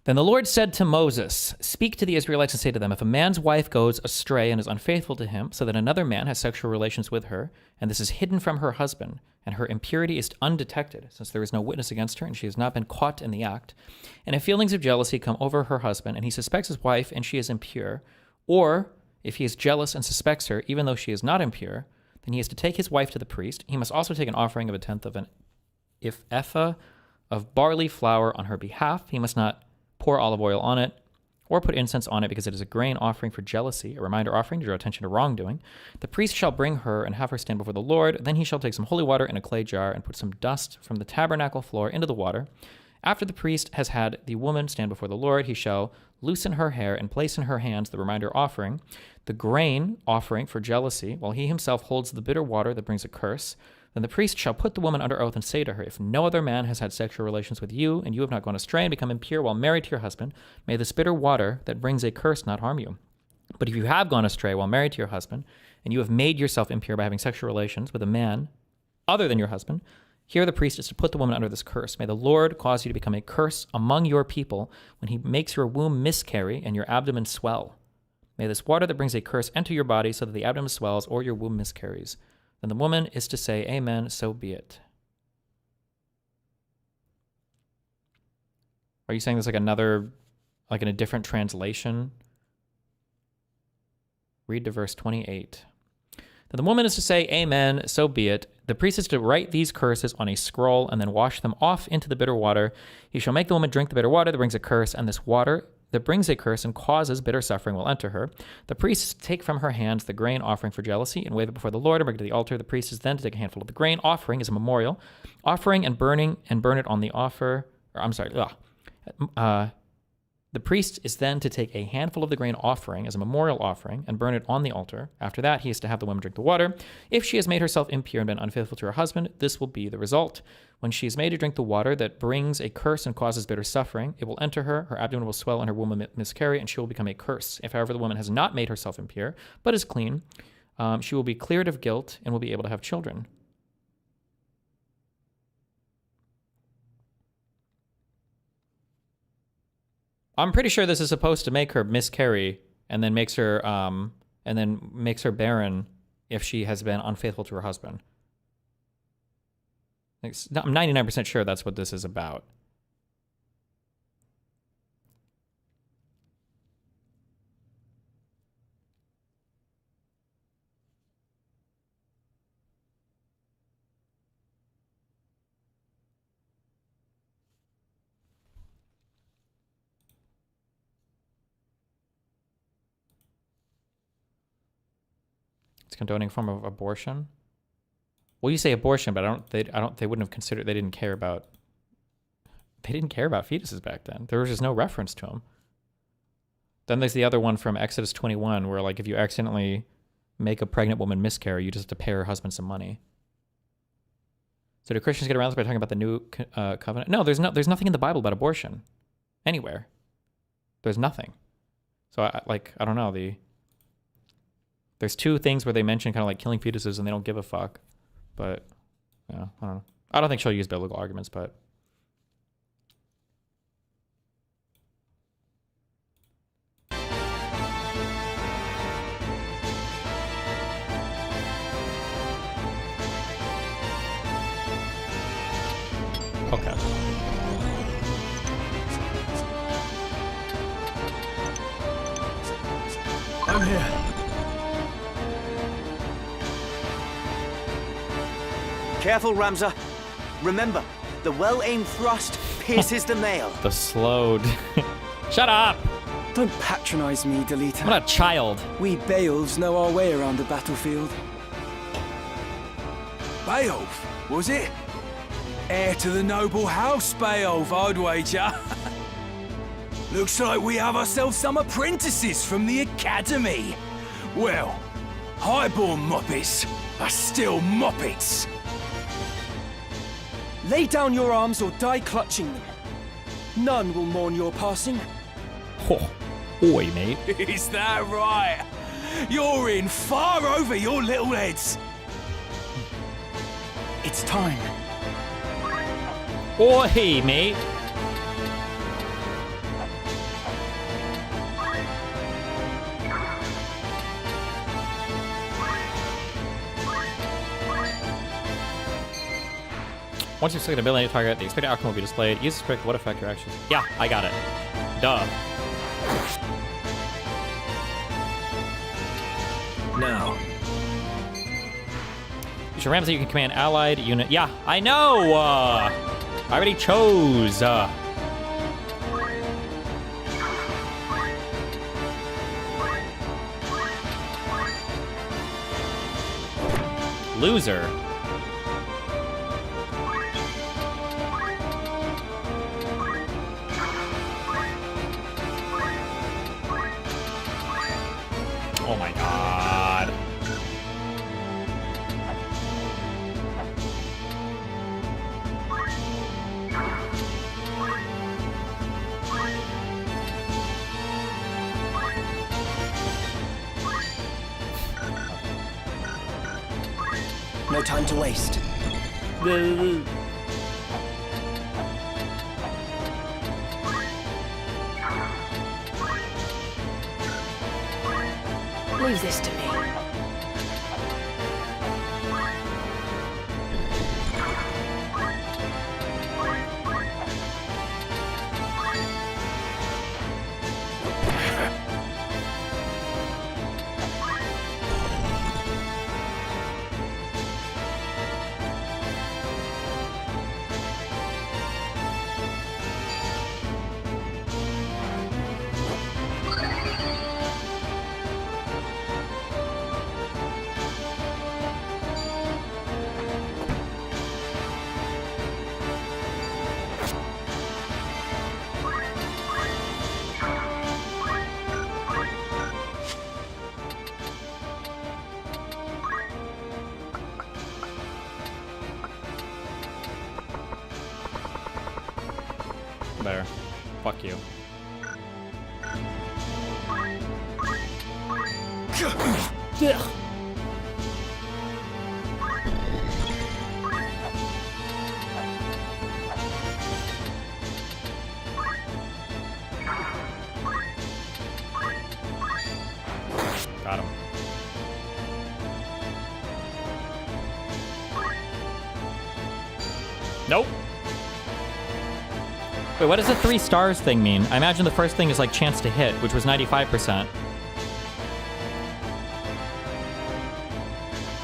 Then the Lord said to Moses, "Speak to the Israelites and say to them, if a man's wife goes astray and is unfaithful to him, so that another man has sexual relations with her, and this is hidden from her husband, and her impurity is undetected, since there is no witness against her, and she has not been caught in the act, and if feelings of jealousy come over her husband, and he suspects his wife and she is impure, or if he is jealous and suspects her, even though she is not impure, then he is to take his wife to the priest. He must also take an offering of a tenth of an ephah of barley flour on her behalf. He must not pour olive oil on it, or put incense on it, because it is a grain offering for jealousy, a reminder offering to draw attention to wrongdoing. The priest shall bring her and have her stand before the Lord. Then he shall take some holy water in a clay jar and put some dust from the tabernacle floor into the water. After the priest has had the woman stand before the Lord, he shall loosen her hair and place in her hands the reminder offering, the grain offering for jealousy, while he himself holds the bitter water that brings a curse. Then the priest shall put the woman under oath and say to her, if no other man has had sexual relations with you, and you have not gone astray and become impure while married to your husband, may this bitter water that brings a curse not harm you. But if you have gone astray while married to your husband, and you have made yourself impure by having sexual relations with a man other than your husband, here the priest is to put the woman under this curse. May the Lord cause you to become a curse among your people when he makes your womb miscarry and your abdomen swell. May this water that brings a curse enter your body so that the abdomen swells or your womb miscarries. Then the woman is to say, Amen, so be it. Are you saying this like another, like in a different translation? Read to verse 28. Then the woman is to say, Amen, so be it. The priest is to write these curses on a scroll and then wash them off into the bitter water. He shall make the woman drink the bitter water that brings a curse, and this water that brings a curse and causes bitter suffering will enter her. The priest is to take from her hands the grain offering for jealousy and wave it before the Lord and bring it to the altar. The priest is then to take a handful of the grain offering as a memorial offering and burn it on the offer. The priest is then to take a handful of the grain offering as a memorial offering and burn it on the altar. After that, he is to have the woman drink the water. If she has made herself impure and been unfaithful to her husband, this will be the result. When she is made to drink the water that brings a curse and causes bitter suffering, it will enter her, her abdomen will swell, and her womb will miscarry, and she will become a curse. If, however, the woman has not made herself impure, but is clean, she will be cleared of guilt and will be able to have children. I'm pretty sure this is supposed to make her miscarry and then makes her barren if she has been unfaithful to her husband. I'm 99% sure that's what this is about. It's condoning a form of abortion. Well, you say abortion, but they wouldn't have considered. They didn't care about fetuses back then. There was just no reference to them. Then there's the other one from Exodus 21, where like if you accidentally make a pregnant woman miscarry, you just have to pay her husband some money. So do Christians get around this by talking about the new covenant? No, there's nothing in the Bible about abortion, anywhere. There's nothing. So I don't know. There's two things where they mention kind of like killing fetuses and they don't give a fuck. But, yeah, I don't know. I don't think she'll use biblical arguments, but... Okay. I'm here. Careful, Ramza. Remember, the well-aimed thrust pierces the nail. The slowed. Shut up! Don't patronize me, Delita. I'm not a child. We Beowulfs know our way around the battlefield. Beowulf, was it? Heir to the noble house, Beowulf, I'd wager. Looks like we have ourselves some apprentices from the academy. Well, highborn moppets are still moppets. Lay down your arms or die clutching them. None will mourn your passing. Oh, boy, mate. Is that right? You're in far over your little heads. It's time. Boy, mate. Once you've selected an ability to target, the expected outcome will be displayed. Use this trick. What effect your actions? Yeah, I got it. Duh. Now. You should Ramsay, you can command allied unit. Yeah, I know! I already chose. Loser. Oh my god. No time to waste. Leave this to me. Better. Fuck you. Got him. Nope. Wait, what does the 3 stars thing mean? I imagine the first thing is like chance to hit, which was 95%.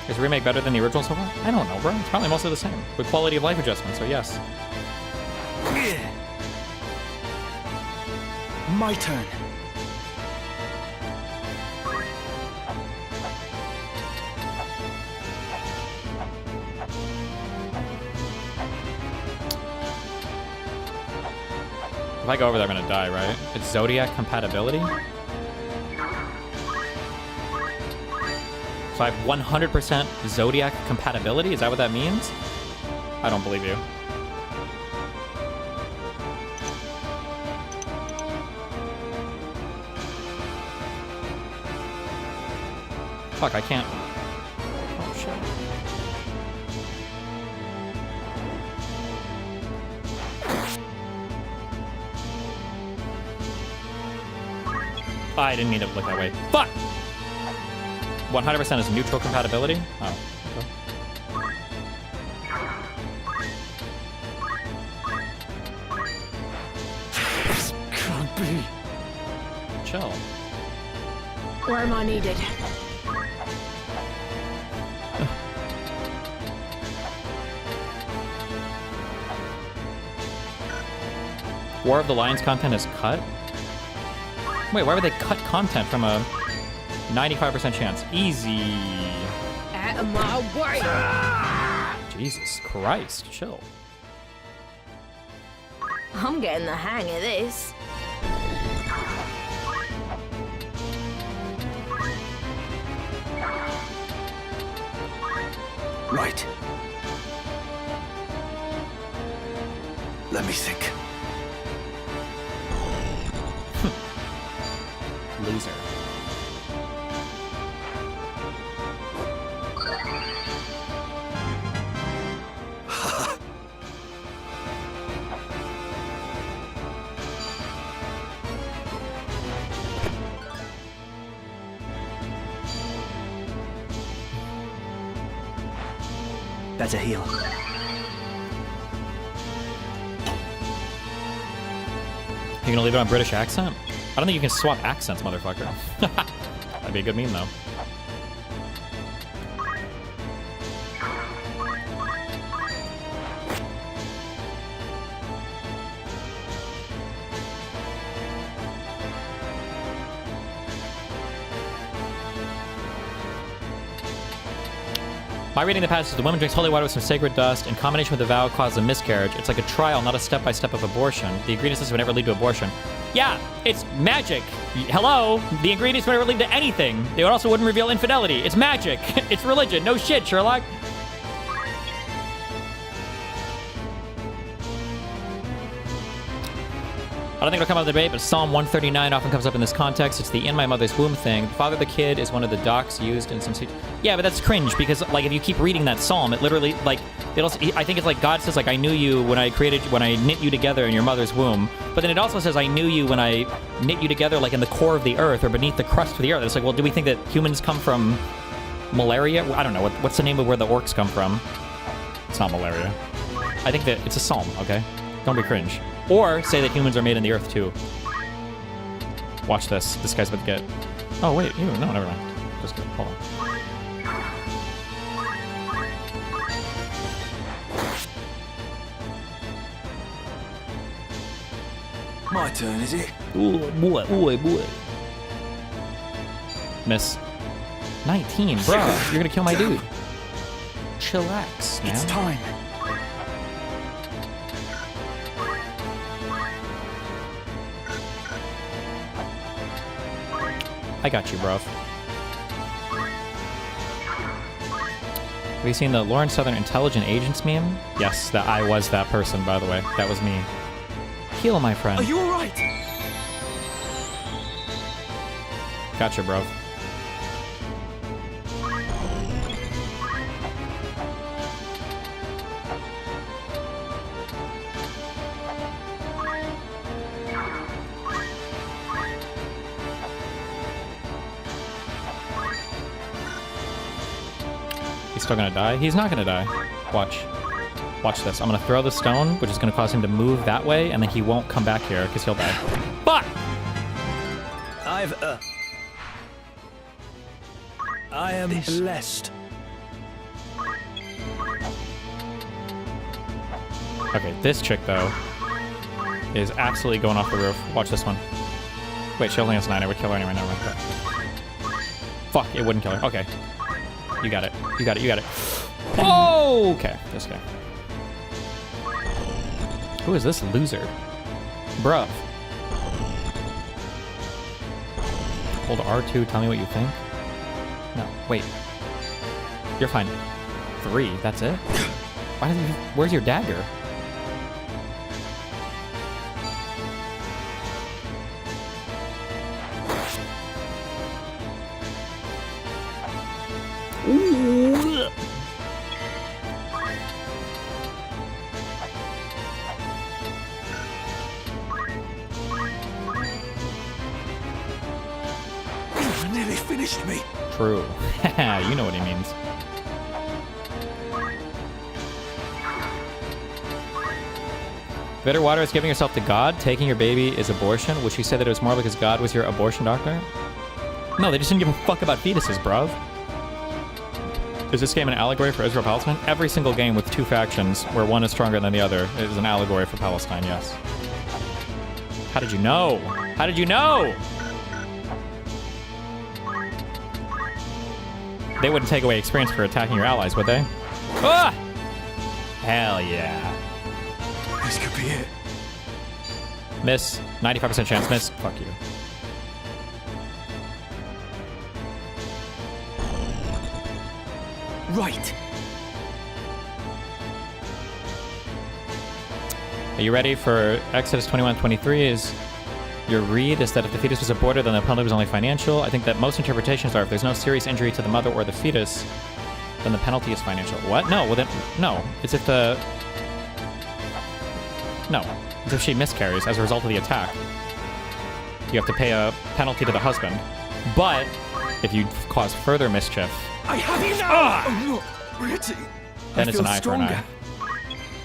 Is the remake better than the original so far? I don't know, bro. It's probably mostly the same. With quality of life adjustments, so yes. My turn. If I go over there, I'm gonna die, right? It's Zodiac compatibility? So I have 100% Zodiac compatibility? Is that what that means? I don't believe you. Fuck, I can't. Oh, shit. I didn't mean to look that way. Fuck! 100% is neutral compatibility? Oh, okay. This can't be. Chill. Where am I needed? War of the Lions content is cut? Wait, why would they cut content from a 95% chance? Easy. Out of my way! Jesus Christ, chill. I'm getting the hang of this. Right. Let me think. Loser. Better heal. You gonna leave it on British accent? I don't think you can swap accents, motherfucker. That'd be a good meme, though. My reading the passage, the woman drinks holy water with some sacred dust. In combination with the vow, causes a miscarriage. It's like a trial, not a step-by-step of abortion. The ingredients would never lead to abortion. Yeah, it's magic. Hello? The ingredients would never lead to anything. They also wouldn't reveal infidelity. It's magic. It's religion. No shit, Sherlock. I don't think it'll come out of the debate, but Psalm 139 often comes up in this context. It's the in my mother's womb thing. The father of the kid is one of the docs used in some... Yeah, but that's cringe because, like, if you keep reading that psalm, it literally, like, I think it's like God says, like, I knew you when I knit you together in your mother's womb. But then it also says, I knew you when I knit you together, like, in the core of the earth or beneath the crust of the earth. It's like, well, do we think that humans come from malaria? I don't know. What's the name of where the orcs come from? It's not malaria. I think that it's a psalm, okay? Don't be cringe. Or say that humans are made in the earth, too. Watch this. This guy's about to get... Oh, wait. Ew, no, never mind. Just kidding. Hold on. My turn, is it? Ooh, boy, boy, boy. Miss. 19, bruh. You're gonna kill my dude. Chillax, man. It's time. I got you, bruv. Have you seen the Lawrence Southern Intelligent Agents meme? Yes, that I was that person, by the way. That was me. Heal, my friend. Are you alright? Gotcha, bruv. Still gonna die? He's not gonna die. Watch. Watch this. I'm gonna throw the stone, which is gonna cause him to move that way, and then he won't come back here, because he'll die. Fuck! I am blessed. Okay, this chick, though, is absolutely going off the roof. Watch this one. Wait, she only has 9. I would kill her anyway. Never mind. Fuck, it wouldn't kill her. Okay. You got it. You got it. You got it. Oh, okay. This guy. Who is this loser? Bruv. Hold R2. Tell me what you think. No. Wait. You're fine. 3. That's it? Why did you... Where's your dagger? Ooh. You nearly finished me. True. You know what he means. Bitter water is giving yourself to God. Taking your baby is abortion. Would she say that it was more because God was your abortion doctor? No, they just didn't give a fuck about fetuses, bruv. Is this game an allegory for Israel-Palestine? Every single game with 2 factions where one is stronger than the other is an allegory for Palestine, yes. How did you know? How did you know? They wouldn't take away experience for attacking your allies, would they? Ah! Hell yeah. This could be it. Miss. 95% chance. Miss. Fuck you. Right. Are you ready for Exodus 21:23? Is your read is that if the fetus was aborted, then the penalty was only financial. I think that most interpretations are if there's no serious injury to the mother or the fetus, then the penalty is financial. What? No, well then, no. It's if the... No. It's if she miscarries as a result of the attack. You have to pay a penalty to the husband. But if you cause further mischief... I have you now! I'm not ready. Then it's an eye for an eye.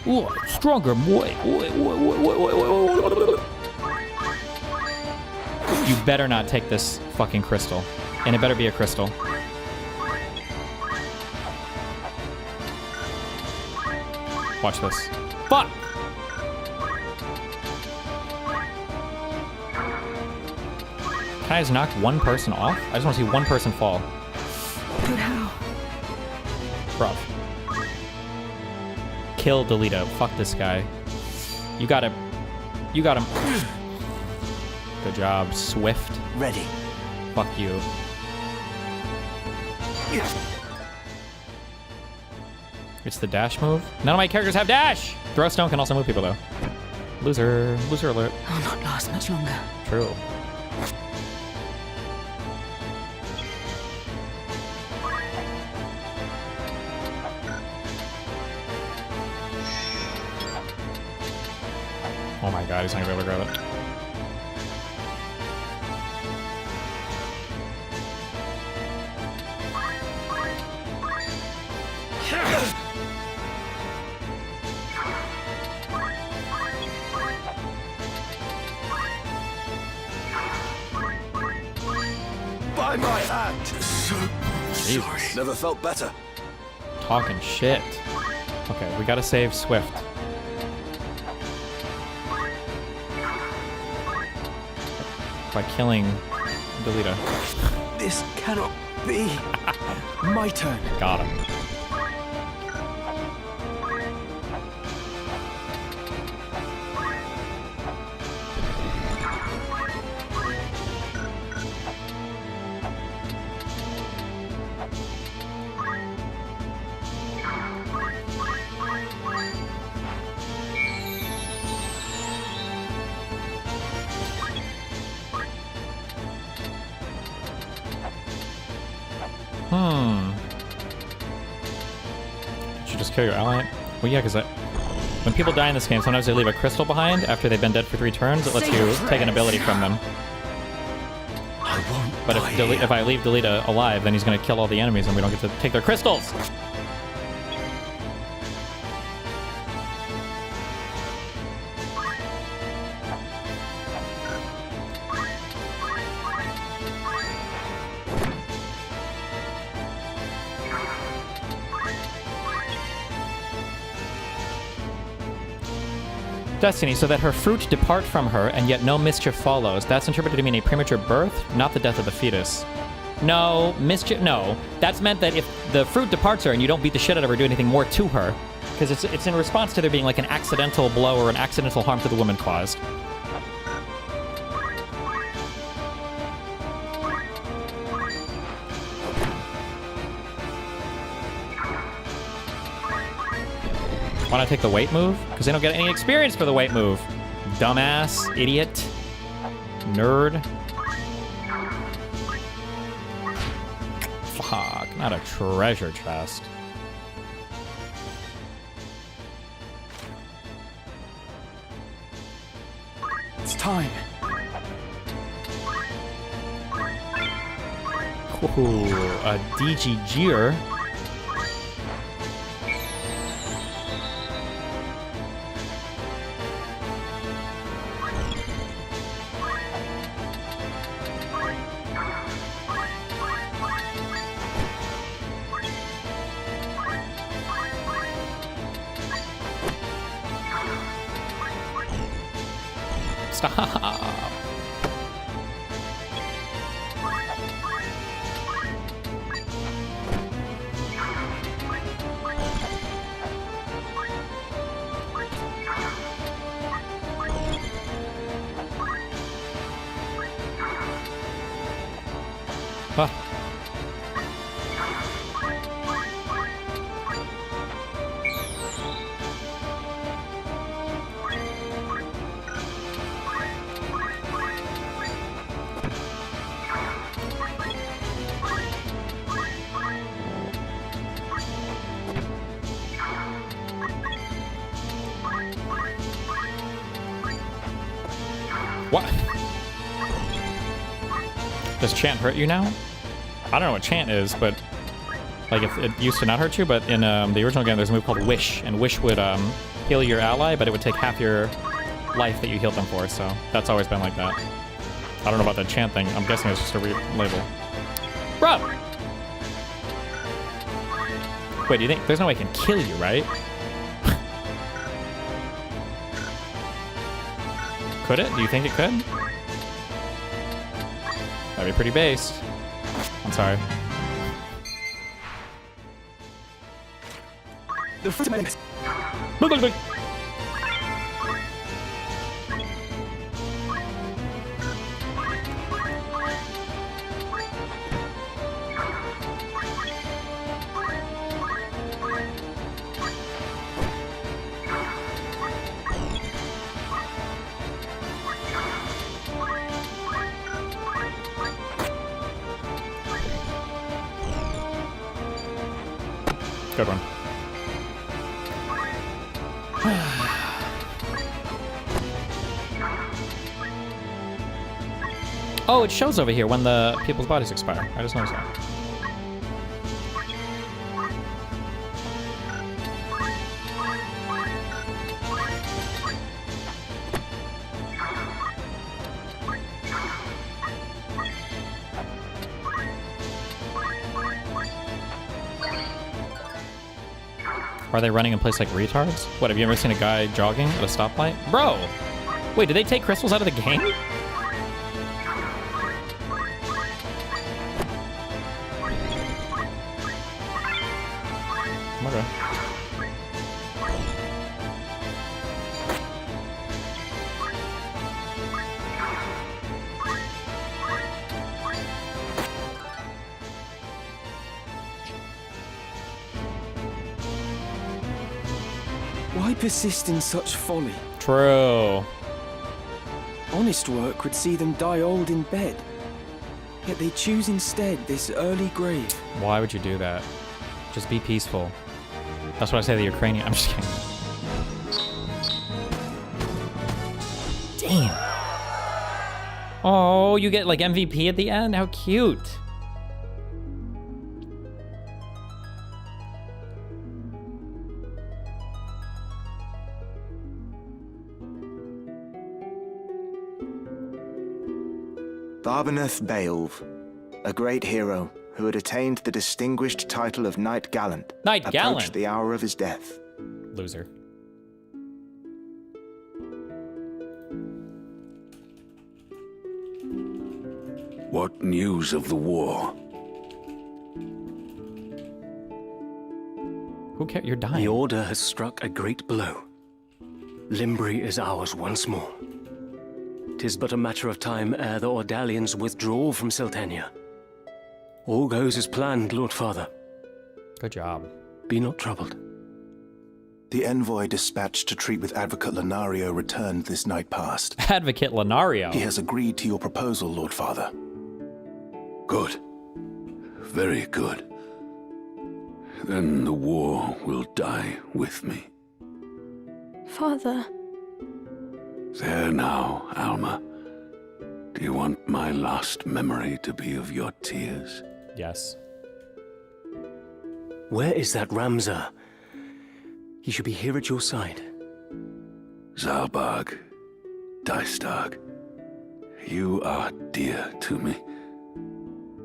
Ooh, stronger, boy. You better not take this fucking crystal. And it better be a crystal. Watch this. Fuck! Can I just knock one person off? I just want to see one person fall. But how? Bruv. Kill Delita. Fuck this guy. You got him. You got him. Good job, Swift. Ready. Fuck you. It's the dash move. None of my characters have dash! Throwstone can also move people, though. Loser. Loser alert. I'll not last much longer. True. Oh my god, he's not gonna be able to grab it. By my hand. So sorry. Never felt better. Talking shit. Okay, we gotta save Swift. By killing Delita. This cannot be. My turn. Got him. Did you just kill your ally? Well, yeah, because when people die in this game, sometimes they leave a crystal behind after they've been dead for 3 turns. It lets you take an ability from them. But if I leave Delita alive, then he's going to kill all the enemies and we don't get to take their crystals. Destiny, so that her fruit depart from her, and yet no mischief follows. That's interpreted to mean a premature birth, not the death of the fetus. No, mischief, no. That's meant that if the fruit departs her and you don't beat the shit out of her or do anything more to her, because it's in response to there being like an accidental blow or an accidental harm to the woman caused. Why not take the weight move? Because they don't get any experience for the weight move. Dumbass, idiot, nerd. Fuck, not a treasure chest. It's time. Ooh, a DGGer. Stop. Huh. What? Does chant hurt you now? I don't know what chant is, but like if it used to not hurt you, but in the original game there's a move called Wish, and Wish would heal your ally, but it would take half your life that you healed them for, so that's always been like that. I don't know about that chant thing. I'm guessing it's just a label. Bro! Wait, do you think there's no way it can kill you, right? Could it? Do you think it could? That'd be pretty based. I'm sorry. Good one. Oh, it shows over here when the people's bodies expire. I just noticed that. Are they running in place like retards? What, have you ever seen a guy jogging at a stoplight? Bro! Wait, did they take crystals out of the game? Okay. Why persist in such folly? True. Honest work would see them die old in bed. Yet they choose instead this early grave. Why would you do that? Just be peaceful. That's what I say to the Ukrainian. I'm just kidding. Damn. Oh, you get like MVP at the end? How cute. Barbeneth Beowulf, a great hero who had attained the distinguished title of Knight Gallant, Knight Gallant? approached the hour of his death. Loser. What news of the war? Who cares? You're dying. The Order has struck a great blow. Limbri is ours once more. 'Tis but a matter of time ere the Ordalians withdraw from Seltenia. All goes as planned, Lord Father. Good job. Be not troubled. The envoy dispatched to treat with Advocate Lenario returned this night past. Advocate Lenario? He has agreed to your proposal, Lord Father. Good. Very good. Then the war will die with me. Father. There now, Alma. Do you want my last memory to be of your tears? Yes. Where is that Ramza? He should be here at your side. Zalbag, Dystag, you are dear to me.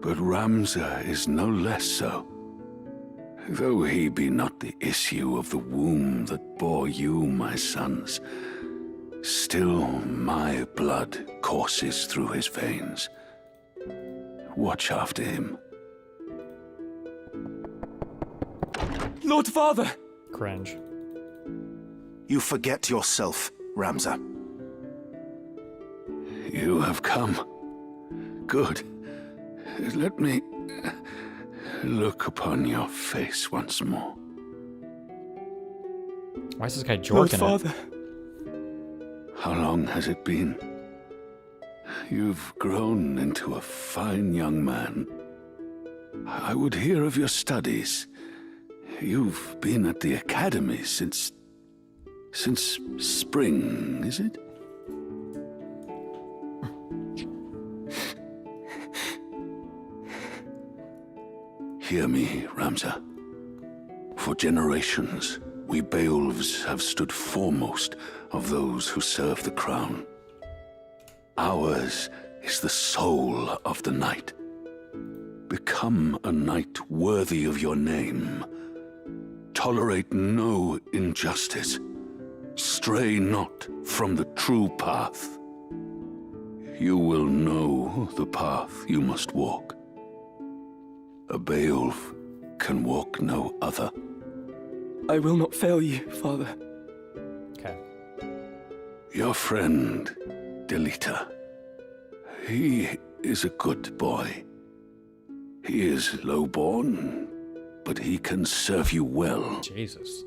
But Ramza is no less so. Though he be not the issue of the womb that bore you, my sons, still my blood courses through his veins. Watch after him. Lord Father! Cringe. You forget yourself, Ramza. You have come. Good. Let me look upon your face once more. Why is this guy Lord jorking Father. it? How long has it been? You've grown into a fine young man. I would hear of your studies. You've been at the academy since spring, is it? hear me, Ramza. For generations, we Beowulfs have stood foremost of those who serve the crown. Ours is the soul of the night. Become a knight worthy of your name. Tolerate no injustice. Stray not from the true path. You will know the path you must walk. A Beowulf can walk no other. I will not fail you, father. Okay. Your friend, Delita. He is a good boy. He is lowborn, but he can serve you well. Jesus.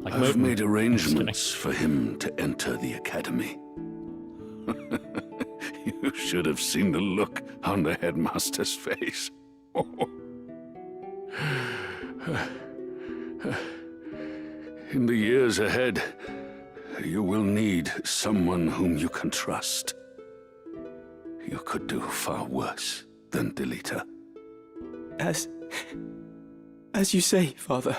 I've made arrangements for him to enter the academy. You should have seen the look on the headmaster's face. In the years ahead, you will need someone whom you can trust. You could do far worse than Delita. As you say, father.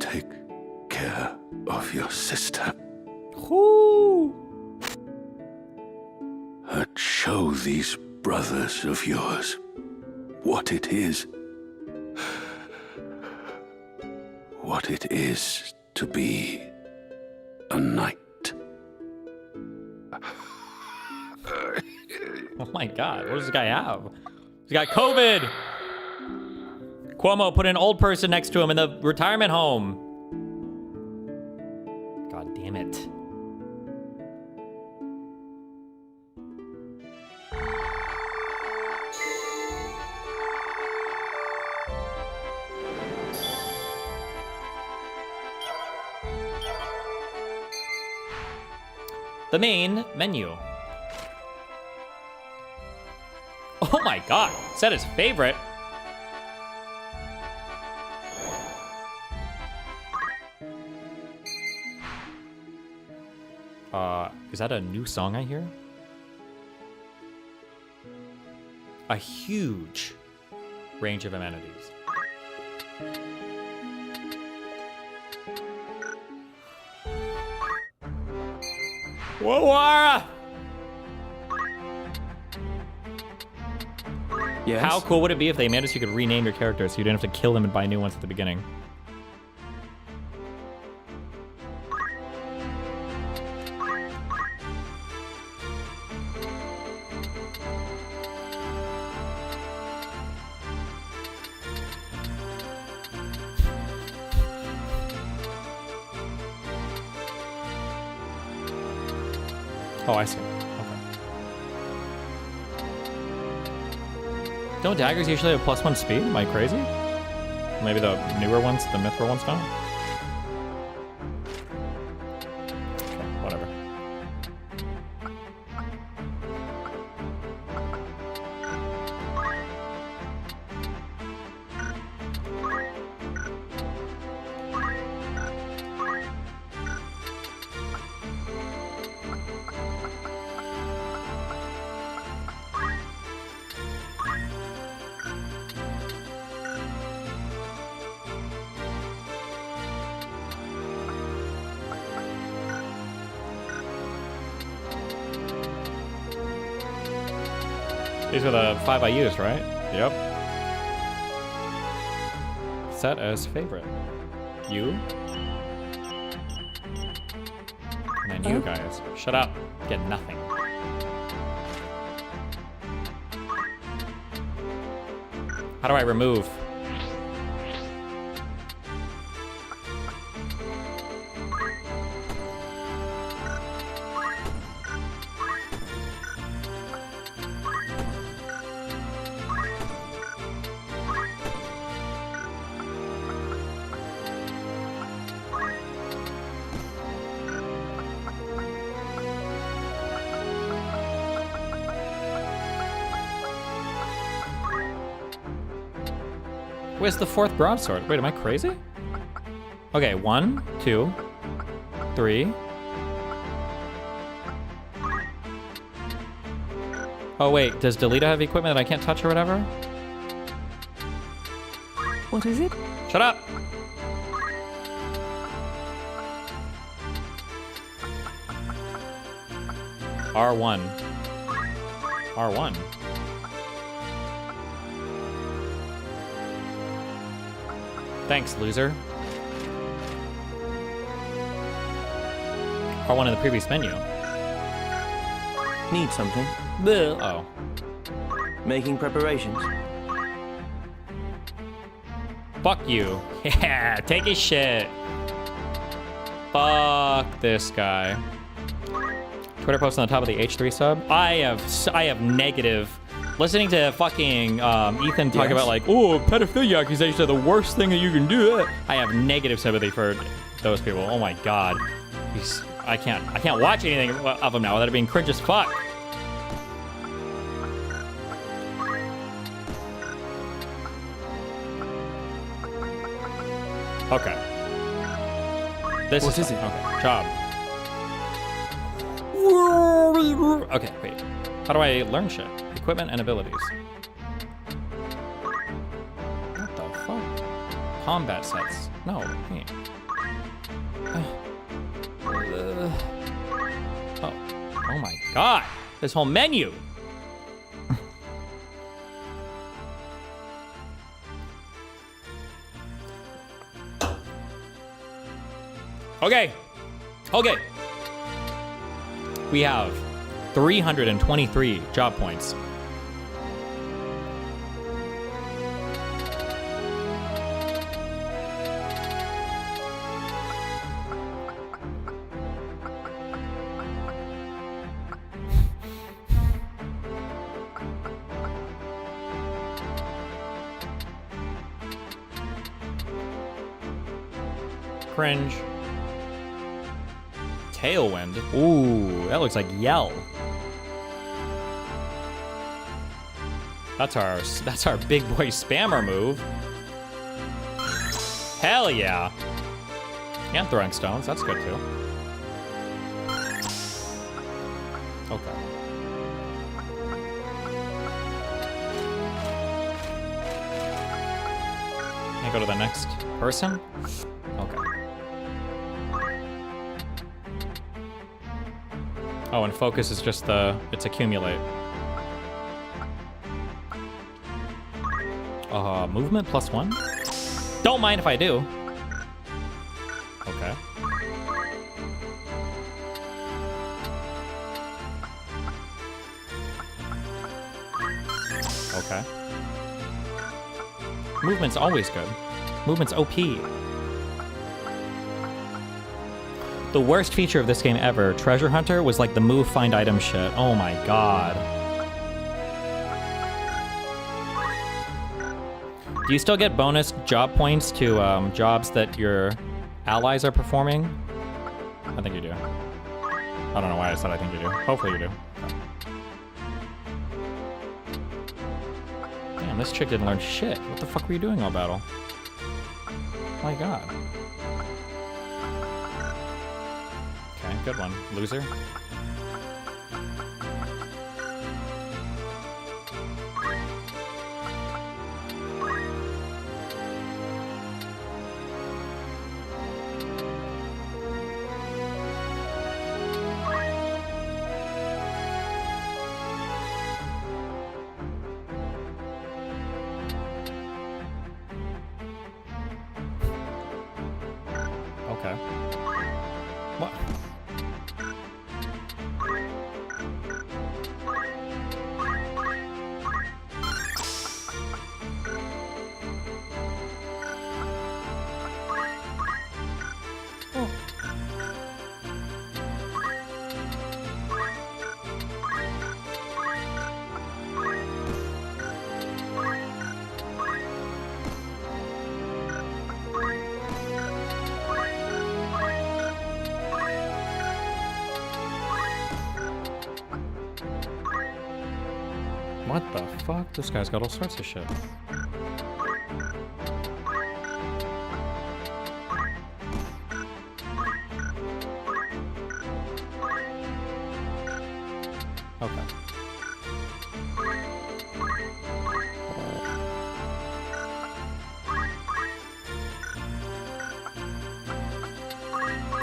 Take care of your sister. And show these brothers of yours what it is. What it is to be a knight. Oh my god, what does this guy have? He's got COVID! Cuomo put an old person next to him in the retirement home. God damn it. The main menu. Oh my god, said his favorite. Is that a new song I hear? A huge range of amenities. Whoa, Wara! Yes? How cool would it be if they made it so you could rename your character so you didn't have to kill them and buy new ones at the beginning? Oh, I see. Okay. Don't daggers usually have +1 speed? Am I crazy? Maybe the newer ones, the Mithril ones don't? Okay, whatever. These are the 5 I used, right? Yep. Set as favorite. You. And then you guys. Shut up. Get nothing. How do I remove? Where's the 4th broadsword? Wait, am I crazy? Okay, 1, 2, 3. Oh wait, does Delita have equipment that I can't touch or whatever? What is it? Shut up! R1. R1. Thanks, loser. R1 in the previous menu. Need something? Oh. Making preparations. Fuck you. Yeah, take his shit. Fuck this guy. Twitter post on the top of the H3 sub. I have negative. Listening to fucking Ethan talk about like, oh, pedophilia accusations are the worst thing that you can do. I have negative sympathy for those people. Oh my god. I can't watch anything of them now without it being cringe as fuck. Okay. What is it? Okay. Job. Okay, wait. How do I learn shit? Equipment and abilities. What the fuck? Combat sets. No, wait. Oh my god. This whole menu. Okay. Okay. We have 323 job points. Cringe. Tailwind. Ooh, that looks like Yell. That's our big boy spammer move. Hell yeah. And throwing stones, that's good too. Okay. Can I go to the next person? Okay. Oh, and focus is just it's accumulate. Movement +1? Don't mind if I do. Okay. Okay. Movement's always good. Movement's OP. The worst feature of this game ever, Treasure Hunter, was like the move find item shit. Oh my god. Do you still get bonus job points to jobs that your allies are performing? I think you do. I don't know why I said I think you do. Hopefully you do. Damn, this chick didn't learn shit. What the fuck were you doing all battle? My god. Okay, good one. Loser. Okay. What? What the fuck? This guy's got all sorts of shit. Okay.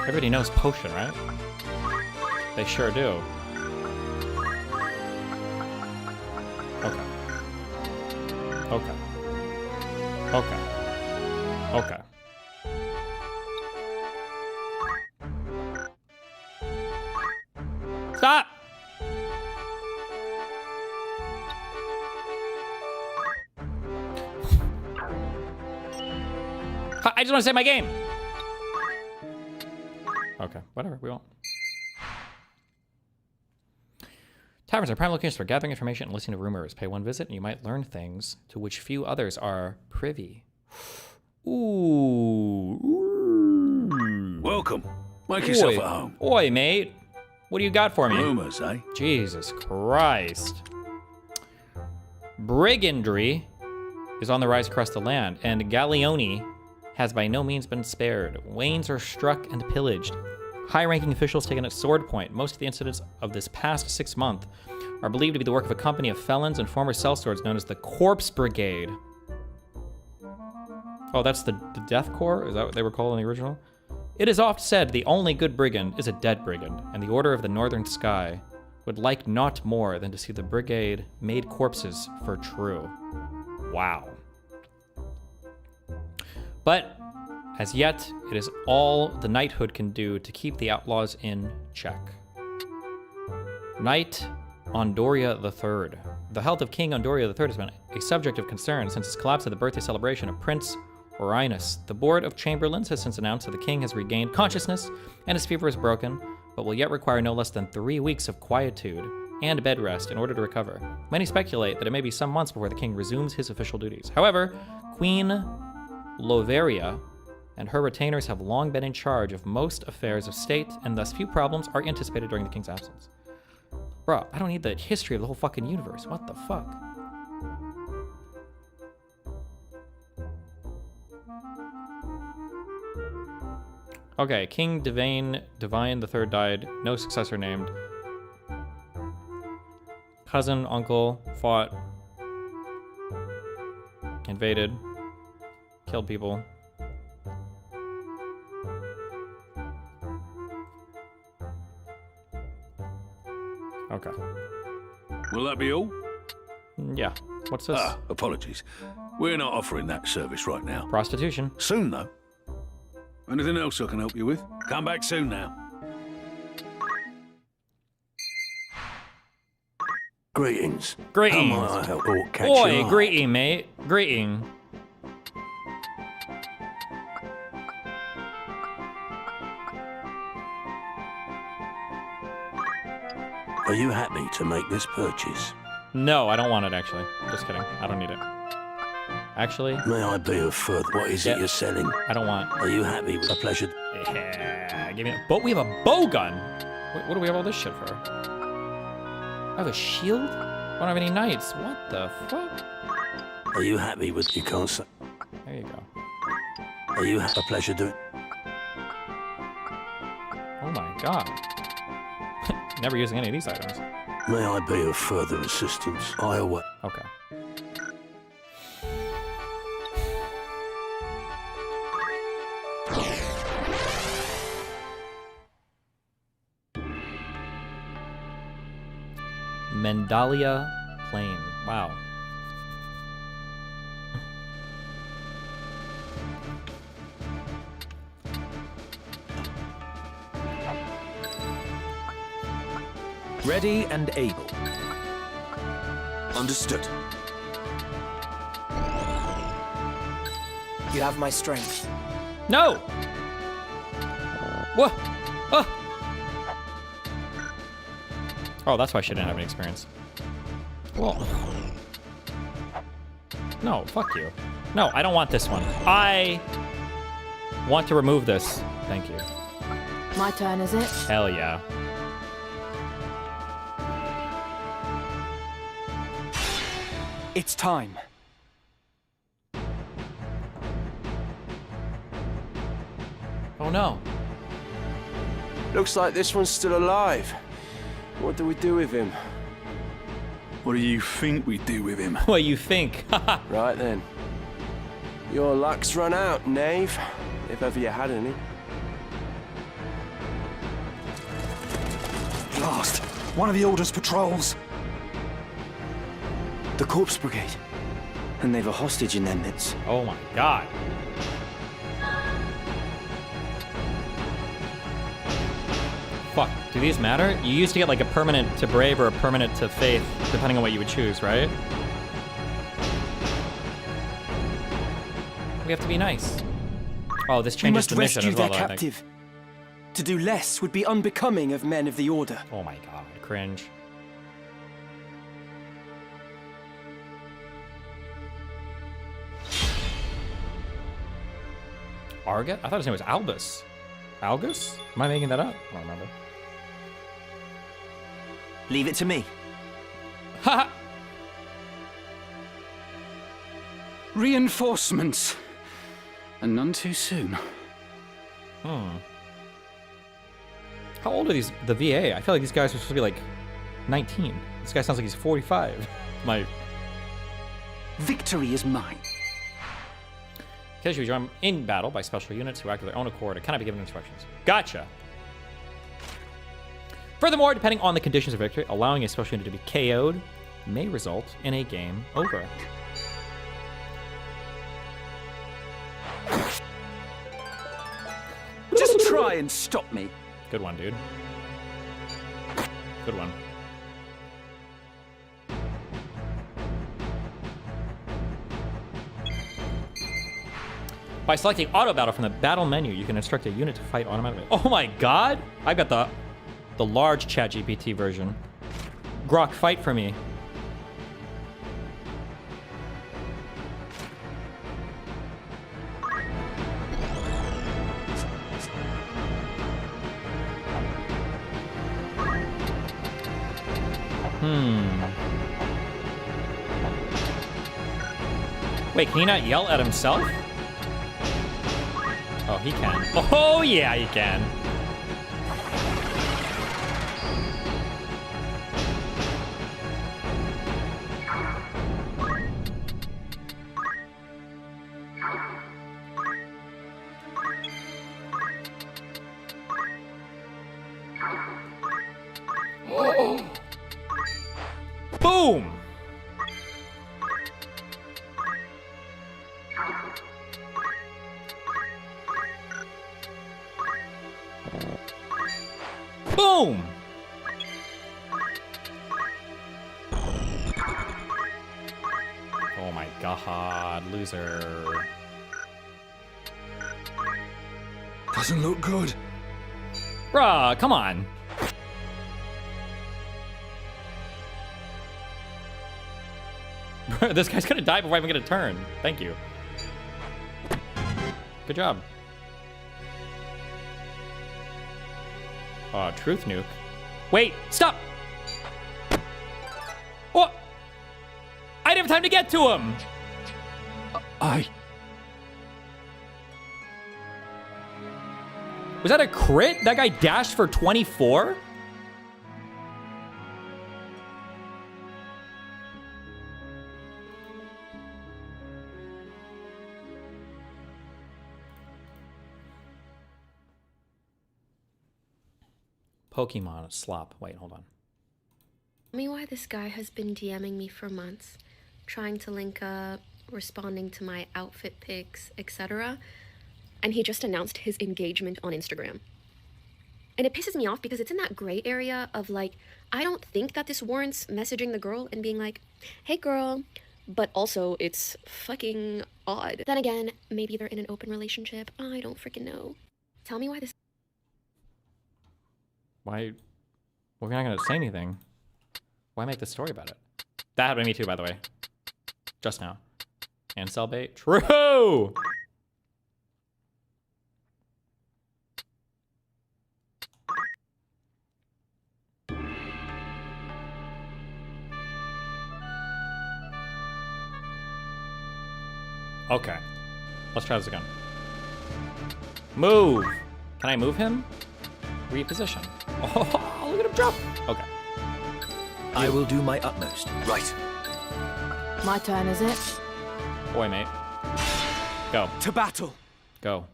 Everybody knows potion, right? They sure do. Okay. Okay. Okay. Okay. Stop! I just want to save my game. Okay, whatever, we won't. Taverns are prime locations for gathering information and listening to rumors. Pay one visit and you might learn things to which few others are privy. Ooh. Welcome. Make yourself at home. Oi, mate. What do you got for me? Rumors, eh? Jesus Christ. Brigandry is on the rise across the land, and Galleone has by no means been spared. Wains are struck and pillaged. High-ranking officials taken at sword point. Most of the incidents of this past 6 months are believed to be the work of a company of felons and former sellswords known as the Corpse Brigade. Oh, that's the Death Corps? Is that what they were called in the original? It is oft said the only good brigand is a dead brigand, and the Order of the Northern Sky would like naught more than to see the brigade made corpses for true. Wow. But, as yet, it is all the knighthood can do to keep the outlaws in check. Knight Ondoria III. The health of King Ondoria III has been a subject of concern since his collapse at the birthday celebration of Prince Orinus. The Board of Chamberlains has since announced that the king has regained consciousness and his fever is broken, but will yet require no less than 3 weeks of quietude and bed rest in order to recover. Many speculate that it may be some months before the king resumes his official duties. However, Queen Loveria and her retainers have long been in charge of most affairs of state, and thus few problems are anticipated during the king's absence. Bro, I don't need the history of the whole fucking universe. What the fuck? Okay, King Divine III died. No successor named. Cousin, uncle, fought. Invaded. Killed people. Okay. Will that be all? Yeah. What's this? Ah, apologies. We're not offering that service right now. Prostitution. Soon, though. Anything else I can help you with? Come back soon now. Greetings. Greetings. How might I help or catch Oi, your eye? greeting, mate. Greeting. Are you happy to make this purchase? No, I don't want it, actually. Just kidding. I don't need it. Actually... May I be of further... What is it you're selling? I don't want... Are you happy with a pleasure? Yeah, give me a... But we have a bow gun! What do we have all this shit for? I have a shield? I don't have any knights. What the fuck? Are you happy with... You can't say... There you go. Are you a pleasure doing... Oh my god. Never using any of these items. May I be of further assistance? I await... Okay. Mendalia Plain. Wow. Ready and able. Understood. You have my strength. No! What? Oh! Oh, that's why she didn't have any experience. Well. No, fuck you. No, I don't want this one. I want to remove this. Thank you. My turn, is it? Hell yeah. It's time. Oh no. Looks like this one's still alive. What do we do with him? What do you think we do with him? What you think? Right then. Your luck's run out, knave. If ever you had any. last. One of the Order's patrols. The Corpse Brigade. And they've a hostage in their midst. Oh my god. Fuck, do these matter? You used to get like a permanent to Brave or a permanent to Faith, depending on what you would choose, right? We have to be nice. Oh, this changes the mission as well, their I think. captive. To do less would be unbecoming of men of the Order. Oh my god, cringe. Arga? I thought his name was Albus. Algus? Am I making that up? I don't remember. Leave it to me. Ha! Reinforcements. And none too soon. Hmm. How old are these? The VA? I feel like these guys are supposed to be like 19. This guy sounds like he's 45. My victory is mine. Occasionally, we join in battle by special units who act of their own accord and cannot be given instructions. Gotcha. Furthermore, depending on the conditions of victory, allowing a special unit to be KO'd may result in a game over. Just try and stop me. Good one, dude. Good one. By selecting auto battle from the battle menu, you can instruct a unit to fight automatically. Oh my god! I've got the large ChatGPT version. Grok, fight for me. Wait, can he not yell at himself? Oh, he can. Oh, yeah, he can. Boom! Boom! Oh my god, loser. Doesn't look good. Bruh, come on. This guy's gonna die before I even get a turn. Thank you. Good job. Truth nuke. Wait, stop! What? I didn't have time to get to him! Was that a crit? That guy dashed for 24? Pokemon slop. Wait, hold on. Tell me why this guy has been DMing me for months, trying to link up, responding to my outfit pics, etc. And he just announced his engagement on Instagram. And it pisses me off because it's in that gray area of like, I don't think that this warrants messaging the girl and being like, hey girl, but also it's fucking odd. Then again, maybe they're in an open relationship. I don't freaking know. Tell me why this... Why? We're not gonna say anything. Why make the story about it? That happened to me too, by the way. Just now. Incel bait? True! Okay. Let's try this again. Move! Can I move him? Reposition. Oh, look at him drop! Okay. I will do my utmost. Right. My turn, is it? Boy, mate. Go. To battle! Go.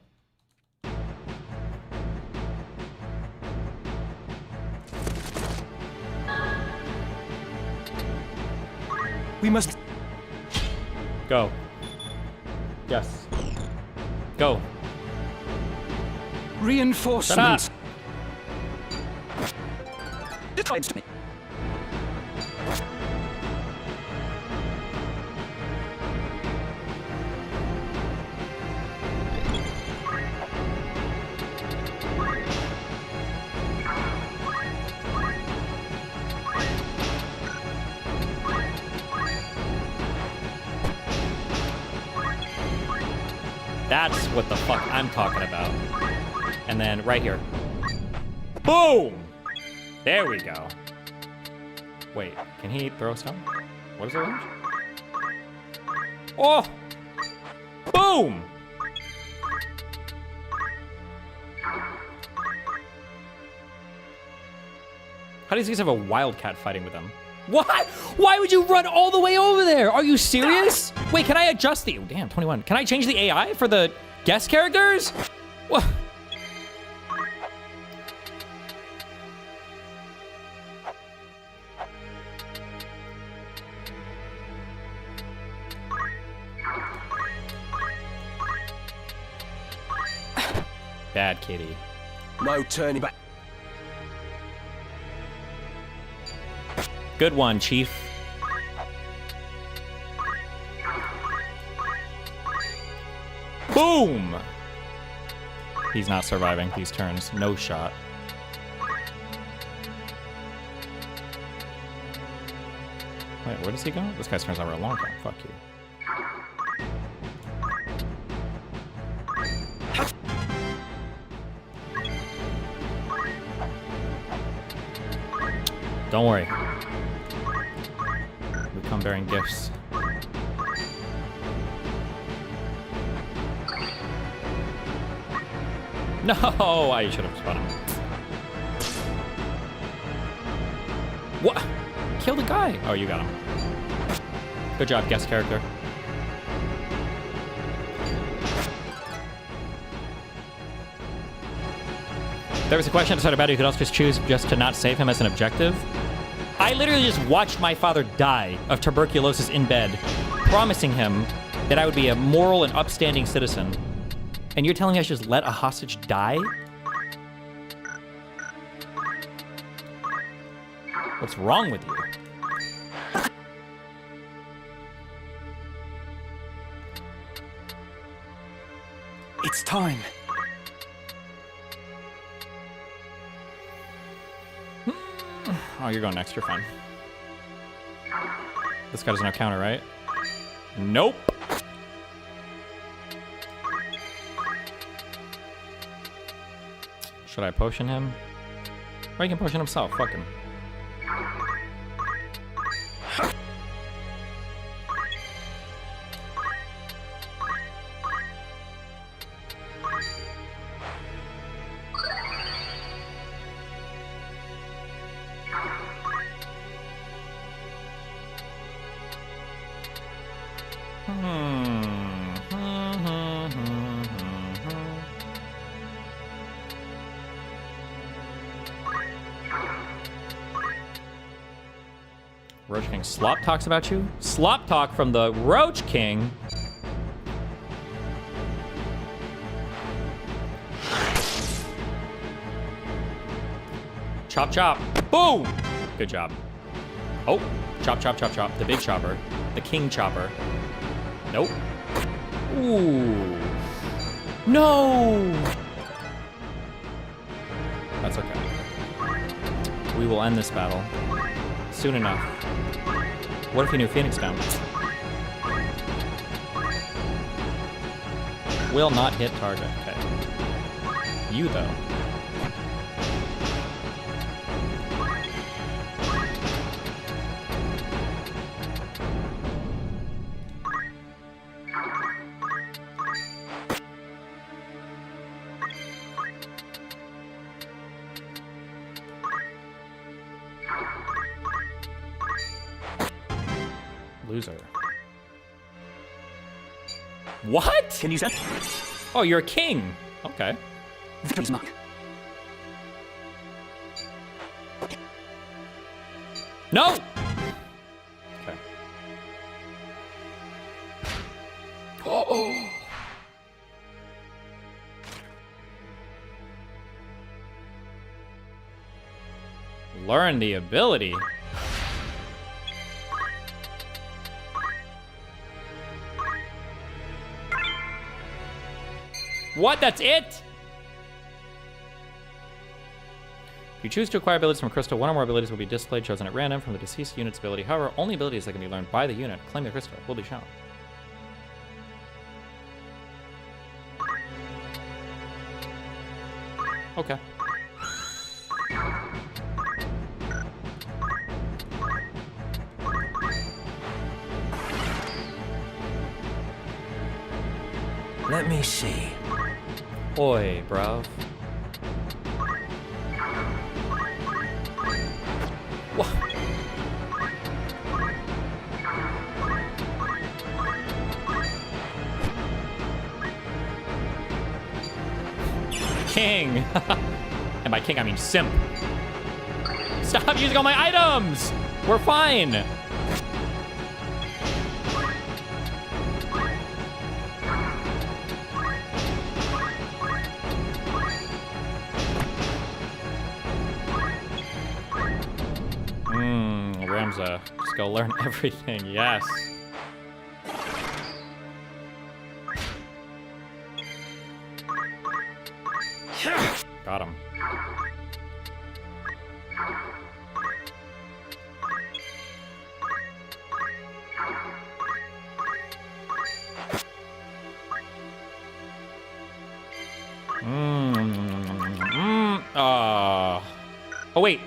We must... Go. Yes. Go. Reinforcements. That's what the fuck I'm talking about. And then right here. Boom! There we go. Wait, can he throw stone? What is the range? Oh! Boom! How do these guys have a wildcat fighting with them? What? Why would you run all the way over there? Are you serious? Wait, can I adjust the... Oh, damn, 21. Can I change the AI for the guest characters? What? Bad kitty. No turning back. Good one, Chief. Boom! He's not surviving these turns. No shot. Wait, where does he go? This guy's turns over a long time. Fuck you. Don't worry. We come bearing gifts. No, I should have spun him. What? Kill the guy. Oh, you got him. Good job, guest character. There was a question decided about it. You could also just choose just to not save him as an objective. I literally just watched my father die of tuberculosis in bed, promising him that I would be a moral and upstanding citizen. And you're telling me I should just let a hostage die? What's wrong with you? It's time. Oh, you're going next. You're fine. This guy doesn't have counter, right? Nope. Should I potion him? Or he can potion himself. Fuck him. Roach King Slop talks about you? Slop talk from the Roach King? Chop chop. Boom! Good job. Oh, chop chop chop chop. The big chopper. The king chopper. Nope. Ooh. No! That's okay. We will end this battle soon enough. What if he knew Phoenix down? Will not hit target. Okay. You, though. Loser. What? Can you send? Oh, you're a king. Okay. Victory's mine. No! Okay. learn the ability. What? That's it? If you choose to acquire abilities from a crystal, one or more abilities will be displayed, chosen at random from the deceased unit's ability. However, only abilities that can be learned by the unit claiming the crystal will be shown. Okay. Let me see. Oi, bruv. King! And by king, I mean simp. Stop using all my items! We're fine! Ramza. Just go learn everything, yes. Got him. Oh, wait.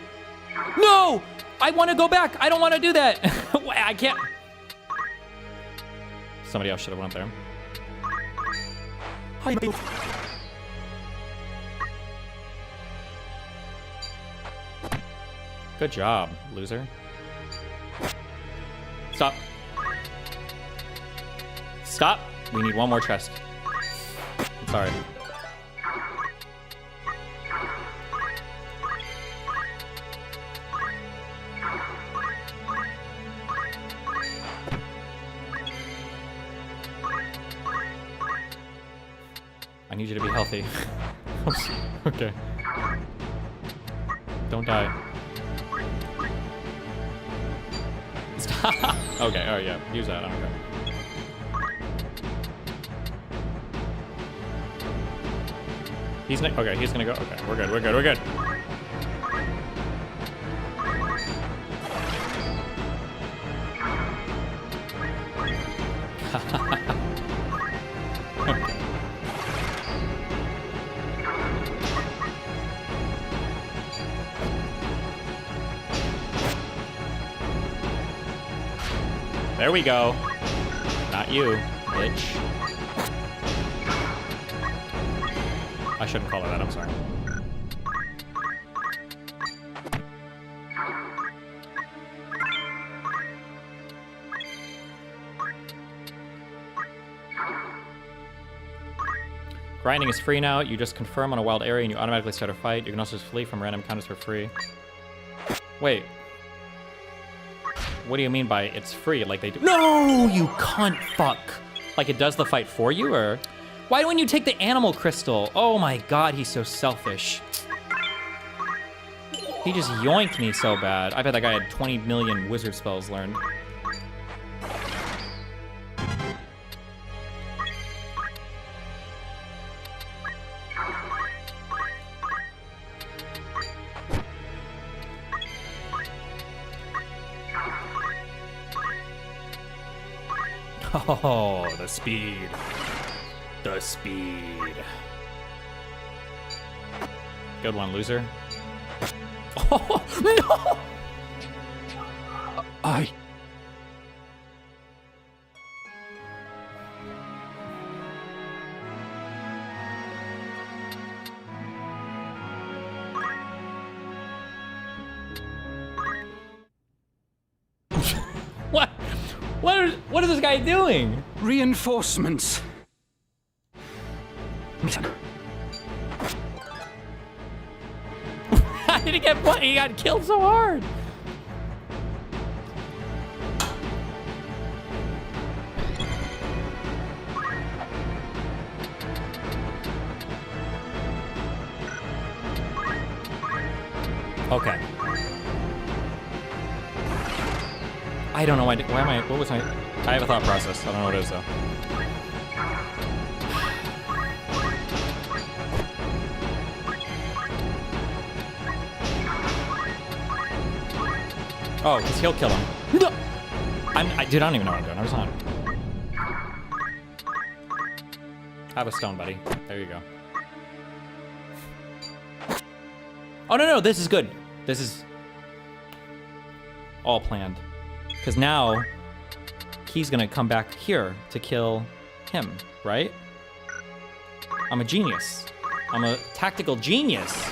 No! I want to go back. I don't want to do that. I can't. Somebody else should have went there. Good job, loser. Stop. Stop. We need one more chest. I'm sorry. I need you to be healthy. Okay. Don't die. Stop. Okay, oh yeah, use that, I don't care. He's okay, he's gonna go. Okay, we're good, we're good, we're good. There we go. Not you, bitch. I shouldn't call her that, I'm sorry. Grinding is free now. You just confirm on a wild area and you automatically start a fight. You can also just flee from random encounters for free. Wait. What do you mean by it's free? Like they do? No, you cunt fuck. Like it does the fight for you, or? Why don't you take the animal crystal? Oh my god, he's so selfish. He just yoinked me so bad. I bet that guy had 20 million wizard spells learned. Oh, the speed. The speed. Good one, loser. Oh, no! What is this guy doing? Reinforcements. How did he get he got killed so hard? Okay. I don't know why am I, what was I have a thought process. I don't know what it is though. Oh, because he'll kill him. No! Dude, I don't even know what I'm doing. I was on. Have a stone, buddy. There you go. Oh, no, this is good. This is all planned. Because now he's going to come back here to kill him, right? I'm a genius. I'm a tactical genius.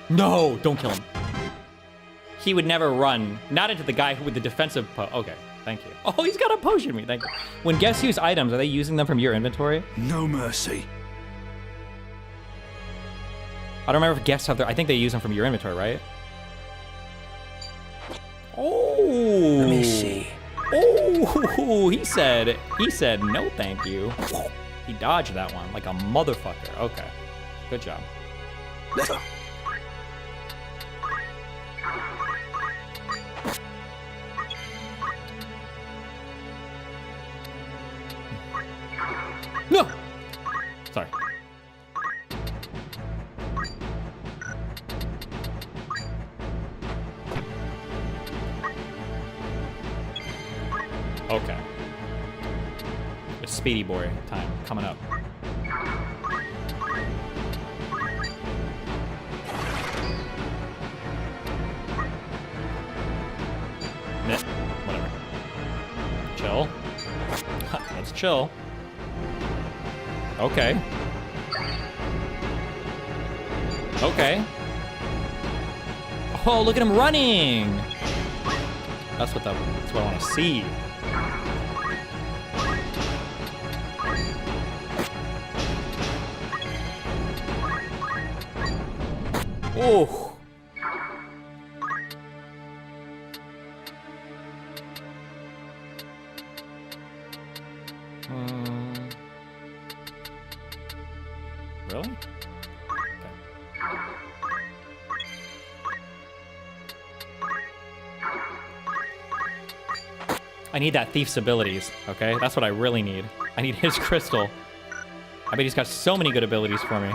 No, don't kill him. He would never run. Not into the guy with the defensive okay, thank you. Oh, he's got a potion me, thank you. When guests use items, are they using them from your inventory? No mercy. I don't remember if guests have their, I think they use them from your inventory, right? Oh. Let me see. Oh, he said no thank you. He dodged that one like a motherfucker. Okay, good job. Let's go. No! Sorry. Okay. It's Speedy Boy time coming up. Nah, whatever. Chill. Let's chill. Okay. Okay. Oh, look at him running! That's what I want to see. Oh. Really? Okay. I need that thief's abilities, okay? That's what I really need. I need his crystal. I bet he's got so many good abilities for me.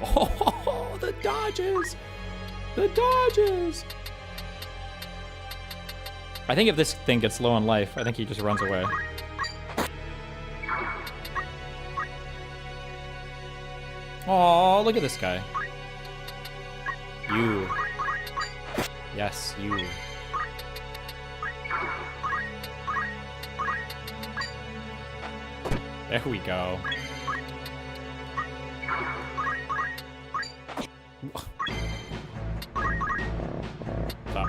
Oh, the dodges! The dodges! I think if this thing gets low on life, I think he just runs away. Oh, look at this guy. You. Yes, you. There we go. Stop.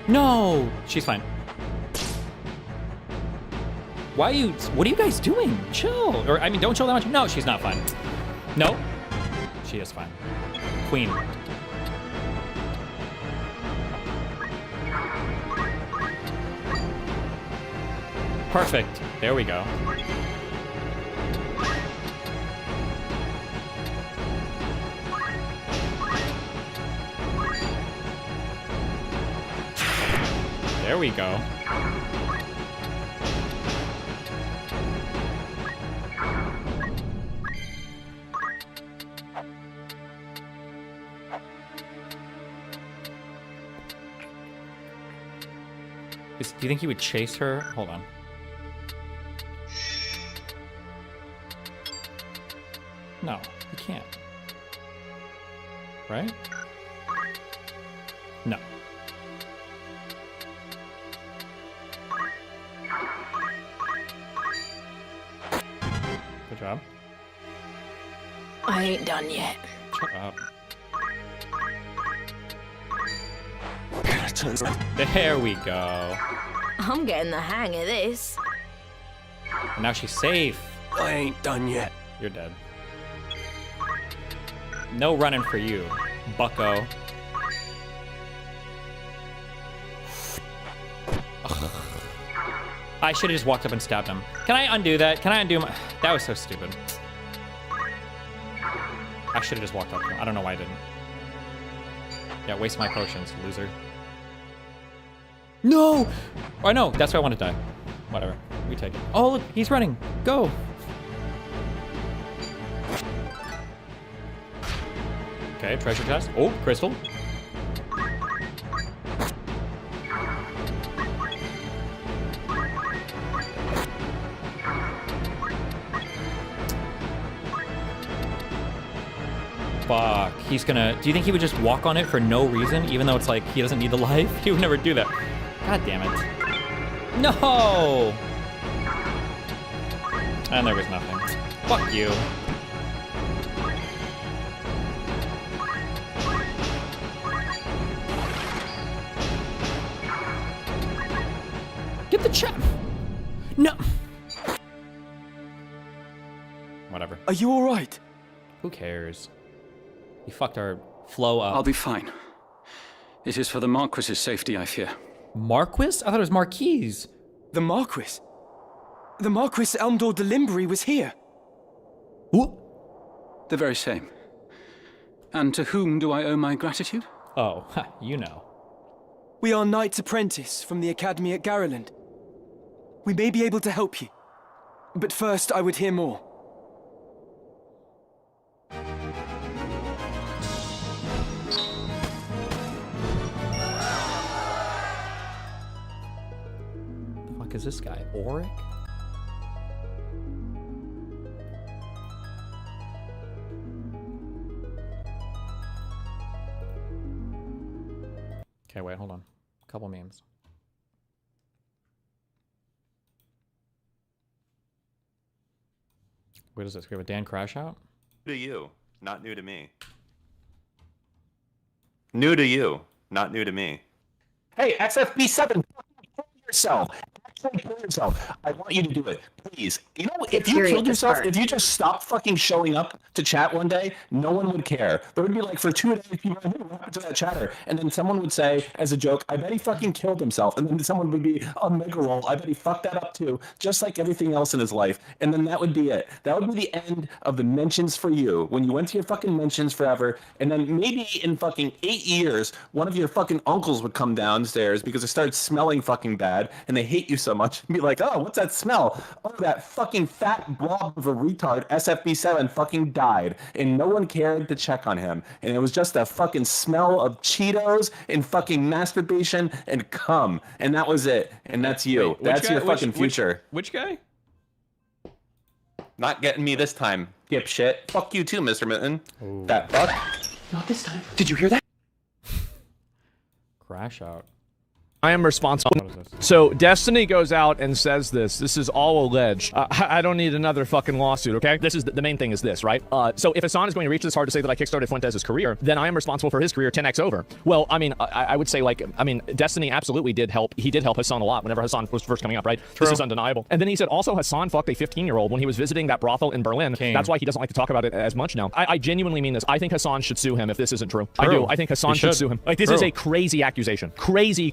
No! She's fine. Why are you... What are you guys doing? Chill. Or, I mean, don't chill that much. No, she's not fine. No. She is fine. Queen. Perfect. There we go. There we go. Do you think he would chase her? Hold on. No, he can't. Right? No. Good job. I ain't done yet. Shut up. There we go. I'm getting the hang of this. And now she's safe. I ain't done yet. You're dead. No running for you, bucko. I should have just walked up and stabbed him. Can I undo that? Can I undo my... That was so stupid. I should have just walked up to him. I don't know why I didn't. Yeah, waste my potions, loser. No! Oh, no, that's why I want to die. Whatever, we take it. Oh, look, he's running. Go! Okay, treasure chest. Oh, crystal. Fuck, he's gonna... Do you think he would just walk on it for no reason, even though it's like he doesn't need the life? He would never do that. God damn it. No! And there was nothing. Fuck you. Get the chap! No! Whatever. Are you alright? Who cares? He fucked our flow up. I'll be fine. It is for the Marquis's safety, I fear. Marquis? I thought it was Marquise. The Marquis? The Marquis Elmdor de Limbri was here. What? The very same. And to whom do I owe my gratitude? Oh, you know. We are Knights Apprentice from the Academy at Garreland. We may be able to help you. But first, I would hear more. Is this guy Auric? Okay, wait, hold on. A couple memes. What is this? We have a Dan Crash out? New to you, not new to me. New to you, not new to me. Hey, XFB7, yourself. Actually kill yourself. I want you to do it, please. You know, if you killed yourself, if you just stopped fucking showing up to chat one day, no one would care. There would be like for 2 days, people would be, what happened to that chatter? And then someone would say, as a joke, I bet he fucking killed himself. And then someone would be, oh, Mega Roll, I bet he fucked that up too, just like everything else in his life. And then that would be it. That would be the end of the mentions for you. When you went to your fucking mentions forever, and then maybe in fucking 8 years, one of your fucking uncles would come downstairs because it started smelling fucking bad, and they hate you so much, and be like, oh, what's that smell? Oh, that fucking fat blob of a retard, SFB7, fucking died, and no one cared to check on him, and it was just a fucking smell of Cheetos and fucking masturbation and cum, and that was it, and that's you. Wait, that's your fucking future. Which guy? Not getting me this time, dipshit. Fuck you too, Mr. Mitten. Ooh. That fuck. Not this time. Did you hear that? Crash out. I am responsible. So Destiny goes out and says this. This is all alleged. I don't need another fucking lawsuit, okay? This is the main thing is this, right? So if Hasan is going to reach this hard to say that I kickstarted Fuentes' career, then I am responsible for his career 10x over. Well, I mean, I would say like, I mean, Destiny absolutely did help. He did help Hasan a lot whenever Hasan was first coming up, right? True. This is undeniable. And then he said also Hasan fucked a 15-year-old when he was visiting that brothel in Berlin. King. That's why he doesn't like to talk about it as much now. I genuinely mean this. I think Hasan should sue him if this isn't true. I do. I think Hasan should sue him. Like this is a crazy accusation. Crazy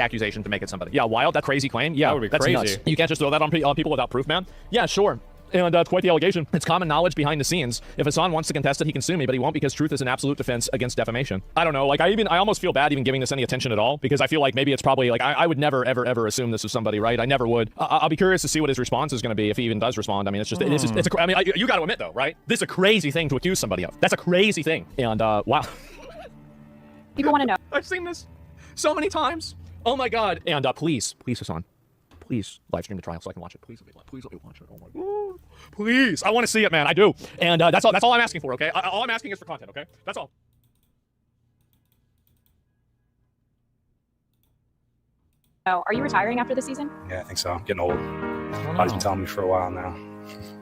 accusation to make it somebody. Yeah, wild, that crazy claim. Yeah, that would be that's crazy. Nuts. You can't just throw that on people without proof, man. Yeah, sure. And it's quite the allegation. It's common knowledge behind the scenes. If Hasan wants to contest it, he can sue me, but he won't because truth is an absolute defense against defamation. I don't know. Like I almost feel bad even giving this any attention at all because I feel like maybe it's probably like I would never ever assume this was somebody, right? I never would. I'll be curious to see what his response is going to be if he even does respond. I mean, it's just it's a. I mean, you got to admit though, right? This is a crazy thing to accuse somebody of. That's a crazy thing. And wow. People want to know. I've seen this so many times. Oh my god. And please Hasan, please live stream the trial so I can watch it. Please let me watch it. Oh my god. Please. I want to see it, man. I do. And that's all I'm asking for, okay? All I'm asking is for content, okay? That's all. Oh, are you retiring after the season? Yeah, I think so. I'm getting old. Body's been telling me for a while now.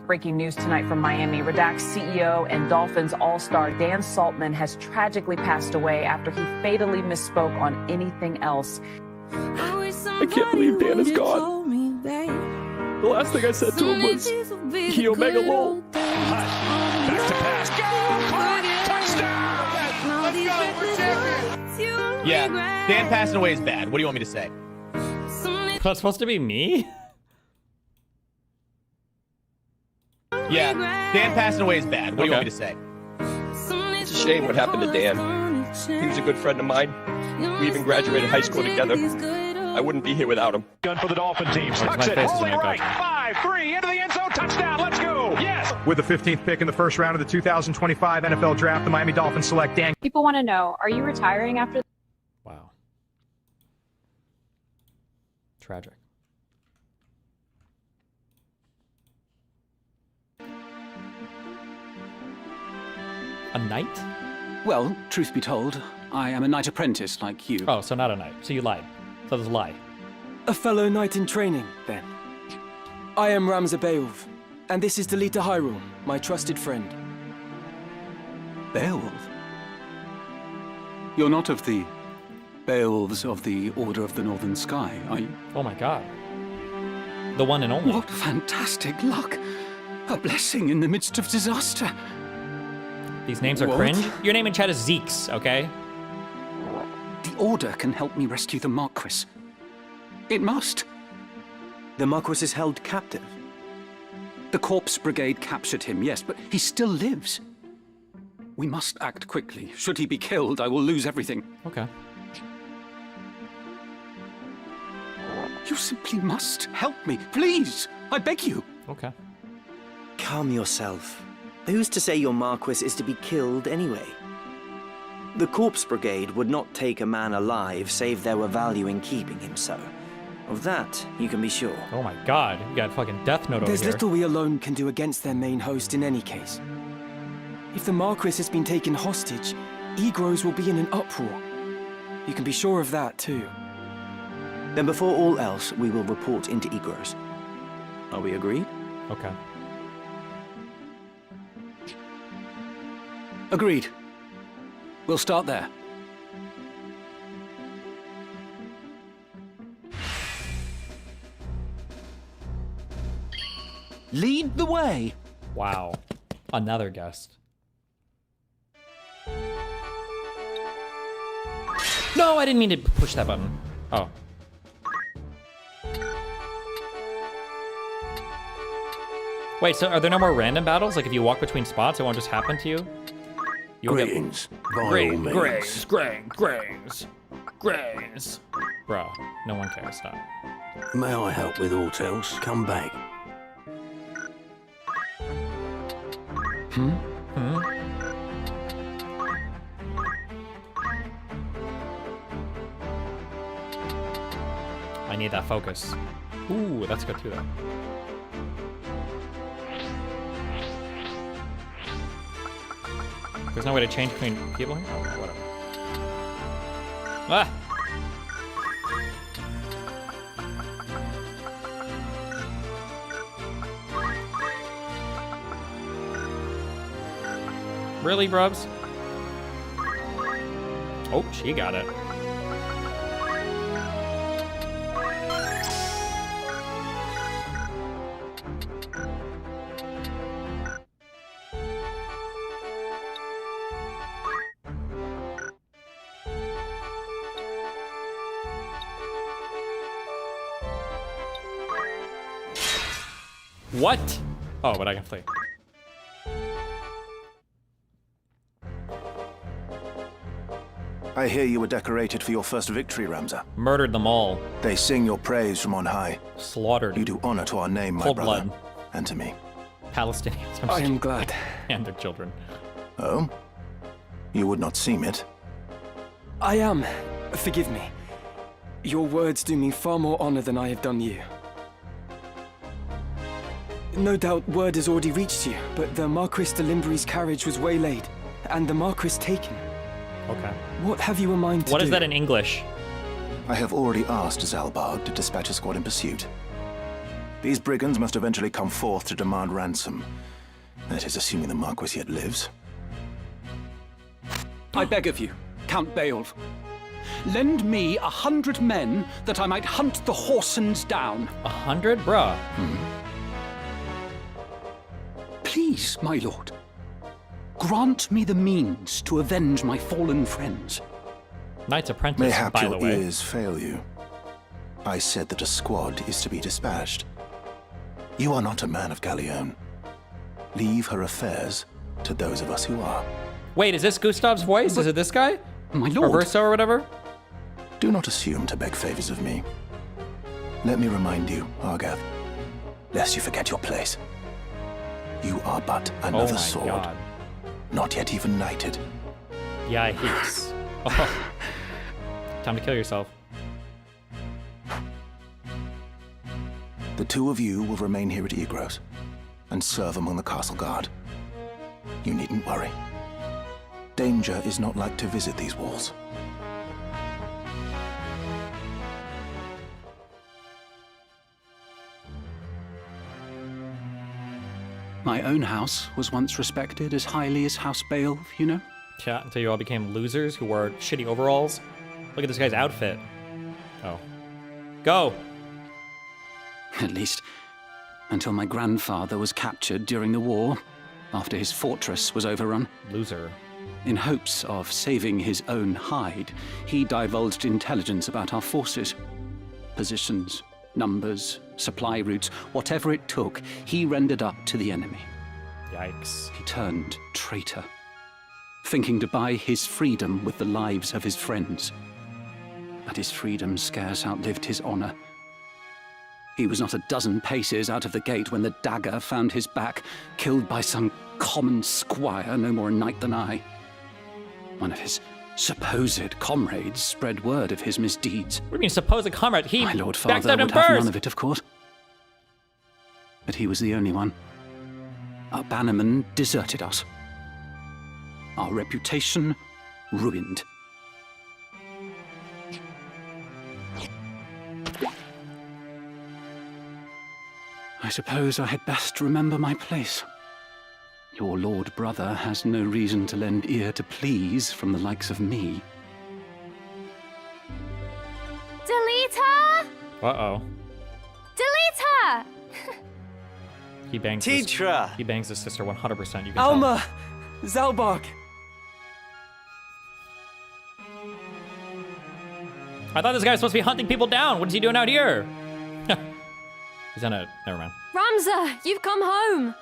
Breaking news tonight from Miami. Redact's CEO and Dolphins All-Star Dan Saltman has tragically passed away after he fatally misspoke on anything else. I can't believe Dan is gone. The last thing I said to him was, he Omega Lol. Back to pass. Go! Touchdown! Let's go! We're champions! Yeah, Dan passing away is bad. What do you want me to say? That's supposed to be me? Yeah, Dan passing away is bad. What do you want me to say? It's a shame what happened to Dan. He was a good friend of mine. We even graduated high school together. I wouldn't be here without him. Gun for the Dolphin team. Tucks it, holding right. 5-3 into the end zone. Touchdown. Let's go. Yes. With the 15th pick in the first round of the 2025 NFL Draft, the Miami Dolphins select Dan. People want to know, are you retiring after? Wow. Tragic. A knight? Well, truth be told, I am a knight apprentice like you. Oh, so not a knight. So you lied. So there's a lie. A fellow knight in training, then. I am Ramza Beowulf, and this is Delita Hyrule, my trusted friend. Beowulf? You're not of the Beowulfs of the Order of the Northern Sky, are you? Oh my god. The one and only. What fantastic luck! A blessing in the midst of disaster. These names are What? cringe. Your name in chat is Zeeks, okay? The Order can help me rescue the Marquis. It must. The Marquis is held captive. The Corpse Brigade captured him, yes, but he still lives. We must act quickly. Should he be killed, I will lose everything. Okay. You simply must help me, please. I beg you. Okay. Calm yourself. Who's to say your Marquis is to be killed anyway? The Corpse Brigade would not take a man alive save there were value in keeping him so. Of that, you can be sure. Oh my god, you got fucking Death Note over There's here. little we alone can do against their main host in any case. If the Marquis has been taken hostage, Egros will be in an uproar. You can be sure of that, too. Then before all else, we will report into Egros. Are we agreed? Okay. Agreed. We'll start there. Lead the way. Wow. Another guest. No, I didn't mean to push that button. Oh. Wait, so are there no more random battles? Like if you walk between spots, it won't just happen to you? You Greetings, by all means. Grains. Bro, no one cares. Stop. May I help with aught else? Come back. I need that focus. Ooh, let's go through that. There's no way to change between people here? Oh, whatever. Ah! Really, brubs? Oh, she got it. What? Oh, but I can flee. I hear you were decorated for your first victory, Ramza. Murdered them all. They sing your praise from on high. Slaughtered. You do honor to our name, my Cold brother. blood. And to me. Palestinians. I am glad. And their children. Oh? You would not seem it. I am. Forgive me. Your words do me far more honor than I have done you. No doubt word has already reached you, but the Marquis de Limbre's carriage was waylaid, and the Marquis taken. Okay. What have you in mind to do? What is that in English? I have already asked Zalbarg to dispatch a squad in pursuit. These brigands must eventually come forth to demand ransom. That is, assuming the Marquis yet lives. I beg of you, Count Beowulf. Lend me 100 men that I might hunt the Horsens down. 100? Bruh. Please, my lord. Grant me the means to avenge my fallen friends. Knight's Apprentice, Mayhap by your the way. ears fail you. I said that a squad is to be dispatched. You are not a man of Galleon. Leave her affairs to those of us who are. Wait, is this Gustav's voice? Is it this guy? My lord. Or Verso or whatever? Do not assume to beg favors of me. Let me remind you, Argath, lest you forget your place. You are but another sword, God. not yet even knighted. Yikes. Oh. Time to kill yourself. The two of you will remain here at Egros and serve among the castle guard. You needn't worry. Danger is not like to visit these walls. My own house was once respected as highly as House Beowulf, you know? Yeah, until you all became losers who wore shitty overalls. Look at this guy's outfit. Oh. Go! At least, until my grandfather was captured during the war, after his fortress was overrun. Loser. In hopes of saving his own hide, he divulged intelligence about our forces. Positions, numbers, supply routes, whatever it took, he rendered up to the enemy. Yikes. He turned traitor, thinking to buy his freedom with the lives of his friends. But his freedom scarce outlived his honor. He was not a dozen paces out of the gate when the dagger found his back, killed by some common squire, no more a knight than I. One of his supposed comrades spread word of his misdeeds. What do you mean, supposed comrade? He My lord father would have none of it, of course. But he was the only one. Our bannerman deserted us. Our reputation ruined. I suppose I had best remember my place. Your lord brother has no reason to lend ear to pleas from the likes of me. Delete her! Uh-oh. Delete her! He bangs Tetra! He bangs his sister 100%, you can Alma! Zalbog! I thought this guy was supposed to be hunting people down. What is he doing out here? He's on a... Never mind. Ramza, you've come home!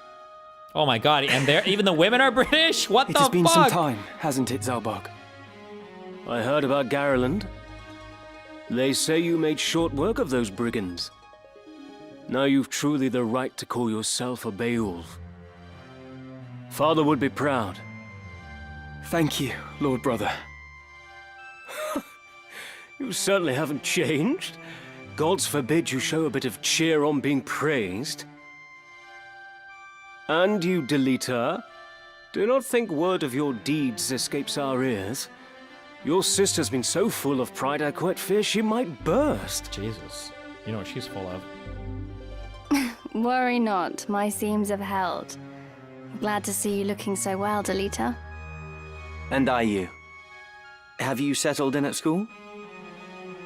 Oh my god, and there, even the women are British? What the fuck? It has been some time, hasn't it, Zalbog? I heard about Garland. They say you made short work of those brigands. Now you've truly the right to call yourself a Beowulf. Father would be proud. Thank you, Lord Brother. You certainly haven't changed. Gods forbid you show a bit of cheer on being praised. And you, Delita, do not think word of your deeds escapes our ears. Your sister's been so full of pride I quite fear she might burst. Jesus, you know what she's full of. Worry not, my seams have held. Glad to see you looking so well, Delita. And are you? Have you settled in at school?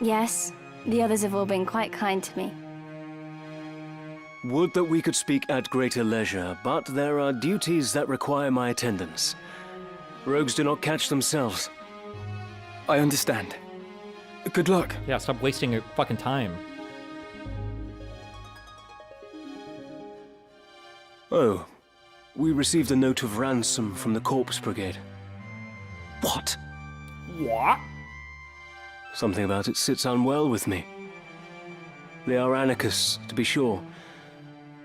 Yes, the others have all been quite kind to me. Would that we could speak at greater leisure, but there are duties that require my attendance. Rogues do not catch themselves. I understand. Good luck. Yeah, stop wasting your fucking time. Oh, we received a note of ransom from the Corpse Brigade. What? What? Something about it sits unwell with me. They are anarchists, to be sure,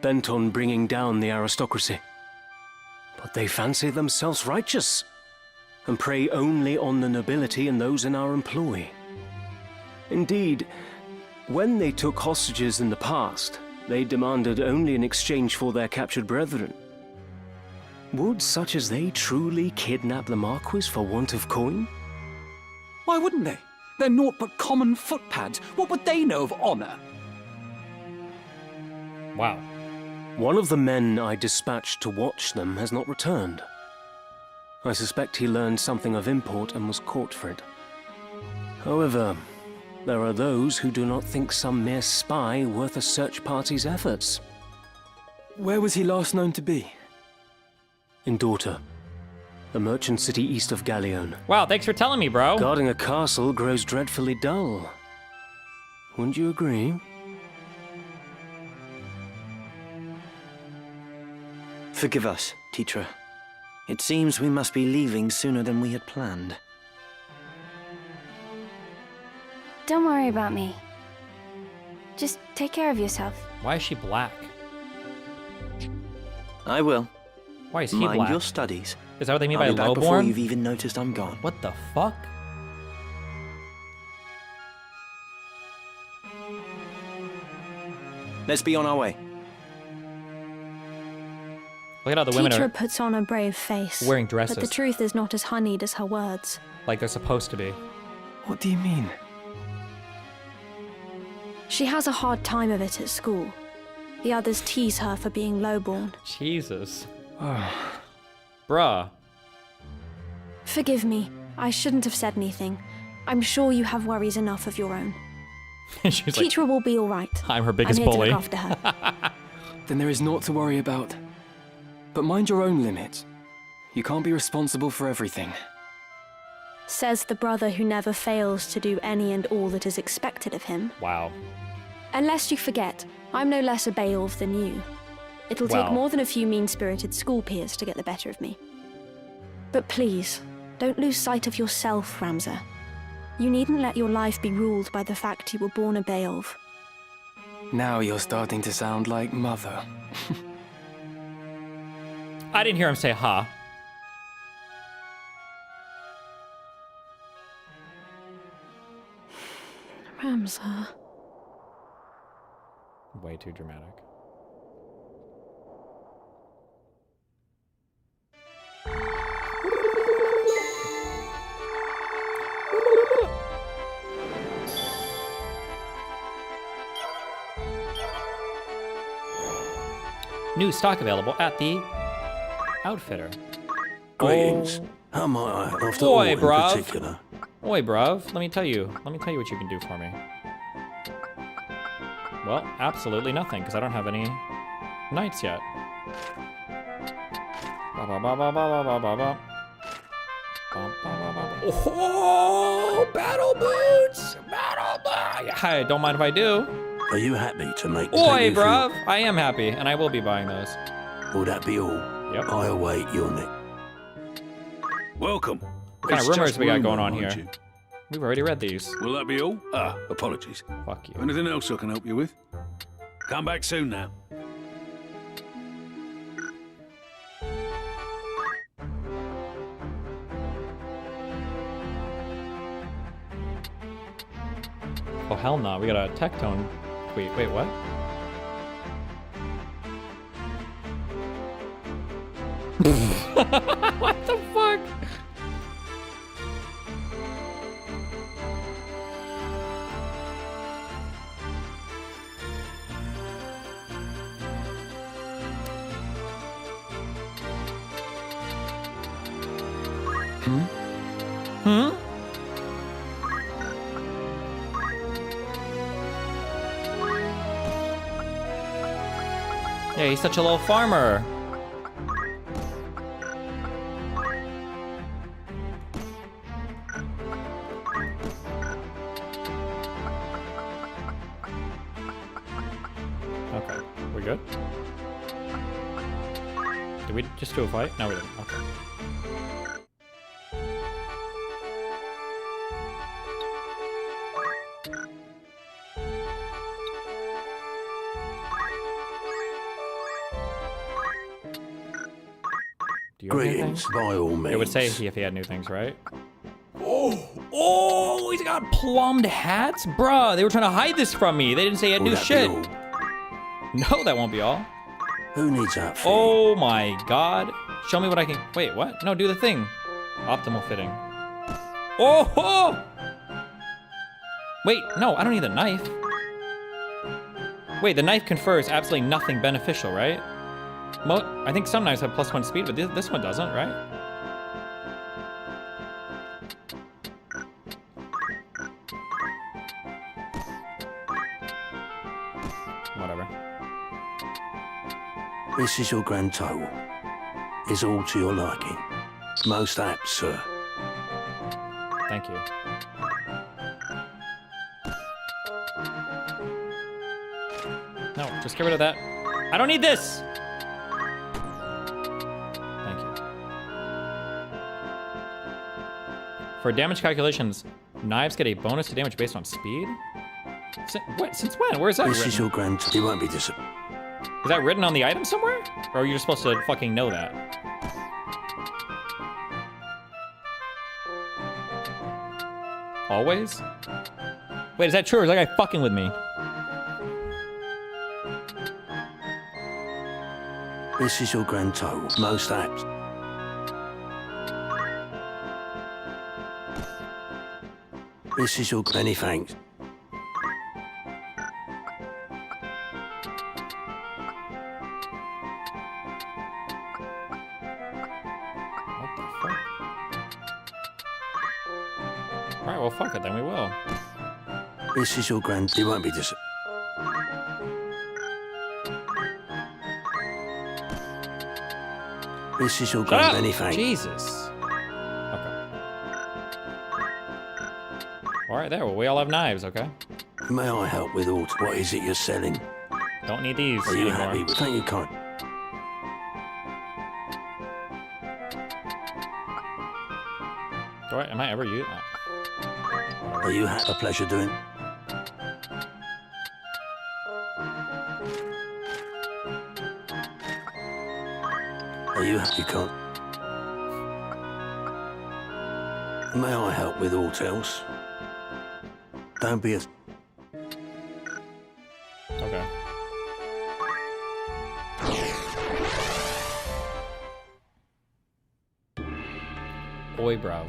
bent on bringing down the aristocracy. But they fancy themselves righteous, and prey only on the nobility and those in our employ. Indeed, when they took hostages in the past, they demanded only in exchange for their captured brethren. Would such as they truly kidnap the Marquis for want of coin? Why wouldn't they? They're naught but common footpads. What would they know of honor? Wow. One of the men I dispatched to watch them has not returned. I suspect he learned something of import and was caught for it. However, there are those who do not think some mere spy worth a search party's efforts. Where was he last known to be? In Dorta, a merchant city east of Galleon. Wow, thanks for telling me, bro. Guarding a castle grows dreadfully dull. Wouldn't you agree? Forgive us, Tetra. It seems we must be leaving sooner than we had planned. Don't worry about me. Just take care of yourself. Why is she black? I will. Why is he Mind black? your studies. Is that what they mean I'll by be back before lowborn? you've even noticed I'm gone. What the fuck? Let's be on our way. Look at how the women Tetra are puts on a brave face. wearing dresses. But the truth is not as honeyed as her words. like they're supposed to be. What do you mean? She has a hard time of it at school. The others tease her for being lowborn. Jesus. Bruh. Forgive me. I shouldn't have said anything. I'm sure you have worries enough of your own. She's like, Tetra will be all right. I'm her biggest I'm here bully. to look after her. Then there is naught to worry about. But mind your own limits. You can't be responsible for everything. Says the brother who never fails to do any and all that is expected of him. Wow. Unless you forget, I'm no less a Beowulf than you. It'll take Wow. more than a few mean-spirited school peers to get the better of me. But please, don't lose sight of yourself, Ramza. You needn't let your life be ruled by the fact you were born a Beowulf. Now you're starting to sound like Mother. I didn't hear him say ha. Ramza. Way too dramatic. New stock available at the Outfitter. Greetings. How might I, after all, Oi, in bruv. particular? Oi, bruv. Let me tell you what you can do for me. Well, absolutely nothing, because I don't have any knights yet. Ba ba ba ba ba ba ba ba. Oh, battle boots! Battle boots! Hi, don't mind if I do. Are you happy to make? Oi, take you bruv! I am happy, and I will be buying those. Will that be all? Yep. I await your next. Welcome. What kind of It's rumors just we got rumour, going on mind here? you. We've already read these. Will that be all? Ah, apologies. Fuck you. Anything else I can help you with? Come back soon now. Oh, hell no. We got a Tectone tweet. Wait, what? What the fuck? Hmm? Yeah, he's such a little farmer. Okay, we good? Did we just do a fight? No, we didn't. Okay. Do you have anything? Greetings, by all means. It would say if he had new things, right? Oh, he's got plumbed hats? Bruh, they were trying to hide this from me. They didn't say he had Will new that be shit. all? No, that won't be all. Who needs that? Oh my god. Show me what I can. Wait, what? No, do the thing. Optimal fitting. Oh! Ho! Wait, no, I don't need the knife. Wait, the knife confers absolutely nothing beneficial, right? I think some knives have +1 speed, but this one doesn't, right? Whatever. This is your grand total. Is all to your liking. Most apt, sir. Thank you. No, just get rid of that. I don't need this! Thank you. For damage calculations, knives get a bonus to damage based on speed? Since when? Where's that This written? is your grand... He won't be disappointed. Is that written on the item somewhere? Or are you just supposed to fucking know that? Always? Wait, is that true or is that guy fucking with me? This is your grand total. Most apt. This is your... Many thanks. Alright, well fuck it, then we will. This is your grand... He won't be disappointed. This is your Shut grand... up! Many thanks. Jesus. Okay. Alright, there, well we all have knives, okay? May I help with aught? What is it you're selling? Don't need these Are you anymore. happy with... Thank you, kind. Do I, am I ever using Are you a pleasure doing? Are you happy, can't? May I help with aught else? Don't be a... Okay. Oi, bruv.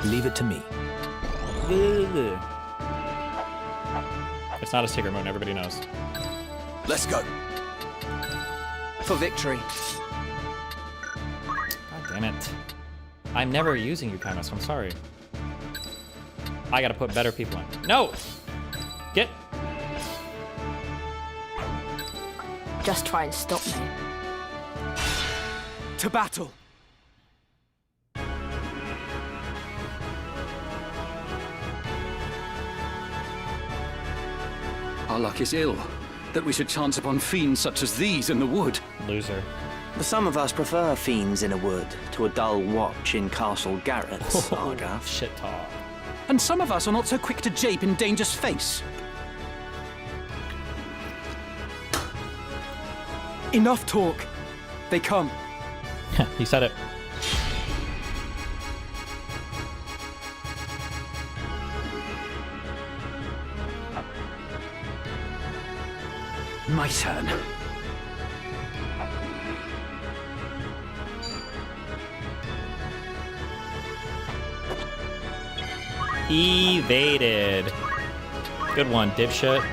Leave it to me. It's not a secret moon, everybody knows. Let's go. For victory. God damn it. I'm never using you, Kaimus, I'm sorry. I gotta put better people in. No! Get... Just try and stop me. To battle. Our luck is ill, that we should chance upon fiends such as these in the wood. Loser. Some of us prefer fiends in a wood to a dull watch in Castle Garrett's, Argath. Shit talk. And some of us are not so quick to jape in danger's face. Enough talk. They come. He said it. My turn. Evaded. Good one, dipshit.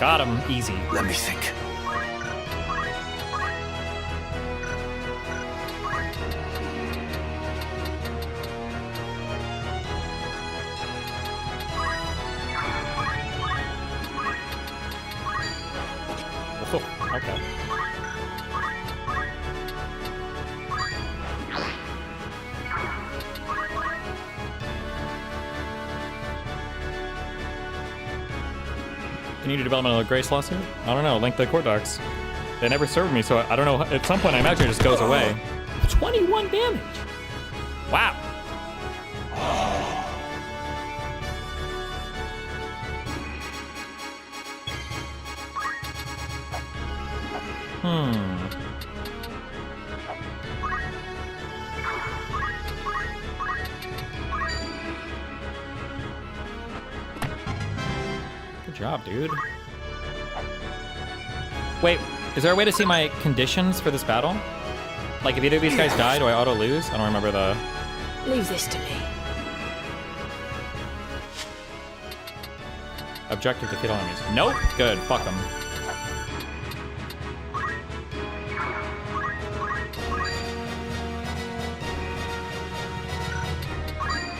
Got him, easy. Let me think. Oh, okay. Can you do development of the Grace lawsuit? I don't know. Link the court docs. They never served me, so I don't know. At some point, I imagine it just goes away. 21 damage. Wow. job, dude. Wait, is there a way to see my conditions for this battle? Like, if either of these guys die, do I auto-lose? I don't remember the... Leave this to me. Objective, defeat all enemies. Nope. Good. Fuck them.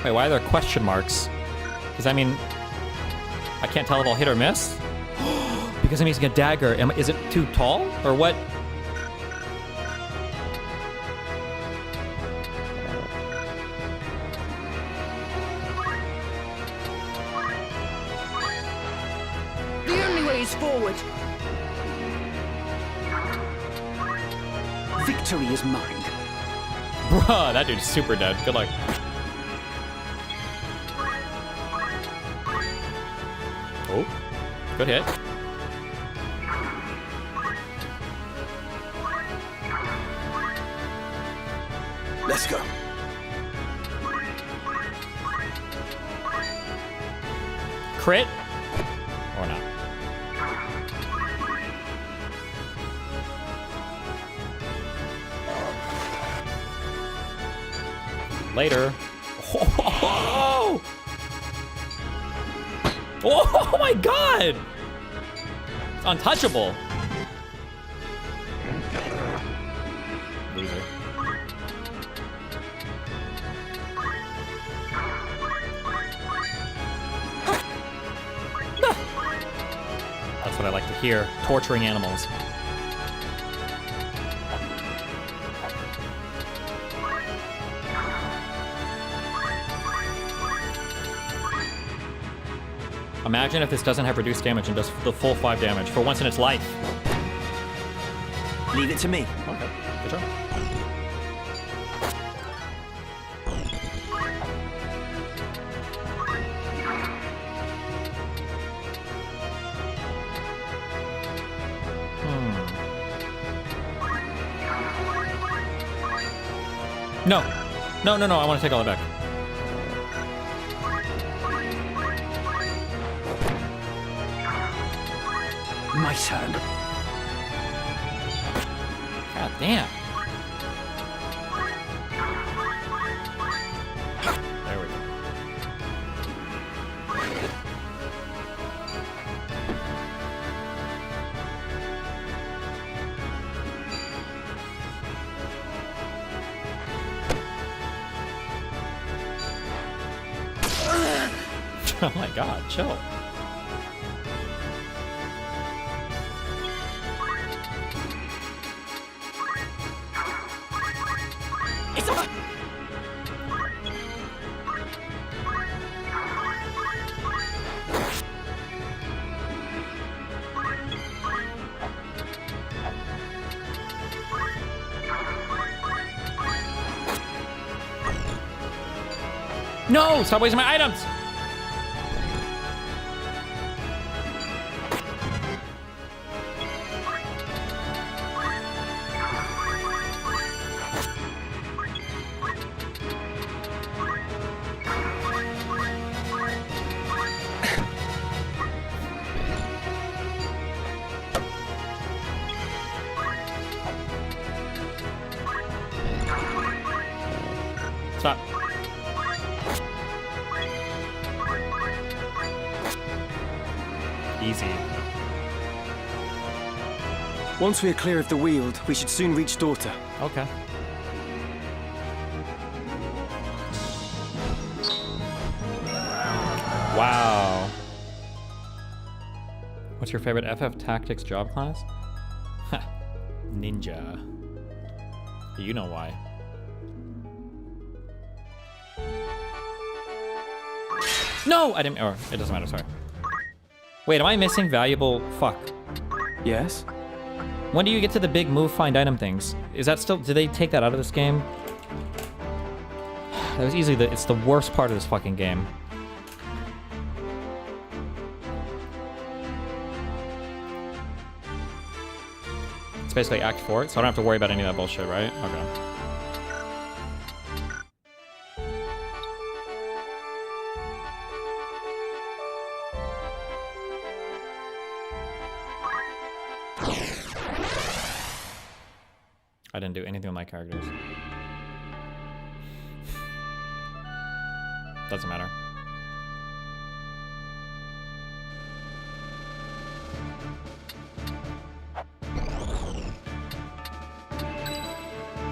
Wait, why are there question marks? Because, I mean... I can't tell if I'll hit or miss? Because I'm using a dagger. Is it too tall? Or what? The only way is forward. Victory is mine. Bruh, that dude's super dead. Good luck. Oh, good hit. Let's go. Crit? Or not? Later. Oh! Oh my god! It's untouchable. Loser. That's what I like to hear. Torturing animals. Imagine if this doesn't have reduced damage and does the full 5 damage for once in its life. Leave it to me. Okay, good job. No. No, no, no, I want to take all it back. My turn. God damn. There we go. Oh my god, chill. No! Stop wasting my items! Stop. Easy. Once we are clear of the Weald, we should soon reach Daughter. Okay. Wow. What's your favorite FF Tactics job class? Ha. Ninja. You know why. No! I didn't. Or it doesn't matter, sorry. Wait, am I missing valuable? Fuck. Yes? When do you get to the big move find item things? Is that still, did they take that out of this game? That was easily it's the worst part of this fucking game. It's basically Act 4, so I don't have to worry about any of that bullshit, right? Okay. I didn't do anything with my characters. Doesn't matter.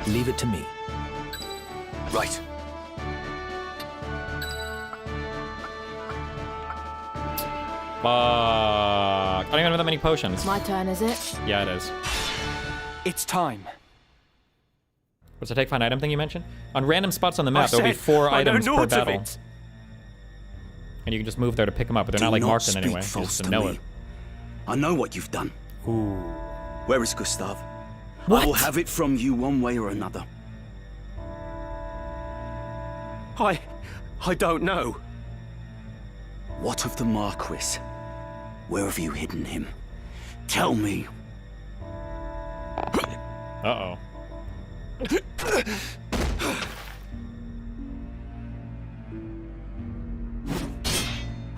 Leave it to me. Right. Fuck. I don't even have that many potions. My turn, is it? Yeah, it is. It's time. What's the take find item thing you mentioned? On random spots on the map, there'll be 4 items per battle. And you can just move there to pick them up, but they're not like marked in any way. You just know it. I know what you've done. Ooh. Where is Gustav? What? I will have it from you one way or another. I don't know. What of the Marquis? Where have you hidden him? Tell me. Uh-oh.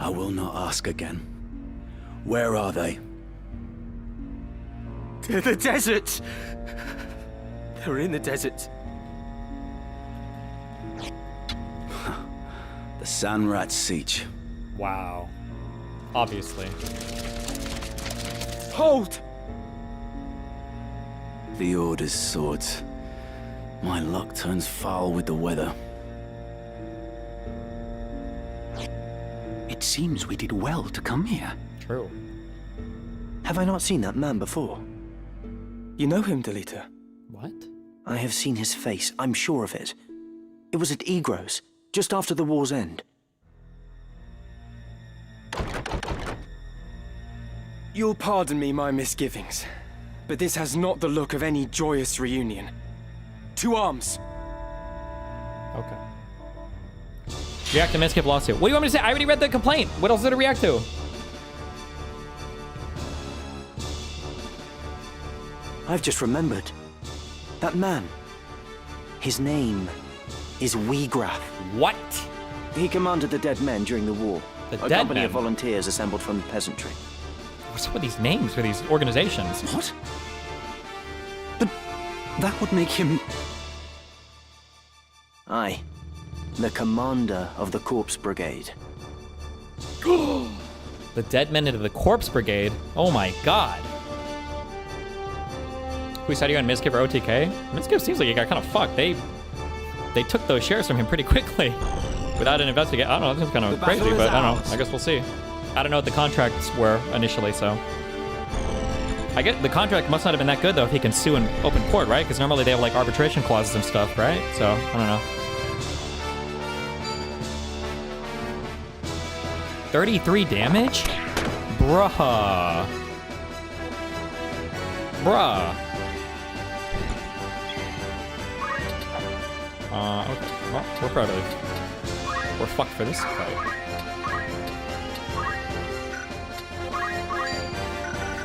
I will not ask again. Where are they? The desert! They're in the desert. The Sanrat Siege. Wow. Obviously. Hold! The Order's swords. My luck turns foul with the weather. It seems we did well to come here. True. Have I not seen that man before? You know him, Delita? What? I have seen his face, I'm sure of it. It was at Egros, just after the war's end. You'll pardon me my misgivings, but this has not the look of any joyous reunion. To arms! Okay. React to Miskip lawsuit. What do you want me to say? I already read the complaint. What else did it react to? I've just remembered. That man. His name is Wiegraf. What? He commanded the Dead Men during the war. The a Dead company Men? of volunteers assembled from the peasantry. What's up with these names for these organizations? What? But that would make him... Aye. The commander of the Corpse Brigade. The Dead Men into the Corpse Brigade? Oh my god. Who said you on Mizkif or OTK? Mizkif seems like he got kind of fucked. They took those shares from him pretty quickly without an investigation. I don't know, this is kind of crazy, but I don't know. I guess we'll see. I don't know what the contracts were initially, so. I get the contract must not have been that good though if he can sue in open court, right? Because normally they have like arbitration clauses and stuff, right? So, I don't know. 33 damage? Bruh. Okay. Well, we're probably... We're fucked for this fight.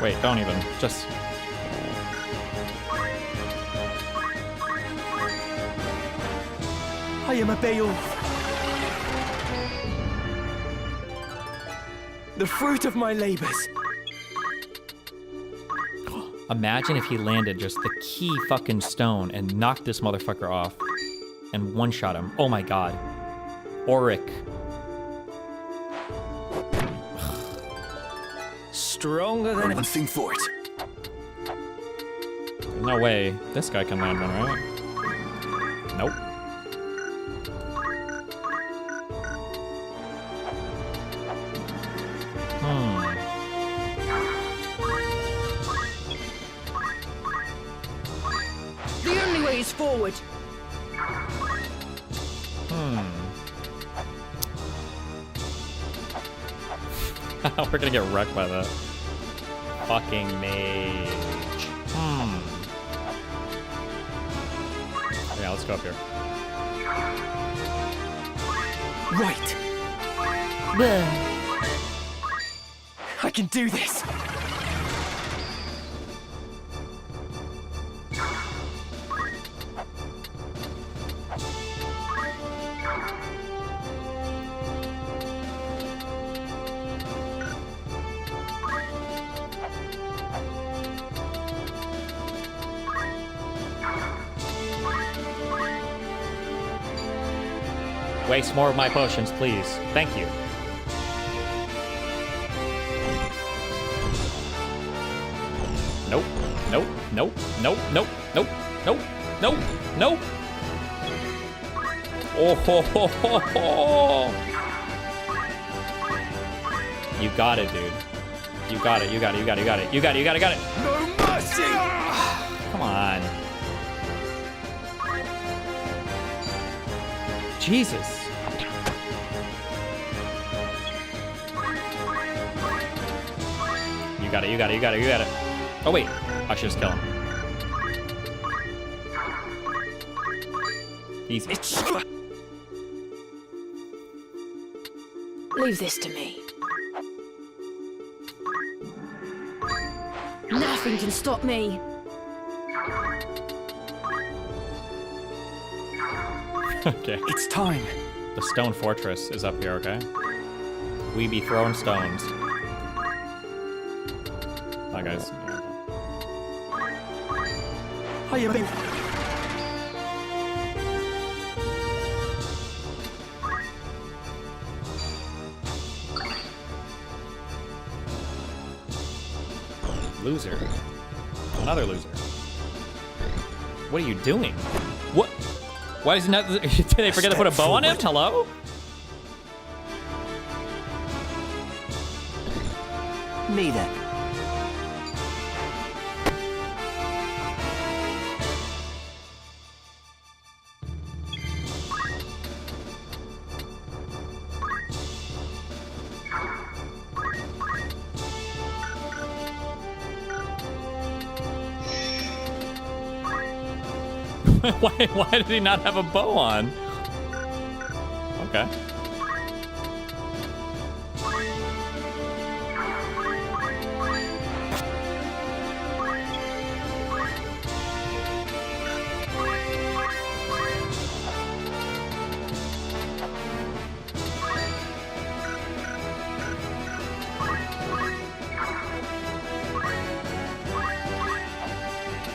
Wait, don't even. Just... I am a Beowulf. The fruit of my labors. Imagine if he landed just the key fucking stone and knocked this motherfucker off and one-shot him. Oh my god. Auric. Stronger than one thing for it. There's no way this guy can land one, right? Nope. The only way is forward. We're gonna get wrecked by that. Fucking mage. Yeah, let's go up here. Right. I can do this. waste more of my potions, please. Thank you. Nope. Nope. Nope. Nope. Nope. Nope. Nope. Nope. Nope. Oh ho ho ho ho! You got it, dude. You got it. You got it. You got it. You got it. You got it. You got it. Got it. No mercy! Come on. Jesus. You got it. You got it. You got it. You got it. Oh wait, I should just kill him. Easy. Leave this to me. Nothing can stop me. Okay. It's time. The stone fortress is up here, okay? We be throwing stones. Hi, guys. How you been? Loser. Another loser. What are you doing? What? Why is he not? Did they forget to put a bow on him? Hello? Me then. Why did he not have a bow on? Okay.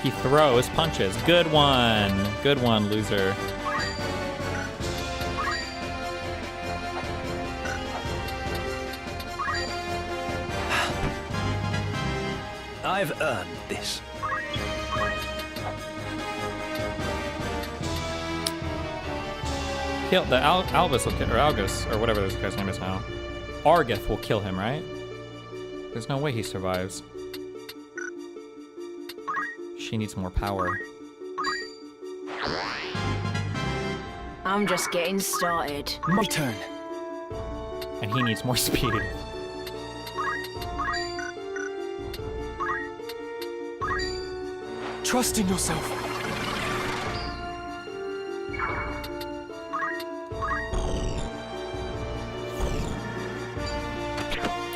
He throws punches. Good one. Good one, loser. I've earned this. Kill the Albus will kill, or Algus, or whatever this guy's name is now. Argith will kill him, right? There's no way he survives. She needs more power. I'm just getting started. My turn. And he needs more speed. Trust in yourself.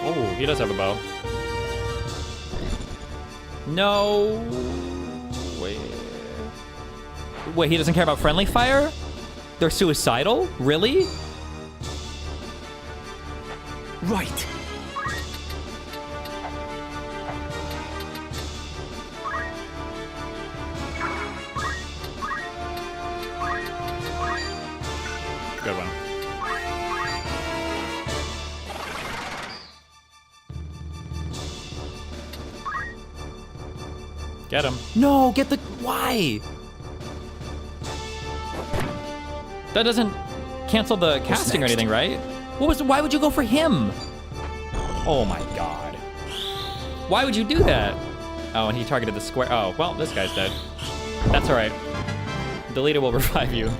Oh, he does have a bow. No. Wait, he doesn't care about friendly fire? They're suicidal? Really? Right. Good one. Get him. No, get the... Why? That doesn't cancel the casting or anything, right? Why would you go for him? Oh my god. Why would you do that? Oh, and he targeted the square. Oh, well, this guy's dead. That's all right. Delita will revive you.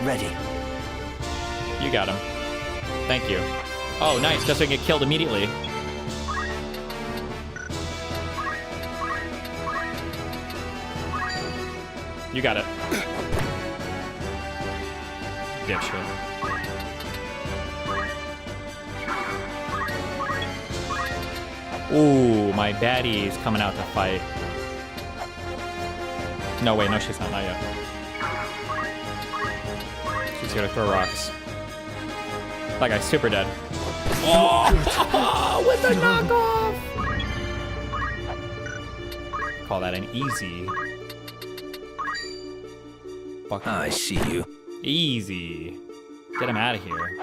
Ready. You got him. Thank you. Oh, nice. Just so he can get killed immediately. You got it. Dipshit. Ooh, my baddie's coming out to fight. No, wait, no, she's not yet. She's gonna throw rocks. That guy's super dead. Oh, with the knockoff! Call that an easy. I see you. Easy. Get him out of here.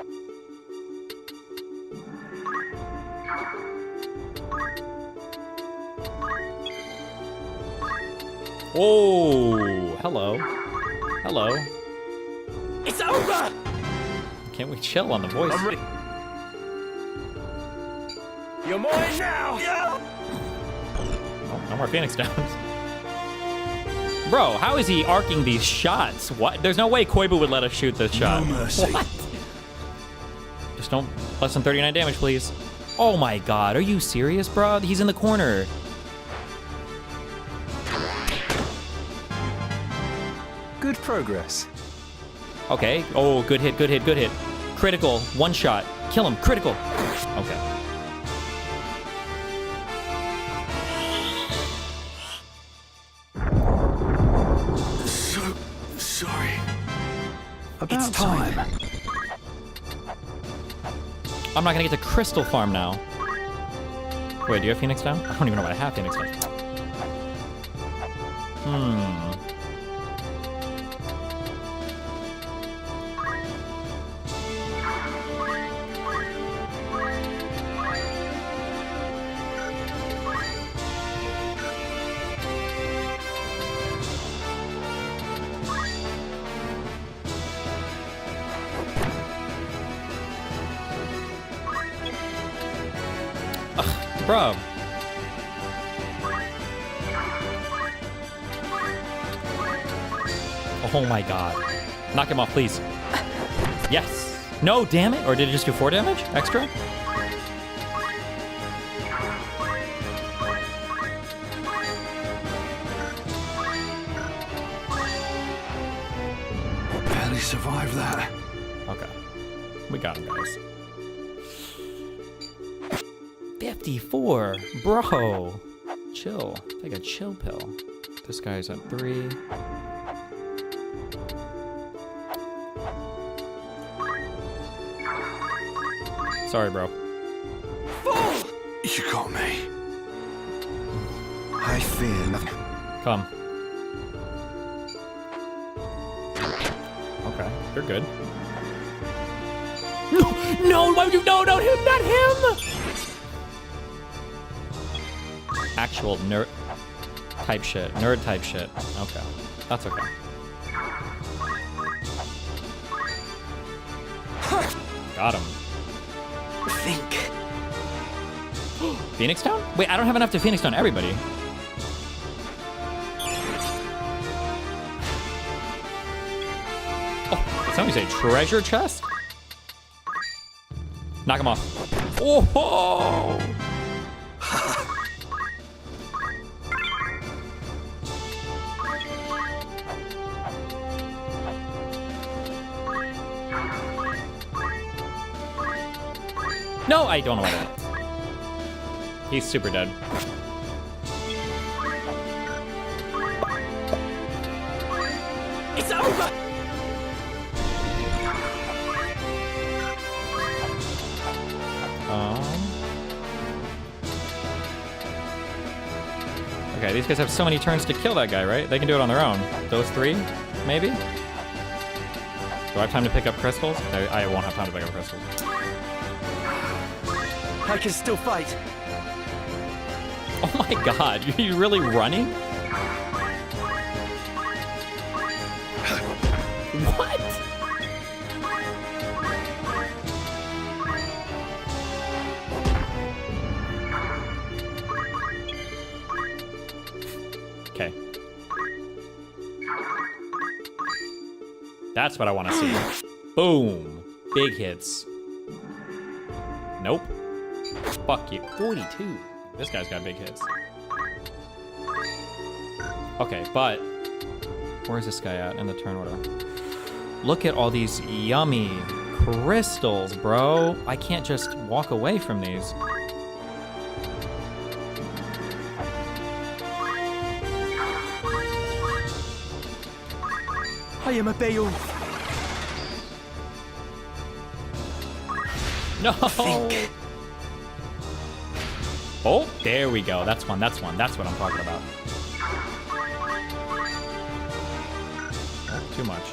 Oh, hello. Hello. It's over! Can't we chill on the voice? You're mine now! Oh, no more Phoenix Downs. Bro, how is he arcing these shots? What? There's no way Koibu would let us shoot this shot. No mercy. What? Just don't less than 39 damage, please. Oh my god, are you serious, bro? He's in the corner. Good progress. Okay. Oh, good hit, good hit, good hit. Critical. One shot. Kill him. Critical. Okay. So sorry. About time. I'm not gonna get to Crystal Farm now. Wait, do you have Phoenix Down? I don't even know what I have Phoenix Down. Bro. Oh my god. Knock him off, please. Yes. No, damn it. Or did it just do 4 damage? Extra? Barely survived that. Okay. We got him, guys. 54. Bro. Chill. Take a chill pill. This guy's at 3. Sorry, bro. You got me. I fear nothing. Come. Okay, you're good. No, why would you? No, not him, not him! Actual nerd type shit. Nerd type shit. Okay, that's okay. Got him. Think. Phoenix Down? Wait, I don't have enough to Phoenix Down everybody. Oh, did somebody say treasure chest? Knock him off. Oh! No, I don't know what it is. He's super dead. It's over! Okay, these guys have so many turns to kill that guy, right? They can do it on their own. Those 3, maybe? Do I have time to pick up crystals? I won't have time to pick up crystals. I can still fight. Oh my god, are you really running? What? Okay. That's what I want to see. Boom. Big hits. Nope. Fuck you. 42. This guy's got big hits. Okay, but where's this guy at in the turn order? Look at all these yummy crystals, bro. I can't just walk away from these. I am a Beowulf. No. Think. Oh, there we go. That's one. That's one. That's what I'm talking about. Oh, too much.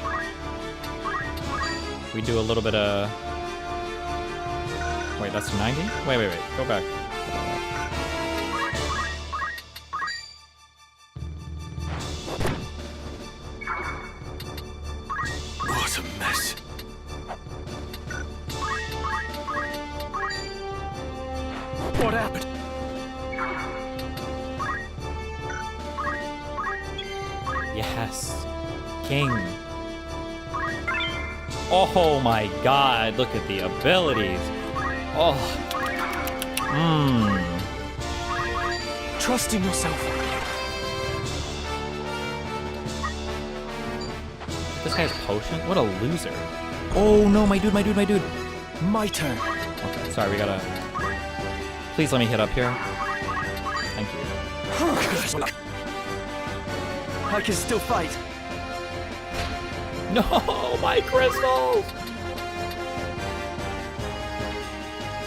we do a little bit of... Wait, that's 90? Wait. Go back. What a mess. What happened? Yes. King. Oh my god, look at the abilities. Oh. Trust in yourself. This guy's potion? What a loser. Oh no, my dude. My turn. Okay, sorry, we gotta... Please let me hit up here. Thank you. I can still fight. No, my crystals!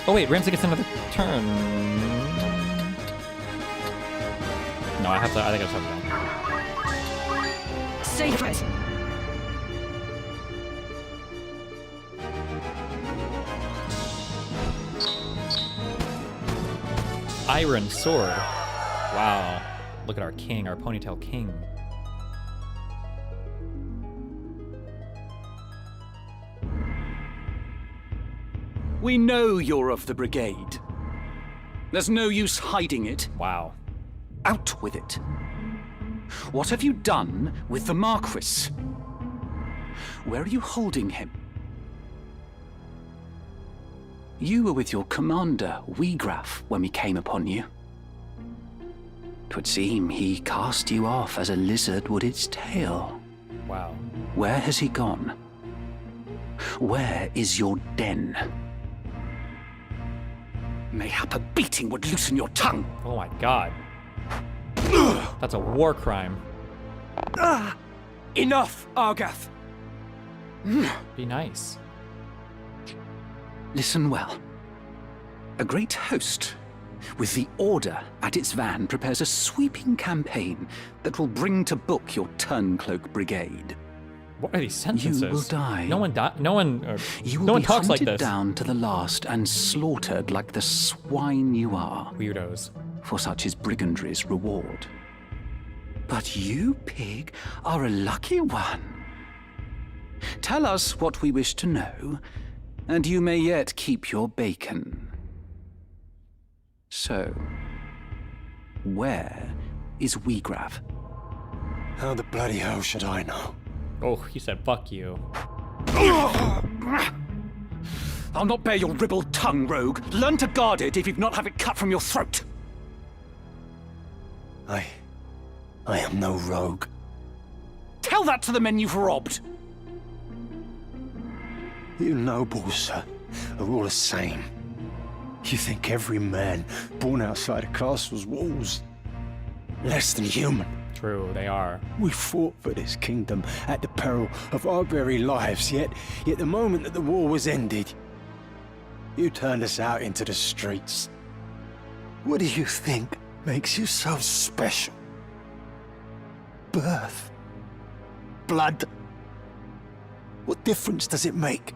Oh wait, Ramsey gets another turn. No, I think I just have to go. Save it. Iron sword. Wow. Look at our king, our ponytail king. We know you're of the brigade. There's no use hiding it. Wow. Out with it. What have you done with the Marquis? Where are you holding him? You were with your commander, Wiegraf, when we came upon you. 'Twould seem he cast you off as a lizard would its tail. Wow. Where has he gone? Where is your den? Mayhap a beating would loosen your tongue. Oh my god. That's a war crime. Enough, Argath. Be nice. Listen well. A great host, with the Order at its van, prepares a sweeping campaign that will bring to book your Turncloak Brigade. What are these sentences? You will die. No one You will no one be talks like hunted this. down to the last and slaughtered like the swine you are. Weirdos. For such is brigandry's reward. But you, pig, are a lucky one. Tell us what we wish to know, and you may yet keep your bacon. So, where is Wiegraf? How the bloody hell should I know? Oh, he said fuck you. I'll not bear your ribald tongue, rogue. Learn to guard it if you've not have it cut from your throat. I am no rogue. Tell that to the men you've robbed. You nobles, sir, are all the same. You think every man born outside a castle's walls less than human. True, they are. We fought for this kingdom at the peril of our very lives, yet the moment that the war was ended, you turned us out into the streets. What do you think makes you so special? Birth? Blood? What difference does it make?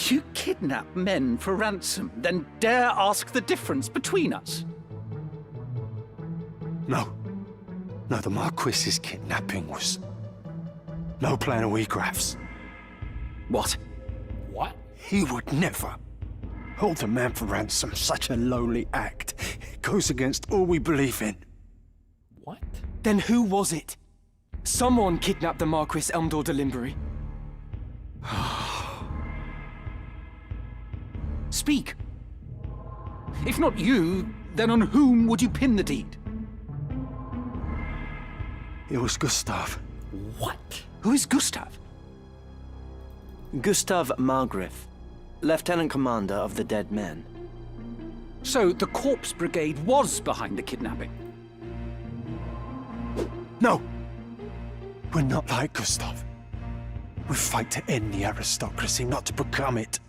You kidnap men for ransom, then dare ask the difference between us? No, the Marquis's kidnapping was no plan of Wiegraf's. What? What? He would never hold a man for ransom. Such a lowly act. It goes against all we believe in. What? Then who was it? Someone kidnapped the Marquis Elmdor de Limbury. Speak. If not you, then on whom would you pin the deed? It was Gustav. What? Who is Gustav? Gustav Margrave, Lieutenant Commander of the Dead Men. So the Corpse Brigade was behind the kidnapping? No! We're not like Gustav. We fight to end the aristocracy, not to become it.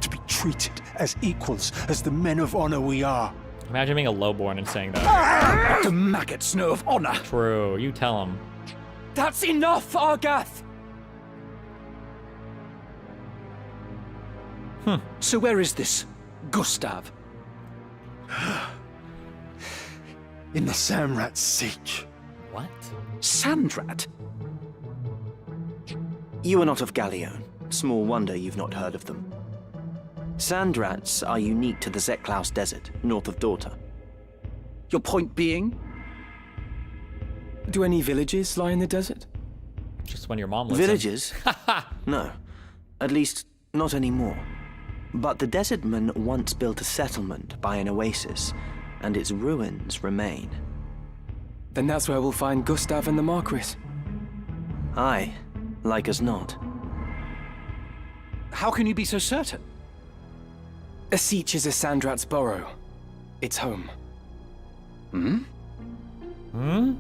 To be treated as equals, as the men of honor we are. Imagine being a lowborn and saying that. What do maggots know of honor? True, you tell him. That's enough, Argath! So where is this Gustav? In the Samrat Siege. What? Sandrat? You are not of Galleon. Small wonder you've not heard of them. Sandrats are unique to the Zeklaus Desert, north of Dorta. Your point being? Do any villages lie in the desert? Just when your mom lives in. Villages? No. At least, not anymore. But the desertmen once built a settlement by an oasis, and its ruins remain. Then that's where we'll find Gustav and the Marquis. Aye, like as not. How can you be so certain? Asich is a Sandrat's burrow. It's home. Hmm? Hmm?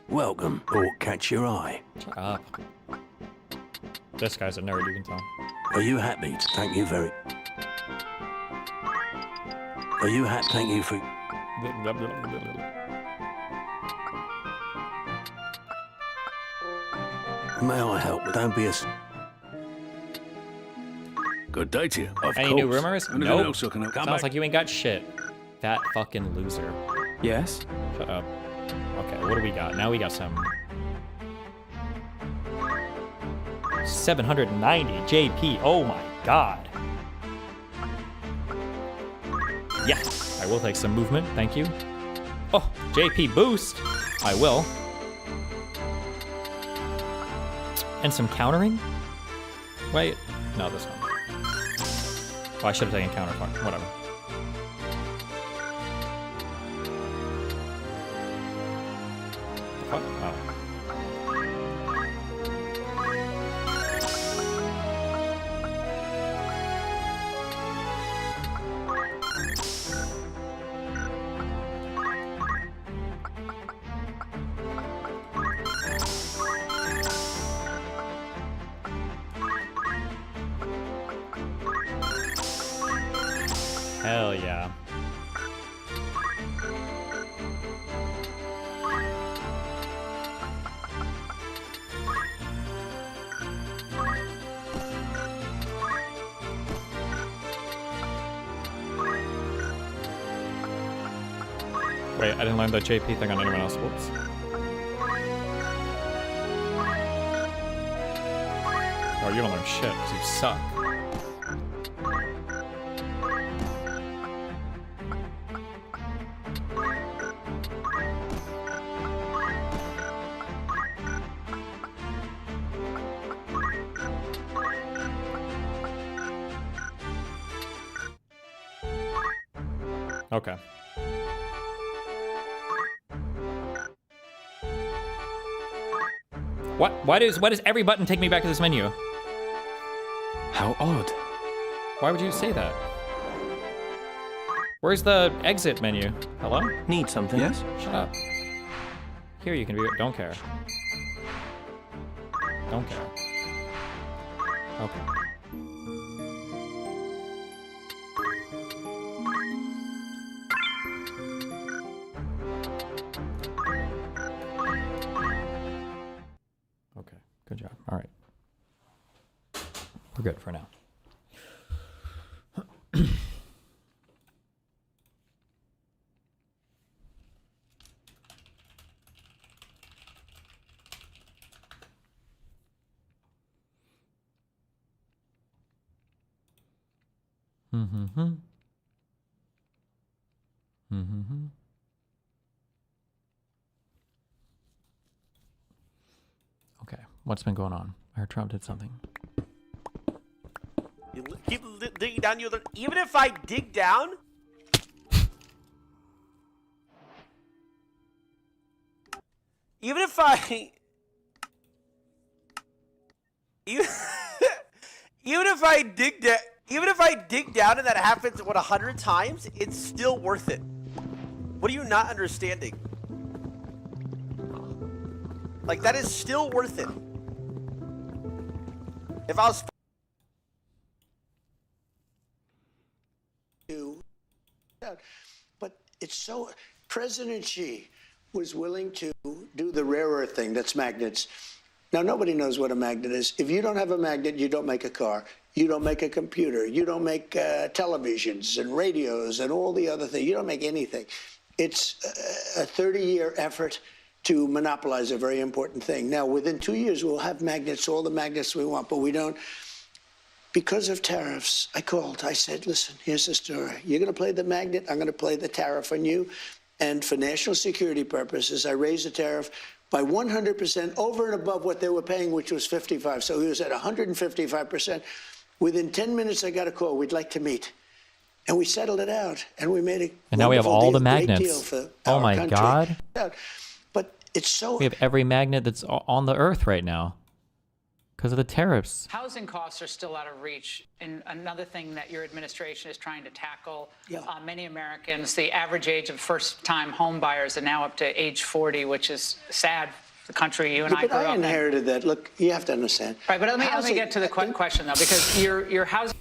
Welcome. Thought catch your eye. Shut up. This guy's a nerd, you can tell. Are you happy? Thank you very... Are you happy? Thank you for... May I help? Don't be a... Good day to you. Of Any course. new rumors? Anything Nope. else I can help? Come Sounds back. like you ain't got shit. That fucking loser. Yes? Shut up. Okay, what do we got? Now we got some... 790 JP. Oh my god. Yes, I will take some movement. Thank you. Oh, JP boost. I will. And some countering? Wait. No, this one. Oh, I should have taken counter. Whatever. Oh. Hell yeah. Wait, I didn't learn the JP thing on anyone else. Whoops. Oh, you don't learn shit because you suck. Okay. What? Why does every button take me back to this menu? How odd. Why would you say that? Where's the exit menu? Hello? Need something? Yes? Shut up. Here you can be. Don't care. Don't care. Okay. Okay. Good job. All right. We're good for now. Mm-hmm. Mm-hmm. Okay, what's been going on? I heard Trump did something. You keep digging down. Even if I dig down, even if I dig down and that happens 100 times, it's still worth it. What are you not understanding? Like, that is still worth it. If I was but it's so President Xi was willing to do the rare earth thing, that's magnets. Now, nobody knows what a magnet is. If you don't have a magnet, you don't make a car. You don't make a computer. You don't make televisions and radios and all the other things. You don't make anything. It's a 30-year effort to monopolize a very important thing. Now, within 2 years, we'll have magnets, all the magnets we want, but we don't. Because of tariffs, I called. I said, listen, here's the story. You're going to play the magnet. I'm going to play the tariff on you. And for national security purposes, I raised the tariff by 100% over and above what they were paying, which was 55. So he was at 155%. Within 10 minutes, I got a call. We'd like to meet. And we settled it out. And we made a And now we have all the great deal magnets. for Oh our my country. God. But it's so... We have every magnet that's on the earth right now because of the tariffs. Housing costs are still out of reach, and another thing that your administration is trying to tackle. Many Americans, the average age of first-time home buyers are now up to age 40, which is sad. The country you and I but grew I up in. inherited that. Look, you have to understand. Right, but let me get to the question though, because your housing.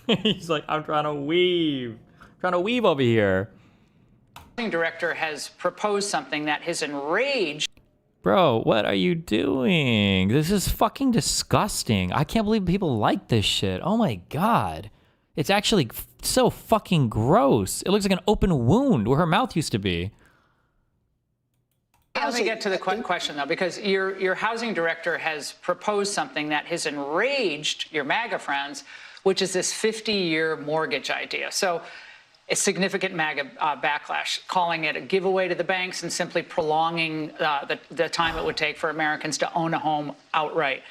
He's like, I'm trying to weave over here. Director has proposed something that has enraged. Bro, what are you doing? This is fucking disgusting. I can't believe people like this shit. Oh my God. It's actually so fucking gross. It looks like an open wound where her mouth used to be. Let me get to the question though, because your housing director has proposed something that has enraged your MAGA friends, which is this 50-year mortgage idea. So a significant MAGA backlash, calling it a giveaway to the banks and simply prolonging the time it would take for Americans to own a home outright.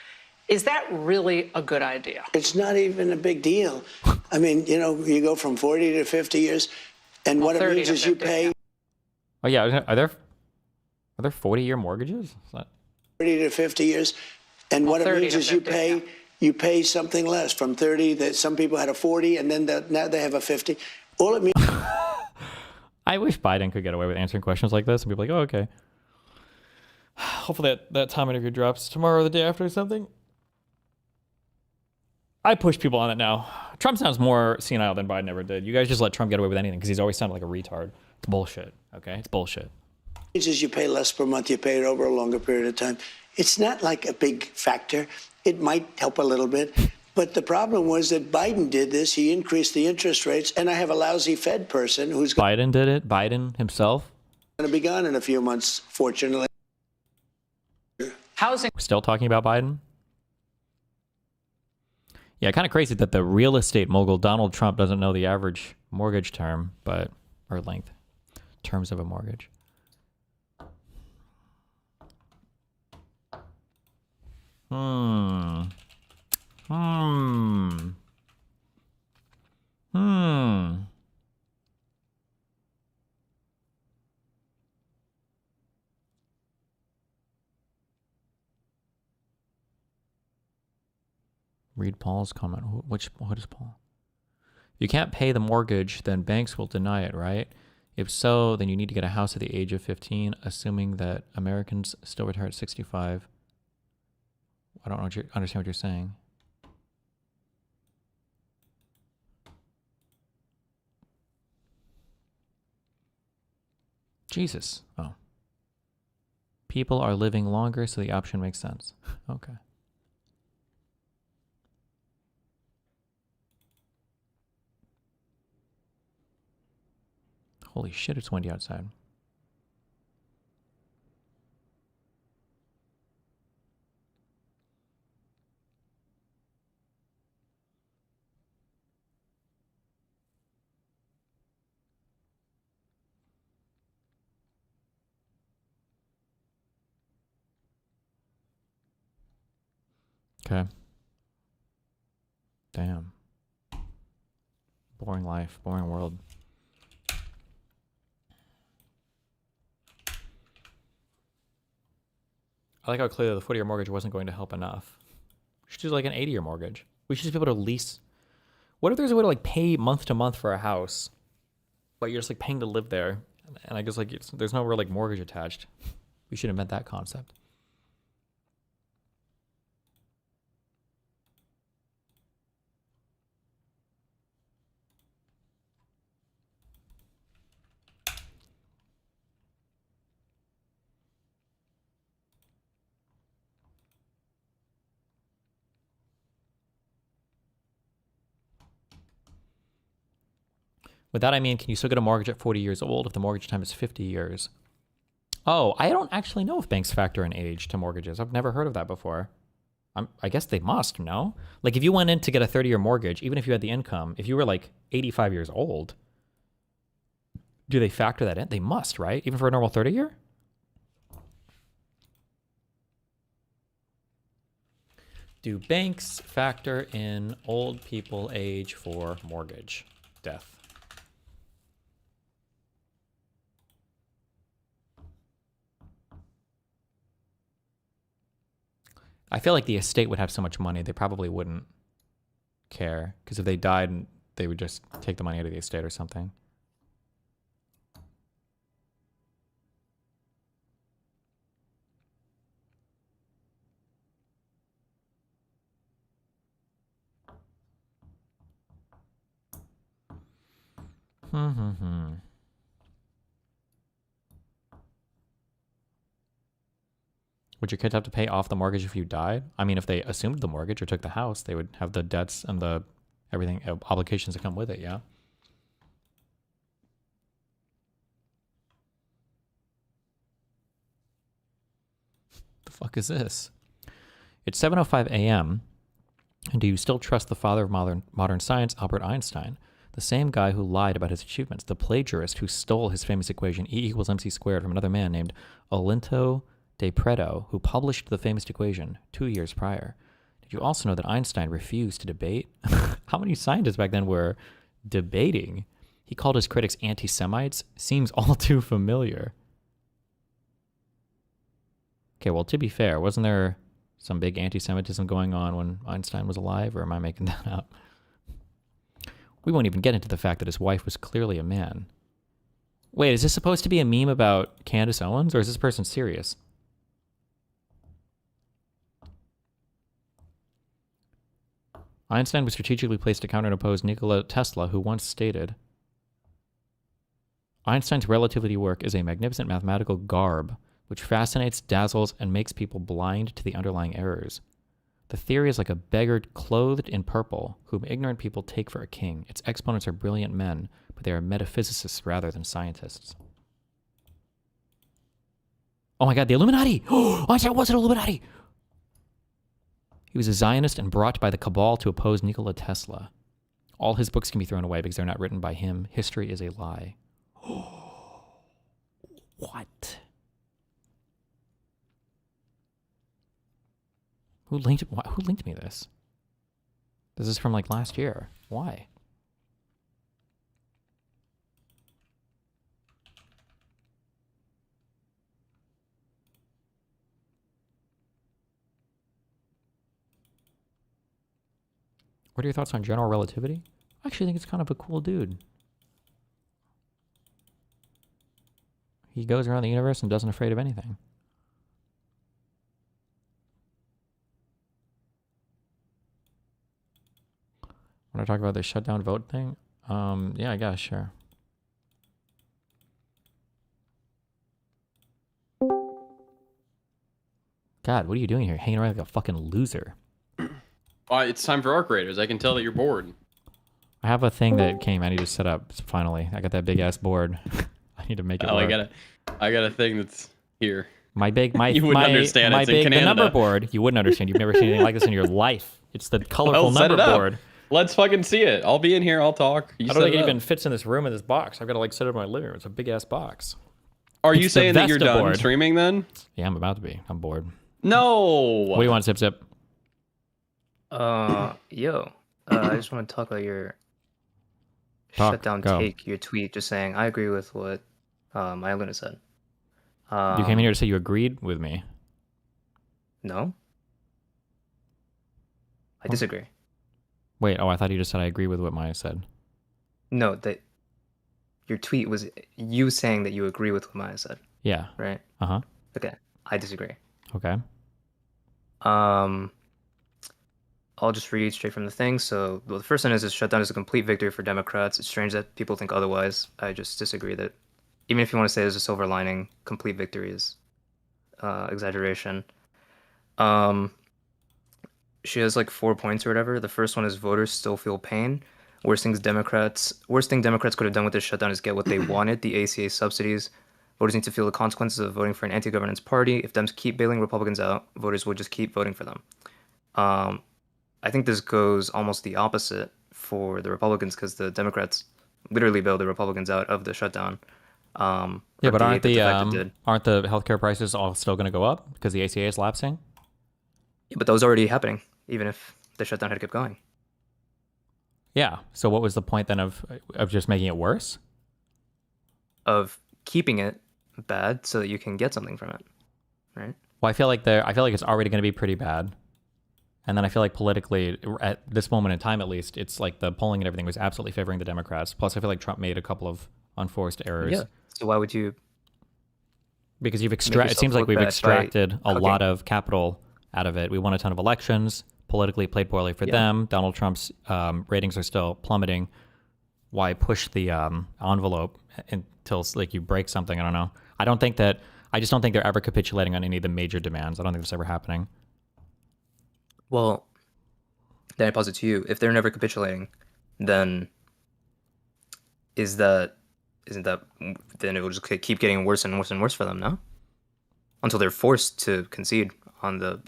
Is that really a good idea? It's not even a big deal. I mean, you know, you go from 40 to 50 years, and what it means is you pay... Oh yeah, are there 40-year mortgages? 30 to 50 years, and what it means is you pay something less from 30. That some people had a 40, and then now they have a 50. All it means. I wish Biden could get away with answering questions like this and be like, oh, okay. Hopefully that Tom interview drops tomorrow or the day after or something. I push people on it now. Trump sounds more senile than Biden ever did. You guys just let Trump get away with anything because he's always sounded like a retard. It's bullshit, okay? It's bullshit. Is you pay less per month, you pay it over a longer period of time. It's not like a big factor. It might help a little bit. But the problem was that Biden did this. He increased the interest rates, and I have a lousy Fed person who's Biden did it? Biden himself? Going to be gone in a few months, fortunately. Housing. We're still talking about Biden? Yeah, kind of crazy that the real estate mogul Donald Trump doesn't know the average mortgage term, or length, terms of a mortgage. Read Paul's comment. What is Paul? If you can't pay the mortgage, then banks will deny it, right? If so, then you need to get a house at the age of 15, assuming that Americans still retire at 65. I don't understand what you're saying. Jesus. Oh. People are living longer, so the option makes sense. Okay. Holy shit, it's windy outside. Okay. Damn. Boring life, boring world. I like how clearly the 40-year mortgage wasn't going to help enough. We should do like an 80-year mortgage. We should just be able to lease. What if there's a way to like pay month to month for a house, but you're just like paying to live there, and I guess like there's no real like mortgage attached. We should invent that concept. With that, I mean, can you still get a mortgage at 40 years old if the mortgage time is 50 years? Oh, I don't actually know if banks factor in age to mortgages. I've never heard of that before. I guess they must, no? Like, if you went in to get a 30-year mortgage, even if you had the income, if you were like 85 years old, do they factor that in? They must, right? Even for a normal 30-year? Do banks factor in old people age for mortgage death? I feel like the estate would have so much money, they probably wouldn't care. Because if they died, they would just take the money out of the estate or something. Would your kids have to pay off the mortgage if you died? I mean, if they assumed the mortgage or took the house, they would have the debts and the everything, obligations that come with it, yeah? The fuck is this? It's 7:05 a.m. And do you still trust the father of modern science, Albert Einstein? The same guy who lied about his achievements, the plagiarist who stole his famous equation E = mc squared from another man named Olinto de Pretto, who published the famous equation 2 years prior. Did you also know that Einstein refused to debate? How many scientists back then were debating? He called his critics anti-Semites. Seems all too familiar. Okay, well, to be fair, wasn't there some big anti-Semitism going on when Einstein was alive, or am I making that up? We won't even get into the fact that his wife was clearly a man. Wait, is this supposed to be a meme about Candace Owens, or is this person serious? Einstein was strategically placed to counter and oppose Nikola Tesla, who once stated, Einstein's relativity work is a magnificent mathematical garb which fascinates, dazzles, and makes people blind to the underlying errors. The theory is like a beggar clothed in purple, whom ignorant people take for a king. Its exponents are brilliant men, but they are metaphysicists rather than scientists. Oh my god, the Illuminati! Oh, Einstein was an Illuminati! He was a Zionist and brought by the cabal to oppose Nikola Tesla. All his books can be thrown away because they're not written by him. History is a lie. What? Who linked me this? This is from like last year. Why? What are your thoughts on general relativity? I actually think it's kind of a cool dude. He goes around the universe and doesn't afraid of anything. Want to talk about the shutdown vote thing? Yeah, I guess, sure. God, what are you doing here? Hanging around like a fucking loser. It's time for Arc Raiders. I can tell that you're bored. I have a thing that came. I need to set up finally. I got that big ass board. I need to make it work. I got a thing that's here. My you wouldn't understand. My it's big in the Canada. number board. You wouldn't understand. You've never seen anything like this in your life. It's the colorful set number it up. board. Let's fucking see it. I'll be in here. I'll talk. I don't think it even fits in this room in this box. I've got to like set it up in my living room. It's a big ass box. Are you It's the saying that you're Vesta done board. streaming then? Yeah, I'm about to be. I'm bored. No. What do you want, Zip Zip? I just want to talk about your shutdown go. take, your tweet, just saying, I agree with what Maya Luna said. You came in here to say you agreed with me. No. I disagree. Wait, I thought you just said I agree with what Maya said. No, that your tweet was you saying that you agree with what Maya said. Yeah. Right? Uh-huh. Okay. I disagree. Okay. I'll just read straight from the thing. So, well, the first one is this shutdown is a complete victory for Democrats. It's strange that people think otherwise. I just disagree that even if you want to say there's a silver lining, complete victory is exaggeration. She has like 4 points or whatever. The first one is voters still feel pain. Worst thing Democrats could have done with this shutdown is get what they wanted, the ACA subsidies. Voters need to feel the consequences of voting for an anti-governance party. If Dems keep bailing Republicans out, voters will just keep voting for them. I think this goes almost the opposite for the Republicans because the Democrats literally bailed the Republicans out of the shutdown. Yeah, but aren't the healthcare prices all still going to go up because the ACA is lapsing? Yeah, but that was already happening, even if the shutdown had kept going. Yeah. So what was the point then of just making it worse? Of keeping it bad so that you can get something from it, right? Well, I feel like it's already going to be pretty bad. And then I feel like politically, at this moment in time at least, it's like the polling and everything was absolutely favoring the Democrats. Plus, I feel like Trump made a couple of unforced errors. Yeah. So why would you? Because it seems like we've extracted a lot of capital out of it. We won a ton of elections. Politically played poorly for them. Donald Trump's ratings are still plummeting. Why push the envelope until like you break something? I don't know. I just don't think they're ever capitulating on any of the major demands. I don't think that's ever happening. Well, then I pose it to you. If they're never capitulating, then isn't that then it will just keep getting worse and worse and worse for them, no? Until they're forced to concede on the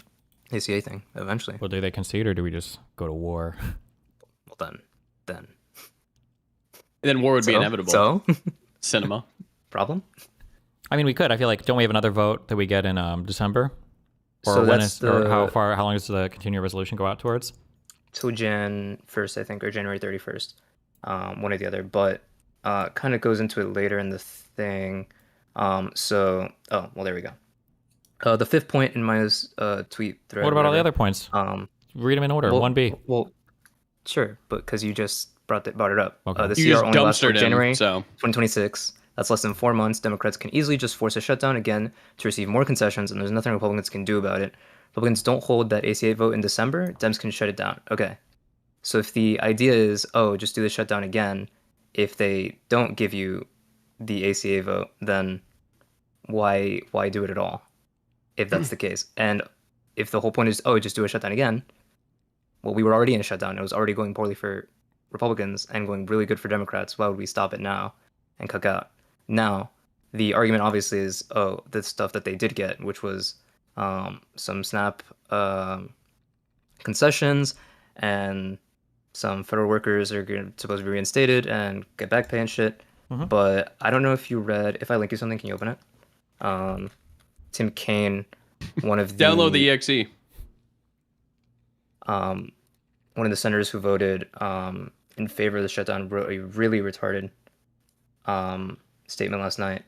ACA thing eventually. Well, do they concede or do we just go to war? Well, then. Then war would be inevitable. So? Cinema. Problem? I mean, we could. I feel like, don't we have another vote that we get in December? Or So how long does the continuing resolution go out towards? Till Jan 1st, I think, or January 31st. One or the other. But kind of goes into it later in the thing. There we go. The fifth point in Maya's tweet thread. What about all the other points? Read them in order. 1B. Well, sure, but because you just brought it up. Okay. The You CR just only lasts till dumpstered him, January so. 2026. That's less than 4 months. Democrats can easily just force a shutdown again to receive more concessions, and there's nothing Republicans can do about it. Republicans don't hold that ACA vote in December, Dems can shut it down. Okay. So if the idea is, just do the shutdown again, if they don't give you the ACA vote, then why do it at all? If that's the case. And if the whole point is, just do a shutdown again, well, we were already in a shutdown. It was already going poorly for Republicans and going really good for Democrats. Why would we stop it now and cuck out? Now, the argument obviously is, the stuff that they did get, which was some SNAP concessions, and some federal workers are supposed to be reinstated and get back pay and shit. Mm-hmm. But I don't know if you read, if I link you something, can you open it? Tim Kaine, one of the... Download the EXE. One of the senators who voted in favor of the shutdown wrote a really retarded statement last night.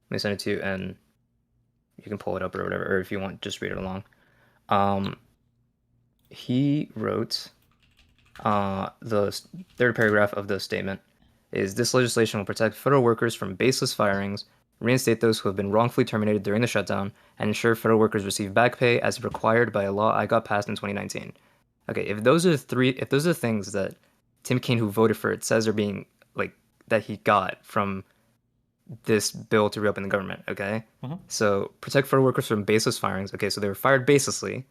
Let me send it to you, and you can pull it up or whatever, or if you want, just read it along. He wrote, the third paragraph of the statement is, this legislation will protect federal workers from baseless firings, reinstate those who have been wrongfully terminated during the shutdown, and ensure federal workers receive back pay as required by a law I got passed in 2019. Okay, if those are things that Tim Kaine, who voted for it, says are being, like, that he got from this bill to reopen the government, okay? Mm-hmm. So, protect federal workers from baseless firings. Okay, so they were fired baselessly,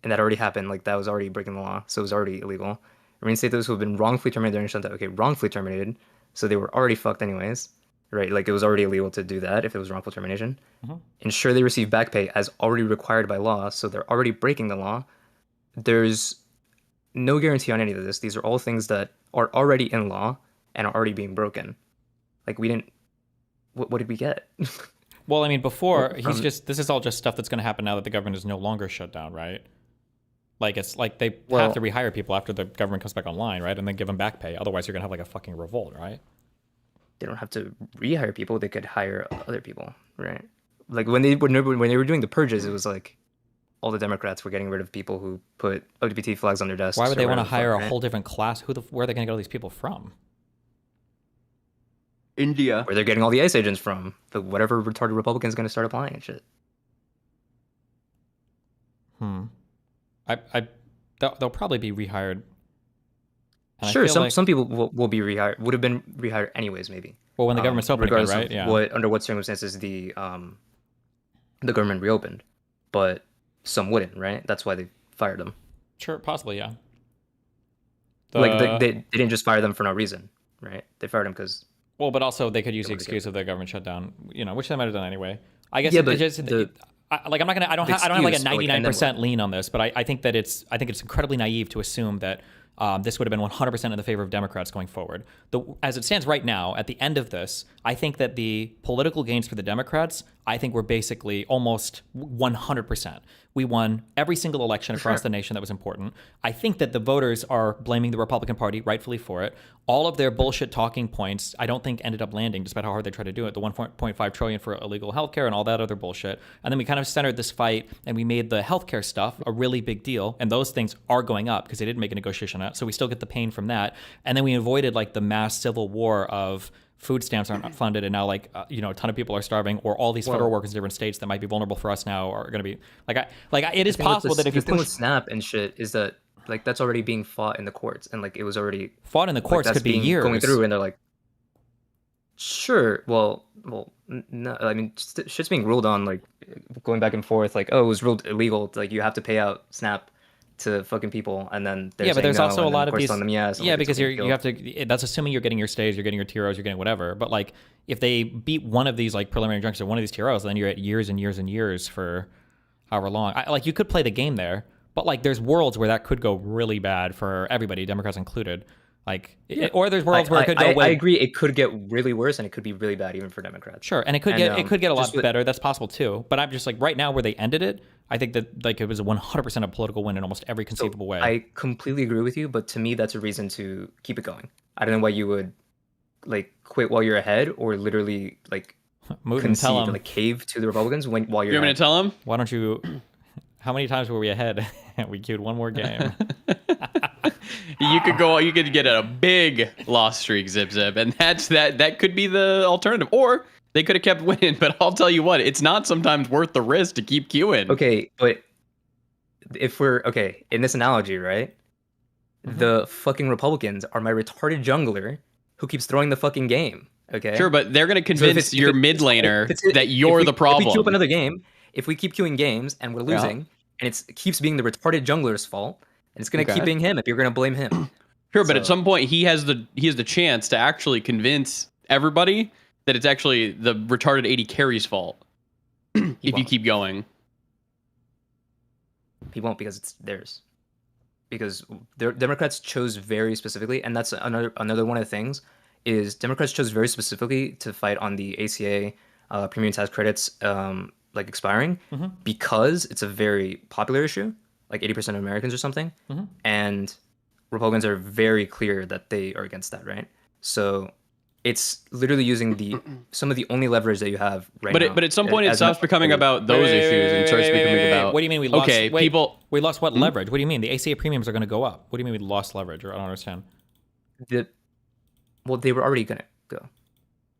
and that already happened. Like, that was already breaking the law, so it was already illegal. Reinstate those who have been wrongfully terminated during the shutdown. Okay, wrongfully terminated, so they were already fucked anyways, right? Like, it was already illegal to do that if it was wrongful termination. Mm-hmm. Ensure they receive back pay as already required by law, so they're already breaking the law. There's no guarantee on any of this. These are all things that are already in law and are already being broken. Like, we didn't... What did we get? Well, I mean, before, this is all just stuff that's going to happen now that the government is no longer shut down, right? Like, it's like they have to rehire people after the government comes back online, right? And then give them back pay. Otherwise, you're going to have like a fucking revolt, right? They don't have to rehire people. They could hire other people, right? Like, when they were doing the purges, it was like all the Democrats were getting rid of people who put LGBT flags on their desks. Why would they want to hire a whole different class? Where are they going to get all these people from? India. Where they're getting all the ICE agents from. Whatever retarded Republican's going to start applying and shit. They'll probably be rehired. And sure, some people will be rehired. Would have been rehired anyways, maybe. Well, when the government's open again, right? Yeah. Under what circumstances the government reopened, but some wouldn't, right? That's why they fired them. Sure, possibly, yeah. They didn't just fire them for no reason, right? They fired them because. Well, but also they could use the excuse of the government shutdown, which they might have done anyway. I guess Yeah, it but just I'm not gonna. I don't have like a 99% lean on this, but I think that it's incredibly naive to assume that this would have been 100% in the favor of Democrats going forward. As it stands right now, at the end of this, I think that the political gains for the Democrats, I think were basically almost 100%. We won every single election across the nation that was important. I think that the voters are blaming the Republican Party, rightfully for it. All of their bullshit talking points, I don't think ended up landing, despite how hard they tried to do it. The 1.5 trillion for illegal healthcare and all that other bullshit. And then we kind of centered this fight, and we made the healthcare stuff a really big deal. And those things are going up because they didn't make a negotiation on it. So we still get the pain from that. And then we avoided like the mass civil war of food stamps aren't funded, and now a ton of people are starving, or all these federal workers in different states that might be vulnerable for us now are going to be it is possible that if you the thing push with SNAP and shit is that that's already being fought in the courts, and it was already fought in the courts, could be years going through, and they're like, sure, well, no, I mean, shit's being ruled on, going back and forth, it was ruled illegal, you have to pay out SNAP to fucking people, and then but there's also a lot of these because you have to, that's assuming you're getting your stays, you're getting your TROs, you're getting whatever, but if they beat one of these preliminary injunctions or one of these TROs, then you're at years and years and years for however long. You could play the game there, but there's worlds where that could go really bad for everybody, Democrats included. Or there's worlds where it could go away. I agree, it could get really worse, and it could be really bad even for Democrats. Sure, and it could get a lot better. That's possible too. But I'm just right now where they ended it, I think that it was a 100% a political win in almost every conceivable way. I completely agree with you, but to me that's a reason to keep it going. I don't know why you would quit while you're ahead, or literally move and tell them, cave to the Republicans while you're. You're going to tell them? Why don't you? How many times were we ahead? We queued one more game. You could get a big loss streak, Zip, and that could be the alternative. Or they could have kept winning, but I'll tell you what, it's not sometimes worth the risk to keep queuing. Okay, but if we're in this analogy, right? Mm-hmm. The fucking Republicans are my retarded jungler who keeps throwing the fucking game. Okay. Sure, but they're gonna convince your mid laner that you're the problem. If we queue up another game, if we keep queuing games and we're losing, and it keeps being the retarded jungler's fault, and it's gonna keep being him if you're gonna blame him. Sure, but at some point he has the chance to actually convince everybody that it's actually the retarded AD carry's fault. If you keep going. He won't, because it's theirs. Because the Democrats chose very specifically, and that's another one of the things, is Democrats chose very specifically to fight on the ACA premium tax credits expiring, because it's a very popular issue, 80% of Americans or something, and Republicans are very clear that they are against that, right? So it's literally using some of the only leverage that you have right now. But at some point it stops becoming about those issues and starts becoming about... What do you mean we lost? We lost what leverage? What do you mean? The ACA premiums are going to go up. What do you mean we lost leverage? Or I don't understand. Well, they were already going to go.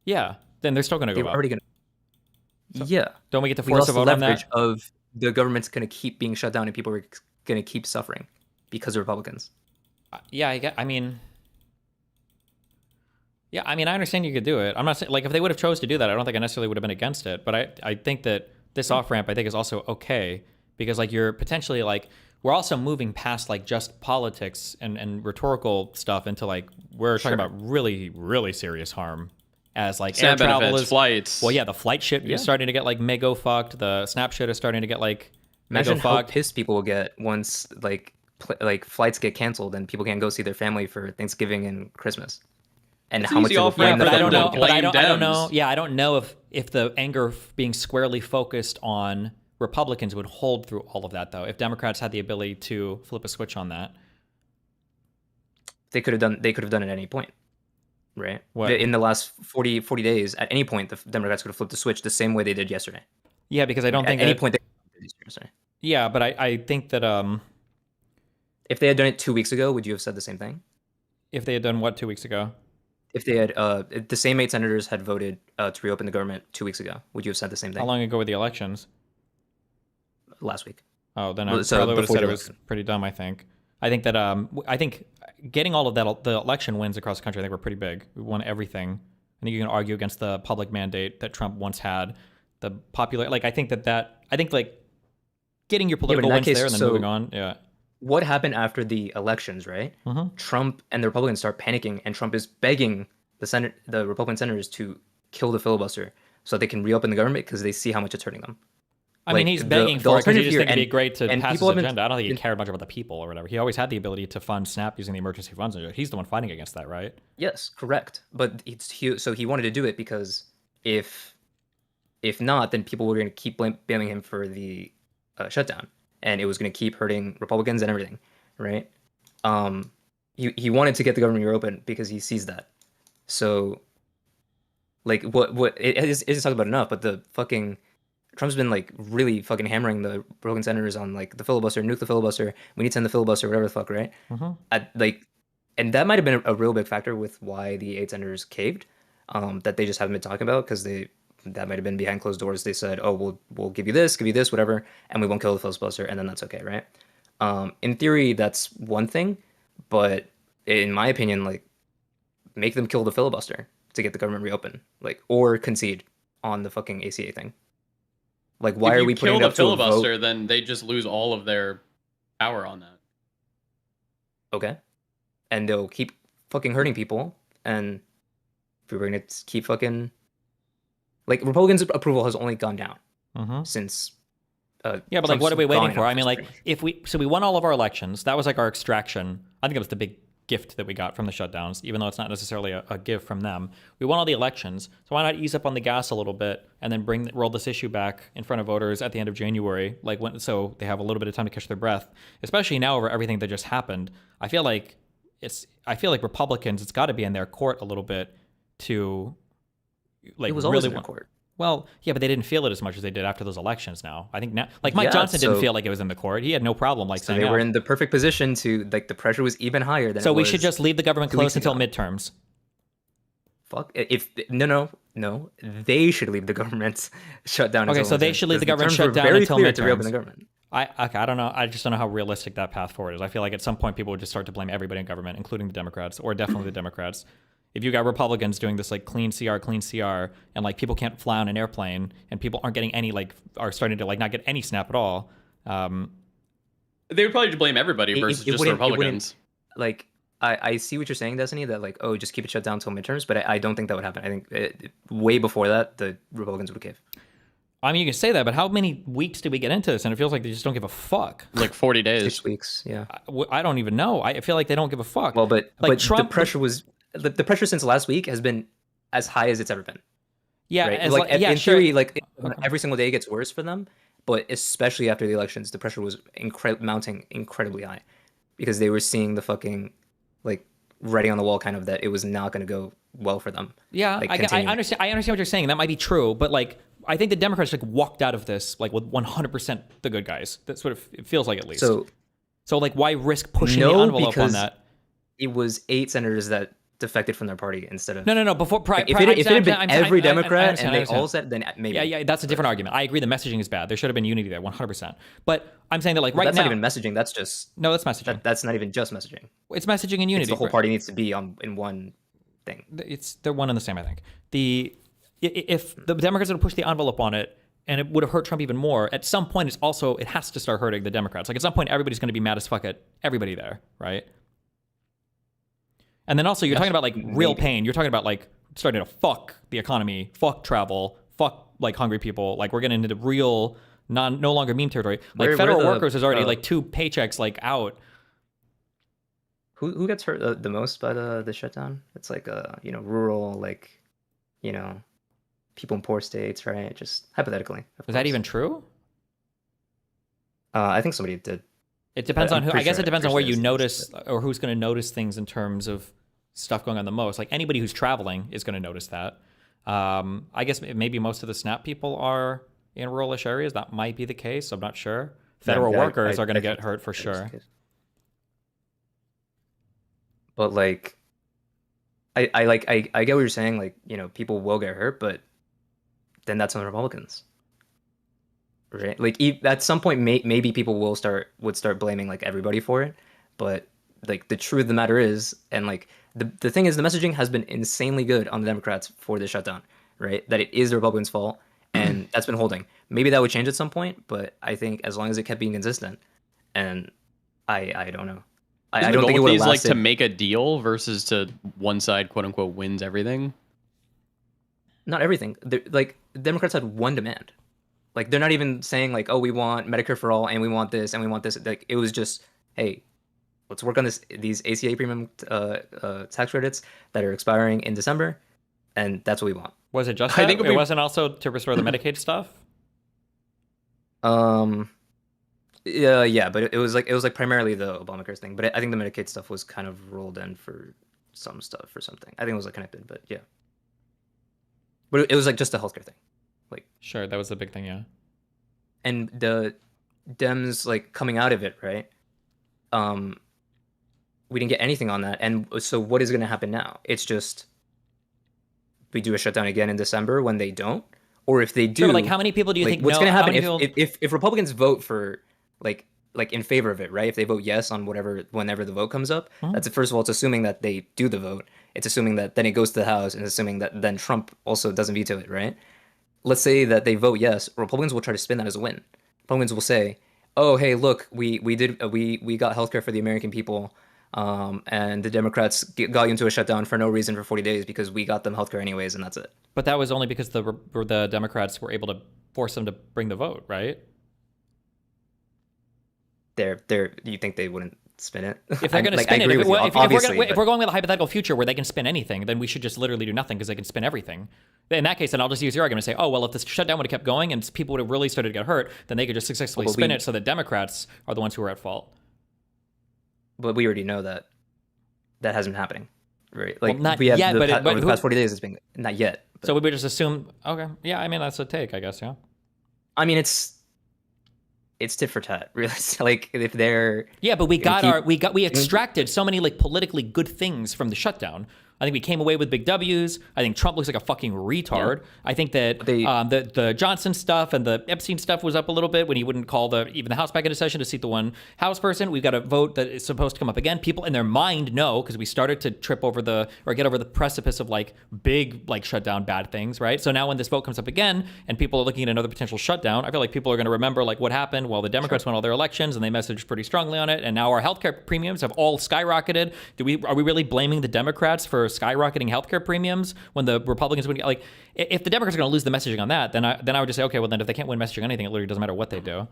Yeah, then they're still going to go up. They were already going to... Yeah. Don't we get to force a vote on that? Leverage of the government's going to keep being shut down and people are going to keep suffering because of Republicans. Yeah, I mean, I understand you could do it. I'm not saying, if they would have chose to do that, I don't think I necessarily would have been against it. But I think that this off-ramp, I think, is also okay, because you're potentially we're also moving past just politics and rhetorical stuff into we're talking about really, really serious harm, as air travel is flights. Well, yeah, the flight shit is starting to get mega fucked. The snap shit is starting to get Imagine how pissed people will get once flights get canceled and people can't go see their family for Thanksgiving and Christmas. And it's how much but I don't know. Yeah, I don't know if the anger being squarely focused on Republicans would hold through all of that, though. If Democrats had the ability to flip a switch on that, they could have done it at any point, right? What? In the last 40 days, at any point, the Democrats could have flipped the switch the same way they did yesterday. Yeah, because I don't think at any point they did yesterday. Yeah, but I think that if they had done it 2 weeks ago, would you have said the same thing? If they had done what 2 weeks ago? If they had the same 8 senators had voted to reopen the government 2 weeks ago, would you have said the same thing? How long ago were the elections? Last week. Oh, then I probably would have said it was pretty dumb. I think that I think getting all of that, the election wins across the country, I think were pretty big. We won everything. I think you can argue against the public mandate that Trump once had. The popular, I think getting your political wins there and then moving on. Yeah. what happened after the elections, right? Trump and the Republicans start panicking, and Trump is begging the Republican senators to kill the filibuster so they can reopen the government because they see how much it's hurting them. I mean, he's begging for it because he just think it'd be great to pass his people have been- agenda. I don't think he cared much about the people or whatever. He always had the ability to fund SNAP using the emergency funds. He's the one fighting against that, right? Yes, correct. But so he wanted to do it because if not, then people were going to keep blaming him for the shutdown, and it was going to keep hurting Republicans and everything, right? He wanted to get the government reopened because he sees that. So, like, what it isn't talked about enough, but the fucking Trump's been like really fucking hammering the Republican senators on like the filibuster, nuke the filibuster. We need to end the filibuster, whatever the fuck, right? And that might have been a real big factor with why the 8 senators caved. That they just haven't been talking about because that might have been behind closed doors. They said, "Oh, we'll give you this, whatever, and we won't kill the filibuster, and then that's okay, right?" In theory, that's one thing, but in my opinion, like, make them kill the filibuster to get the government reopened, like, or concede on the fucking ACA thing. Like, why if are we you putting kill it the up to a vote? filibuster, then they just lose all of their power on that. Okay, and they'll keep fucking hurting people, and we're gonna keep fucking like Republicans' approval has only gone down since. Yeah, but like, what are we waiting for? I mean, like, we won all of our elections. That was like our extraction. I think it was the big gift that we got from the shutdowns, even though it's not necessarily a gift from them. We won all the elections, so why not ease up on the gas a little bit and then roll this issue back in front of voters at the end of January, so they have a little bit of time to catch their breath. Especially now over everything that just happened, I feel like Republicans, it's got to be in their court a little bit to like It was always really in their court. Well, yeah, but they didn't feel it as much as they did after those elections now. I think now, like Mike Johnson didn't feel like it was in the court. He had no problem So saying they were in the perfect position to, like, the pressure was even higher than So it we was should just leave the government 2 weeks closed until ago. midterms. Fuck. No. They should leave the government shut down. Okay, until so they midterms, should leave the because government terms shut were down very until clear midterms. to reopen the government. I don't know. I just don't know how realistic that path forward is. I feel like at some point people would just start to blame everybody in government, including the Democrats, or definitely the Democrats. If you got Republicans doing this like clean CR, and like people can't fly on an airplane, and people aren't getting any are starting to like not get any SNAP at all. They would probably blame everybody versus just the Republicans. Like, I see what you're saying, Destiny, that like, oh, just keep it shut down until midterms, but I don't think that would happen. I think way before that, the Republicans would cave. I mean, you can say that, but how many weeks did we get into this? And it feels like they just don't give a fuck. Like 40 days. 6 weeks, yeah. I don't even know. I feel like they don't give a fuck. Well, but Trump, the pressure was the pressure since last week has been as high as it's ever been. Yeah, right? as Like, yeah, in sure. theory, like every single day gets worse for them, but especially after the elections, the pressure was mounting incredibly high because they were seeing the fucking like writing on the wall, kind of, that it was not going to go well for them. Yeah, like, I understand. I understand what you're saying. That might be true, but like, I think the Democrats like walked out of this like with 100% the good guys. That's what it feels like, at least. So like, why risk pushing the envelope on that? It was 8 senators that defected from their party instead of No. Before, if it had been every Democrat and they all said, then maybe. Yeah, that's a different argument. I agree. The messaging is bad. There should have been unity there, 100%. But I'm saying that like right that's now, not even messaging. That's just that's messaging. That's not even just messaging. It's messaging and unity. It's the whole party needs to be in one thing. They're one and the same, I think. If the Democrats had pushed the envelope on it, and it would have hurt Trump even more, at some point it has to start hurting the Democrats. Like at some point everybody's going to be mad as fuck at everybody there, right? And then also you're talking about like real pain. You're talking about like starting to fuck the economy, fuck travel, fuck like hungry people. Like we're getting into real no longer meme territory. Like federal workers is already like 2 paychecks like out. Who gets hurt the most by the shutdown? It's like rural, like, people in poor states, right? Just hypothetically. Is that even true? I think somebody did. It depends on who. I guess it depends on where you notice or who's going to notice things in terms of stuff going on the most. Like anybody who's traveling is going to notice that. I guess maybe most of the SNAP people are in rural-ish areas. That might be the case. I'm not sure. Federal workers are going to get hurt for sure. But like, I get what you're saying. Like, people will get hurt, but then that's on the Republicans, right? Like at some point, maybe people would start blaming like everybody for it. But like the truth of the matter is, and like the thing is, the messaging has been insanely good on the Democrats for the shutdown, right? That it is the Republicans' fault, and that's been holding. Maybe that would change at some point, but I think as long as it kept being consistent, and I don't know. Isn't I the don't goal think it with would these have like to lasted. make a deal versus to one side quote unquote wins everything? Not everything. Like Democrats had one demand. Like they're not even saying like, oh, we want Medicare for all and we want this and we want this. Like it was just, hey, let's work on these ACA premium tax credits that are expiring in December, and that's what we want. Was it just I that? think It wasn't also to restore the Medicaid stuff? Yeah, but it was like primarily the Obamacare thing. But I think the Medicaid stuff was kind of rolled in for some stuff or something. I think it was like connected, but yeah. But it was like just a healthcare thing. Like Sure, that was the big thing, yeah. and the Dems like coming out of it, right? We didn't get anything on that, and so what is going to happen now? It's just we do a shutdown again in December when they don't, or if they do, Sure, but, like, how many people do you like, think what's know- going to how happen many if Republicans vote for like in favor of it, right? If they vote yes on whenever the vote comes up, that's first of all, it's assuming that they do the vote. It's assuming that then it goes to the House, and assuming that then Trump also doesn't veto it, right? Let's say that they vote yes, Republicans will try to spin that as a win. Republicans will say, "Oh, hey, look, we got healthcare for the American people, and the Democrats got you into a shutdown for no reason for 40 days because we got them healthcare anyways, and that's it." But that was only because the Democrats were able to force them to bring the vote, right? You think they wouldn't spin it? If they're going to like, spin I it, agree with you, obviously, if we're going with a hypothetical future where they can spin anything, then we should just literally do nothing because they can spin everything. In that case, then I'll just use your argument and say, oh, well, if this shutdown would have kept going and people would have really started to get hurt, then they could just successfully Well, spin it so that Democrats are the ones who are at fault. But we already know that hasn't been happening, right? Well, Like not we have yet, but over the past 40 days, it's been not yet. So we would just assume, okay, yeah, I mean, that's a take, I guess, yeah. I mean, it's tit for tat, really. Like if they're but we extracted so many like politically good things from the shutdown. I think we came away with big W's. I think Trump looks like a fucking retard. Yeah. I think that the Johnson stuff and the Epstein stuff was up a little bit when he wouldn't call even the House back into session to seat the one House person. We've got a vote that is supposed to come up again. People in their mind know because we started to get over the precipice of like big like shutdown bad things, right? So now when this vote comes up again and people are looking at another potential shutdown, I feel like people are going to remember like what happened while the Democrats won all their elections and they messaged pretty strongly on it. And now our healthcare premiums have all skyrocketed. Are we really blaming the Democrats for skyrocketing healthcare premiums when the Republicans would like? If the Democrats are going to lose the messaging on that, then I would just say, okay, well then if they can't win messaging on anything, it literally doesn't matter what they do.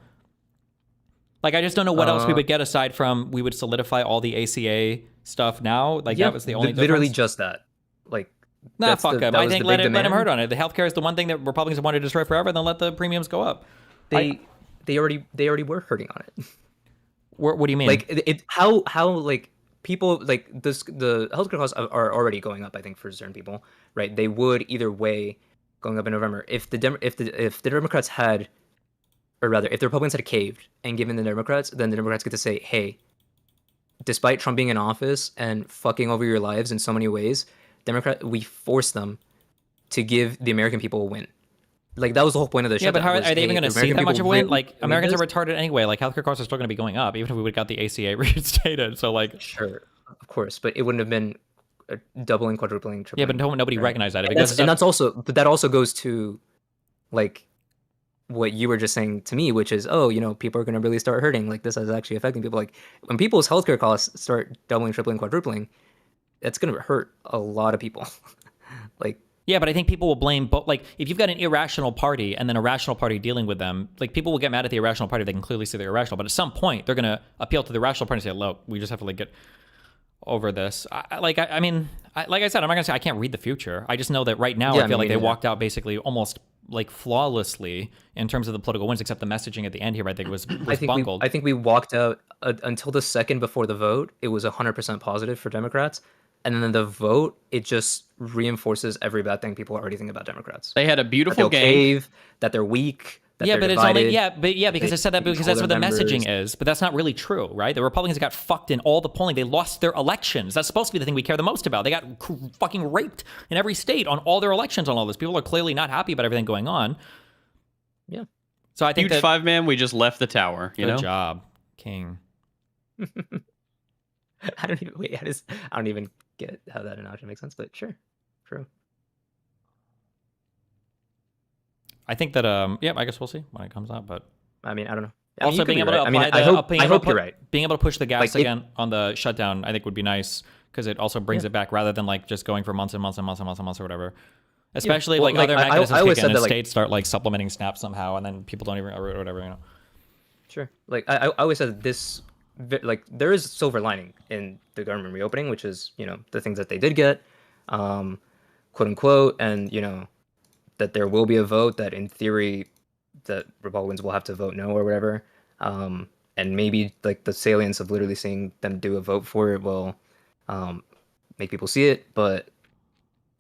Like I just don't know what else we would get aside from we would solidify all the ACA stuff now. Like that was the only literally difference. just that. Like nah, fuck him. I think let him hurt on it. The healthcare is the one thing that Republicans have wanted to destroy forever. Then let the premiums go up. They already were hurting on it. What do you mean? Like how like people like this, the healthcare costs are already going up. I think for certain people, right? They would either way going up in November if the Democrats had, or rather, if the Republicans had caved and given the Democrats, then the Democrats get to say, hey, despite Trump being in office and fucking over your lives in so many ways, we forced them to give the American people a win. Like that was the whole point of the shutdown. Yeah, but how are they even going to see that much of a win? Like Americans this? are retarded anyway. Like healthcare costs are still going to be going up, even if we would have got the ACA reinstated. So like, sure, of course, but it wouldn't have been doubling, quadrupling, tripling. Yeah, but nobody recognized that. But that also goes to like what you were just saying to me, which is, oh, people are going to really start hurting. Like this is actually affecting people. Like when people's healthcare costs start doubling, tripling, quadrupling, that's going to hurt a lot of people. Like. Yeah, but I think people will blame both. Like, if you've got an irrational party and then a rational party dealing with them, like people will get mad at the irrational party. They can clearly see they're irrational, but at some point they're going to appeal to the rational party and say, "Look, we just have to like get over this." I mean, like I said, I'm not going to say I can't read the future. I just know that right now I feel like they walked out basically almost like flawlessly in terms of the political wins, except the messaging at the end here. I think was bungled. I think we walked out until the second before the vote. It was 100% positive for Democrats. And then the vote, it just reinforces every bad thing people already think about Democrats. They had a beautiful game. Cave, that they're weak, that they're divided. Because I said that because that's what the messaging is. But that's not really true, right? The Republicans got fucked in all the polling. They lost their elections. That's supposed to be the thing we care the most about. They got fucking raped in every state on all their elections on all this. People are clearly not happy about everything going on. Yeah. So I think huge 5-man, we just left the tower. Good job, King. I don't even get how that analogy makes sense, but sure, true. I think that I guess we'll see when it comes out, but I mean, I don't know. I mean, you Also, could being be able right. to I mean, apply I hope, being I able hope to you're right. being able to push the gas Like, again on the shutdown, I think would be nice because it also brings Yeah. it back rather than like just going for months and months and months and months and months or whatever. Especially Well, like like, other I mechanisms always kick in said and that, like- states start like supplementing snaps somehow, and then people don't even or whatever, you know. Sure. Like I always said, this like there is silver lining in the government reopening, which is the things that they did get, quote unquote, and that there will be a vote that in theory that Republicans will have to vote no or whatever, and maybe like the salience of literally seeing them do a vote for it will make people see it. But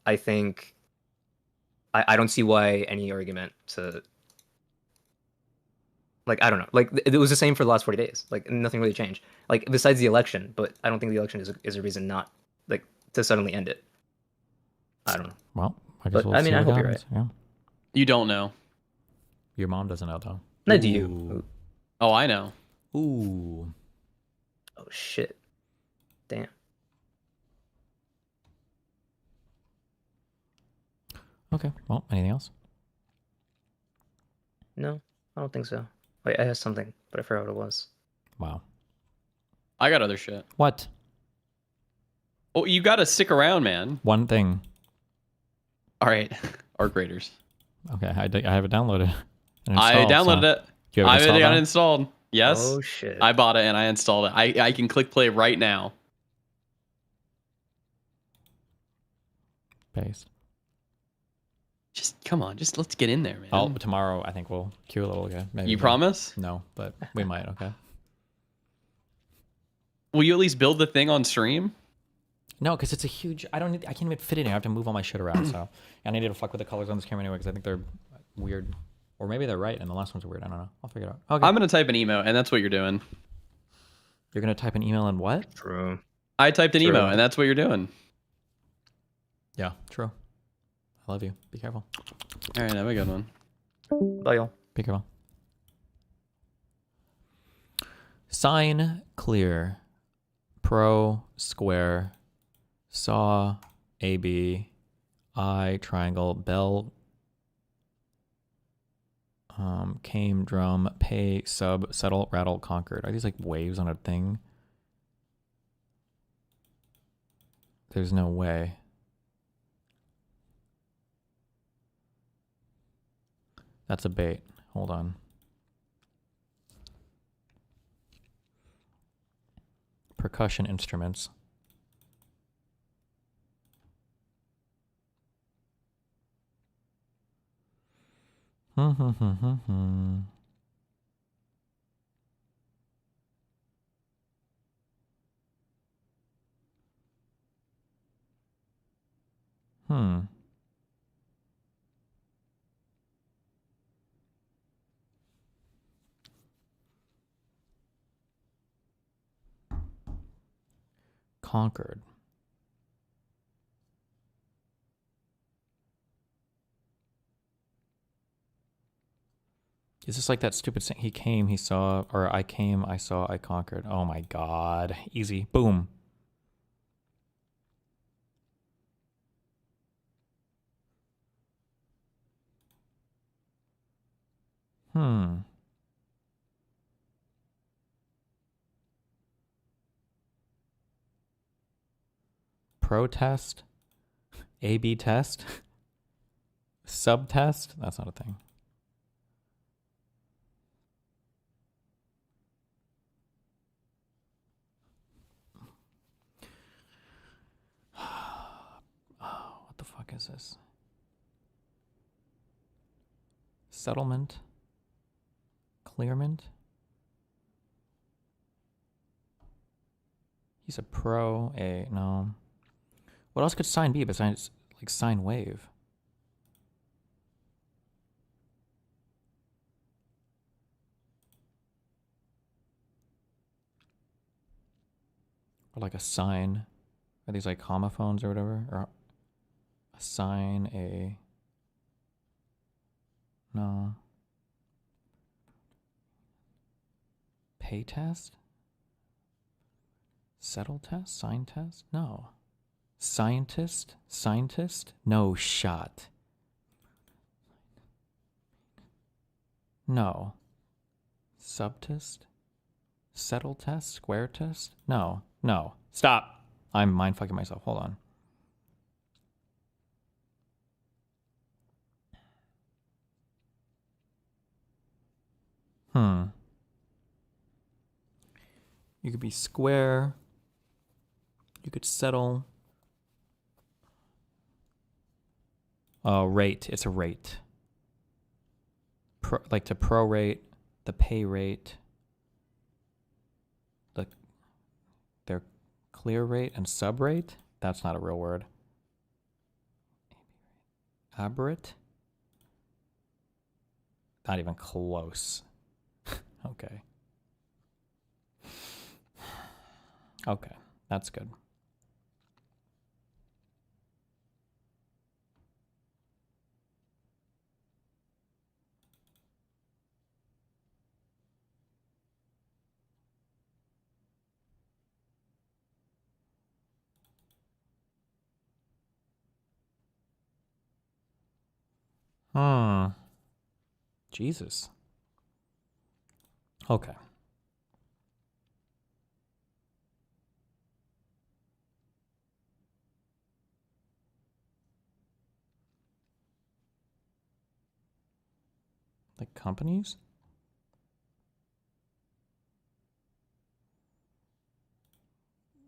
I think I don't see why any argument to. Like, I don't know. Like, it was the same for the last 40 days. Like, nothing really changed. Like, besides the election, but I don't think the election is a reason not, like, to suddenly end it. I don't know. Well, I guess But, we'll I see mean, I what hope you're happens. right. Yeah. You don't know. Your mom doesn't know though. Neither do you. Oh, I know. Ooh. Oh, shit. Damn. Okay. Well, anything else? No, I don't think so. Wait, I had something, but I forgot what it was. Wow. I got other shit. What? Oh, you gotta stick around, man. One thing. All right, Arc Raiders. Okay, I have it downloaded. and I installed, downloaded so- it. Do you have I it got it installed now? installed. Yes. Oh, shit. I bought it and I installed it. I can click play right now. Paste. Just come on, just let's get in there, man. Oh, tomorrow I think we'll queue a little again. Maybe You not. promise? No, but we might. Okay. Will you at least build the thing on stream? No, because it's a huge. I can't even fit it in. I have to move all my shit around. So, and I need to fuck with the colors on this camera anyway because I think they're weird, or maybe they're right and the last ones are weird. I don't know. I'll figure it out. Okay. I'm gonna type an email, and that's what you're doing. You're gonna type an email and what? True. I typed an True. email, and that's what you're doing. Yeah, true. I love you. Be careful. All right, have a good one. Bye, y'all. Be careful. Sign clear. Pro square. Saw AB. I triangle. Bell. Came drum. Pay sub. Settle. Rattle. Conquered. Are these like waves on a thing? There's no way. That's a bait. Hold on. Percussion instruments. Hmm. Conquered. Is this like that stupid saying? He came, he saw, or I came, I saw, I conquered. Oh my god. Easy. Boom. Hmm. Protest? A/B test? Subtest? That's not a thing. What the fuck is this? Settlement? Clearment? He's a pro, no. What else could sign be besides like sine wave? Or like a sign. Are these like homophones or whatever? Or a sign, no. Pay test? Settle test? Sign test? No. Scientist? Scientist? No shot. No. Subtest? Settle test? Square test? No. No. Stop. I'm mind fucking myself. Hold on. You could be square. You could settle. Rate. It's a rate. Like to prorate the pay rate. Their clear rate and sub rate. That's not a real word. Aberrate? Not even close. Okay. Okay, that's good. Jesus. Okay. Like companies?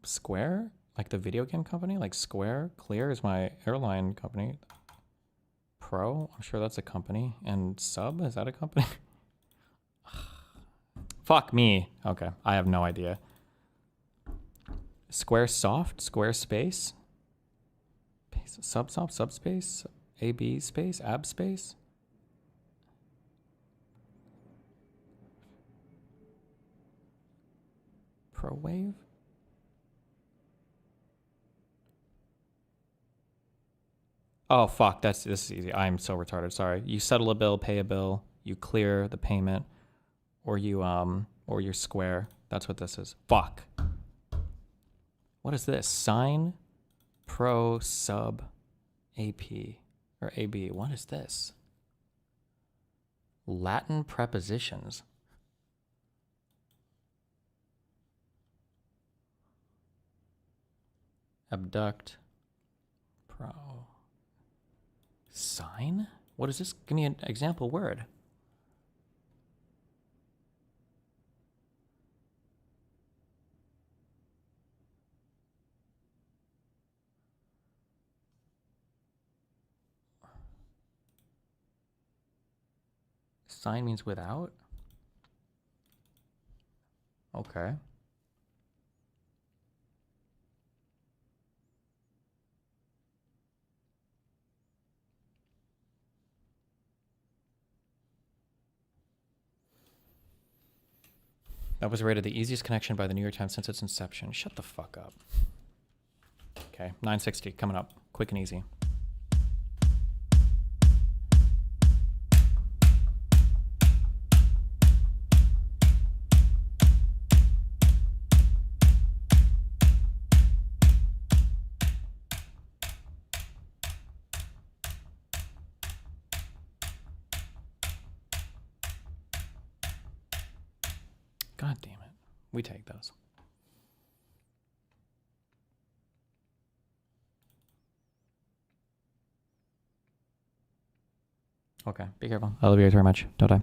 Square? Like the video game company? Like Square? Clear is my airline company. Pro? I'm sure that's a company. And Sub? Is that a company? Fuck me. Okay, I have no idea. Square Soft? Squarespace? Subsoft? Subspace? AB space? Ab space? ProWave? Oh fuck, this is easy. I'm so retarded, sorry. You settle a bill, pay a bill, you clear the payment, or you're square. That's what this is. Fuck. What is this? Sign, pro, sub, AP, or AB. What is this? Latin prepositions. Abduct, pro. Sign? What is this? Give me an example word. Sign means without? Okay. That was rated the easiest connection by the New York Times since its inception. Shut the fuck up. Okay, 960 coming up. Quick and easy. God damn it. We take those. Okay, be careful. I love you guys very much. Don't die.